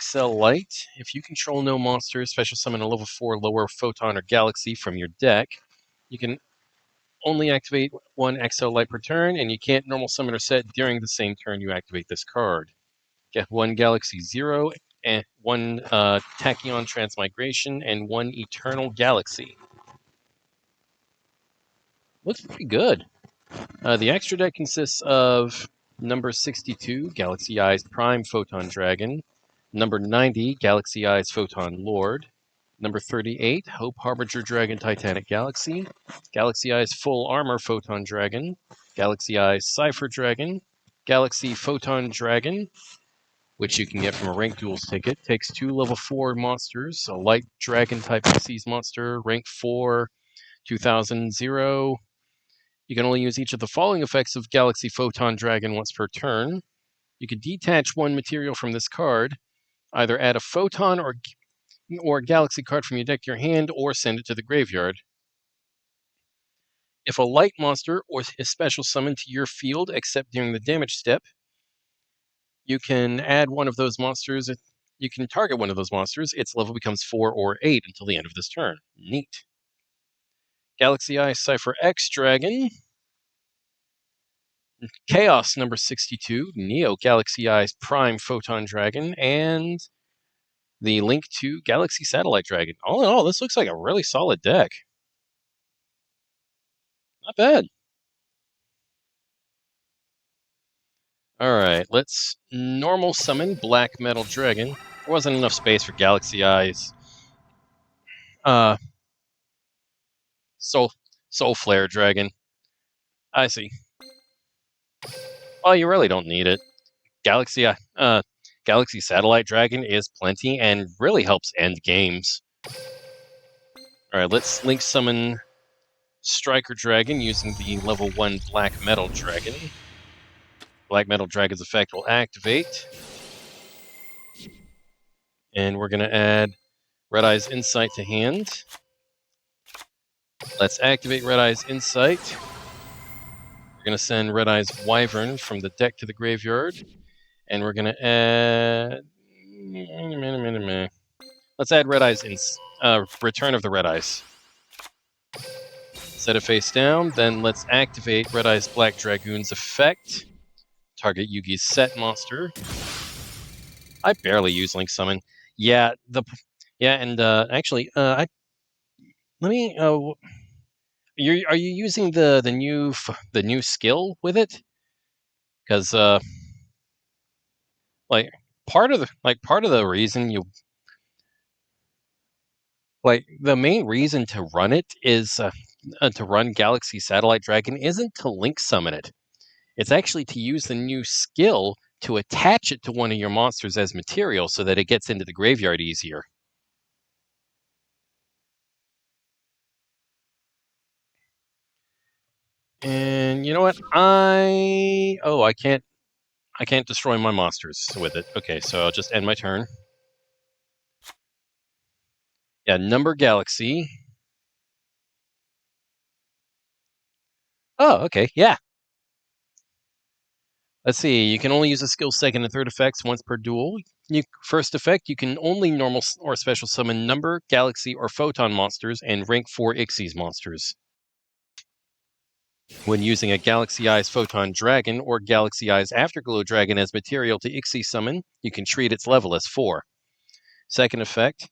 A: XL Light. If you control no monsters, special summon a level 4 lower Photon or Galaxy from your deck. You can only activate 1 XL Light per turn, and you can't normal summon or set during the same turn you activate this card. Get 1 Galaxy Zero, and 1 Tachyon Transmigration, and 1 Eternal Galaxy. Looks pretty good. The extra deck consists of number 62, Galaxy Eyes Prime Photon Dragon, number 90, Galaxy Eyes Photon Lord, number 38, Hope Harbinger Dragon Titanic Galaxy, Galaxy Eyes Full Armor Photon Dragon, Galaxy Eyes Cypher Dragon, Galaxy Photon Dragon, which you can get from a Rank Duels ticket, takes 2 level 4 monsters, a light dragon type Xyz monster, rank 4, 2000, 0. You can only use each of the following effects of Galaxy Photon Dragon once per turn. You can detach 1 material from this card, either add a Photon or a Galaxy card from your deck to your hand, or send it to the graveyard. If a light monster or is special summoned to your field, except during the damage step, you can add one of those monsters. You can target one of those monsters. Its level becomes 4 or 8 until the end of this turn. Neat. Galaxy Eye Cypher X Dragon. Chaos number 62, Neo Galaxy Eyes Prime Photon Dragon, and the Link to Galaxy Satellite Dragon. All in all, this looks like a really solid deck. Not bad. Alright, let's normal summon Black Metal Dragon. There wasn't enough space for Galaxy Eyes. Soul Flare Dragon. I see. Oh, you really don't need it. Galaxy Satellite Dragon is plenty and really helps end games. Alright, let's Link summon Striker Dragon using the level 1 Black Metal Dragon. Black Metal Dragon's effect will activate. And we're going to add Red Eye's Insight to hand. Let's activate Red Eye's Insight. We're going to send Red Eye's Wyvern from the deck to the graveyard. And we're going to add... Let's add Red Eye's Return of the Red Eyes. Set it face down, then let's activate Red Eye's Black Dragoon's effect. Target Yugi's set monster. I barely use Link Summon. Yeah, actually, let me. Are you using the new skill with it? Because part of the reason the main reason to run it is to run Galaxy Satellite Dragon isn't to link summon it. It's actually to use the new skill to attach it to one of your monsters as material so that it gets into the graveyard easier. And you know what? I can't destroy my monsters with it. Okay, so I'll just end my turn. Yeah, number Galaxy. Oh, okay, yeah. Let's see. You can only use a skill second and third effects once per duel. First effect, you can only normal or special summon number, galaxy, or photon monsters and rank 4 Ixies monsters. When using a Galaxy Eyes Photon Dragon or Galaxy Eyes Afterglow Dragon as material to Ixie summon, you can treat its level as 4. Second effect,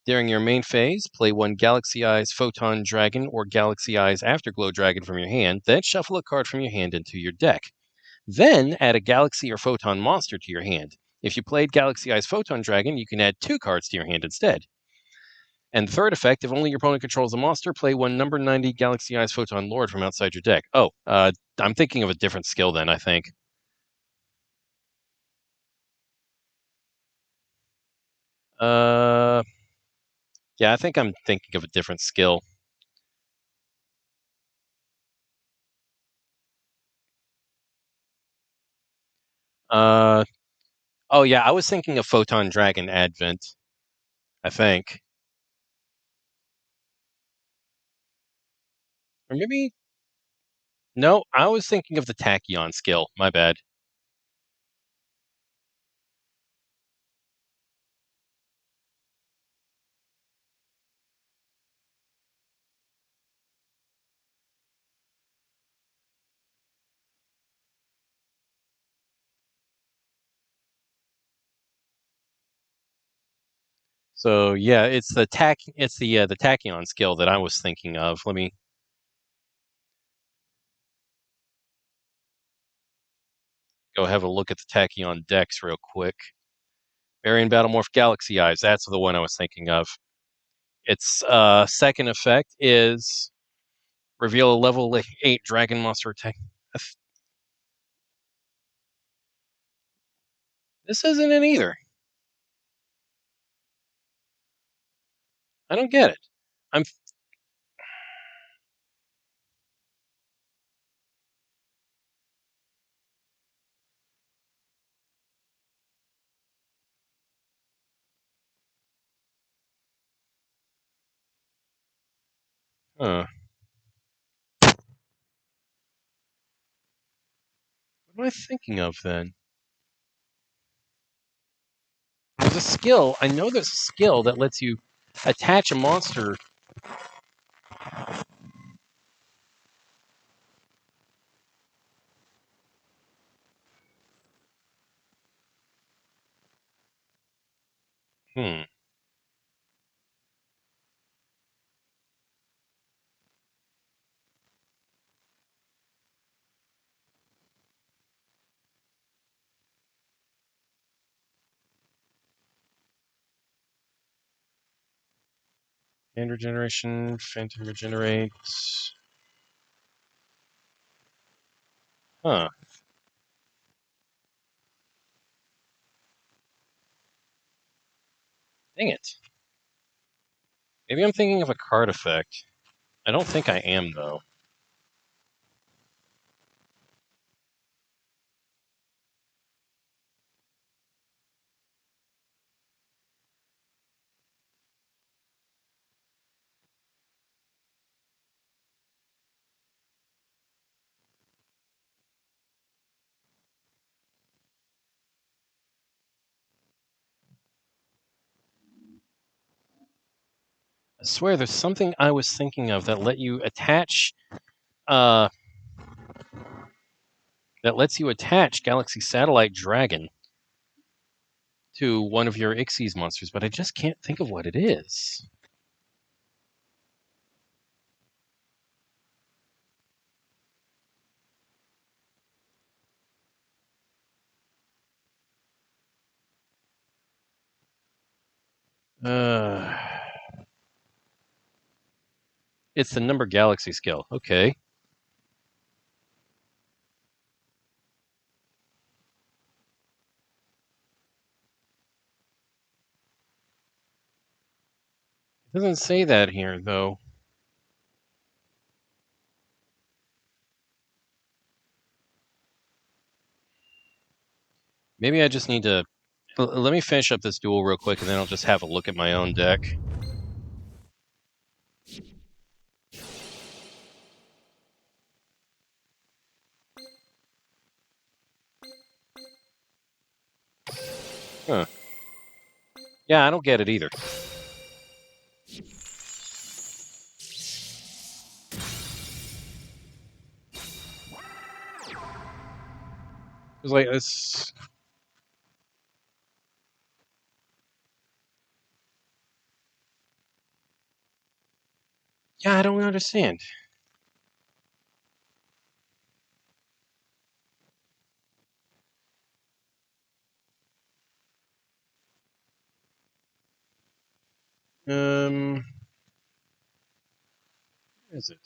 A: during your main phase, play one Galaxy Eyes Photon Dragon or Galaxy Eyes Afterglow Dragon from your hand, then shuffle a card from your hand into your deck. Then add a Galaxy or Photon monster to your hand. If you played Galaxy Eyes Photon Dragon, you can add 2 cards to your hand instead. And third effect, if only your opponent controls a monster, play one number 90 Galaxy Eyes Photon Lord from outside your deck. Oh, I'm thinking of a different skill then, I think. Uh, yeah, I think I'm thinking of a different skill. Uh, oh yeah, I was thinking of Photon Dragon Advent, I think. Or maybe, no, I was thinking of the Tachyon skill. My bad. So yeah, it's the Tachyon skill that I was thinking of. Let me go have a look at the Tachyon decks real quick. Varian Battlemorph Galaxy Eyes, that's the one I was thinking of. Its second effect is reveal a level 8 dragon monster attack. This isn't it either. I don't get it. I'm what am I thinking of then? There's a skill. I know there's a skill that lets you attach a monster. Hmm. Hand regeneration, phantom regenerate. Huh. Dang it. Maybe I'm thinking of a card effect. I don't think I am though. I swear there's something I was thinking of that uh lets you attach Galaxy Satellite Dragon to one of your Ixies monsters, but I just can't think of what it is. Uh It's the number galaxy skill. Okay. It doesn't say that here, though. Maybe I just need to... Let me finish up this duel real quick, and then I'll just have a look at my own deck. Huh. Yeah, I don't get it either. It's like this. Yeah, I don't understand. Where is it?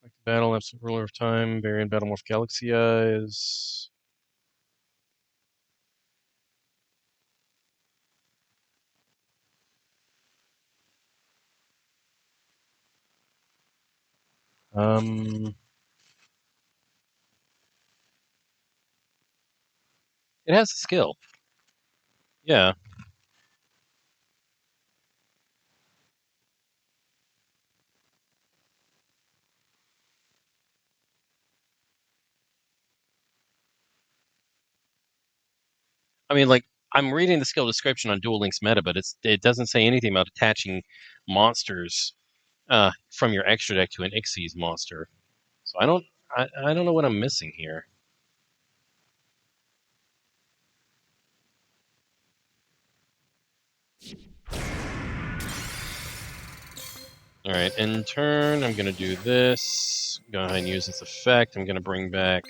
A: Like the battle, absolute ruler of time, variant battlemorph galaxy eyes. It has a skill. Yeah. I mean, like, I'm reading the skill description on Duel Links meta, but it doesn't say anything about attaching monsters from your extra deck to an Xyz monster. So I don't know what I'm missing here. All right, in turn, I'm going to do this. Go ahead and use this effect. I'm going to bring back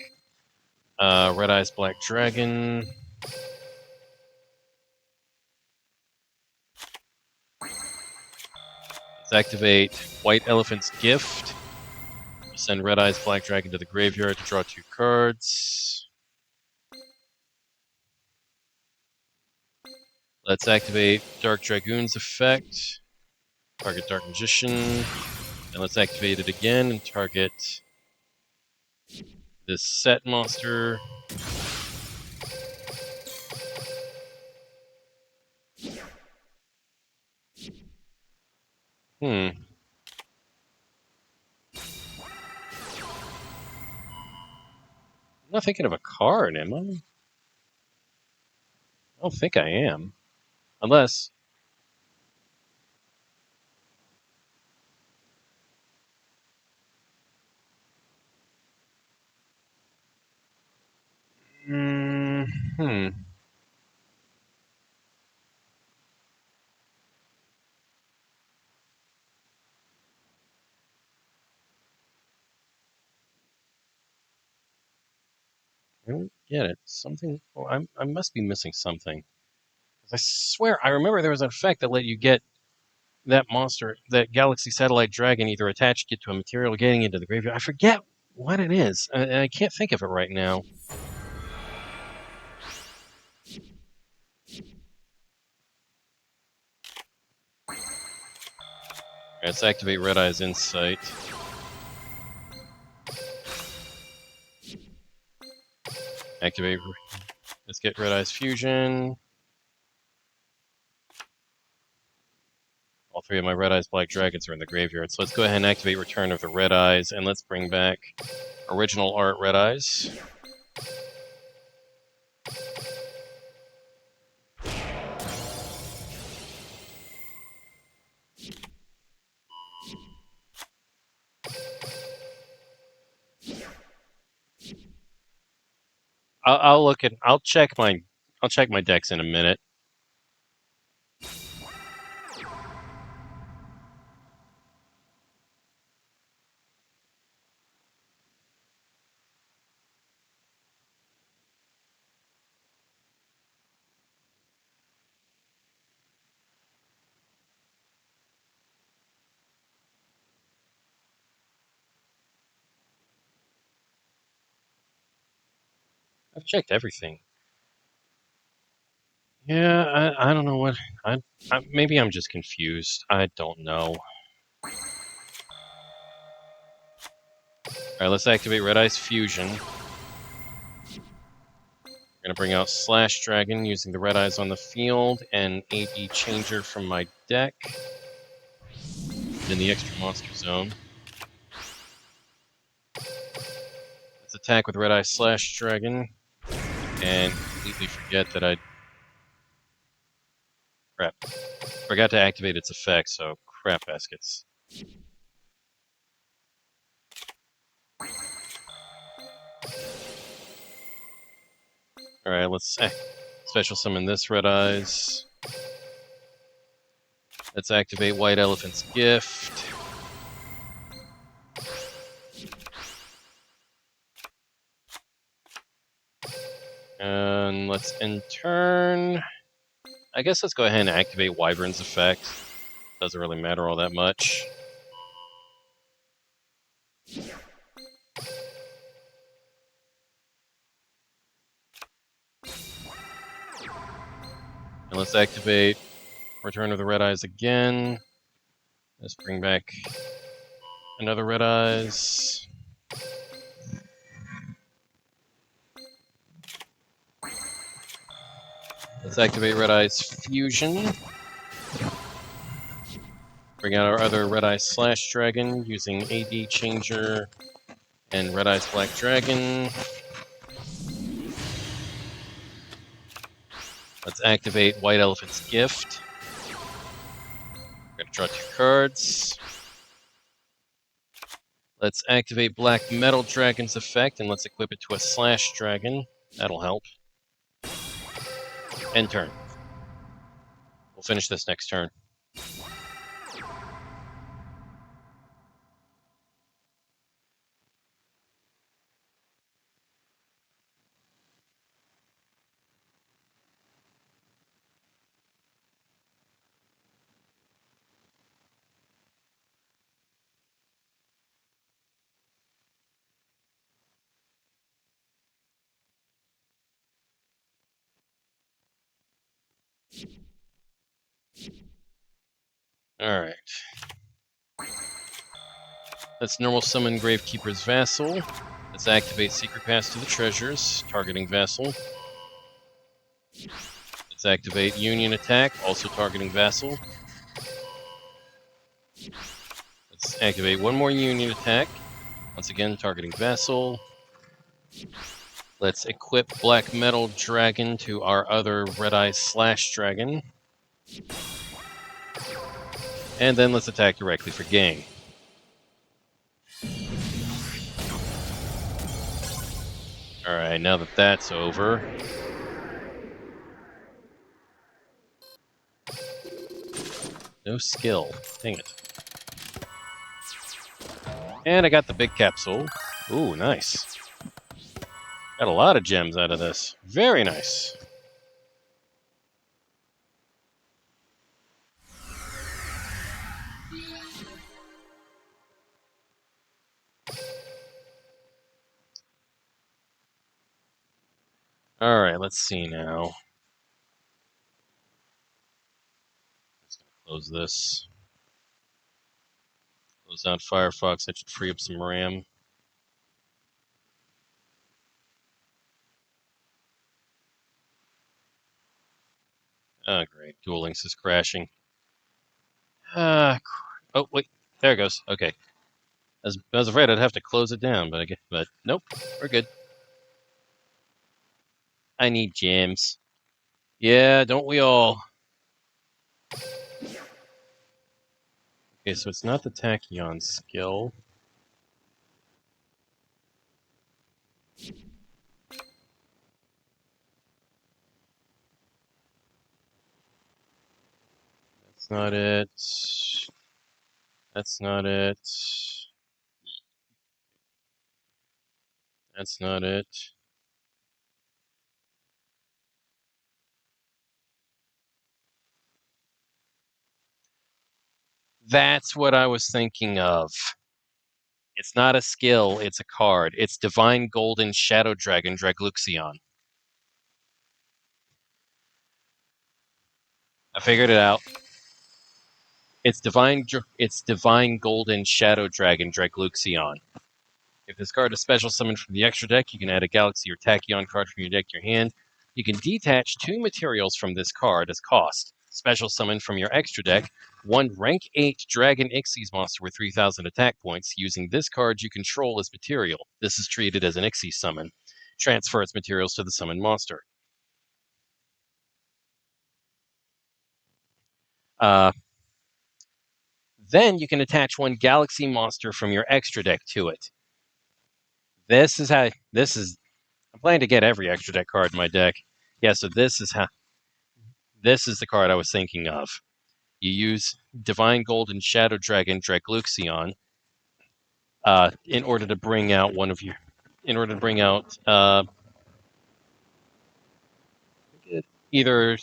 A: Red Eyes Black Dragon. Let's activate White Elephant's Gift. Send Red Eyes Black Dragon to the graveyard to draw 2 cards. Let's activate Dark Dragoon's effect. Target Dark Magician. And let's activate it again and target this set monster. I'm not thinking of a card, am I? I don't think I am. Unless... I don't get it. Something... Oh, I must be missing something. I swear, I remember there was an effect that let you get that monster, that Galaxy Satellite Dragon, either attached it to a material getting into the graveyard. I forget what it is, and I can't think of it right now. Let's activate Red Eye's Insight. Activate. Let's get Red Eye's Fusion. All 3 of my Red Eyes Black Dragons are in the graveyard, so let's go ahead and activate Return of the Red Eyes, and let's bring back Original Art Red Eyes. I'll check my decks in a minute. I've checked everything. Yeah, I don't know what maybe I'm just confused. I don't know. All right, let's activate Red Eyes Fusion. We're gonna bring out Slash Dragon using the Red Eyes on the field and AD Changer from my deck in the extra monster zone. Let's attack with Red Eye Slash Dragon and completely forget that I forgot to activate its effect. So crap baskets. All right, let's special summon this Red Eyes. Let's activate White Elephant's Gift. And let's end turn. I guess let's go ahead and activate Wyvern's effect. Doesn't really matter all that much. And let's activate Return of the Red Eyes again. Let's bring back another Red Eyes. Let's activate Red Eyes Fusion. Bring out our other Red Eyes Slash Dragon using AD Changer and Red Eyes Black Dragon. Let's activate White Elephant's Gift. We're going to draw 2 cards. Let's activate Black Metal Dragon's effect and let's equip it to a Slash Dragon. That'll help. End turn. We'll finish this next turn. Alright. Let's normal summon Gravekeeper's Vassal. Let's activate Secret Pass to the Treasures, targeting Vassal. Let's activate Union Attack, also targeting Vassal. Let's activate one more Union Attack, once again targeting Vassal. Let's equip Black Metal Dragon to our other Red Eye Slash Dragon. And then let's attack directly for gain. Alright, now that that's over. No skill. Dang it. And I got the big capsule. Ooh, nice. Got a lot of gems out of this. Very nice. Alright, let's see now. Just gonna close this. Close out Firefox. That should free up some RAM. Oh, great. Duel Links is crashing. Oh, wait. There it goes. Okay. I was afraid I'd have to close it down, but nope. We're good. I need gems. Yeah, don't we all? Okay, so it's not the Tachyon skill. not it. That's not it. That's not it. That's what I was thinking of. It's not a skill, it's a card. It's Divine Golden Shadow Dragon Dragluxion. I figured it out. It's Divine Golden Shadow Dragon Dragluxion. If this card is special summoned from the extra deck, you can add a Galaxy or Tachyon card from your deck to your hand. You can detach 2 materials from this card as cost. Special summon from your extra deck, 1 rank 8 Dragon Ixies monster with 3,000 attack points. Using this card you control as material. This is treated as an Ixies summon. Transfer its materials to the summoned monster. Then you can attach 1 Galaxy monster from your extra deck to it. This is I'm planning to get every extra deck card in my deck. Yeah, so this is the card I was thinking of. You use Divine Golden Shadow Dragon Dragluxion in order to bring out either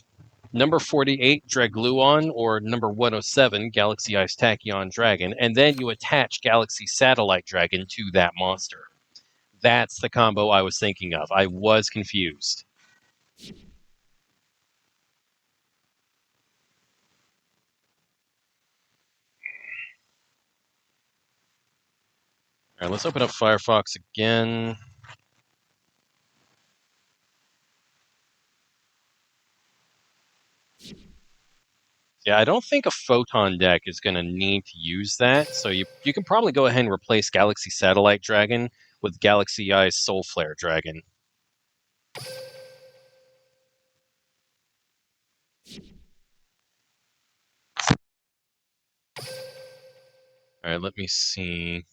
A: number 48 Dragluon or number 107 Galaxy Ice Tachyon Dragon, and then you attach Galaxy Satellite Dragon to that monster. That's the combo I was thinking of. I was confused. All right, let's open up Firefox again. Yeah, I don't think a Photon deck is going to need to use that, so you can probably go ahead and replace Galaxy Satellite Dragon with Galaxy Eyes Soul Flare Dragon. All right, let me see.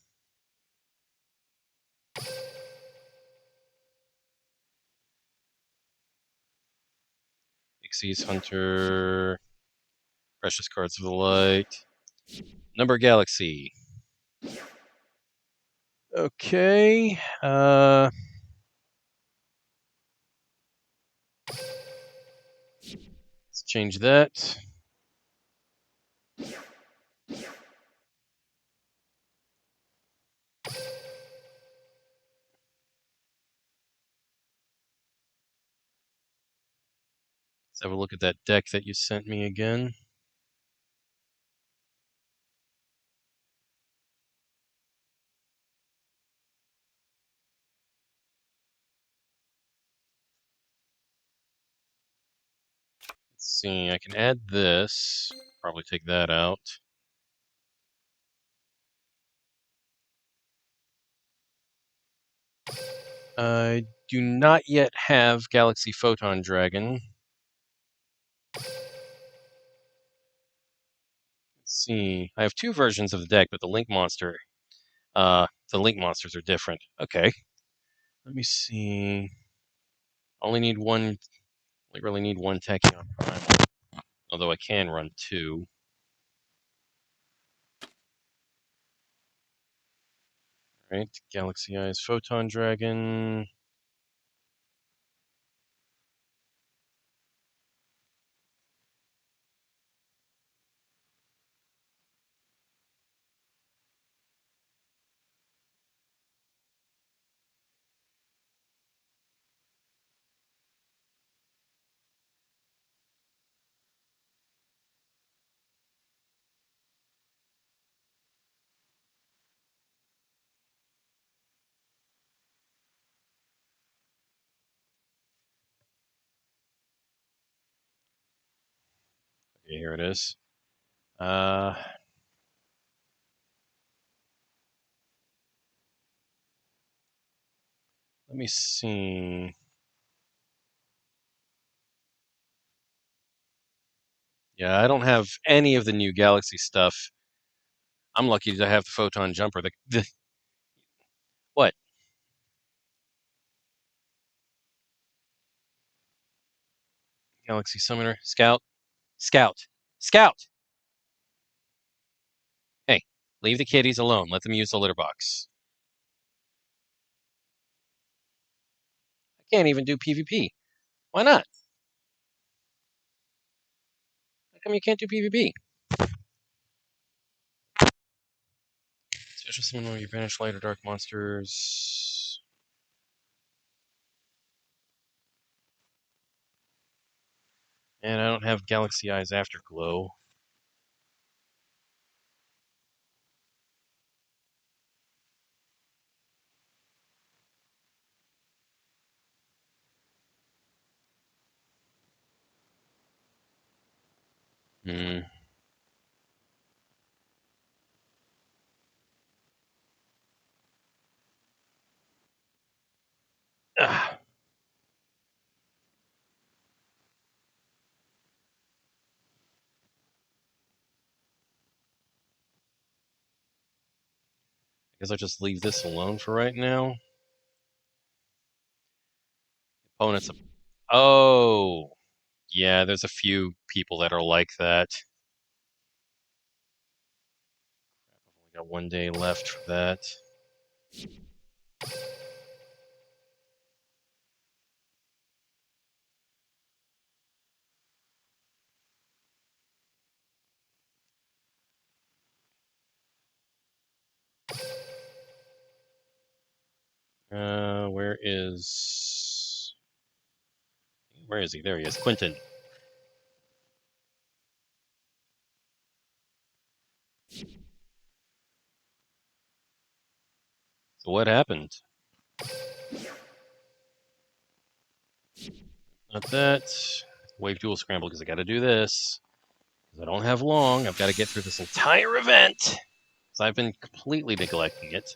A: Xyz Hunter, Precious Cards of the Light, Number Galaxy. Okay, let's change that. Let's have a look at that deck that you sent me again. Let's see, I can add this. Probably take that out. I do not yet have Galaxy Photon Dragon. Let's see. I have 2 versions of the deck, but the Link monsters are different. Okay. Let me see. Only need one. I really need 1 Tachyon Prime. Although I can run 2. Right. Galaxy Eyes Photon Dragon. Okay, here it is. Let me see. Yeah, I don't have any of the new Galaxy stuff. I'm lucky to have the Photon Jumper. What? Galaxy Summoner? Scout? Scout! Scout! Leave the kitties alone. Let them use the litter box. I can't even do PvP. Why not? How come you can't do PvP? Special summon when you banish light or dark monsters. And I don't have Galaxy Eyes Afterglow. Hmm. Ah. I guess I'll just leave this alone for right now. Opponents. Oh, yeah, there's a few people that are like that. I've only got 1 day left for that. Where is... Where is he? There he is. Quentin. So what happened? Not that. Wave dual scramble because I got to do this. Because I don't have long. I've got to get through this entire event. Because I've been completely neglecting it.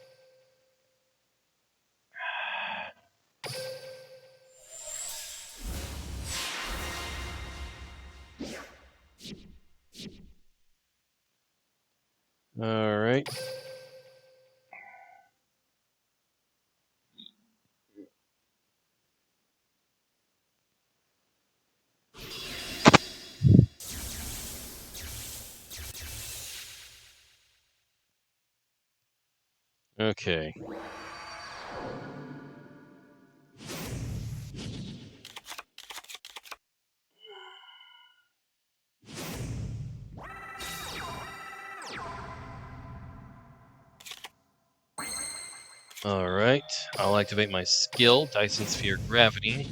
A: All right. Okay. All right. I'll activate my skill, Dyson Sphere Gravity.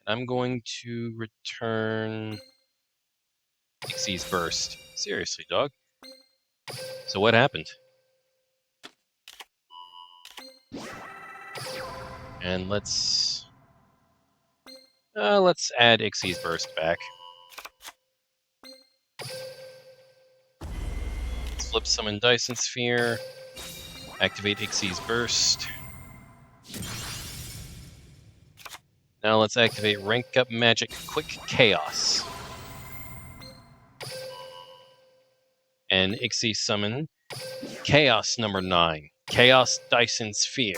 A: And I'm going to return Pixie's Burst. Seriously, dog. So what happened? And let's add Ixie's Burst back. Let's flip summon Dyson Sphere. Activate Ixie's Burst. Now let's activate Rank Up Magic Quick Chaos. And Ixie summon Chaos number 9. Chaos Dyson Sphere.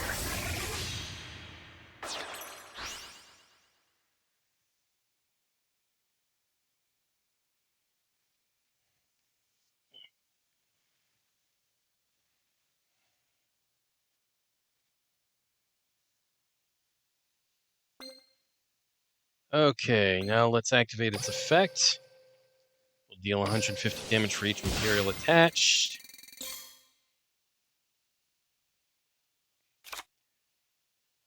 A: Okay, now let's activate its effect. We'll deal 150 damage for each material attached.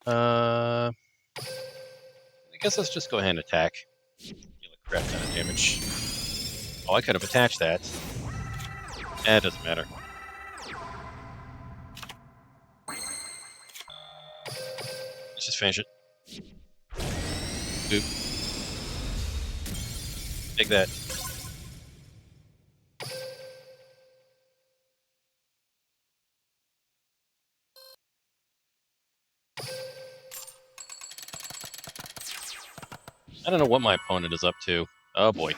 A: I guess let's just go ahead and attack. Deal a crap ton of damage. Oh, I could have attached that. It doesn't matter. Let's just finish it. Boop. Take that. I don't know what my opponent is up to. Oh boy.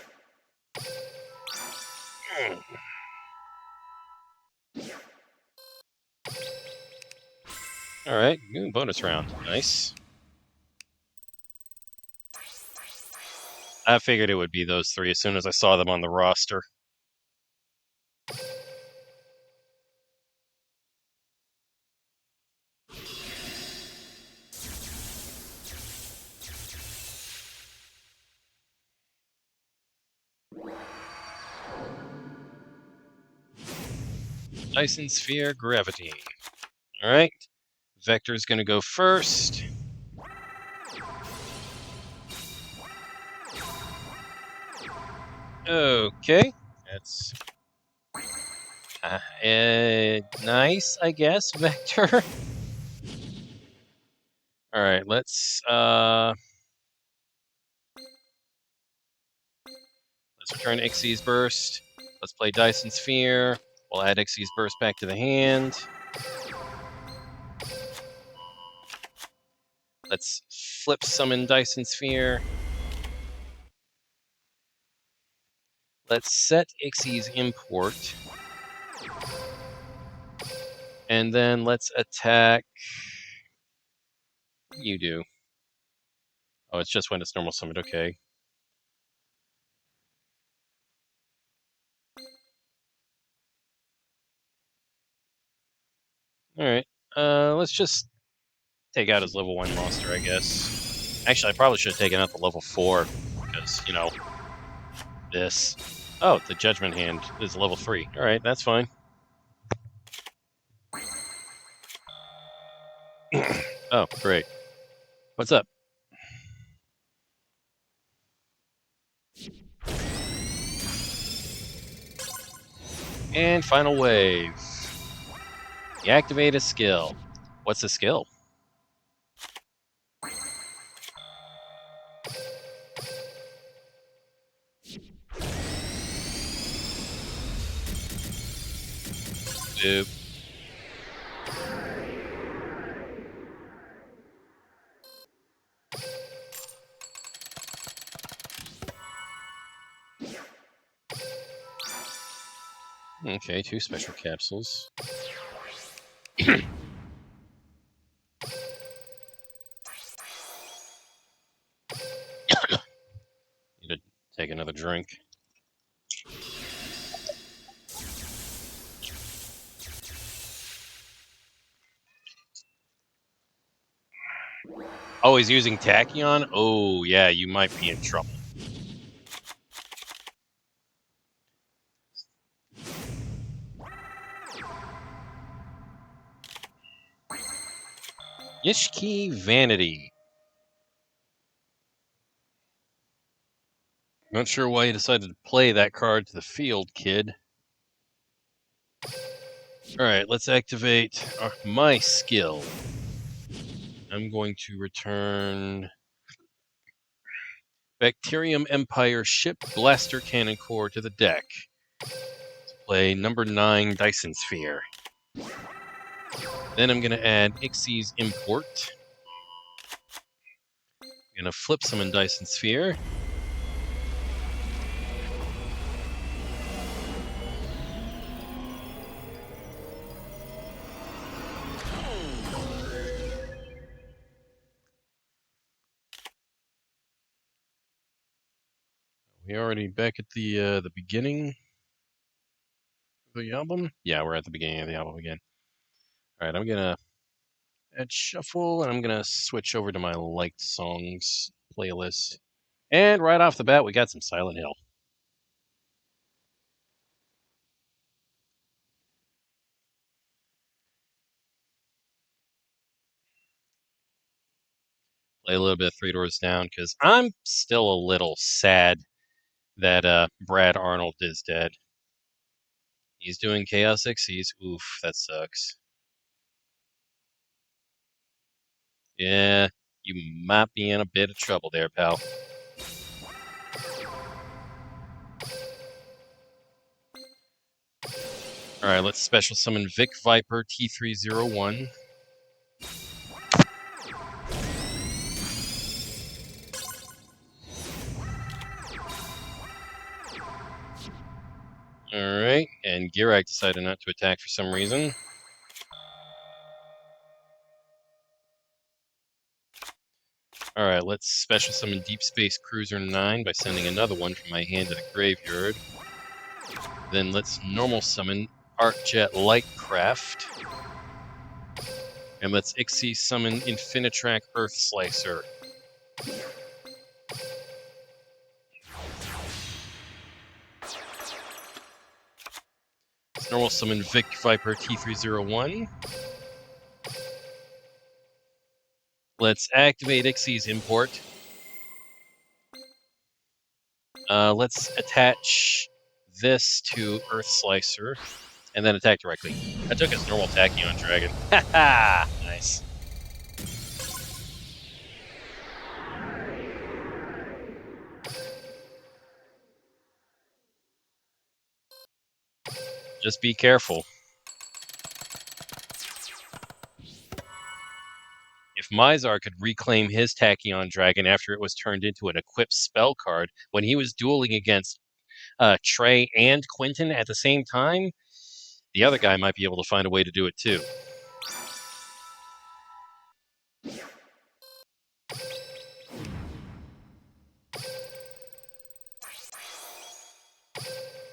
A: Alright, bonus round. Nice. I figured it would be those three as soon as I saw them on the roster. Dyson Sphere Gravity. Alright. Vector's gonna go first. Okay. That's nice, I guess, Vector. Alright, let's return Ixie's Burst. Let's play Dyson Sphere. We'll add Ixie's Burst back to the hand. Let's flip summon Dyson Sphere. Let's set Ixie's Import. And then let's attack... You do. Oh, it's just when it's normal summoned, okay. Alright, let's just take out his level 1 monster, I guess. Actually, I probably should have taken out the level 4, because, you know, this. Oh, the Judgment Hand is level 3. Alright, that's fine. Oh, great. What's up? And final wave. Deactivate a skill. What's the skill? Boop. Okay, 2 special capsules. Need to take another drink. Oh, he's using Tachyon? Oh, yeah, you might be in trouble. Ishki Vanity. Not sure why you decided to play that card to the field, kid. Alright, let's activate my skill. I'm going to return Bacterium Empire Ship Blaster Cannon Core to the deck. Play number 9 Dyson Sphere. Then I'm going to add Ixie's Import. I'm going to flip summon Dyson Sphere. We already back at the beginning of the album? Yeah, we're at the beginning of the album again. Alright, I'm going to add Shuffle, and I'm going to switch over to my liked songs playlist. And right off the bat, we got some Silent Hill. Play a little bit of Three Doors Down, because I'm still a little sad that Brad Arnold is dead. He's doing Chaos Xyz. Oof, that sucks. Yeah, you might be in a bit of trouble there, pal. Alright, let's special summon Vic Viper T301. Alright, and Girak decided not to attack for some reason. Alright, let's special summon Deep Space Cruiser 9 by sending another one from my hand to the graveyard. Then let's normal summon Arcjet Lightcraft. And let's Ixie summon Infinitrack Earth Slicer. Normal summon Vic Viper T301. Let's activate Ixie's import. Let's attach this to Earth Slicer, and then attack directly. I took his normal Tachyon Dragon. Haha! Nice. Just be careful. If Mizar could reclaim his Tachyon Dragon after it was turned into an equipped spell card when he was dueling against Trey and Quentin at the same time, the other guy might be able to find a way to do it too.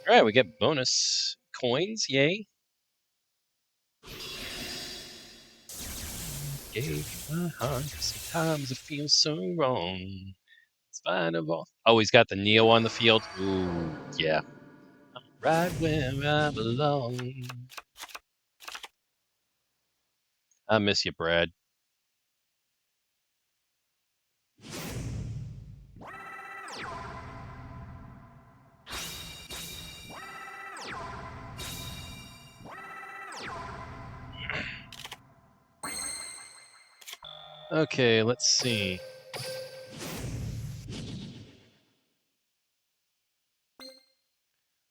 A: Alright, we get bonus coins, yay. Gave my heart, sometimes it feels so wrong. It's fine of all. Oh, he's got the Neo on the field. Ooh, yeah. I'm right where I belong. I miss you, Brad. Okay, let's see.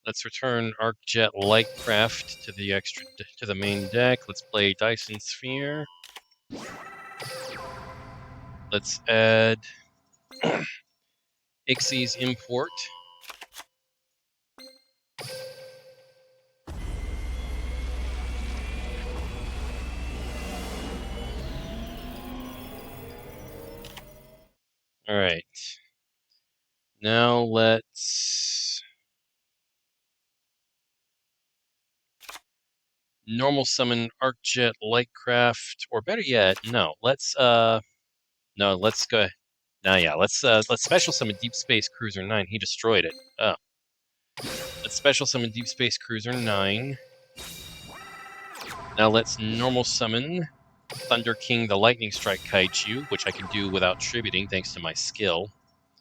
A: Let's return Arcjet Lightcraft to the main deck. Let's play Dyson Sphere. Let's add Ixie's import. All right. Now let's normal summon Arcjet Lightcraft, or better yet, no. Let's go. Now, yeah, let's special summon Deep Space Cruiser 9. He destroyed it. Oh. Let's special summon Deep Space Cruiser 9. Now let's normal summon Thunder King the Lightning Strike Kaiju, which I can do without tributing thanks to my skill.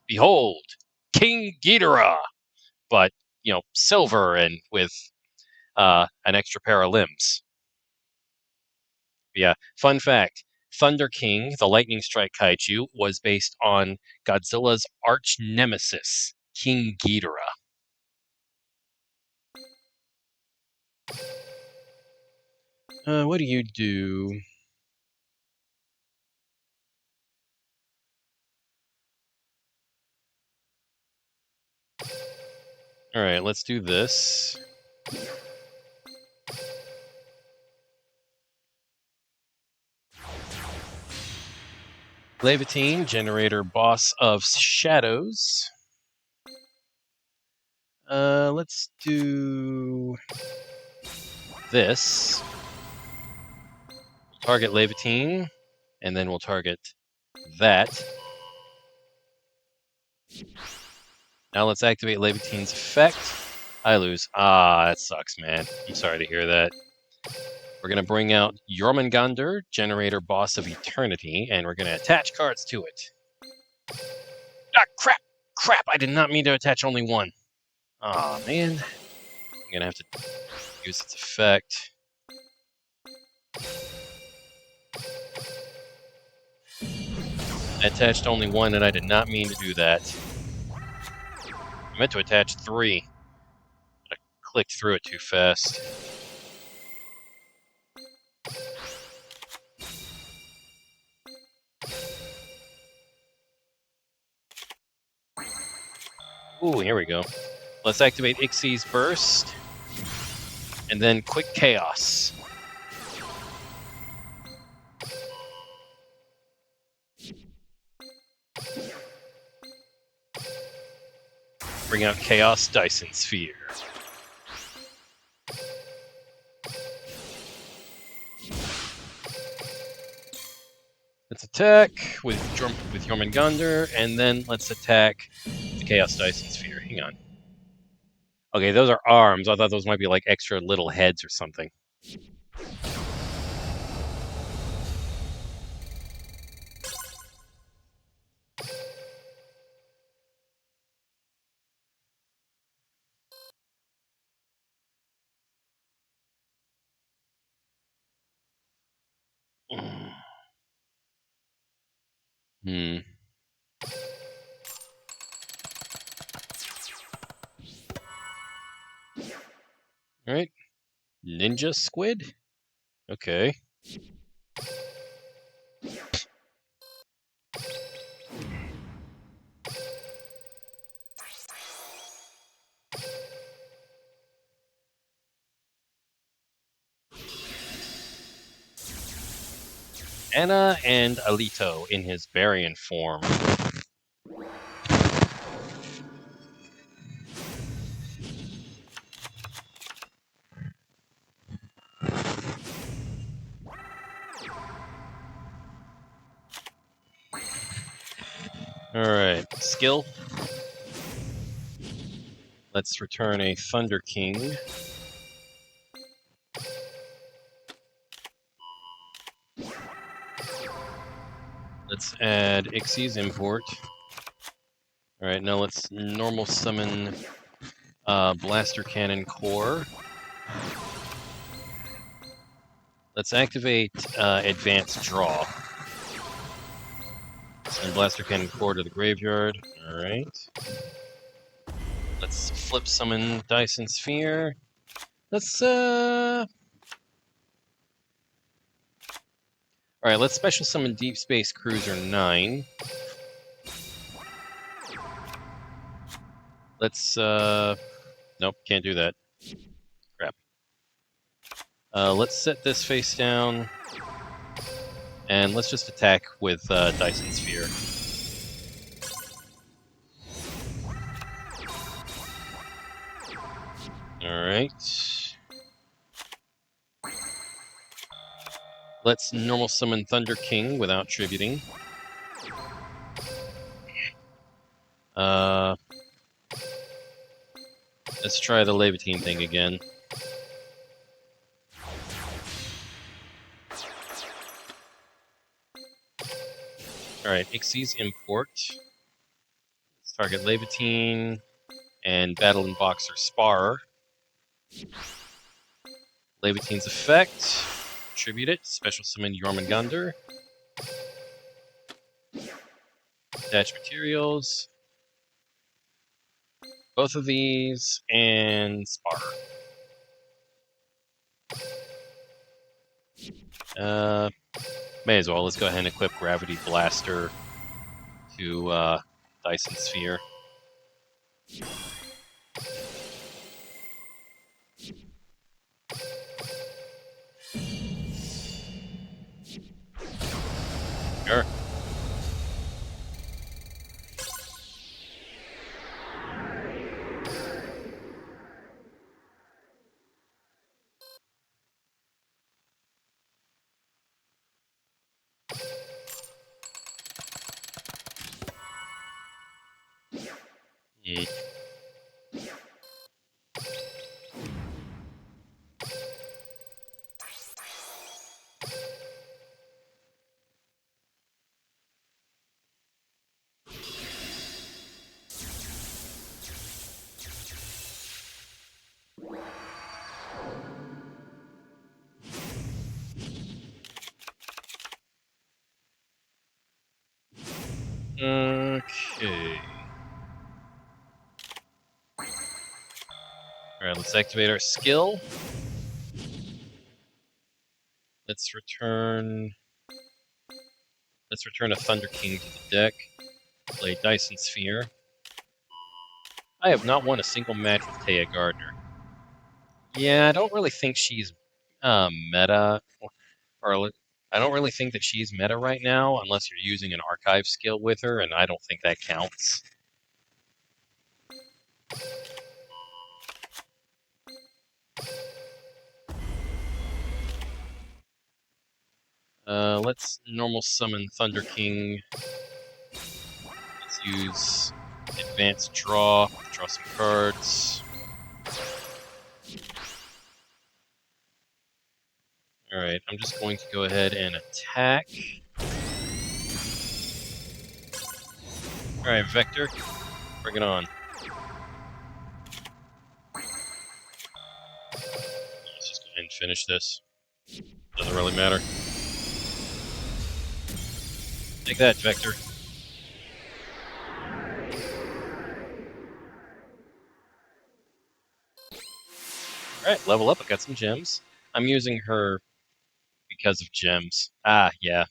A: Behold, King Ghidorah! But, silver and with an extra pair of limbs. Yeah, fun fact. Thunder King, the Lightning Strike Kaiju, was based on Godzilla's arch nemesis, King Ghidorah. What do you do? Alright, let's do this. Levitine, generator, boss of shadows. Let's do this. We'll target Levitine, and then we'll target that. Now let's activate Levitine's effect. I lose. Ah, that sucks, man. I'm sorry to hear that. We're going to bring out Jormungandr, generator, boss of eternity, and we're going to attach cards to it. Ah, crap! Crap! I did not mean to attach only one. Aw, man. I'm going to have to use its effect. I attached only one, and I did not mean to do that. I meant to attach 3. I clicked through it too fast. Ooh, here we go. Let's activate Ixie's Burst, and then Quick Chaos. Bring out Chaos Dyson Sphere. Let's attack with Jormungandr, and then let's attack the Chaos Dyson Sphere. Hang on. Okay, those are arms. I thought those might be like extra little heads or something. Hmm. All right. Ninja squid? Okay. Anna and Alito in his Barian form. Alright, skill. Let's return a Thunder King. Let's add Ixie's import. Alright, now let's normal summon Blaster Cannon Core. Let's activate Advanced Draw. Send Blaster Cannon Core to the graveyard. Alright. Let's flip summon Dyson Sphere. Let's Alright, let's special summon Deep Space Cruiser 9. Let's nope, can't do that. Crap. Let's set this face down. And let's just attack with Dyson Sphere. Alright. Let's normal summon Thunder King without tributing. Let's try the Levitine thing again. Alright, Ixie's import. Let's target Levitine and Battle and Boxer Spar. Levitine's effect. Tribute it. Special summon Jormungandr. Attach materials. Both of these, and Spar. May as well. Let's go ahead and equip Gravity Blaster to Dyson Sphere. Sure. Mm. Okay. Alright, let's activate our skill. Let's return a Thunder King to the deck. Play Dyson Sphere. I have not won a single match with Taya Gardner. Yeah, I don't really think she's meta, or I don't really think that she's meta right now, unless you're using an archive skill with her, and I don't think that counts. Let's normal summon Thunder King. Let's use Advanced Draw some cards. Alright, I'm just going to go ahead and attack. Alright, Vector, bring it on. Let's just go ahead and finish this. Doesn't really matter. Take that, Vector. Alright, level up. I got some gems. I'm using her because of gems. Ah, yeah.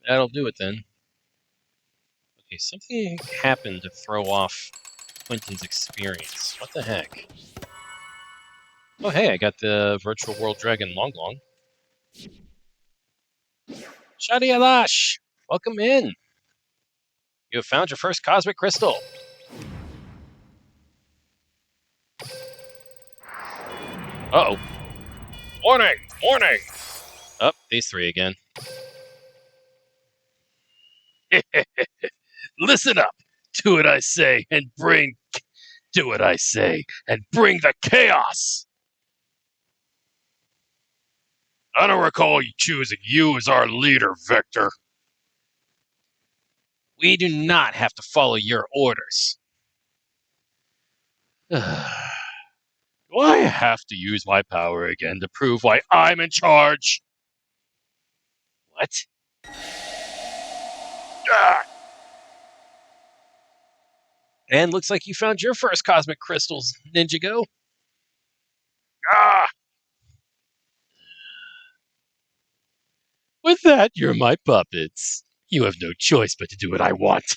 A: That'll do it then. Okay, something happened to throw off Quentin's experience. What the heck? Oh, hey, I got the Virtual World Dragon Long Long. Shadi Alash! Welcome in! You have found your first cosmic crystal. Uh-oh. Warning! Warning! Oh, these three again. Listen up! Do what I say and bring... Do what I say and bring the chaos! I don't recall choosing you as our leader, Victor. We do not have to follow your orders. Do I have to use my power again to prove why I'm in charge? What? Ah! And looks like you found your first cosmic crystals, Ninjago. Ah! With that, you're my puppets. You have no choice but to do what I want.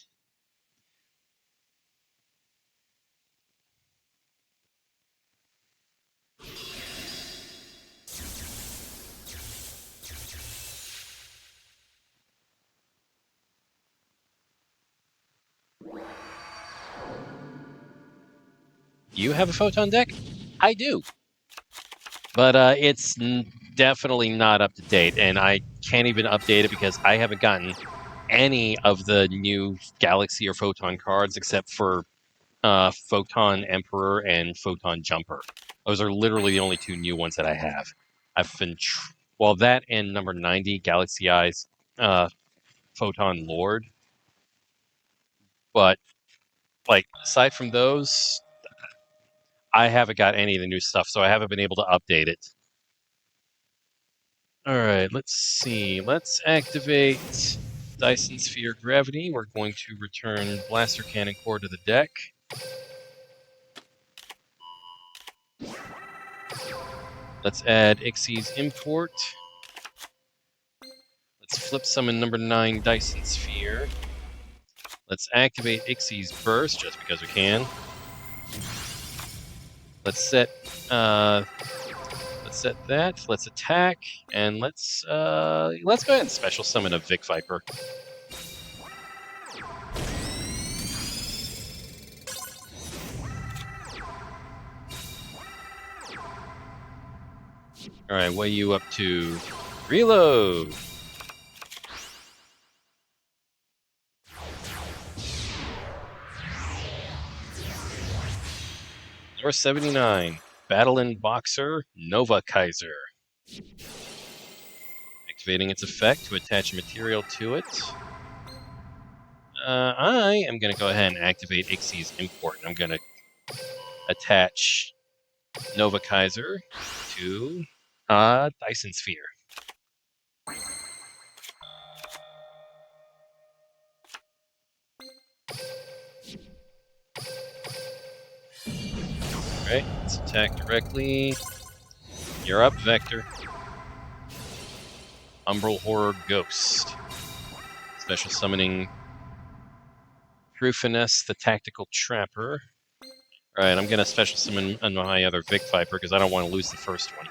A: You have a photon deck? I do. But it's definitely not up to date, and I can't even update it because I haven't gotten any of the new Galaxy or Photon cards except for Photon Emperor and Photon Jumper. Those are literally the only two new ones that I have. I've been, well, that and number 90, Galaxy Eyes Photon Lord. But, like, aside from those, I haven't got any of the new stuff, so I haven't been able to update it. Alright, let's see. Let's activate Dyson Sphere Gravity. We're going to return Blaster Cannon Core to the deck. Let's add Ixie's Import. Let's flip summon number 9 Dyson Sphere. Let's activate Ixie's Burst, just because we can. Let's set that. Let's attack, and let's go ahead and special summon a Vic Viper. All right, what are you up to? Reload. Number 79, Battle Boxer Nova Kaiser. Activating its effect to attach a material to it. I am going to go ahead and activate Ixie's Import. I'm going to attach Nova Kaiser to Dyson Sphere. Alright, let's attack directly. You're up, Vector. Umbral Horror Ghost. Special summoning Proofiness, the Tactical Trapper. Alright, I'm going to special summon my other Vic Viper because I don't want to lose the first one.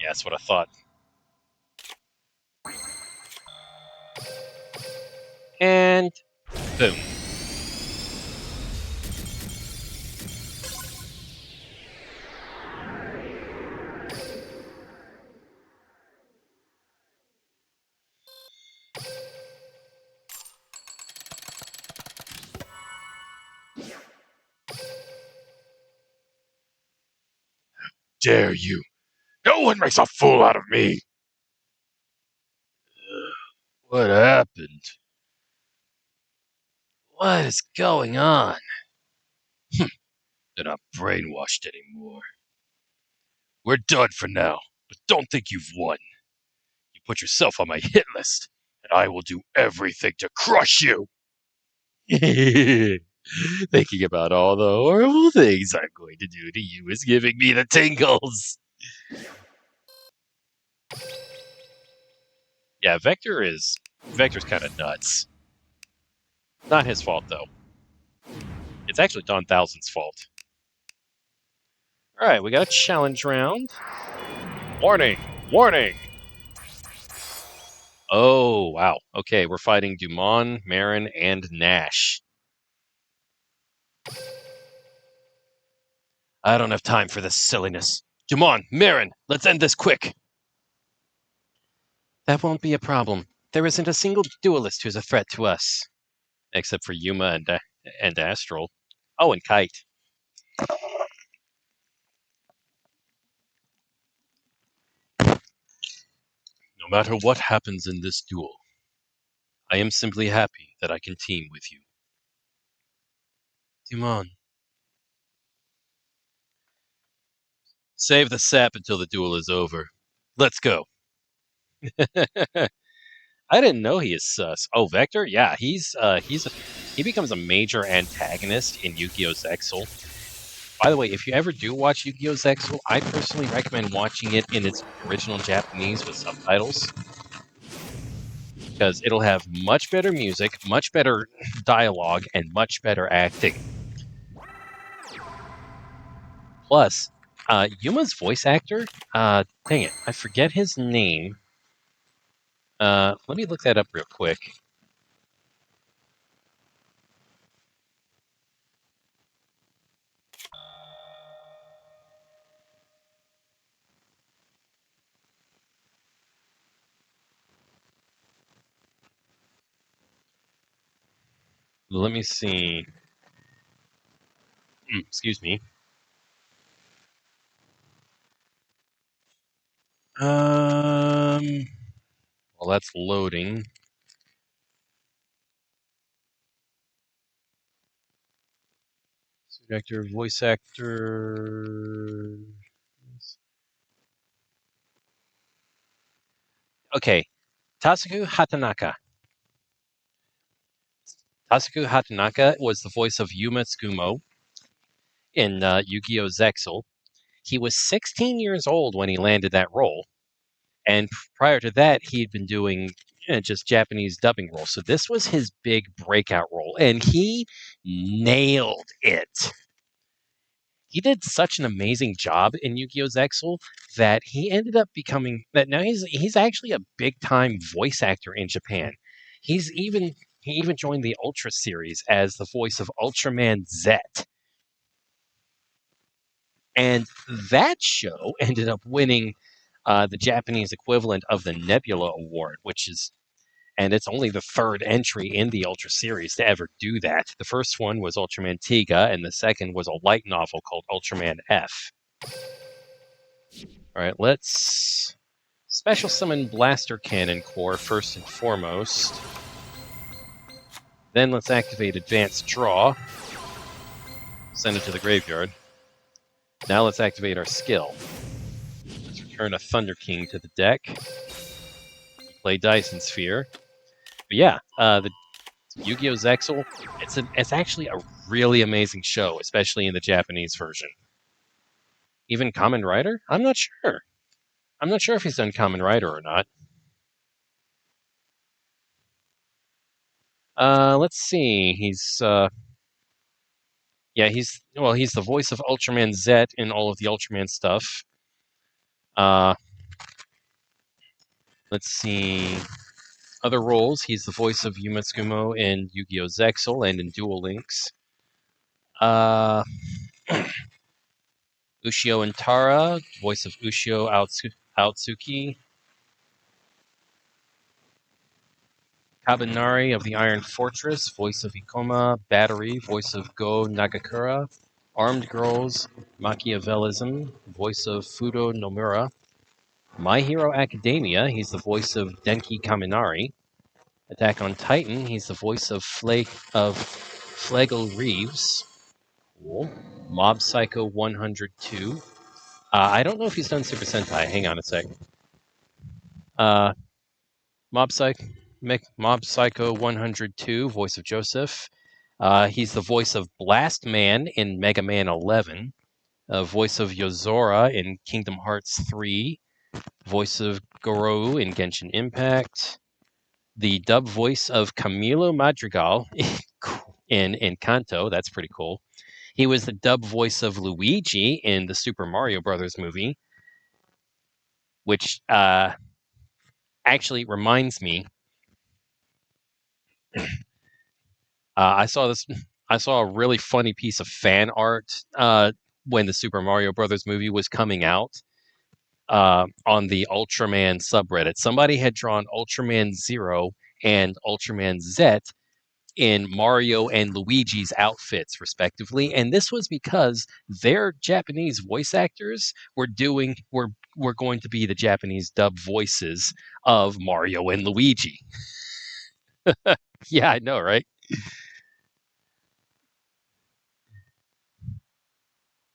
A: Yeah, that's what I thought. And boom. Dare you No one makes a fool out of me! What happened? What is going on? They're not brainwashed anymore. We're done for now, but don't think you've won. You put yourself on my hit list, and I will do everything to crush you! Thinking about all the horrible things I'm going to do to you is giving me the tingles. Yeah, Vector's kind of nuts. Not his fault though. It's actually Don Thousand's fault. All right, we got a challenge round. Warning! Warning! Oh wow. Okay, we're fighting Dumont, Marin, and Nash. I don't have time for this silliness. Dumont, Marin, let's end this quick. That won't be a problem. There isn't a single duelist who's a threat to us. Except for Yuma and Astral. Oh, and Kite. No matter what happens in this duel, I am simply happy that I can team with you. Dumont. Save the sap until the duel is over. Let's go. I didn't know he is sus. Oh, Vector? Yeah, he becomes a major antagonist in Yu-Gi-Oh! Zexal. By the way, if you ever do watch Yu-Gi-Oh! Zexal, I personally recommend watching it in its original Japanese with subtitles, because it'll have much better music, much better dialogue, and much better acting. Plus, Yuma's voice actor, dang it, I forget his name. Let me look that up real quick. Let me see. Excuse me. Well, that's loading. Suit actor, voice actor. Okay, Tasuku Hatanaka. Tasuku Hatanaka was the voice of Yuma Tsukumo in Yu-Gi-Oh! Zexal. He was 16 years old when he landed that role, and prior to that, he'd been doing just Japanese dubbing roles. So this was his big breakout role, and he nailed it. He did such an amazing job in Yu-Gi-Oh! Zexal that he ended up becoming that now he's actually a big time voice actor in Japan. He even joined the Ultra series as the voice of Ultraman Zet. And that show ended up winning the Japanese equivalent of the Nebula Award, and it's only the third entry in the Ultra series to ever do that. The first one was Ultraman Tiga, and the second was a light novel called Ultraman F. All right, let's special summon Blaster Cannon Core first and foremost. Then let's activate Advanced Draw. Send it to the graveyard. Now let's activate our skill. Let's return a Thunder King to the deck. Play Dyson Sphere. But yeah, the Yu-Gi-Oh! Zexal, it's actually a really amazing show, especially in the Japanese version. Even Kamen Rider? I'm not sure. I'm not sure if he's done Kamen Rider or not. Let's see. He's the voice of Ultraman Zet in all of the Ultraman stuff. Let's see. Other roles, he's the voice of Yuma Tsukumo in Yu-Gi-Oh! Zexal and in Duel Links. Ushio and Tara, voice of Ushio Aotsuki. Kabanari of the Iron Fortress, voice of Ikoma. Battery, voice of Go Nagakura. Armed Girls, Machiavellism, voice of Fudo Nomura. My Hero Academia, he's the voice of Denki Kaminari. Attack on Titan, he's the voice of Flagle Reeves. Cool. Mob Psycho 102. I don't know if he's done Super Sentai. Hang on a sec. Mob Psycho 102, voice of Joseph. He's the voice of Blast Man in Mega Man 11. Voice of Yozora in Kingdom Hearts 3. Voice of Goro in Genshin Impact. The dub voice of Camilo Madrigal in Kanto. That's pretty cool. He was the dub voice of Luigi in the Super Mario Brothers movie, which actually reminds me. I saw this. I saw a really funny piece of fan art when the Super Mario Brothers movie was coming out on the Ultraman subreddit. Somebody had drawn Ultraman Zero and Ultraman Z in Mario and Luigi's outfits, respectively, and this was because their Japanese voice actors were going to be the Japanese dub voices of Mario and Luigi. Yeah, I know, right?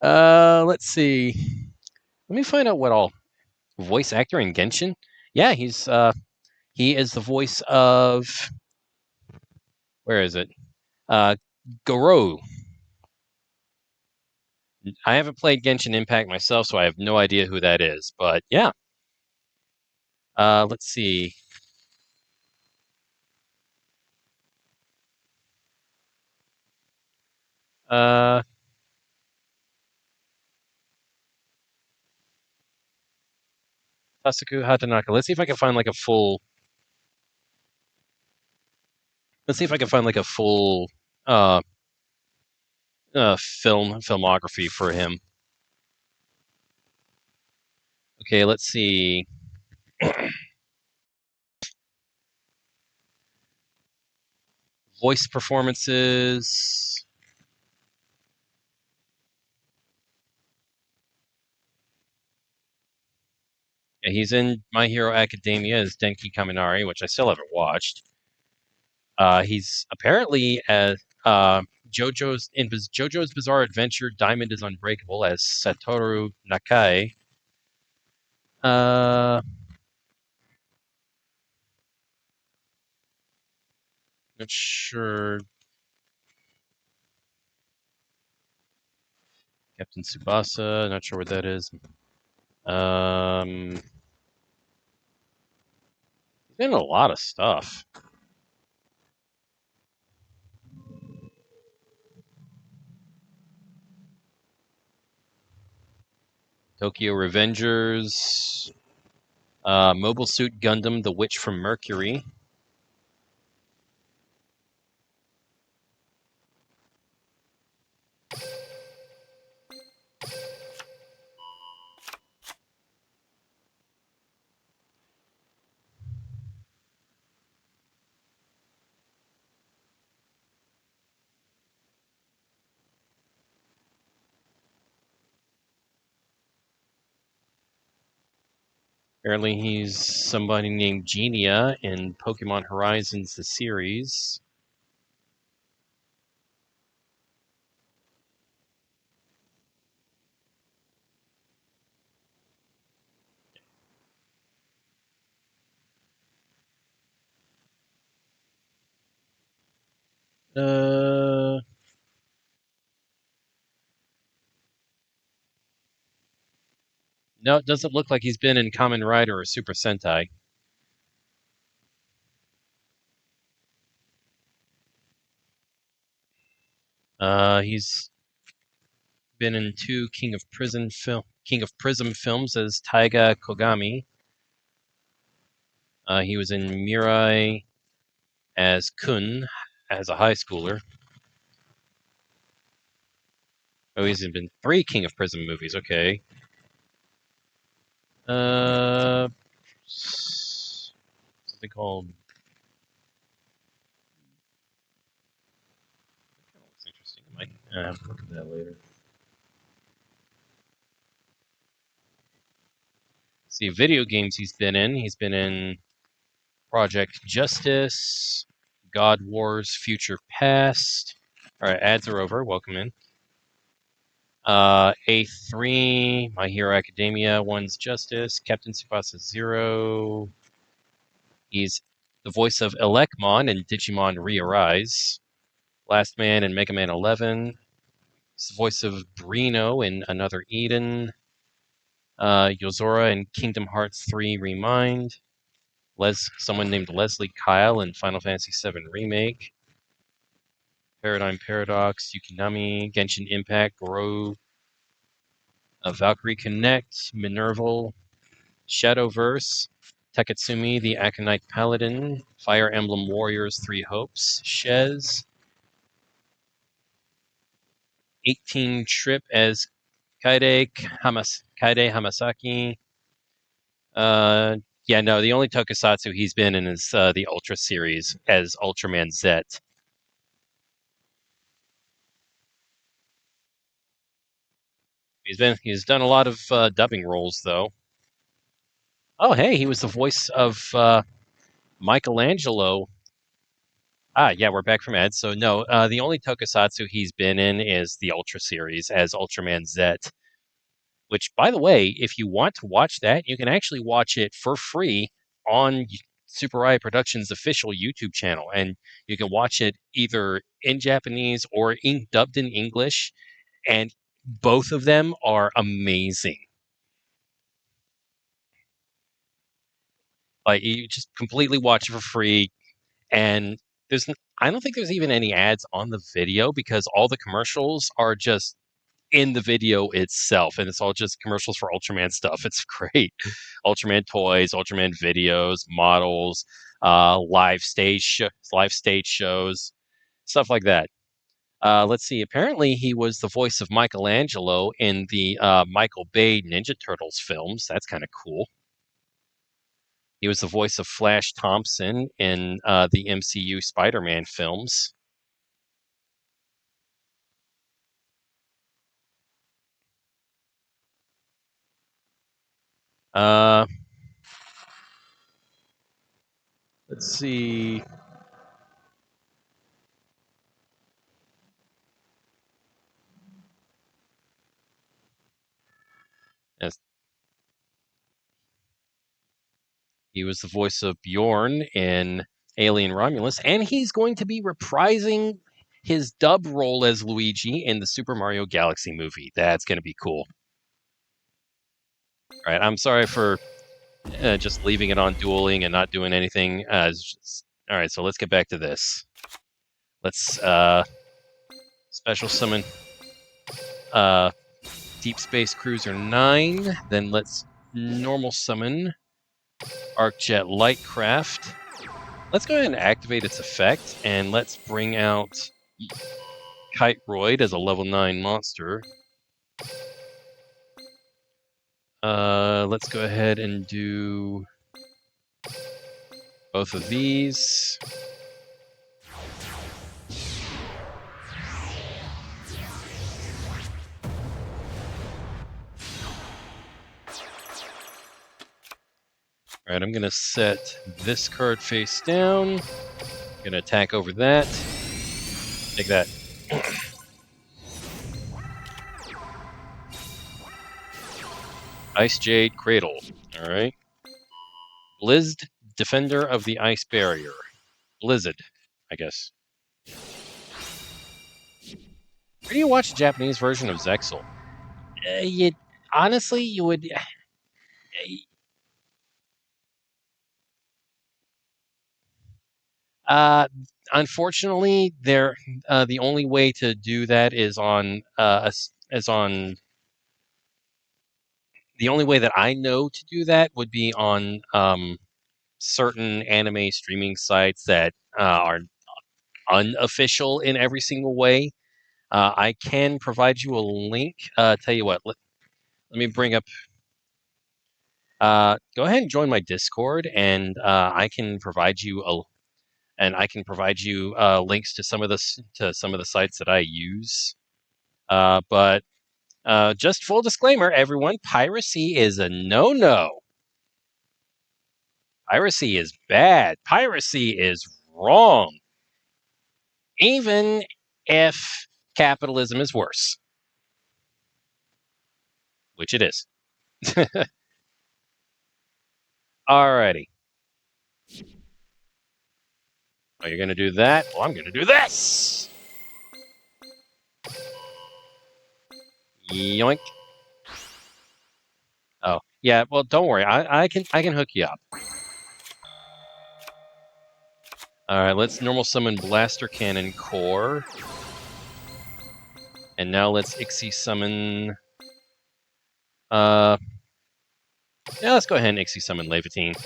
A: Let's see. Let me find out what all voice actor in Genshin. Yeah, he is the voice of, where is it? Goro. I haven't played Genshin Impact myself, so I have no idea who that is. But yeah, let's see. Uh, Tasuku Hatanaka. Let's see if I can find like a full. Let's see if I can find like a full uh, filmography for him. Okay, let's see. Voice performances. Yeah, he's in My Hero Academia as Denki Kaminari, which I still haven't watched. He's apparently as JoJo's Bizarre Adventure Diamond is Unbreakable as Satoru Nakai. Not sure. Captain Tsubasa. Not sure what that is. He's in a lot of stuff. Tokyo Revengers. Mobile Suit Gundam: The Witch from Mercury. Apparently, he's somebody named Genia in Pokemon Horizons, the series. Uh, no, it doesn't look like he's been in Kamen Rider or Super Sentai. He's been in two King of Prism films as Taiga Kogami. He was in Mirai as Kun as a high schooler. Oh, he's been three King of Prism movies. Okay. Something called. That kind of looks interesting. I might have to look at that later. See, video games he's been in. He's been in Project Justice, God Wars Future Past. All right, ads are over. Welcome in. A3, My Hero Academia, One's Justice, Captain Tsubasa Zero. He's the voice of Elecmon in Digimon Re-Arise. Last Man in Mega Man 11. He's the voice of Brino in Another Eden. Yozora in Kingdom Hearts 3 Remind. Someone named Leslie Kyle in Final Fantasy VII Remake. Paradigm Paradox, Yukinami, Genshin Impact, Goro, Valkyrie Connect, Minerval, Shadowverse, Takatsumi, the Aconite Paladin, Fire Emblem Warriors 3 Hopes, Shez, 18 Trip as Kaide Hamasaki. Yeah, no, the only tokusatsu he's been in is the Ultra series as Ultraman Zet. He's done a lot of dubbing roles though. Oh, hey, he was the voice of Michelangelo. Ah, yeah, we're back from Ed. So no, the only tokusatsu he's been in is the Ultra series as Ultraman Zet. Which, by the way, if you want to watch that, you can actually watch it for free on Super Riot Productions' official YouTube channel, and you can watch it either in Japanese or dubbed in English, and both of them are amazing. Like you just completely watch it for free, and I don't think there's even any ads on the video because all the commercials are just in the video itself, and it's all just commercials for Ultraman stuff. It's great. Ultraman toys, Ultraman videos, models, live stage shows, stuff like that. Let's see. Apparently, he was the voice of Michelangelo in the Michael Bay Ninja Turtles films. That's kind of cool. He was the voice of Flash Thompson in the MCU Spider-Man films. Uh, let's see. Yes, he was the voice of Bjorn in Alien Romulus, and he's going to be reprising his dub role as Luigi in the Super Mario Galaxy movie. That's going to be cool. All right, I'm sorry for just leaving it on dueling and not doing anything. All right, so let's get back to this. Let's special summon Deep Space Cruiser 9. Then let's normal summon ArcJet Lightcraft. Let's go ahead and activate its effect, and let's bring out Kite Royd as a level 9 monster. Let's go ahead and do both of these. All right, I'm going to set this card face down. I'm going to attack over that. Take that. Ice Jade Cradle. All right. Blizzed, Defender of the Ice Barrier. Blizzard, I guess. Where do you watch the Japanese version of Zexal? Honestly, you would. Unfortunately, the only way to do that is on the only way that I know to do that would be on certain anime streaming sites that are unofficial in every single way. I can provide you a link. Tell you what, let me bring up. Go ahead and join my Discord, and I can provide you links to some of the sites that I use. But just full disclaimer, everyone, piracy is a no-no. Piracy is bad. Piracy is wrong. Even if capitalism is worse. Which it is. Alrighty. Oh, you're going to do that? Well, I'm going to do this! Yoink. Oh, yeah, well, don't worry. I can hook you up. Alright, let's normal summon Blaster Cannon Core. And now let's Ixie summon... yeah, let's go ahead and Ixie summon Levitine.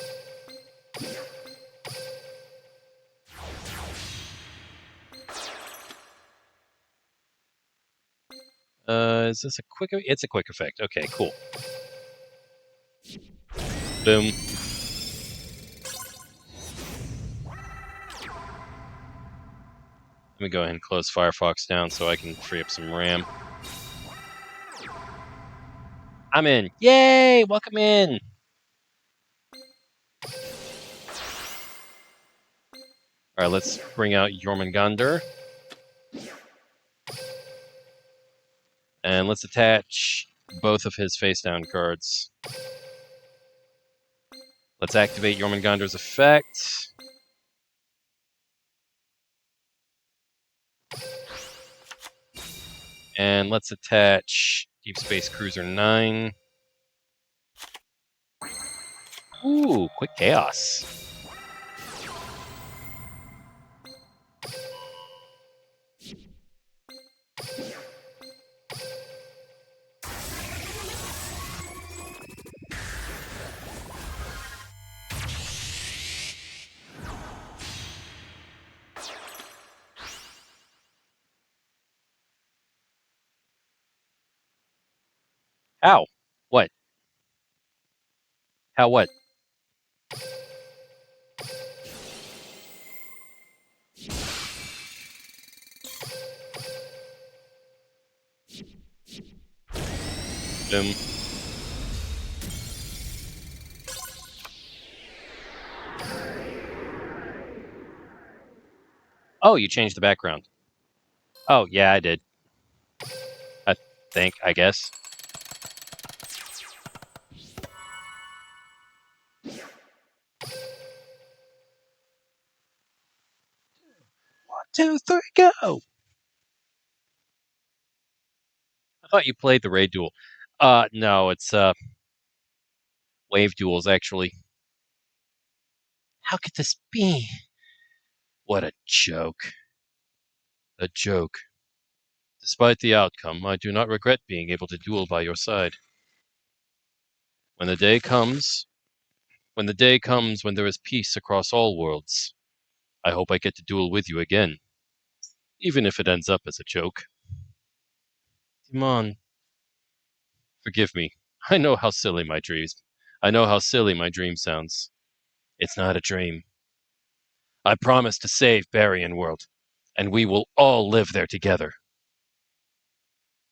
A: Is this a quick... It's a quick effect. Okay, cool. Boom. Let me go ahead and close Firefox down so I can free up some RAM. I'm in. Yay! Welcome in! Alright, let's bring out Jormungandr. And let's attach both of his face-down cards. Let's activate Jormungandr's effect. And let's attach Deep Space Cruiser 9. Ooh, quick chaos. How? What? How what? Boom. Oh, you changed the background. Oh, yeah, I did. I guess. One, two, three, go! I thought you played the Raid Duel. No, it's, Wave Duels, actually. How could this be? What a joke. A joke. Despite the outcome, I do not regret being able to duel by your side. When the day comes when there is peace across all worlds, I hope I get to duel with you again, even if it ends up as a joke. Timon, forgive me. I know how silly my dream sounds. It's not a dream. I promise to save Barrion World, and we will all live there together.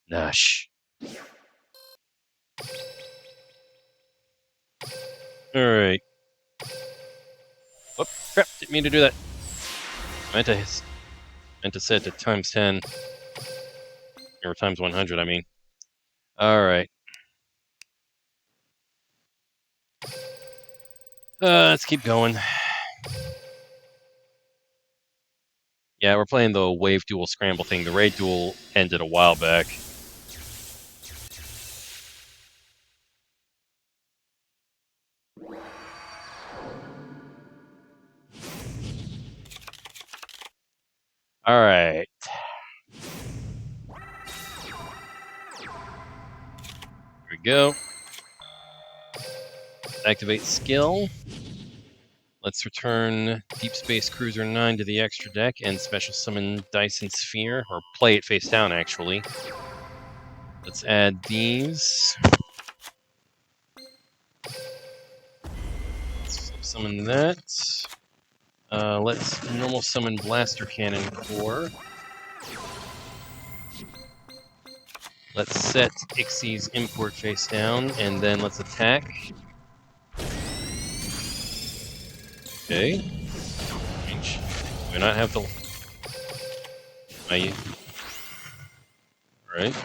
A: Nash. Alright. Whoop, crap, didn't mean to do that. I meant to set it to times 10. Or times 100, I mean. Alright. Let's keep going. Yeah, we're playing the Wave Duel Scramble thing. The Raid Duel ended a while back. Alright. Here we go. Activate skill. Let's return Deep Space Cruiser 9 to the extra deck and special summon Dyson Sphere, or play it face down, actually. Let's add these. Let's summon that. Let's normal summon Blaster Cannon Core. Let's set Ixie's import face down, and then let's attack. Okay. Range. Do I not have the... Alright.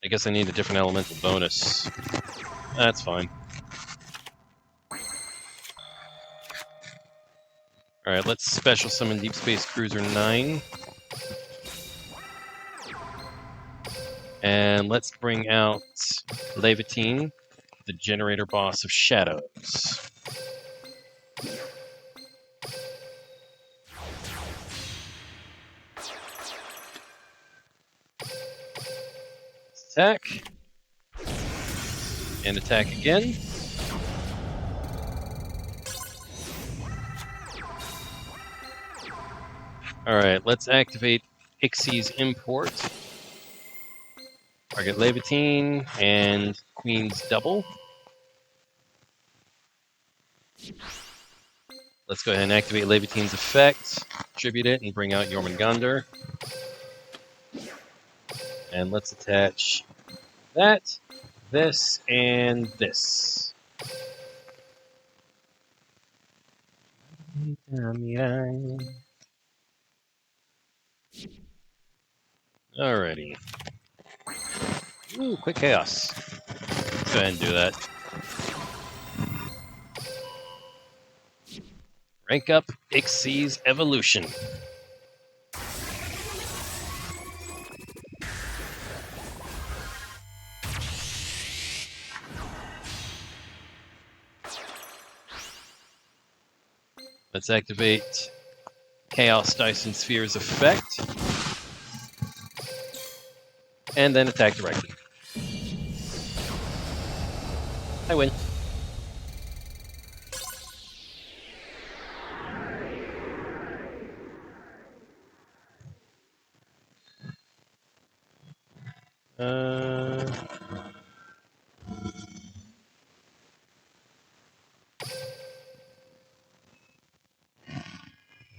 A: I guess I need a different elemental bonus. That's fine. Alright, let's special summon Deep Space Cruiser 9. And let's bring out Levitine, the generator boss of shadows. Attack. And attack again. Alright, let's activate Ixie's import. Target Levitine and Queen's double. Let's go ahead and activate Levitine's effect, tribute it, and bring out Jormungandr. And let's attach that, this, and this. Alrighty. Ooh, quick chaos. Let's go ahead and do that. Rank up Ixie's evolution. Let's activate Chaos Dyson Sphere's effect. And then attack directly. I win.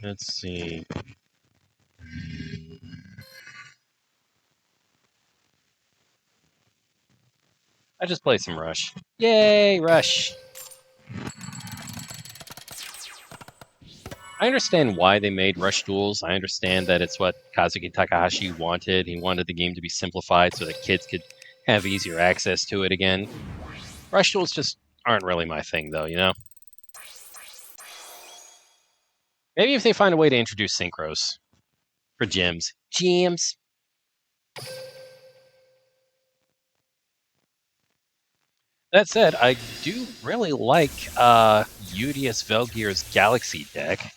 A: Let's see. I just play some Rush. Yay, Rush! I understand why they made Rush duels. I understand that it's what Kazuki Takahashi wanted. He wanted the game to be simplified so that kids could have easier access to it again. Rush duels just aren't really my thing, though, you know? Maybe if they find a way to introduce synchros for gyms. Gyms! That said, I do really like Udius Velgear's Galaxy deck.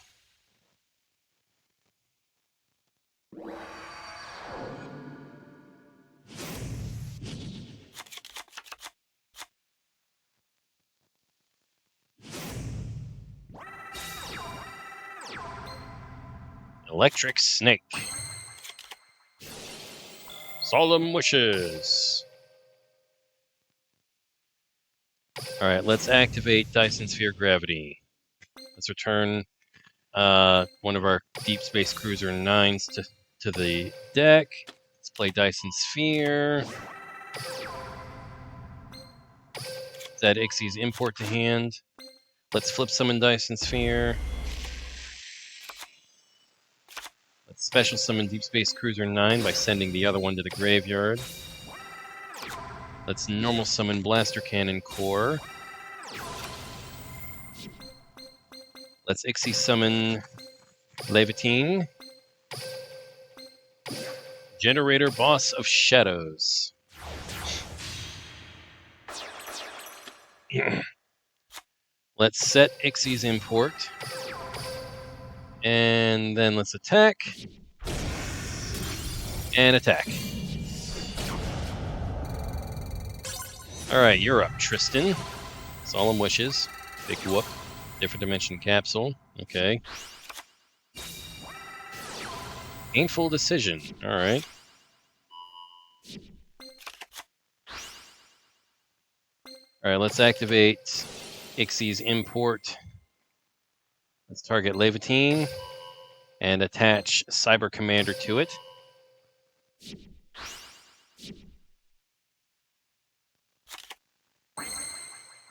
A: Electric Snake. Solemn Wishes. Alright, let's activate Dyson Sphere Gravity. Let's return one of our Deep Space Cruiser 9s to the deck. Let's play Dyson Sphere. Let's add Ixie's import to hand. Let's flip summon Dyson Sphere. Let's special summon Deep Space Cruiser 9 by sending the other one to the graveyard. Let's normal summon Blaster Cannon Core. Let's Ixie summon Levitine. Generator Boss of Shadows. Let's set Ixie's import. And then let's attack. And attack. Alright, you're up, Tristan. Solemn Wishes. Big whoop. Different dimension capsule. Okay. Painful decision. Alright. Alright, let's activate Ixie's import. Let's target Levitine and attach Cyber Commander to it.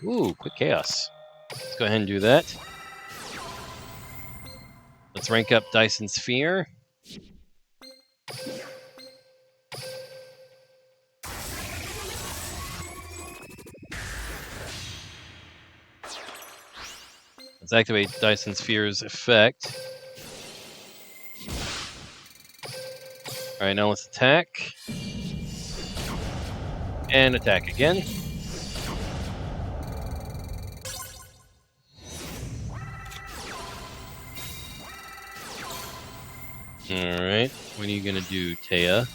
A: Ooh, quick chaos. Let's go ahead and do that. Let's rank up Dyson Sphere. Let's activate Dyson Sphere's effect. Alright, now let's attack. And attack again. Alright, what are you gonna do, Taya?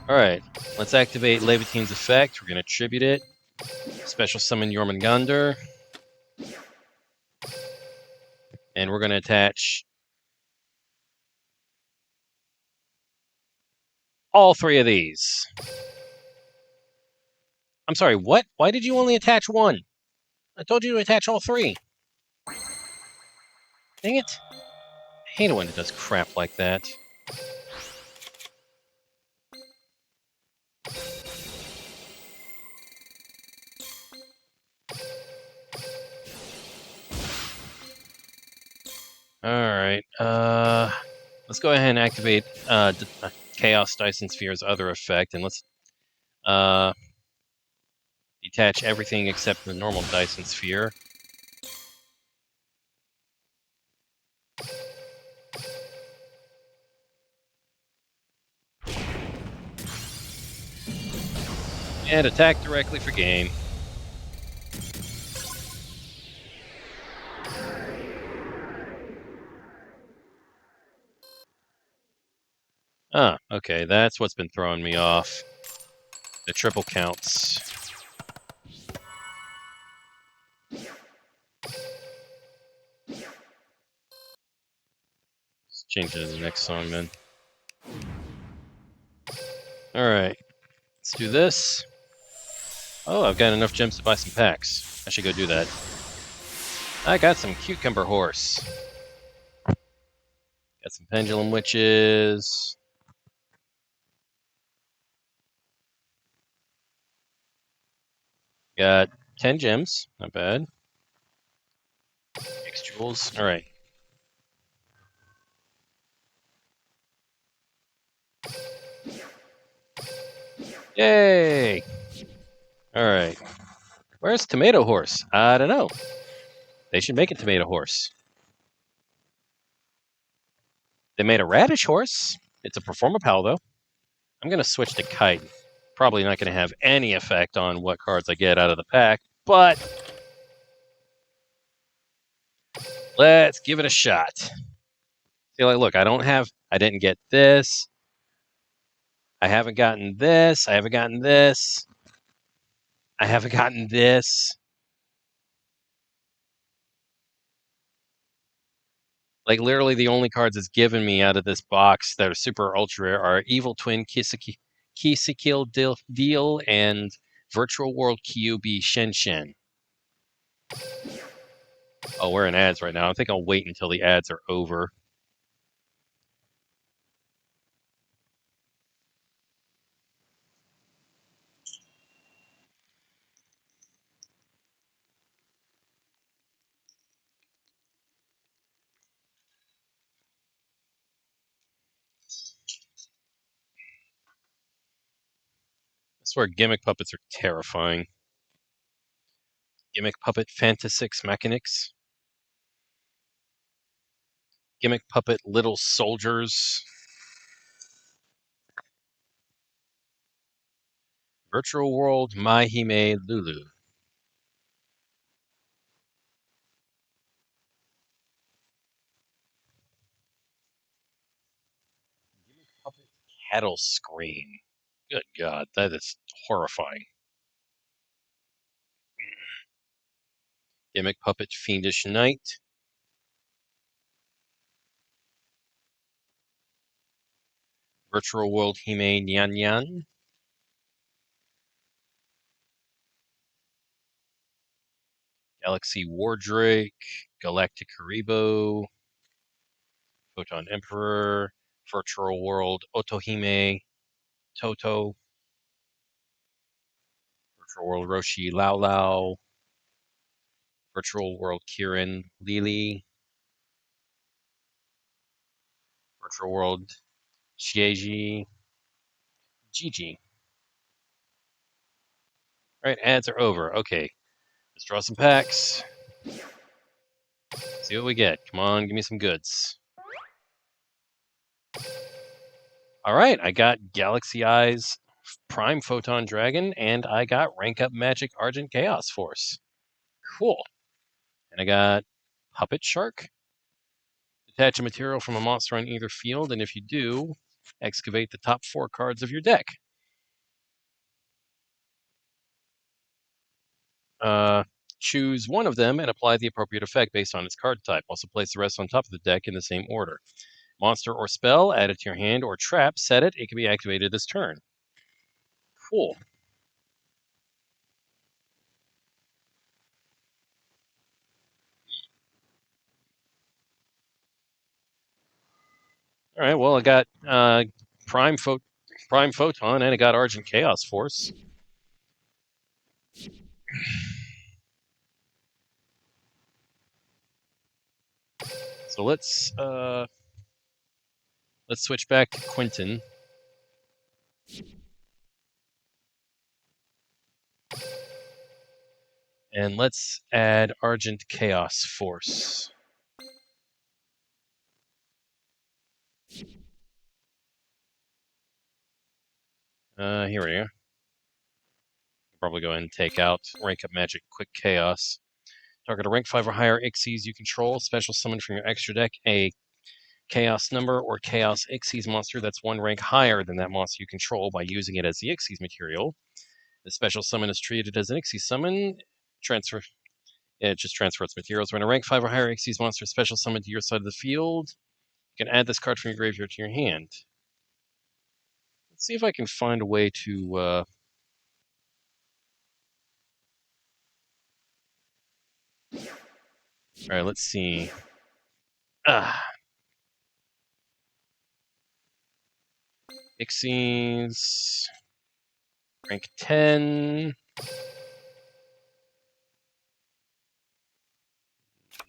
A: Alright, let's activate Levitine's effect. We're gonna tribute it. Special summon Jormungandr. And we're gonna attach all three of these. I'm sorry, what? Why did you only attach one? I told you to attach all three. Dang it. I hate it when it does crap like that. Alright, let's go ahead and activate Chaos Dyson Sphere's other effect, and let's detach everything except the normal Dyson Sphere. And attack directly for game. Ah, okay, that's what's been throwing me off. The triple counts. Let's change it to the next song then. Alright, let's do this. Oh, I've got enough gems to buy some packs. I should go do that. I got some Cucumber Horse. Got some Pendulum Witches. Got 10 gems. Not bad. 6 jewels. Alright. Yay! Alright. Where's Tomato Horse? I don't know. They should make a Tomato Horse. They made a Radish Horse. It's a Performa Pal, though. I'm going to switch to Kite. Probably not going to have any effect on what cards I get out of the pack, but let's give it a shot. See, like, look, I didn't get this. I haven't gotten this. I haven't gotten this. I haven't gotten this. Like, literally, the only cards it's given me out of this box that are super ultra rare are Evil Twin Kisikil Deal and Virtual World Kyubi Shenshen. Oh, we're in ads right now. I think I'll wait until the ads are over. I swear gimmick puppets are terrifying. Gimmick puppet Fantasix Mechanics. Gimmick puppet Little Soldiers. Virtual World Mahime Lulu. Gimmick puppet Cattle Scream. Good God, that is horrifying. Gimmick puppet Fiendish Knight. Virtual World Hime Nyan Nyan. Galaxy Wardrake. Galactic Haribo. Photon Emperor. Virtual World Otohime Toto. Virtual World Roshi Lao Lao. Virtual World Kirin Lili. Virtual World, Shieji, Gigi. All right, ads are over. Okay, let's draw some packs. See what we get. Come on, give me some goods. All right, I got Galaxy Eyes Prime Photon Dragon, and I got Rank Up Magic Argent Chaos Force. Cool. And I got Puppet Shark. Detach a material from a monster on either field, and if you do, excavate the top 4 cards of your deck. Choose one of them and apply the appropriate effect based on its card type. Also place the rest on top of the deck in the same order. Monster or spell, add it to your hand, or trap, set it. It can be activated this turn. Cool. All right, well, I got Prime Photon, and I got Argent Chaos Force. So let's switch back to Quentin. And let's add Argent Chaos Force. Here we go. Probably go ahead and take out Rank Up Magic Quick Chaos. Target a rank 5 or higher Ixies you control. Special summon from your extra deck a Chaos number or Chaos Ixies monster that's 1 rank higher than that monster you control by using it as the Ixies material. The special summon is treated as an Ixies summon. It just transfers its materials. When a rank 5 or higher Ixies monster is special summoned to your side of the field, you can add this card from your graveyard to your hand. Let's see if I can find a way to... Alright, let's see. Ixies. Rank 10.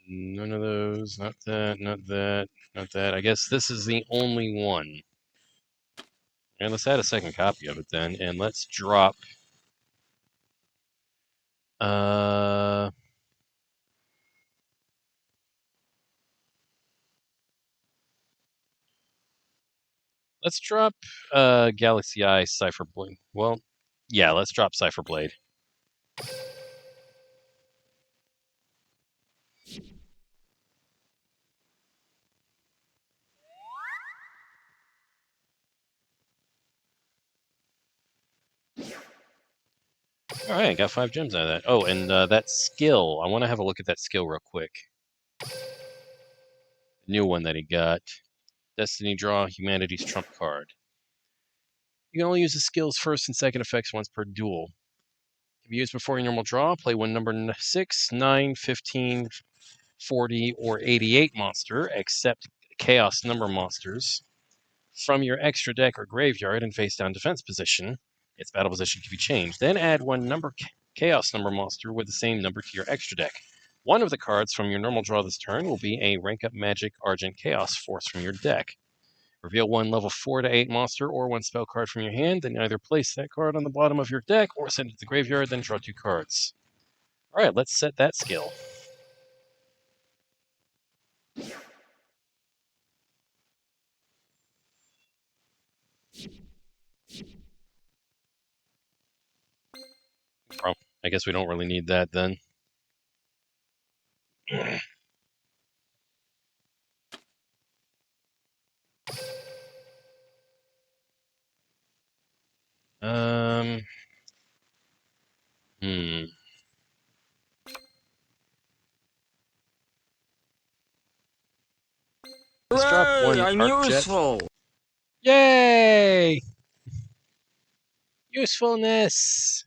A: None of those. Not that, not that, not that. I guess this is the only one. And let's add a second copy of it then, and let's drop... let's drop Galaxy Eye Cipher Blade. Well, yeah, let's drop Cipher Blade. Alright, I got 5 gems out of that. Oh, and that skill. I want to have a look at that skill real quick. New one that he got. Destiny Draw, Humanity's Trump card. You can only use the skill's first and second effects once per duel. Can be used before your normal draw. Play one number 6, 9, 15, 40, or 88 monster, except Chaos number monsters, from your extra deck or graveyard in face down defense position. Its battle position can be changed. Then add one number Chaos number monster with the same number to your extra deck. One of the cards from your normal draw this turn will be a Rank Up Magic Argent Chaos Force from your deck. Reveal one level 4 to 8 monster or one spell card from your hand, then either place that card on the bottom of your deck or send it to the graveyard, then draw 2 cards. Alright, let's set that skill. Oh, I guess we don't really need that then. Hmm. Let's drop one
B: I'm
A: Arc Jet.
B: useful.
A: Yay! Usefulness!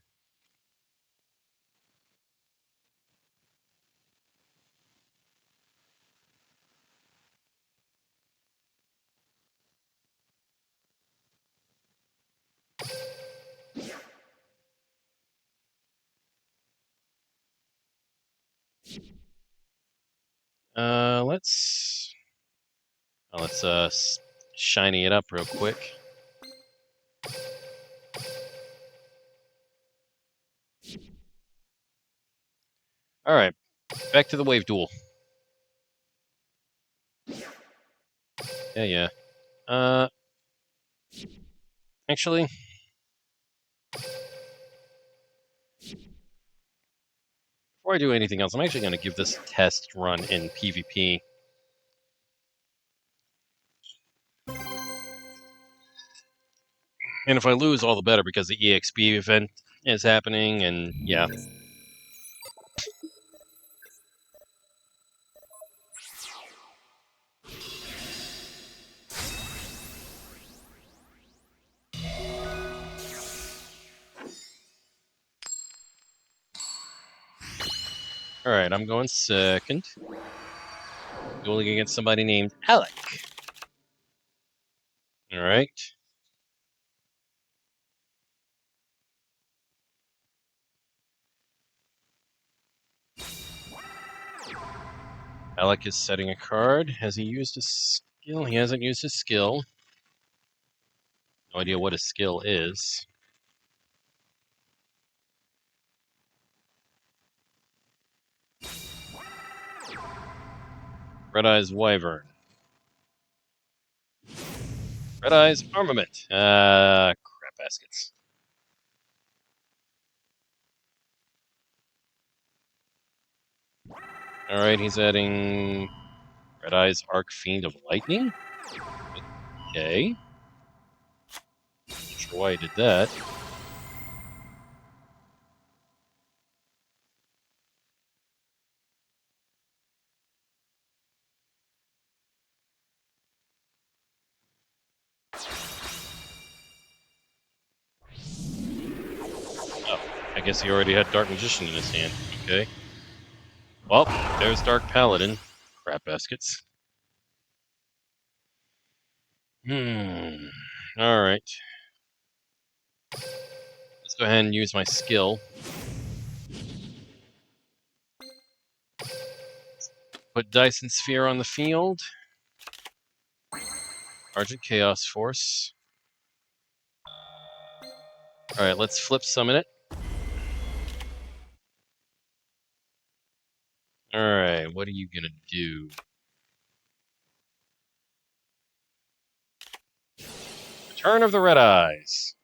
A: Let's shiny it up real quick. Alright, back to the wave duel. Yeah. Actually, before I do anything else, I'm actually going to give this a test run in PvP. And if I lose, all the better, because the EXP event is happening, and yeah. Alright, I'm going second. Dueling against somebody named Alec. Alright. Alec is setting a card. Has he used his skill? He hasn't used his skill. No idea what his skill is. Red Eyes Wyvern. Red Eyes Armament. Crap baskets. Alright, he's adding Red Eyes Arc Fiend of Lightning? Okay. Not sure why he did that. Oh, I guess he already had Dark Magician in his hand. Okay. Well, there's Dark Paladin. Crap baskets. Alright. Let's go ahead and use my skill. Put Dyson Sphere on the field. Argent Chaos Force. Alright, let's flip summon it. Alright, what are you gonna do? Return of the Red Eyes.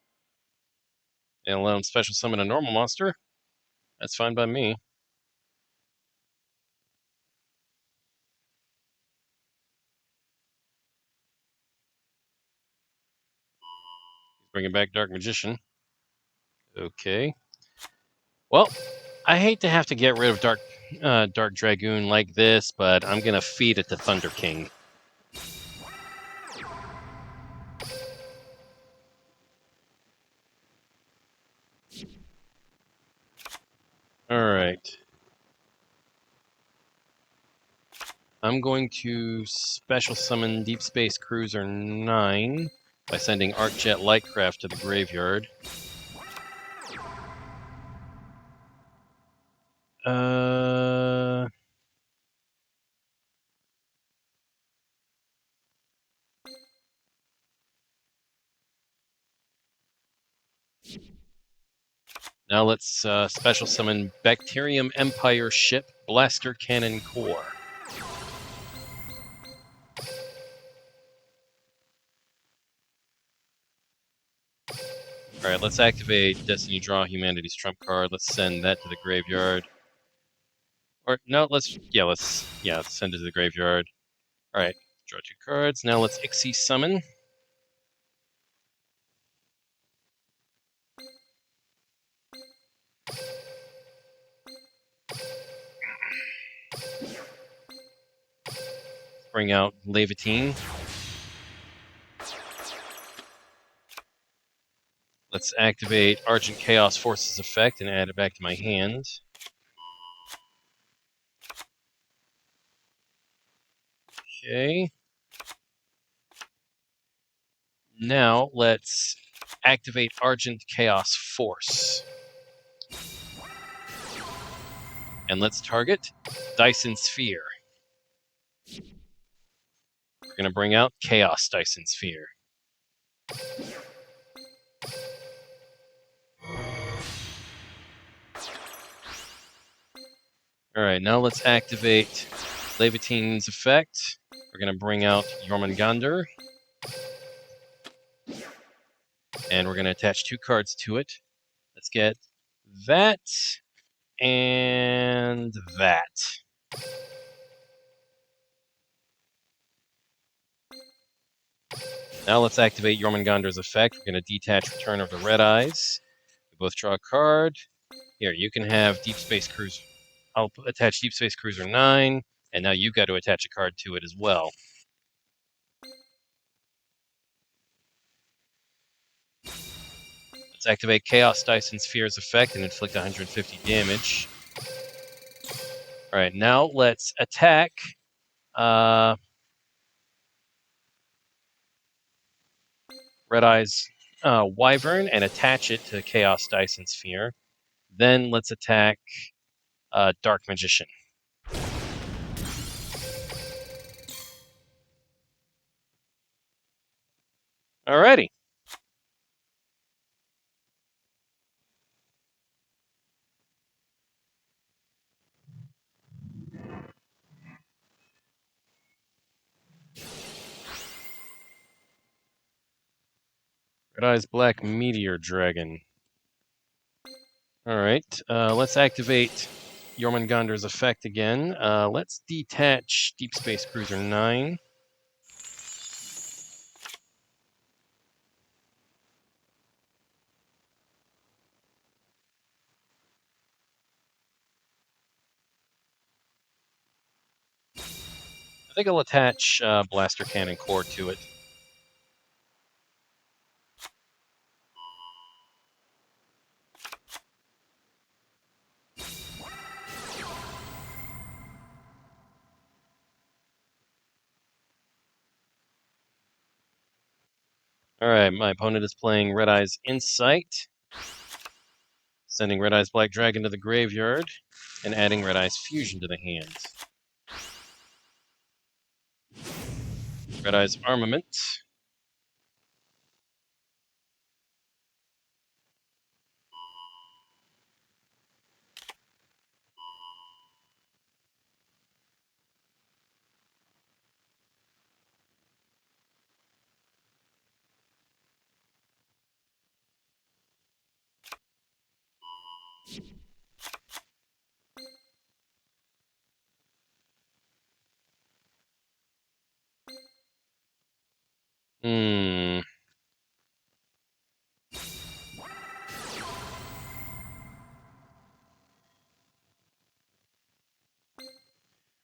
A: And allow him special summon a normal monster. That's fine by me. Bringing back Dark Magician. Okay. Well, I hate to have to get rid of Dark Dragoon like this, but I'm gonna feed it to Thunder King. Alright. I'm going to special summon Deep Space Cruiser 9 by sending ArcJet Lightcraft to the graveyard. Now let's special summon Bacterium Empire Ship Blaster Cannon Core. Alright, let's activate Destiny Draw Humanity's Trump card. Let's send that to the graveyard. Or, no, let's send it to the graveyard. Alright, draw 2 cards. Now let's Ixie Summon. Bring out Levitine. Let's activate Argent Chaos Force's effect and add it back to my hand. Okay. Now let's activate Argent Chaos Force. And let's target Dyson Sphere. We're going to bring out Chaos Dyson Sphere. Alright, now let's activate Levitine's effect. We're going to bring out Jormungandr. And we're going to attach 2 cards to it. Let's get that and that. Now let's activate Jormungandr's effect. We're going to detach Return of the Red Eyes. We both draw a card. Here, you can have Deep Space Cruiser. I'll attach Deep Space Cruiser 9, and now you've got to attach a card to it as well. Let's activate Chaos Dyson Sphere's effect and inflict 150 damage. Alright, now let's attack Red Eyes Wyvern and attach it to Chaos Dyson Sphere. Then let's attack Dark Magician. Alrighty. Red Eyes Black Meteor Dragon. Alright, let's activate Jormungandr's effect again. Let's detach Deep Space Cruiser 9. I think I'll attach Blaster Cannon Core to it. Alright, my opponent is playing Red Eyes Insight, sending Red Eyes Black Dragon to the graveyard, and adding Red Eyes Fusion to the hand. Red Eyes Armament.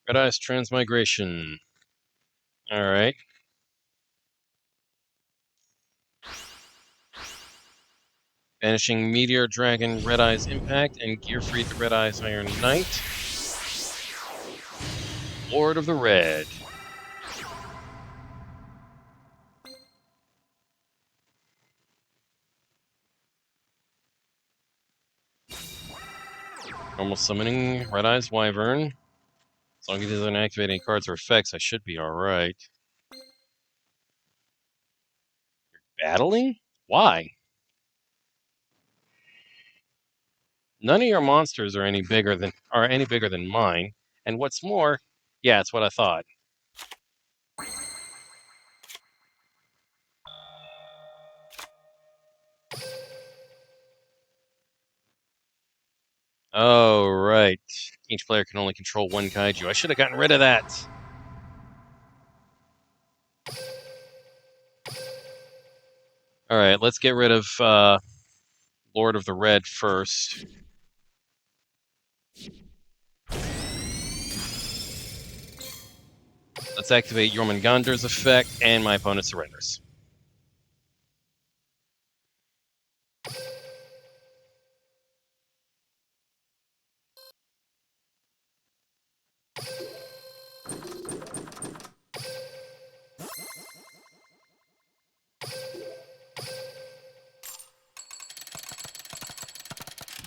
A: Red Eyes Transmigration. Alright. Banishing Meteor Dragon, Red Eyes Impact, and Gearfried the Red Eyes Iron Knight. Lord of the Red. Normal summoning Red Eyes Wyvern. As long as he doesn't activate any cards or effects, I should be alright. Battling? Why? None of your monsters are any bigger than mine. And what's more, yeah, it's what I thought. Oh, right. Each player can only control 1 kaiju. I should have gotten rid of that. Alright, let's get rid of Lord of the Red first. Let's activate Jormungandr's effect, and my opponent surrenders.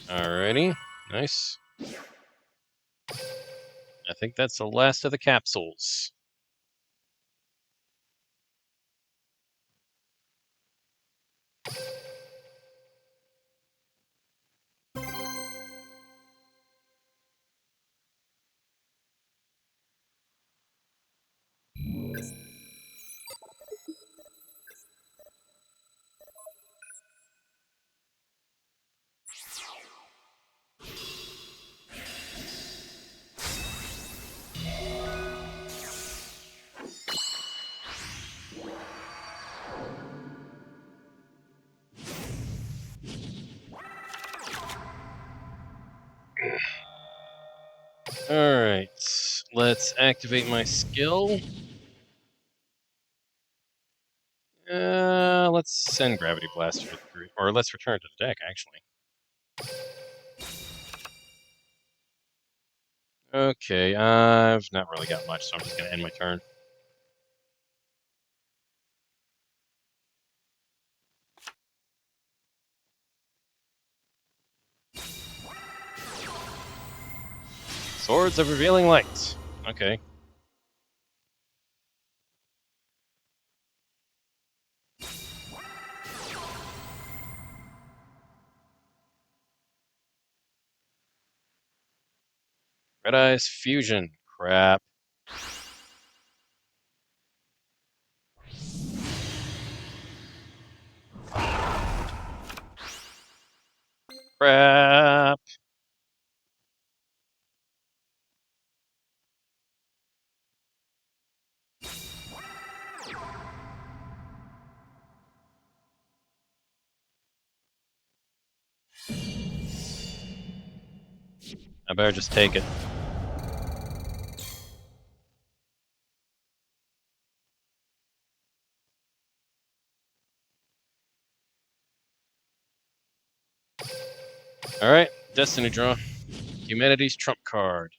A: Alrighty, nice. I think that's the last of the capsules. Alright, let's activate my skill. Let's send Gravity Blaster to the group, or let's return to the deck, actually. Okay, I've not really got much, so I'm just gonna end my turn. Swords of Revealing Light. Okay. Red Eyes Fusion. Crap. Crap. I better just take it. Alright, Destiny draw. Humanity's trump card.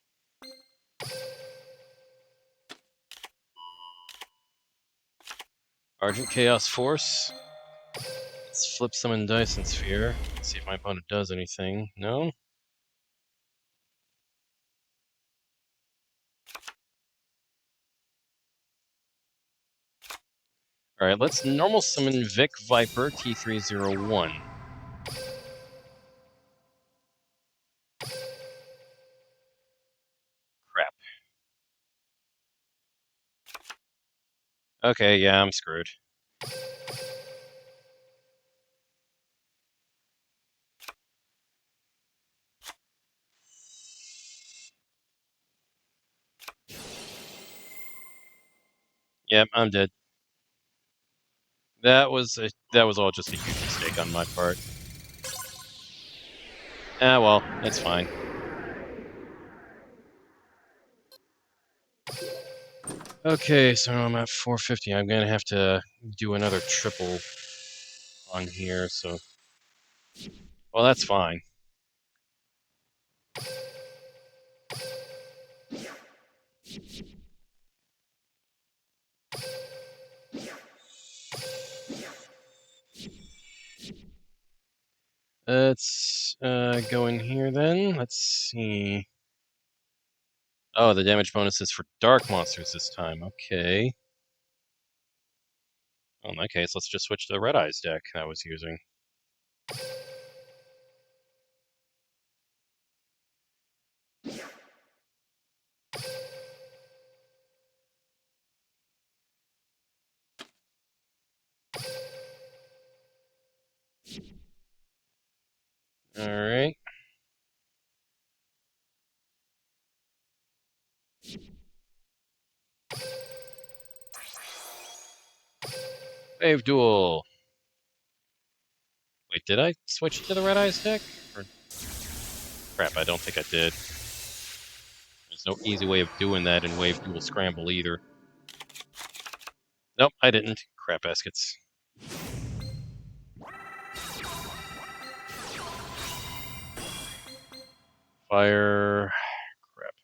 A: Argent Chaos Force. Let's flip summon Dyson Sphere. See if my opponent does anything. No? Alright, let's normal summon Vic Viper T301. Crap. Okay, yeah, I'm screwed. Yep, I'm dead. That was all just a huge mistake on my part. Ah, well, it's fine. Okay, so I'm at 450. I'm gonna have to do another triple on here, so... Well, that's fine. Let's go in here then. Let's see. Oh, the damage bonus is for dark monsters this time. Okay. Well, in that case, let's just switch to the Red Eyes deck that I was using. Alright. Wave Duel. Wait, did I switch to the Red Eyes deck? Or... Crap, I don't think I did. There's no easy way of doing that in Wave Duel Scramble either. Nope, I didn't. Crap baskets. Fire. Crap.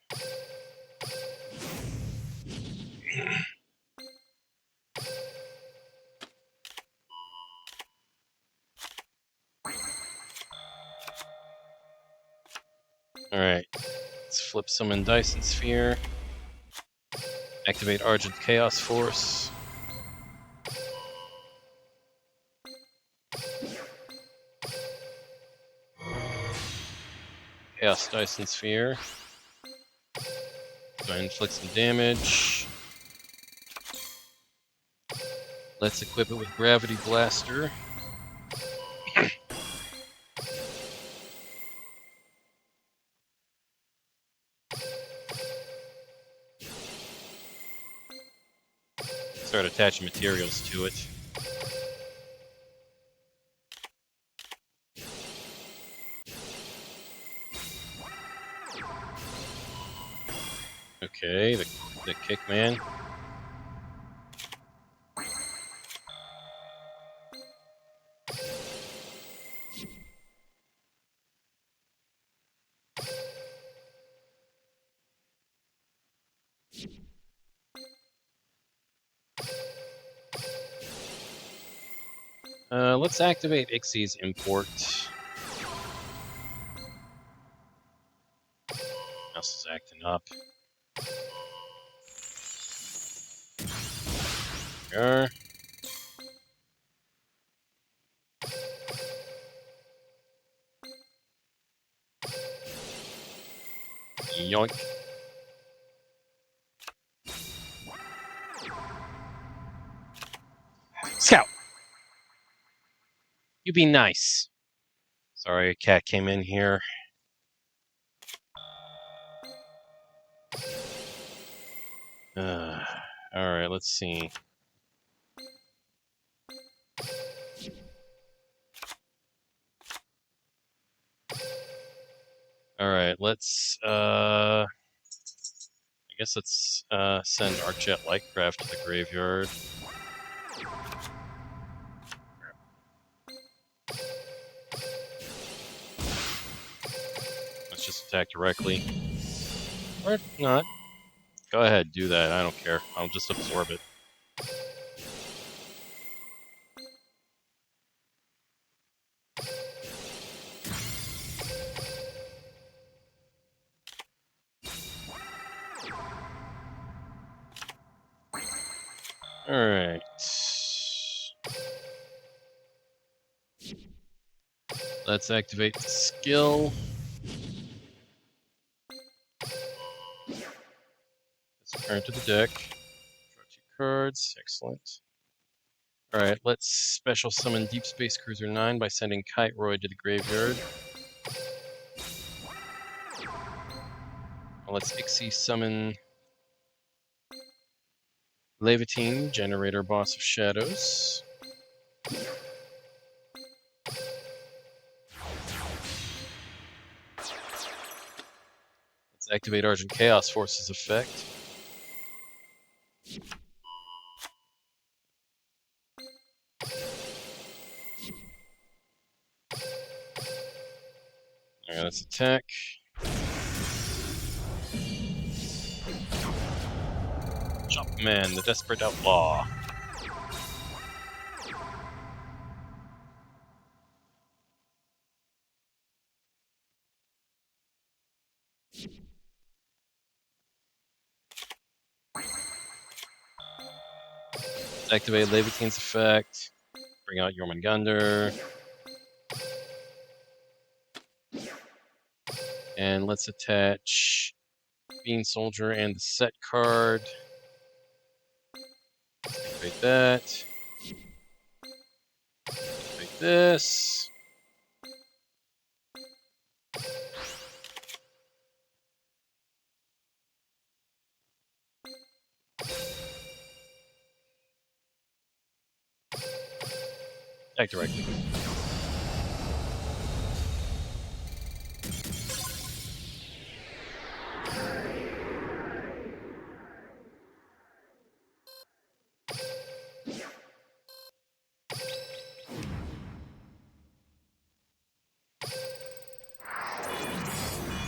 A: Alright. Let's flip summon Dyson Sphere. Activate Argent Chaos Force. Chaos Dyson Sphere. Go ahead and inflict some damage. Let's equip it with Gravity Blaster. Start attaching materials to it. Okay, the kick man. Let's activate Ixie's import. Mouse is acting up. There. Yoink. Scout! You be nice. Sorry, a cat came in here. Alright, let's see. Alright, let's, I guess let's, send Arcjet Lightcraft to the graveyard. Let's just attack directly. Or not. Go ahead, do that, I don't care. I'll just absorb it. Alright. Let's activate the skill. Let's turn to the deck. Draw 2 cards. Excellent. Alright, let's special summon Deep Space Cruiser 9 by sending Kite Roy to the graveyard. Let's Ixie summon Levitine, Generator Boss of Shadows. Let's activate Argent Chaos Force's effect. Alright, let's attack. Jumpman, the Desperate Outlaw. Let's activate Levitine's effect. Bring out Jormungandr. And let's attach Bean Soldier and the set card. Activate that. Activate this. Attack directly.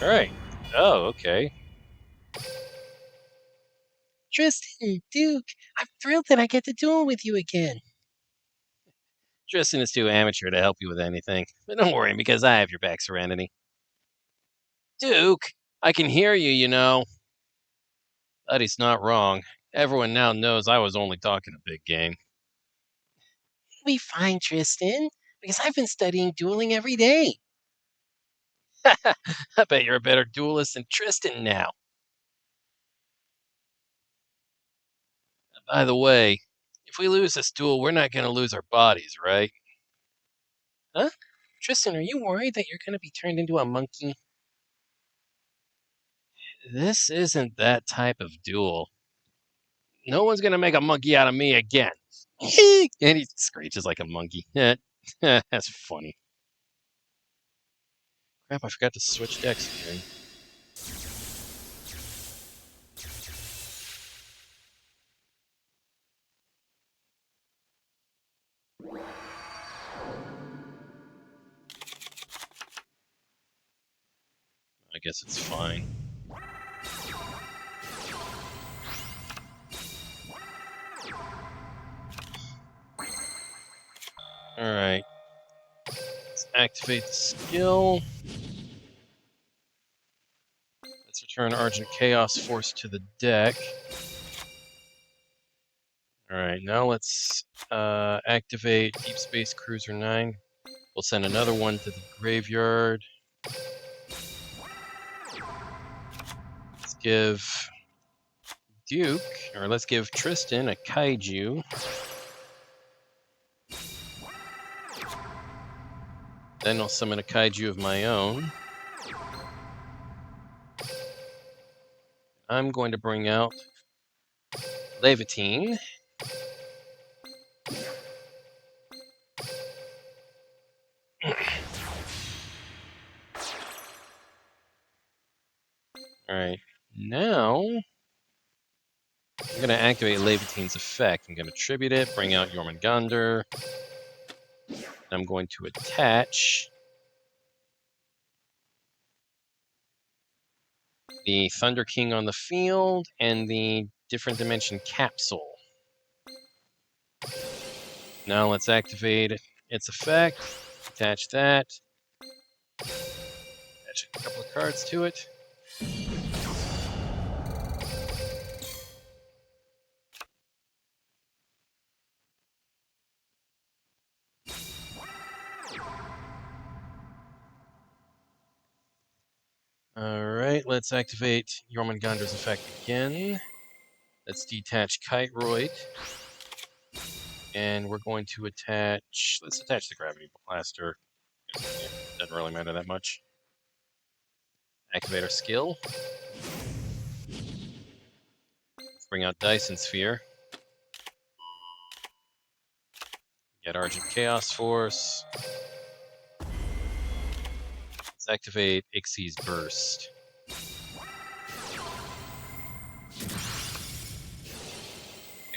A: Alright. Oh, okay.
B: Tristan, Duke, I'm thrilled that I get to duel with you again.
A: Tristan is too amateur to help you with anything. But don't worry, because I have your back, Serenity. Duke, I can hear you, you know. But he's not wrong. Everyone now knows I was only talking a big game.
B: You'll be fine, Tristan, because I've been studying dueling every day.
A: I bet you're a better duelist than Tristan now. By the way, if we lose this duel, we're not going to lose our bodies, right?
B: Huh? Tristan, are you worried that you're going to be turned into a monkey?
A: This isn't that type of duel. No one's going to make a monkey out of me again. And he screeches like a monkey. That's funny. Crap, I forgot to switch decks again. I guess it's fine. Alright. Let's activate the skill. Let's return Argent Chaos Force to the deck. Alright, now let's activate Deep Space Cruiser 9. We'll send another one to the graveyard. Let's give Duke, or let's give Tristan a Kaiju. Then I'll summon a Kaiju of my own. I'm going to bring out Levitine. Alright, now I'm going to activate Levitine's effect. I'm going to tribute it, bring out Jormungandr. I'm going to attach the Thunder King on the field and the Different Dimension Capsule. Now let's activate its effect, attach that, attach a couple of cards to it. Alright, let's activate Jormungandr's effect again. Let's detach Kiteroid. And we're going to attach... Let's attach the Gravity Blaster. Doesn't really matter that much. Activate our skill. Let's bring out Dyson Sphere. Get Argent Chaos Force. Let's activate Ixie's Burst.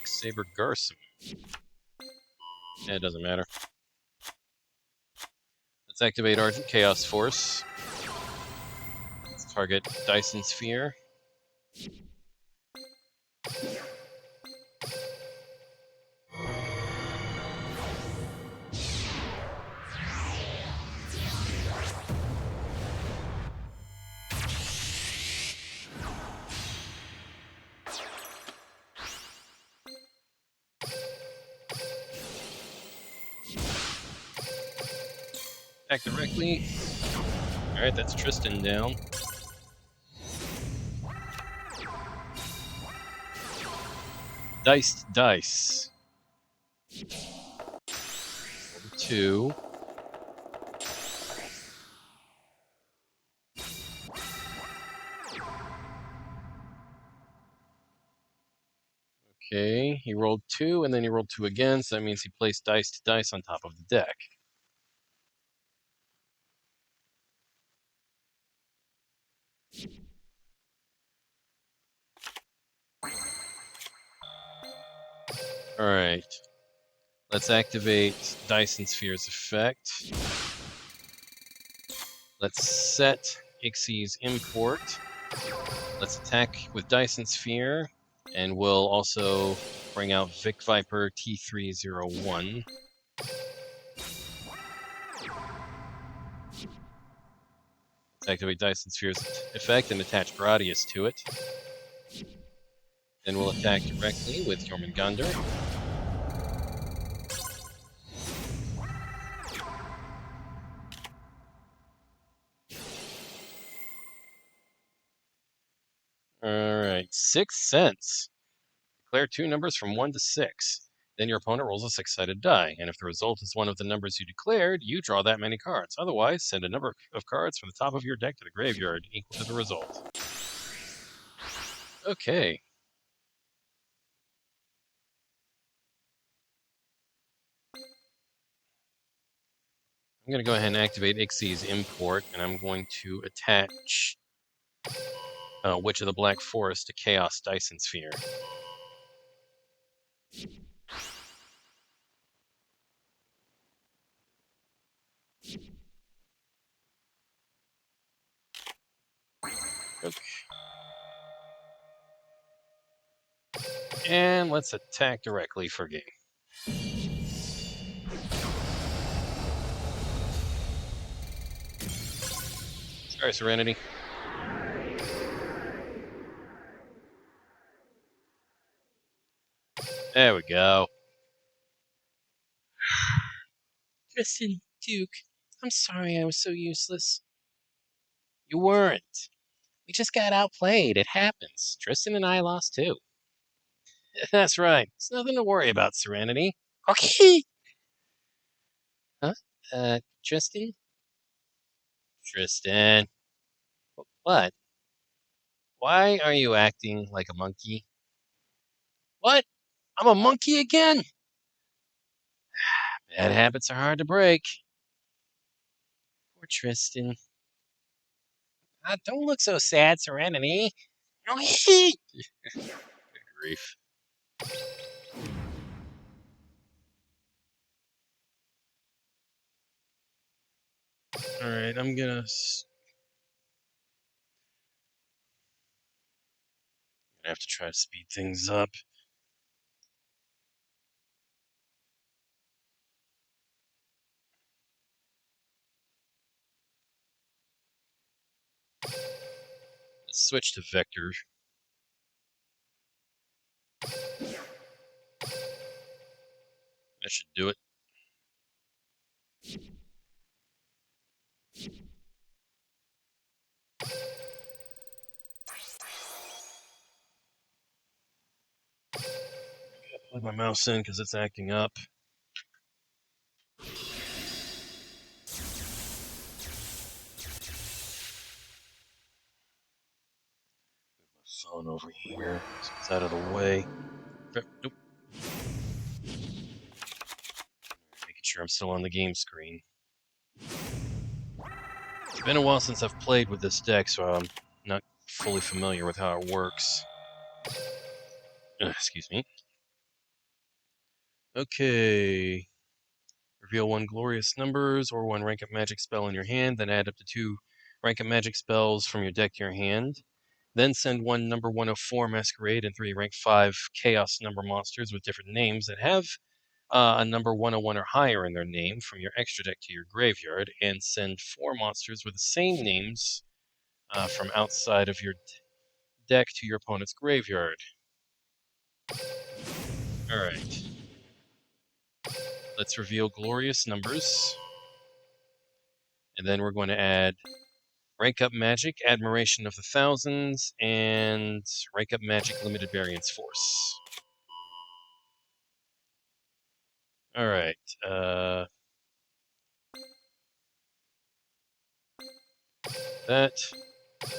A: Saber Garson. Yeah, it doesn't matter. Let's activate Argent Chaos Force. Let's target Dyson Sphere. Attack directly. Alright, that's Tristan down. Diced dice. 2. Okay, he rolled 2, and then he rolled 2 again, so that means he placed diced dice on top of the deck. Alright. Let's activate Dyson Sphere's effect. Let's set Ixie's import. Let's attack with Dyson Sphere, and we'll also bring out Vic Viper T301. Let's activate Dyson Sphere's effect and attach Gradius to it. Then we'll attack directly with Jormungandr. Alright, 6 cents. Declare 2 numbers from 1 to 6. Then your opponent rolls a 6-sided die, and if the result is one of the numbers you declared, you draw that many cards. Otherwise, send a number of cards from the top of your deck to the graveyard equal to the result. Okay. I'm going to go ahead and activate Ixie's import, and I'm going to attach Witch of the Black Forest to Chaos Dyson Sphere. Rook. And let's attack directly for game. Sorry, Serenity. There we go.
B: Tristan, Duke, I'm sorry I was so useless. You weren't. We just got outplayed. It happens. Tristan and I lost too.
A: That's right. It's nothing to worry about, Serenity.
B: Okay. Huh? Tristan?
A: Tristan.
B: What?
A: Why are you acting like a monkey?
B: What? I'm a monkey again?
A: Bad habits are hard to break.
B: Poor Tristan. Don't look so sad, Serenity. Okay.
A: Good grief. Alright, I'm gonna have to try to speed things up. Let's switch to vector. That should do it. Plug my mouse in because it's acting up. Phone over here, so it's out of the way. Nope. Making sure I'm still on the game screen. It's been a while since I've played with this deck, so I'm not fully familiar with how it works. Excuse me. Okay. Reveal one glorious numbers or one rank up magic spell in your hand, then add up to 2 rank up magic spells from your deck to your hand. Then send one number 104 Masquerade and 3 rank 5 Chaos number monsters with different names that have a number 101 or higher in their name from your extra deck to your graveyard, and send 4 monsters with the same names from outside of your deck to your opponent's graveyard. Alright. Let's reveal glorious numbers. And then we're going to add Rank Up Magic, Admiration of the Thousands, and Rank Up Magic Limited Variance Force. Alright, that,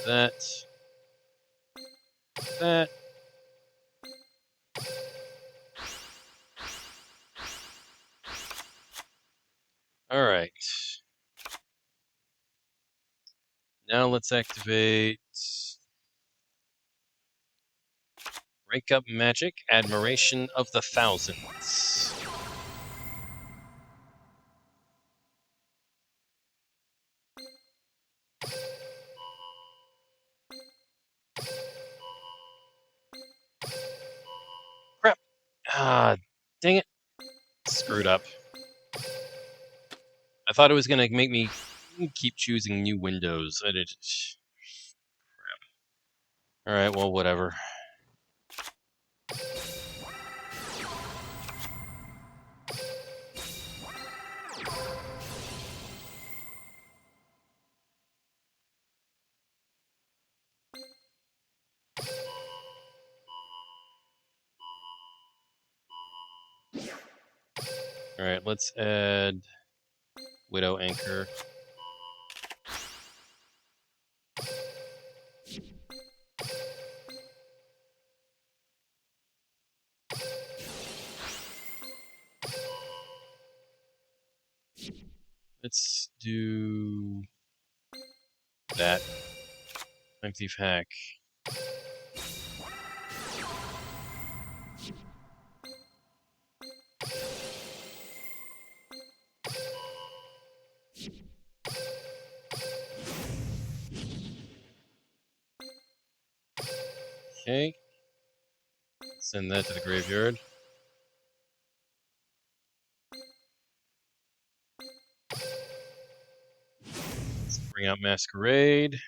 A: that. Alright. Now let's activate Rank Up Magic, Admiration of the Thousands. Crap. Ah, dang it. Screwed up. I thought it was going to make me keep choosing new windows. I did. Crap. Alright, well, whatever. Alright, let's add Widow Anchor. Let's do that. Time Thief Hack. Okay. Send that to the graveyard. Let's bring out Masquerade.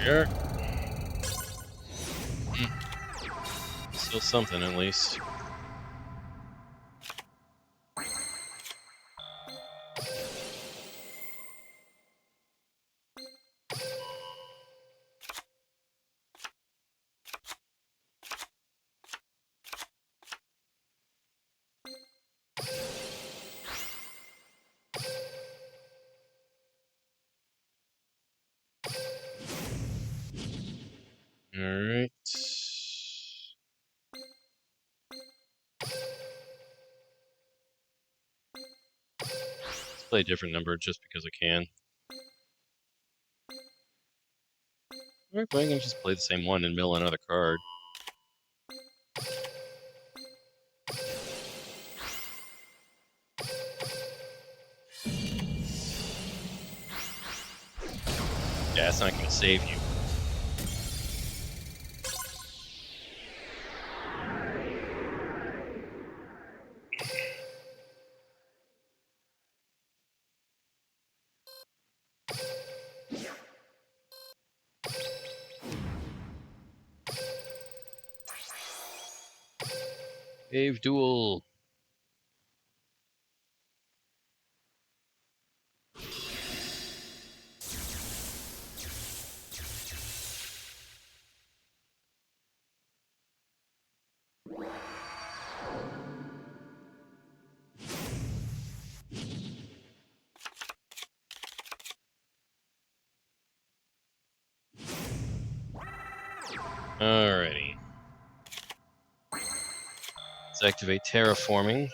A: Here. Still something, at least. Alright. Let's play a different number just because I can. Alright, but I can just play the same one and mill another card. Yeah, it's not going to save you. Wave duel. Alrighty. Let's activate terraforming.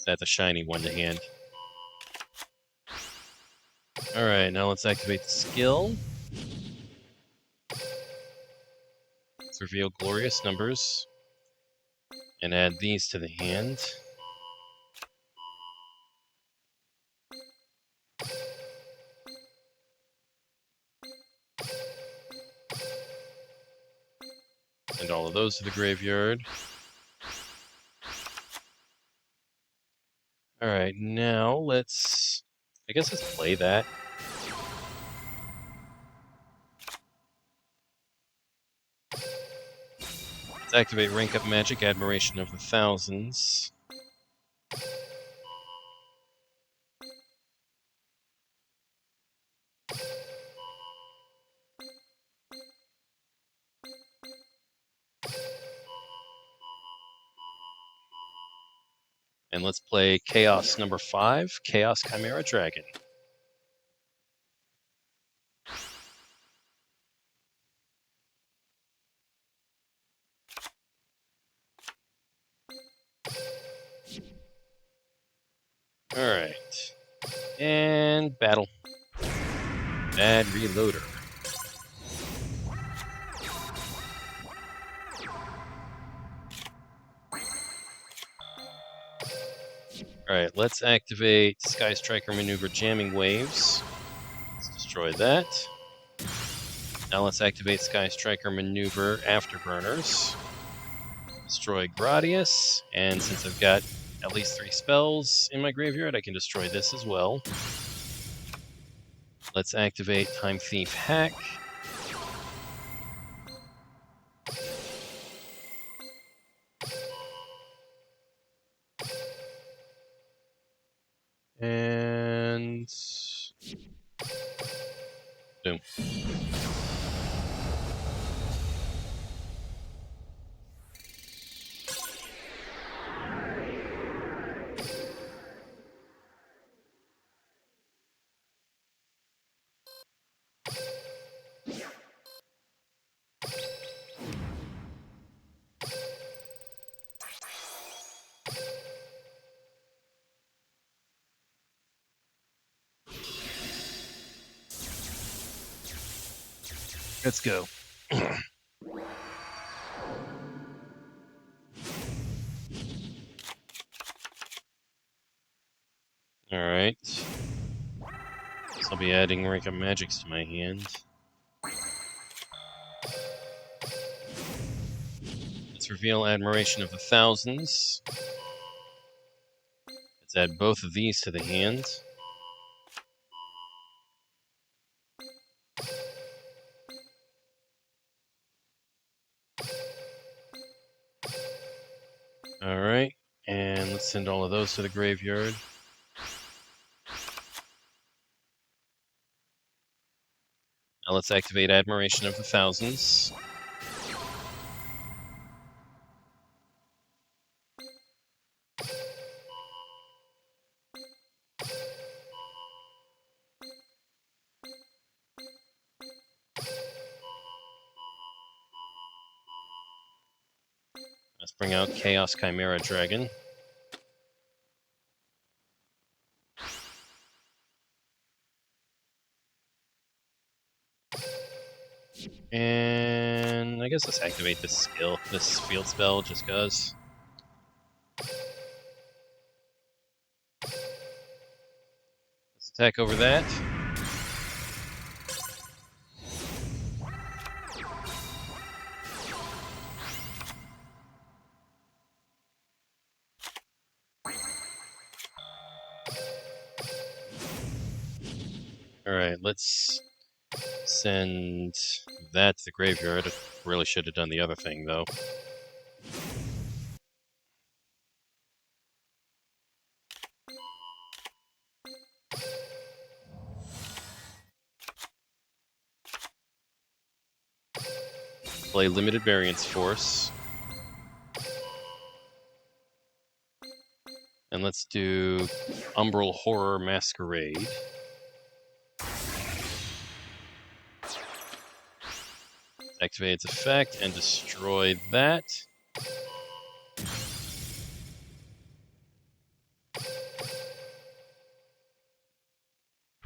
A: That's a shiny one to hand. Alright, now let's activate the skill. Let's reveal glorious numbers. And add these to the hand. Send all of those to the graveyard. Alright, now let's... I guess let's play that. Let's activate Rank Up Magic, Admiration of the Thousands. And let's play Chaos number 5, Chaos Chimera Dragon. Alright. And battle. Bad reloader. Alright, let's activate Sky Striker Maneuver Jamming Waves. Let's destroy that. Now let's activate Sky Striker Maneuver Afterburners. Destroy Gradius, and since I've got at least 3 spells in my graveyard, I can destroy this as well. Let's activate Time Thief Hack. And... boom. Let's go. Alright. So I'll be adding rank of magics to my hand. Let's reveal Admiration of the Thousands. Let's add both of these to the hand. Alright, and let's send all of those to the graveyard. Now let's activate Admiration of the Thousands. Let's bring out Chaos Chimera Dragon. And I guess let's activate this field spell, just cause. Let's attack over that. Alright, let's send that to the graveyard. I really should have done the other thing, though. Play Limited Variance Force. And let's do Umbral Horror Masquerade. Activate its effect and destroy that.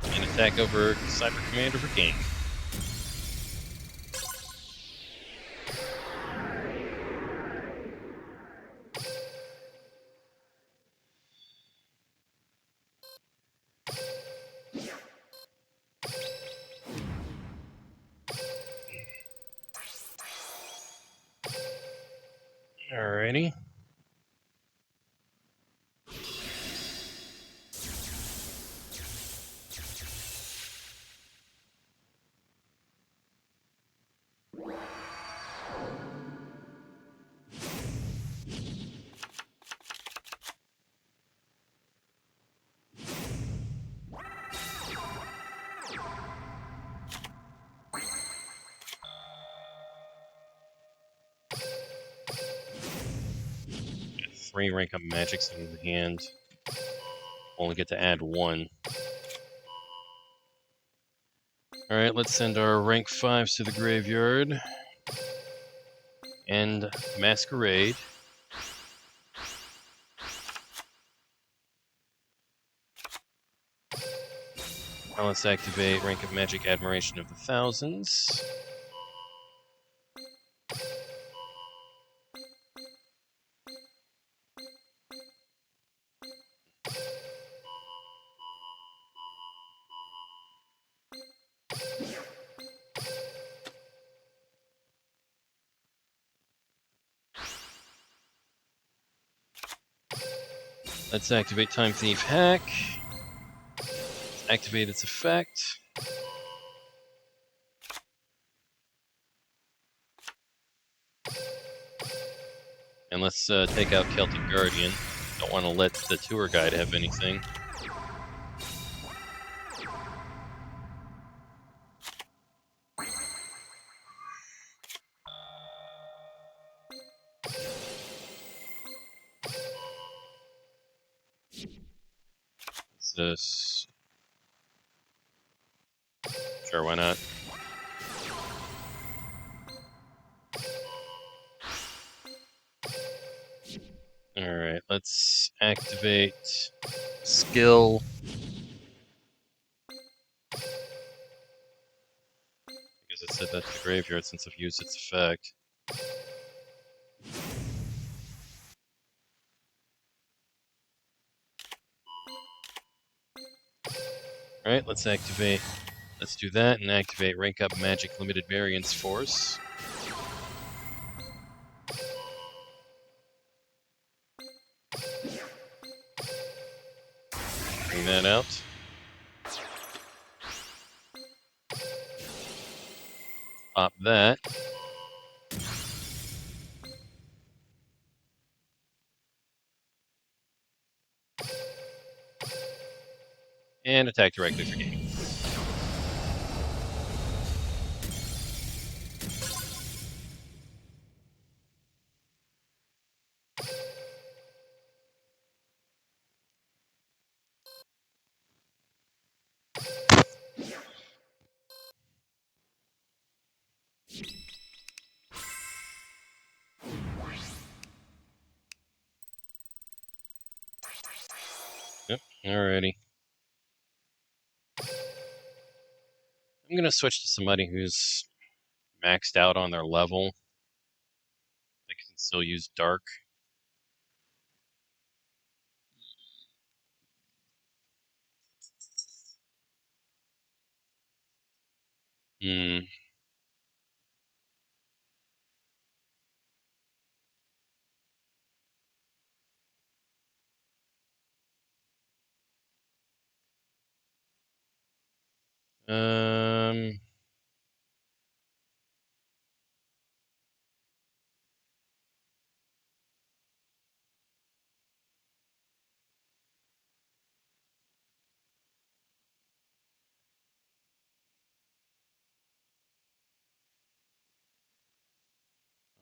A: And attack over Cyber Commander Brigade. Alrighty. Three rank up magics in the hand. Only get to add one. Alright, let's send our rank 5s to the graveyard. And Masquerade. Now let's activate Rank of Magic Admiration of the Thousands. Let's activate Time Thief Hack. Activate its effect. And let's take out Celtic Guardian. Don't want to let the tour guide have anything. What's this? Sure, why not? Alright, let's activate skill. Because it said that to the graveyard since I've used its effect. Alright, let's activate. Let's do that and activate Rank Up Magic Limited Variance Force. Bring that out. Pop that. And attack directly for game. Yep, alrighty. I'm gonna switch to somebody who's maxed out on their level. They can still use Dark. Hmm. Um.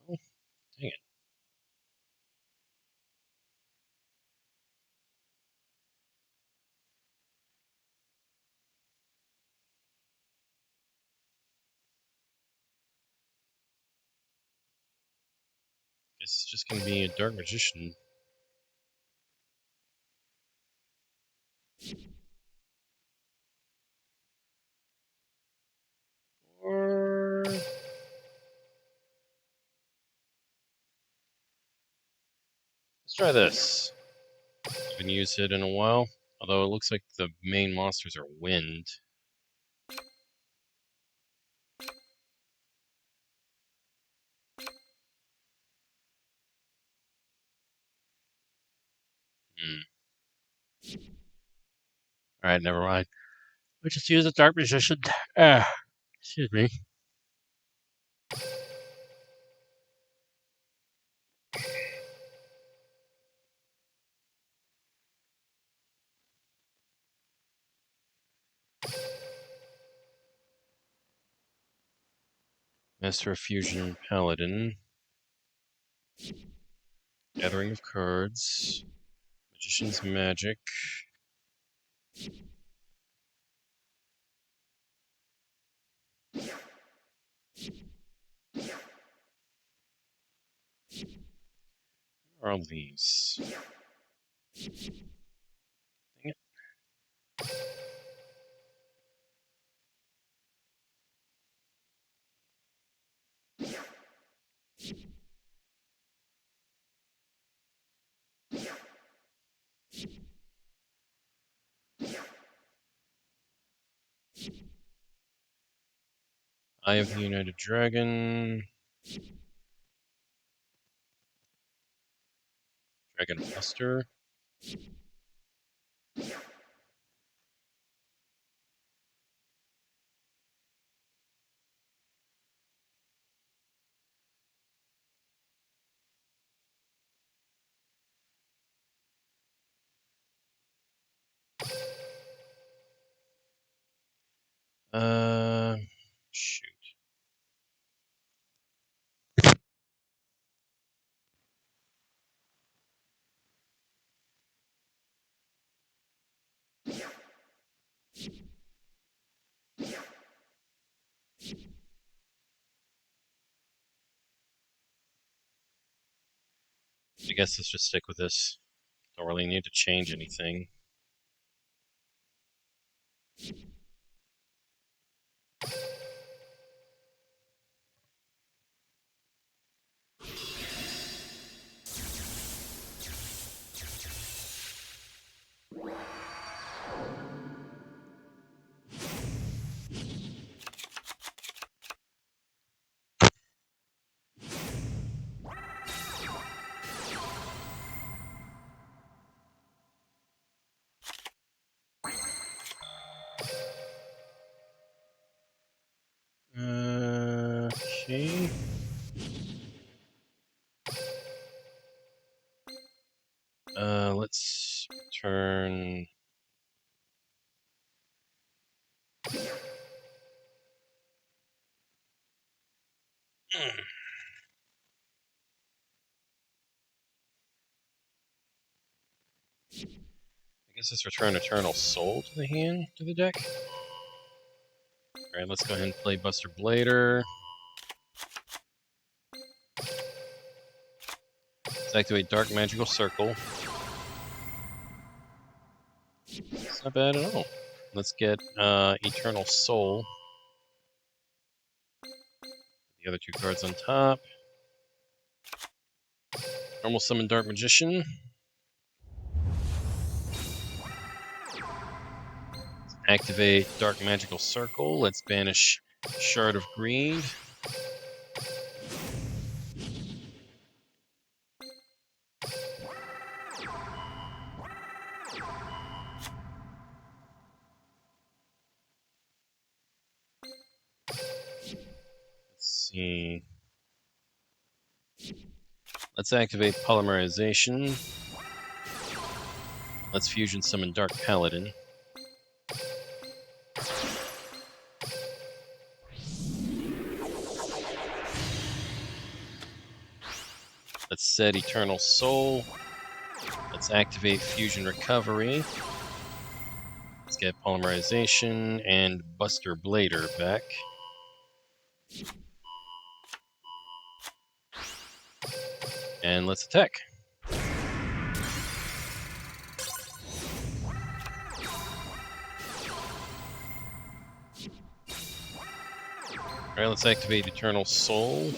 A: Oh, dang it. Guess it's just gonna be a Dark Magician. Or let's try this. Haven't used it in a while. Although it looks like the main monsters are wind. Hmm. Alright, never mind. We just use a Dark Magician. Excuse me. Master of Fusion Paladin. Gathering of Cards. Magician's Magic. What are all these? Dang it. Eye of the United Dragon. Dragon Master. Shoot. I guess let's just stick with this. Don't really need to change anything. Okay. Let's turn. I guess let's return Eternal Soul to the deck. Alright, let's go ahead and play Buster Blader. Let's activate Dark Magical Circle. It's not bad at all. Let's get Eternal Soul. The other two cards on top. Normal Summon Dark Magician. Activate Dark Magical Circle. Let's banish Shard of Greed. Let's see. Let's activate Polymerization. Let's fusion summon Dark Paladin. Let's set Eternal Soul. Let's activate Fusion Recovery. Let's get Polymerization and Buster Blader back. And let's attack. Alright, let's activate Eternal Soul.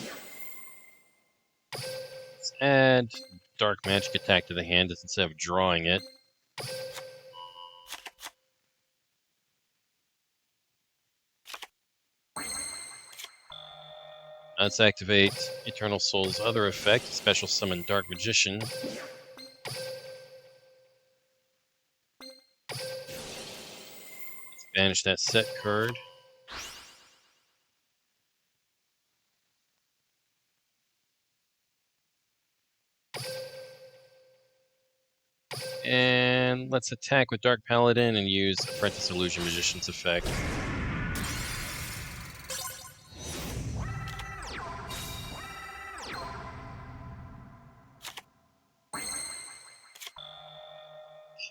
A: Let's add Dark Magic Attack to the hand instead of drawing it. Let's activate Eternal Soul's other effect, Special Summon Dark Magician. Let's banish that set card. And let's attack with Dark Paladin and use Apprentice Illusion Magician's effect.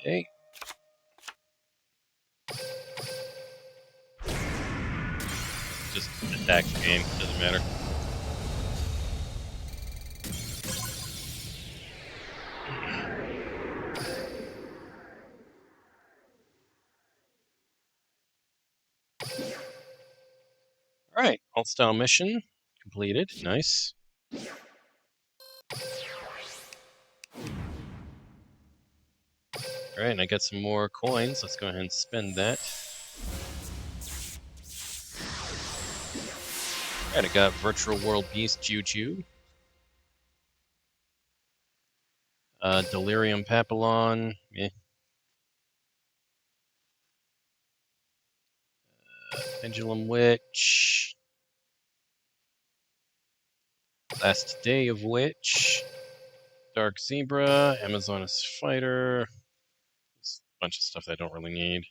A: Okay. Just attack the game, doesn't matter. Alright, alt style mission completed. Nice. Alright, and I got some more coins. Let's go ahead and spend that. Alright, I got Virtual World Beast Juju. Delirium Papillon. Eh. Pendulum Witch. Last Day of Witch. Dark Zebra. Amazoness Fighter. Just a bunch of stuff that I don't really need.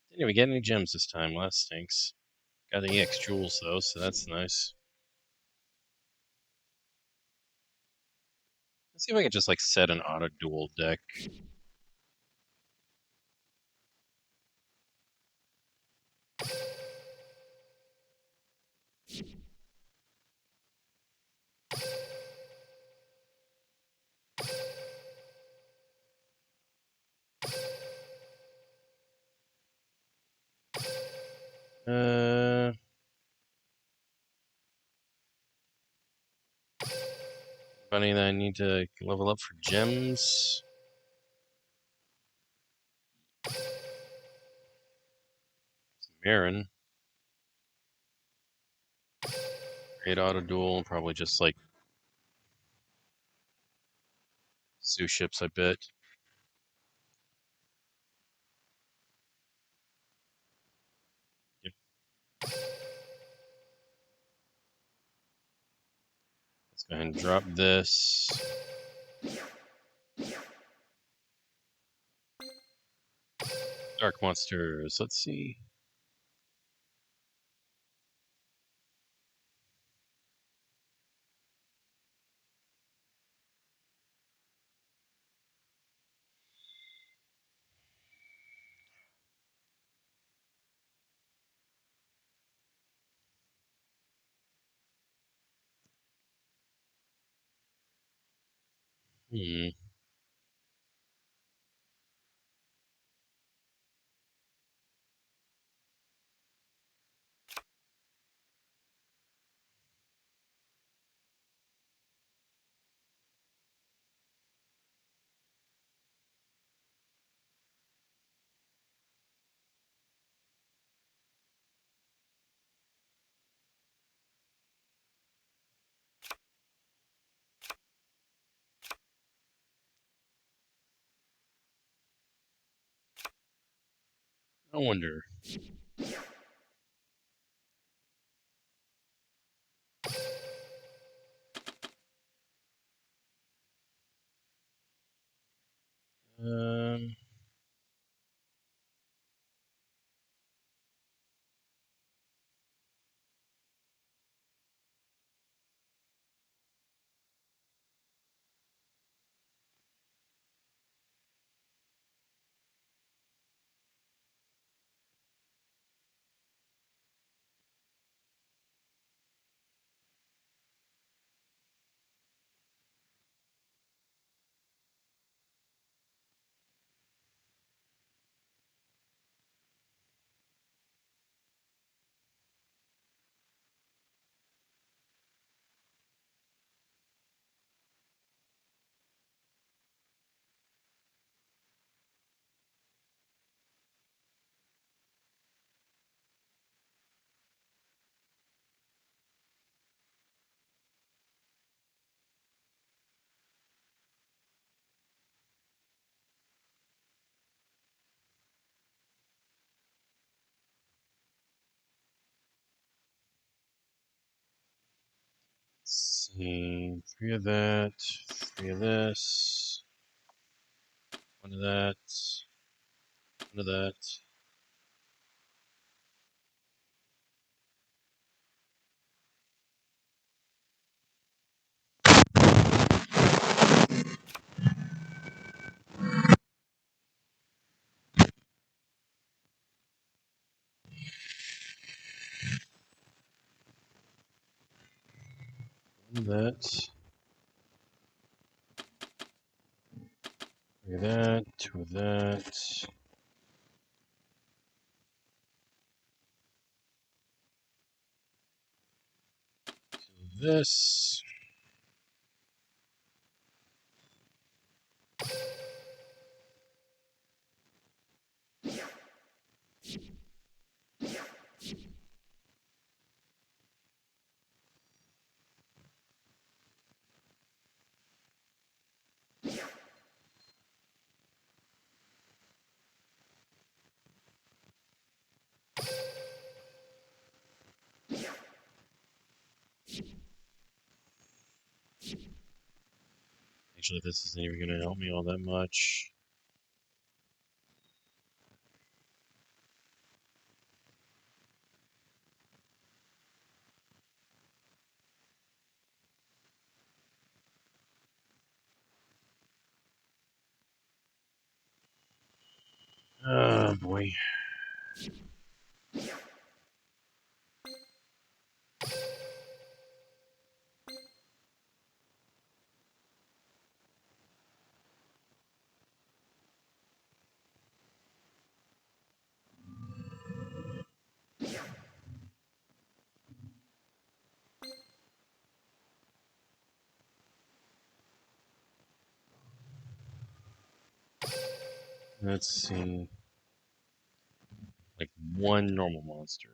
A: Didn't even get any gems this time. Well, that stinks. Got the EX Jewels, though, so that's nice. Let's see if I can just, like, set an auto-duel deck. Funny that I need to level up for gems. Marin. Great auto-duel, probably just, like, Sue ships, I bet. Yep. Let's go ahead and drop this. Dark monsters. Let's see. Hmm. I wonder. Um. Let's see. 3 of that. 3 of this. 1 of that. 1 of that. One of that. 3 of that. 2 of that. 2 of this. Actually, this isn't even going to help me all that much. Oh boy. Let's see. Like one normal monster.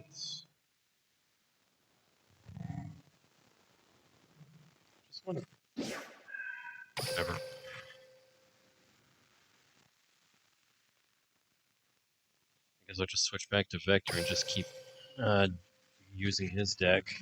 A: Just want to. Whatever. I guess I'll just switch back to Vector and just keep using his deck.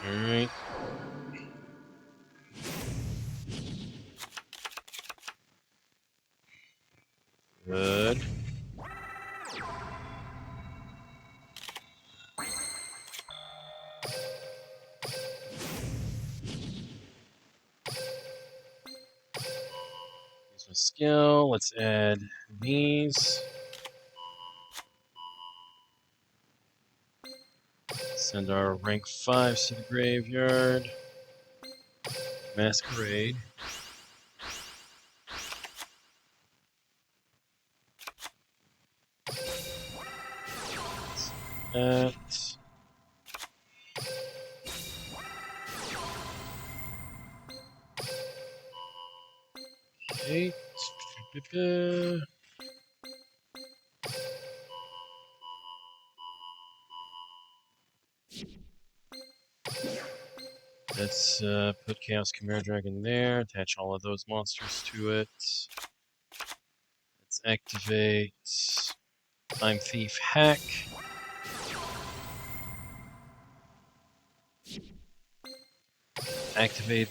A: Alright. Good. Use my skill. Let's add these. Send our rank 5s to the graveyard. Masquerade. That. Okay. Let's put Chaos Chimera Dragon there, attach all of those monsters to it. Let's activate Time Thief Hack. Activate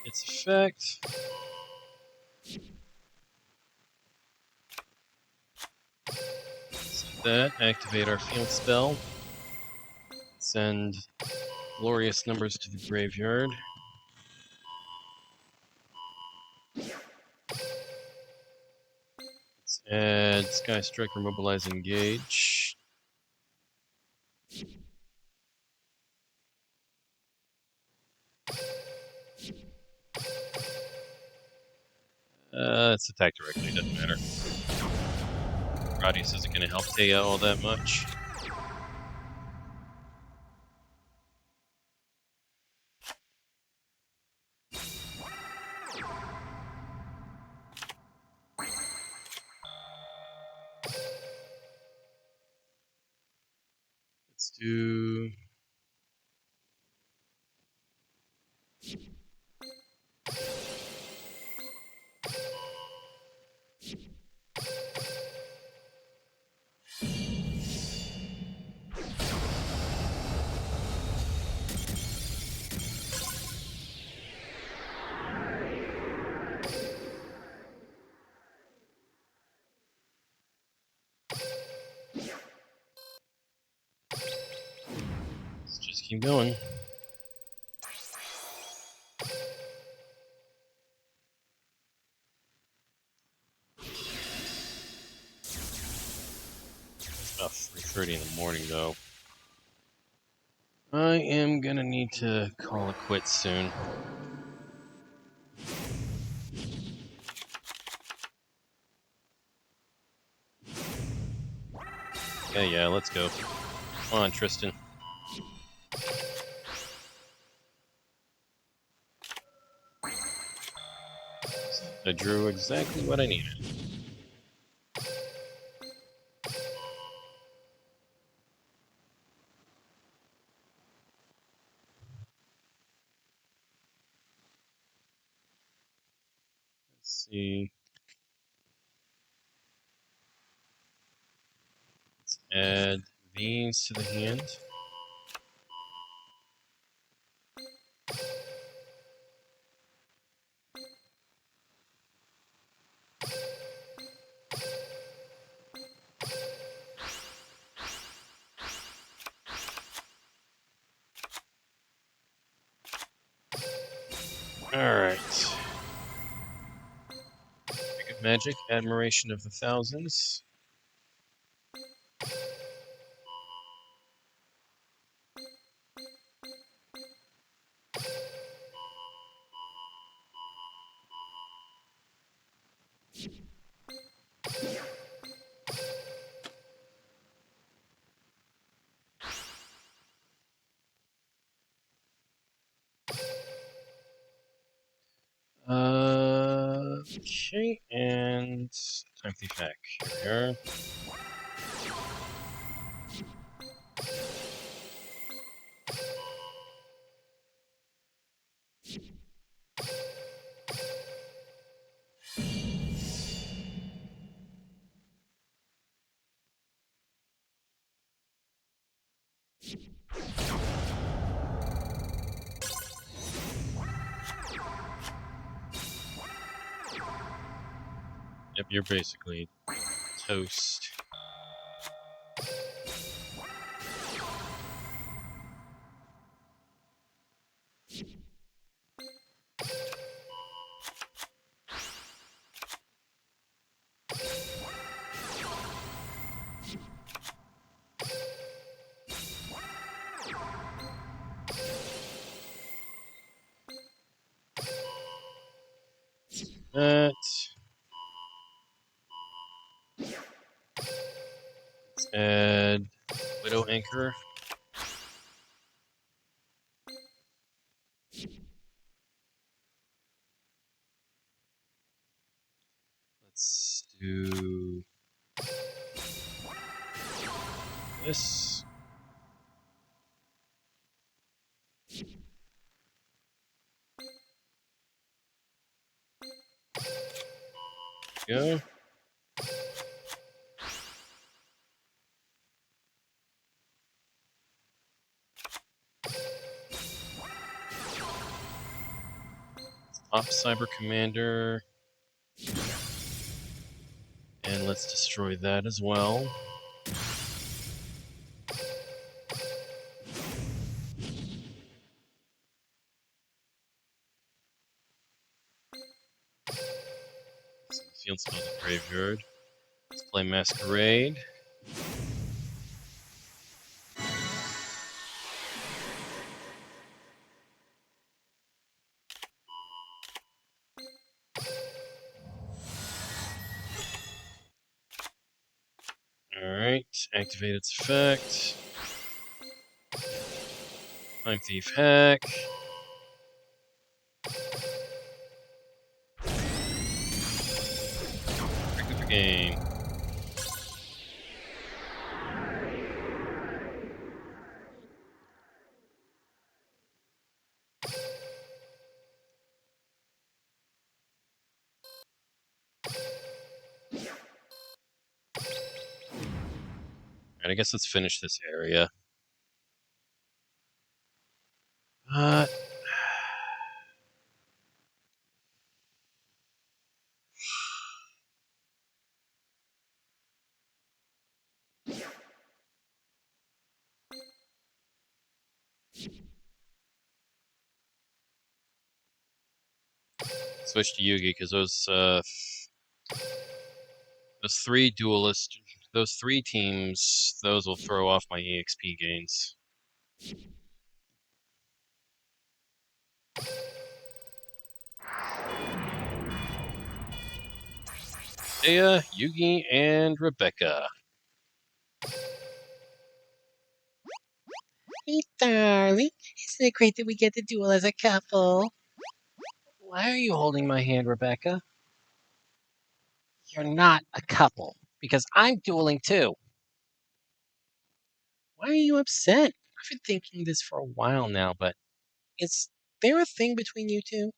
A: its effect. Send that. Activate our field spell. Send glorious numbers to the graveyard. Let's add Sky Striker, Mobilize, Engage. Let's attack directly, doesn't matter. Radius isn't going to help Taya all that much. Let's do... Let's just keep going. It's about 3:30 in the morning, though. I am gonna need to call it quits soon. Okay, yeah, let's go. Come on, Tristan. I drew exactly what I needed. Let's see. Let's add these to the hand. Alright. Pick of Magic, Admiration of the Thousands. Okay, and time thief hack. Here we are. Yep, you're basically toast. That. Let's add Widow Anchor. Let's do this. Go. Top Cyber Commander. And let's destroy that as well. Field spell the graveyard. Let's play Masquerade. Alright, activate its effect. Time Thief hack. Break up the game. Alright, I guess let's finish this area. Uh, switch to Yugi because those three duelist, those three teams, those will throw off my EXP gains. Dea, Yugi, and Rebecca.
B: Hey, darling. Isn't it great that we get to duel as a couple?
A: Why are you holding my hand, Rebecca?
B: You're not a couple, because I'm dueling too.
A: Why are you upset? I've been thinking this for a while now, but
B: Is there a thing between you two?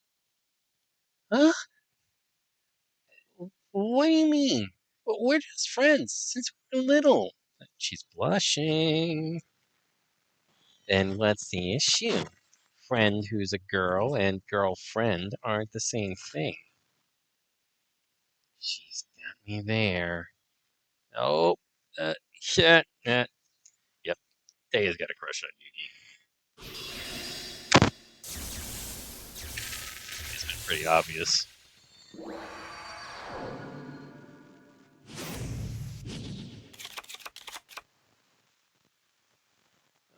A: huh? What do you mean? We're just friends since we were little. She's blushing. Then what's the issue? Friend who's a girl and girlfriend aren't the same thing. She's got me there. Oh, shit. Yep, Daya's got a crush on Yugi. It's been pretty obvious.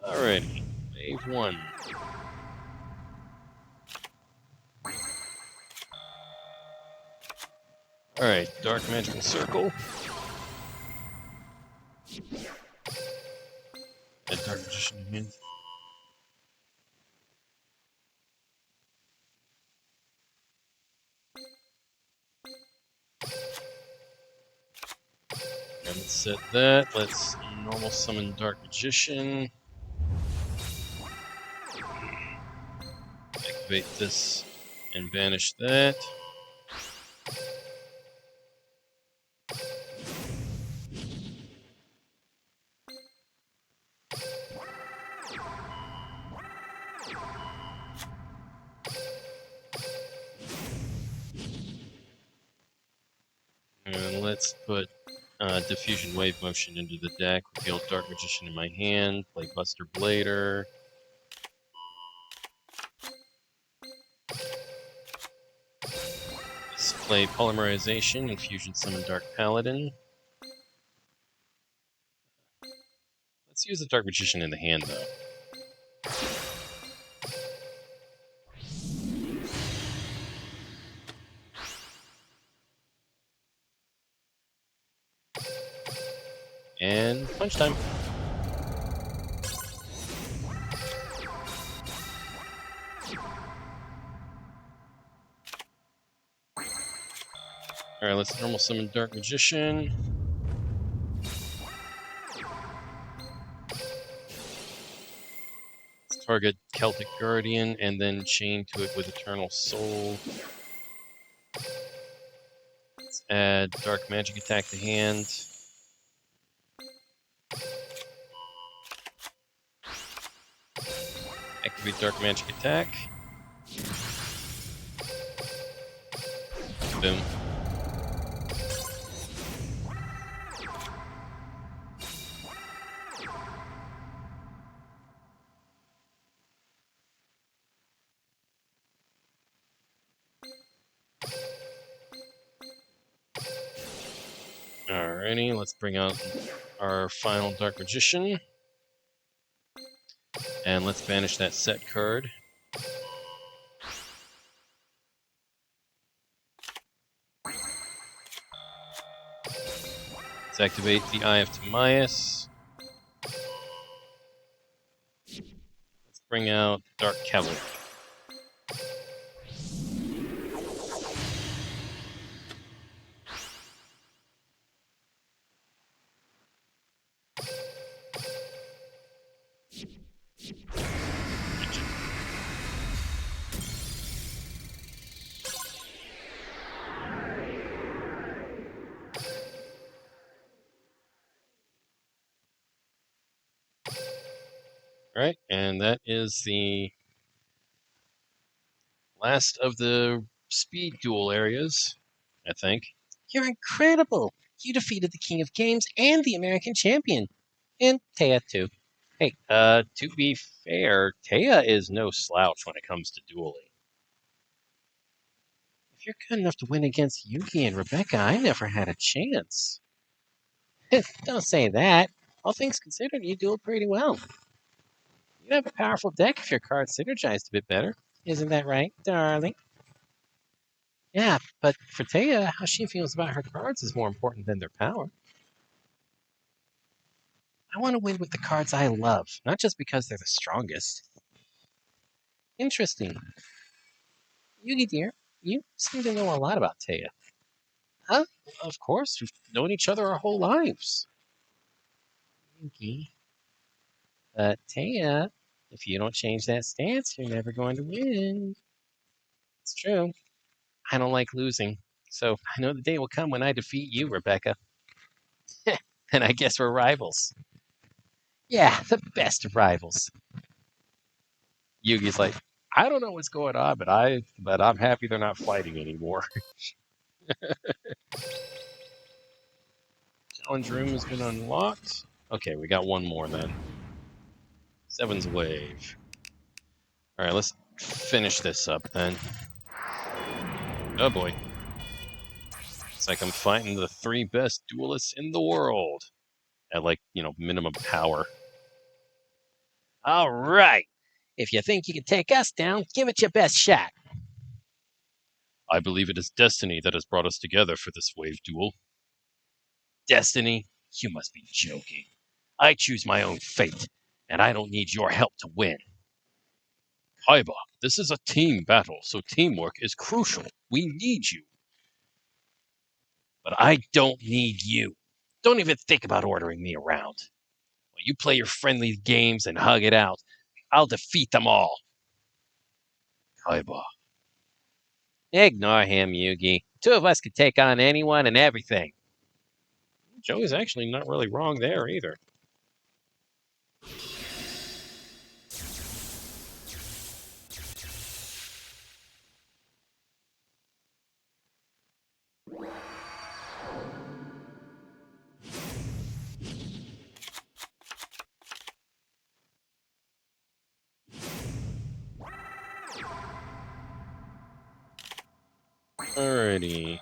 A: Alrighty, wave one. Alright, Dark Magical Circle. And Dark Magician again. let's set that. Let's normal summon Dark Magician. Activate this and banish that. And let's put Diffusion Wave Motion into the deck. Reveal Dark Magician in my hand. Play Buster Blader. Display Polymerization. Infusion Summon Dark Paladin. Let's use the Dark Magician in the hand, though. And punch time. Alright, let's normal summon Dark Magician. Let's target Celtic Guardian and then chain to it with Eternal Soul. Let's add Dark Magic Attack to hand. Activate Dark Magic Attack. Boom. Alrighty, let's bring out our final Dark Magician. And let's banish that set card. Let's activate the Eye of Timaeus. Let's bring out Dark Cavalry. Alright, and that is the last of the speed duel areas, I think.
B: You're incredible. You defeated the King of Games and the American champion. And Taya, too.
A: Hey, to be fair, Taya is no slouch when it comes to dueling.
B: If you're good enough to win against Yugi and Rebecca, I never had a chance. Don't say that. All things considered, you duel pretty well. You have a powerful deck if your cards synergized a bit better. Isn't that right, darling? Yeah, but for Taya, how she feels about her cards is more important than their power. I want to win with the cards I love, not just because they're the strongest. Interesting. Yugi, dear, you seem to know a lot about Taya. Huh? Of course, we've known each other our whole lives. Yugi. Taya, if you don't change that stance, you're never going to win. It's true. I don't like losing, so I know the day will come when I defeat you, Rebecca. And I guess we're rivals. Yeah, the best of rivals. Yugi's like, I don't know what's going on, but I'm happy they're not fighting anymore. Challenge room has been unlocked. Okay, we got one more then. Seven's Wave. Alright, let's finish this up then. Oh boy. It's like I'm fighting the three best duelists in the world. At like, minimum power. All right. If you think you can take us down, give it your best shot.
A: I believe it is destiny that has brought us together for this wave duel. Destiny? You must be joking. I choose my own fate, and I don't need your help to win. Kaiba, this is a team battle, so teamwork is crucial. We need you. But I don't need you.
B: Don't even think about ordering me around. When you play your friendly games and hug it out, I'll defeat them all. Kaiba. Ignore him, Yugi. Two of us could take on anyone and everything.
A: Joey's actually not really wrong there either. Alrighty.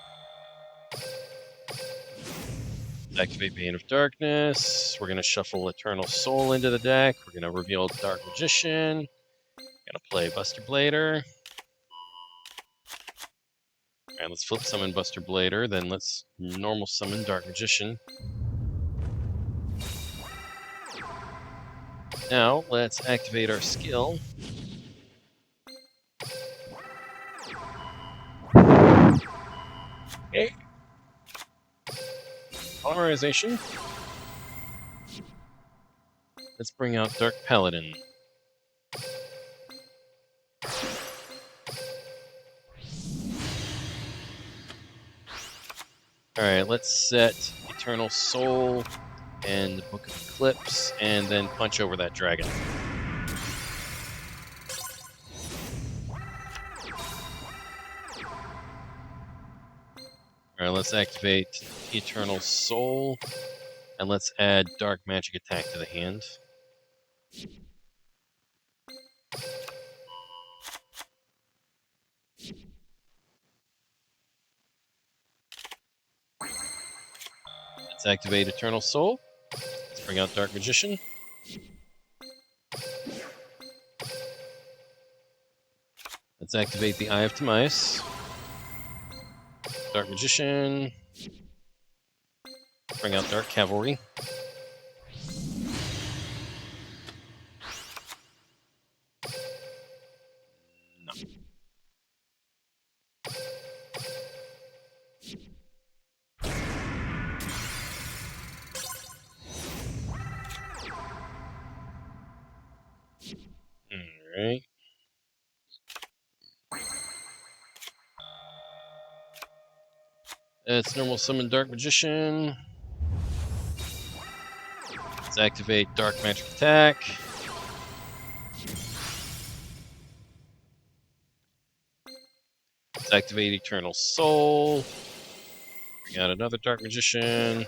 A: Activate Bane of Darkness. We're going to shuffle Eternal Soul into the deck. We're going to reveal Dark Magician. Going to play Buster Blader. Alright, let's flip summon Buster Blader. Then let's normal summon Dark Magician. Now, let's activate our skill. Okay. Polymerization. Let's bring out Dark Paladin. Alright, let's set Eternal Soul and the Book of Eclipse, and then punch over that dragon. Alright, let's activate Eternal Soul, and let's add Dark Magic Attack to the hand. Let's activate Eternal Soul. Let's bring out Dark Magician. Let's activate the Eye of Timaeus. Dark Magician. Bring out Dark Cavalry. No. Alright. Let's normal summon Dark Magician. Let's activate Dark Magic Attack. Let's activate Eternal Soul. Bring out another Dark Magician.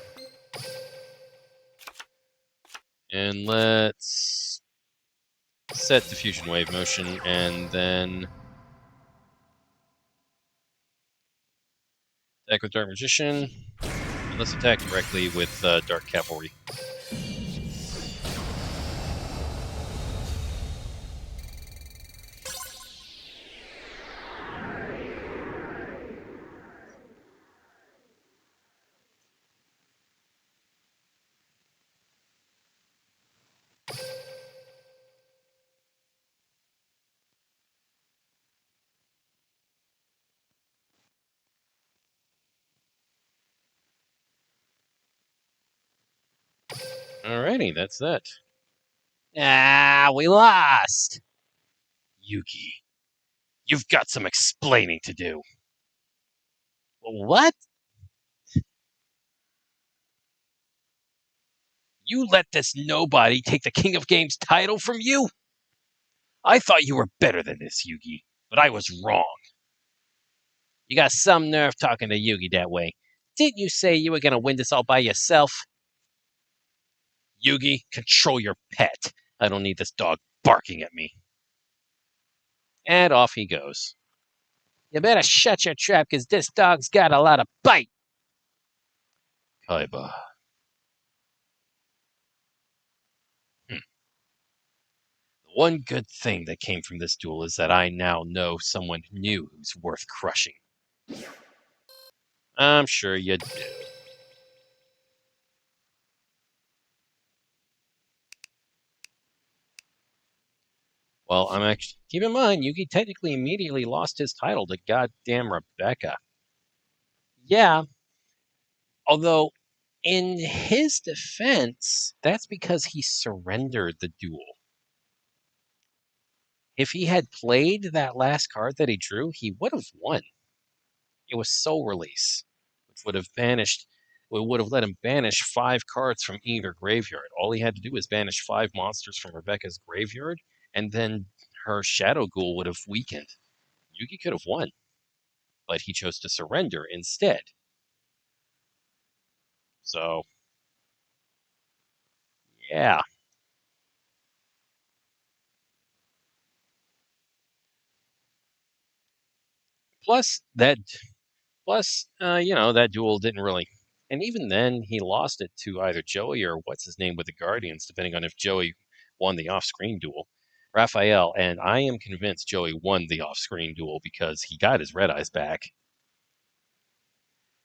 A: And let's set Diffusion Wave Motion, and then attack with Dark Magician. And let's attack directly with Dark Cavalry. Alrighty, that's that.
B: Ah, we lost.
A: Yugi, you've got some explaining to do.
B: What? You let this nobody take the King of Games title from you?
A: I thought you were better than this, Yugi, but I was wrong.
B: You got some nerve talking to Yugi that way. Didn't you say you were going to win this all by yourself?
A: Yugi, control your pet. I don't need this dog barking at me.
B: And off he goes. You better shut your trap, because this dog's got a lot of bite.
A: Kaiba. The one good thing that came from this duel is that I now know someone new who's worth crushing. I'm sure you do. Well, I'm actually... Keep in mind, Yugi technically immediately lost his title to goddamn Rebecca.
B: Yeah. Although, In his defense, that's because he surrendered the duel. If he had played that last card that he drew, he would have won. It was soul release, which would have let him banish 5 cards from either graveyard. All he had to do was banish 5 monsters from Rebecca's graveyard, and then her Shadow Ghoul would have weakened. Yugi could have won, but he chose to surrender instead. So, yeah. Plus that that duel didn't really. And even then, he lost it to either Joey or what's his name with the Guardians, depending on if Joey won the off screen duel. Raphael, and I am convinced Joey won the off screen duel because he got his red eyes back.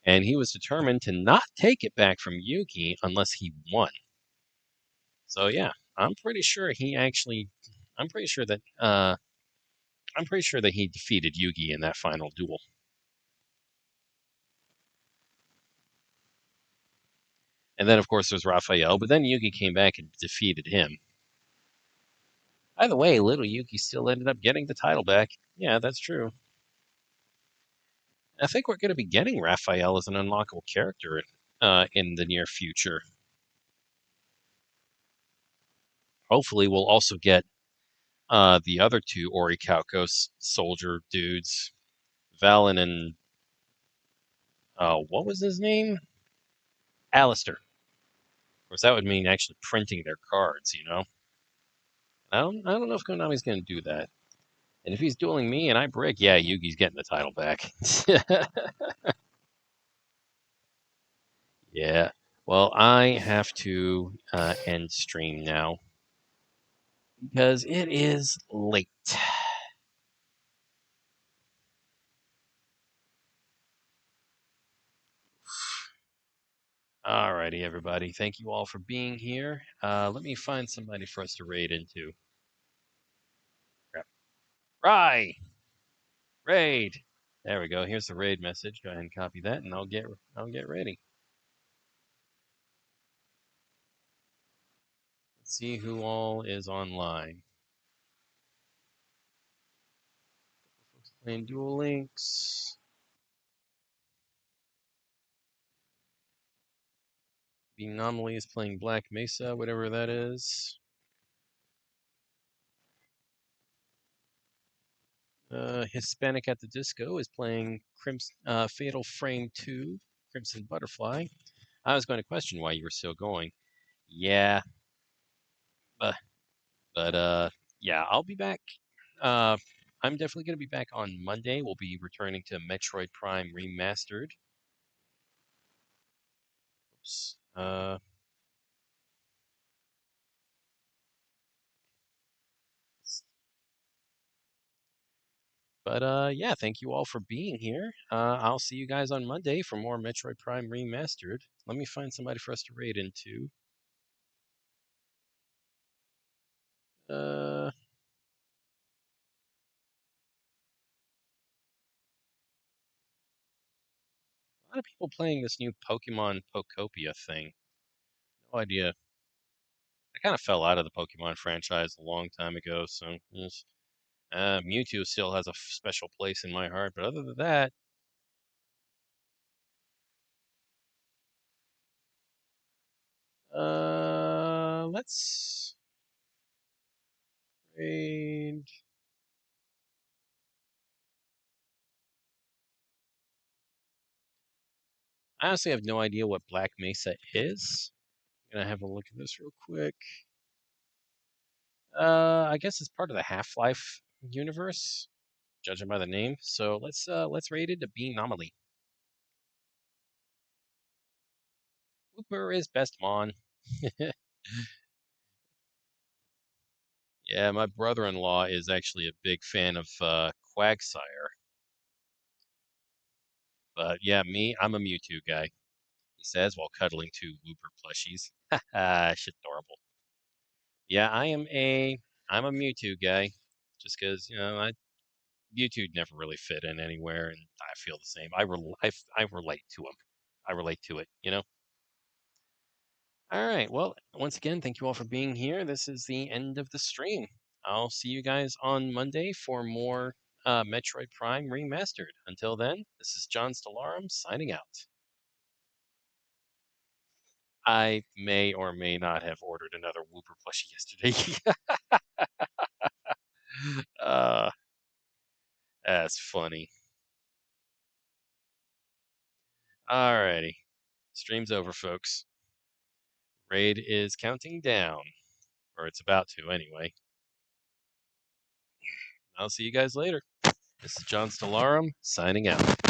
B: And he was determined to not take it back from Yuki unless he won. So, yeah, I'm pretty sure he actually. I'm pretty sure that. I'm pretty sure that he defeated Yugi in that final duel. And then, of course, there's Raphael, but then Yugi came back and defeated him. By the way, little Yuki still ended up getting the title back. Yeah, that's true. I think we're going to be getting Raphael as an unlockable character in the near future. Hopefully, we'll also get the other two Orichalcos soldier dudes, Valen and what was his name? Alistair. Of course, that would mean actually printing their cards. I don't know if Konami's going to do that. And if he's dueling me and I brick, yeah, Yugi's getting the title back. Yeah. Well, I have to end stream now because it is late. Alrighty, everybody. Thank you all for being here. Let me find somebody for us to raid into. Crap. Rye! Raid! There we go. Here's the raid message. Go ahead and copy that, and I'll get ready. Let's see who all is online. Folks playing Duel Links. The Anomaly is playing Black Mesa, whatever that is. Hispanic at the Disco is playing Fatal Frame 2, Crimson Butterfly. I was going to question why you were still going. Yeah, but, yeah, I'll be back. Uh, I'm definitely going to be back on Monday. We'll be returning to Metroid Prime Remastered. Oops. But yeah, thank you all for being here. I'll see you guys on Monday for more Metroid Prime Remastered. Let me find somebody for us to raid into. Uh, a lot of people playing this new Pokemon Pokopia thing. No idea. I kind of fell out of the Pokemon franchise a long time ago, so yes. Mewtwo still has a special place in my heart, but other than that, let's raid. I honestly have no idea what Black Mesa is. I'm gonna have a look at this real quick. I guess it's part of the Half-Life universe, judging by the name. So let's rate it a B anomaly. Whooper is best mon. Yeah, my brother-in-law is actually a big fan of Quagsire. But yeah, I'm a Mewtwo guy. He says while cuddling two Wooper plushies. Ha shit, adorable. Yeah, I'm a Mewtwo guy. Just because Mewtwo never really fit in anywhere, and I feel the same. I relate to him. I relate to it. All right. Well, once again, thank you all for being here. This is the end of the stream. I'll see you guys on Monday for more Metroid Prime Remastered. Until then, this is John Stellarum signing out. I may or may not have ordered another Wooper plushie yesterday. uh, that's funny. Alrighty. Stream's over, folks. Raid is counting down. Or it's about to, anyway. I'll see you guys later. This is John Stellarum, signing out.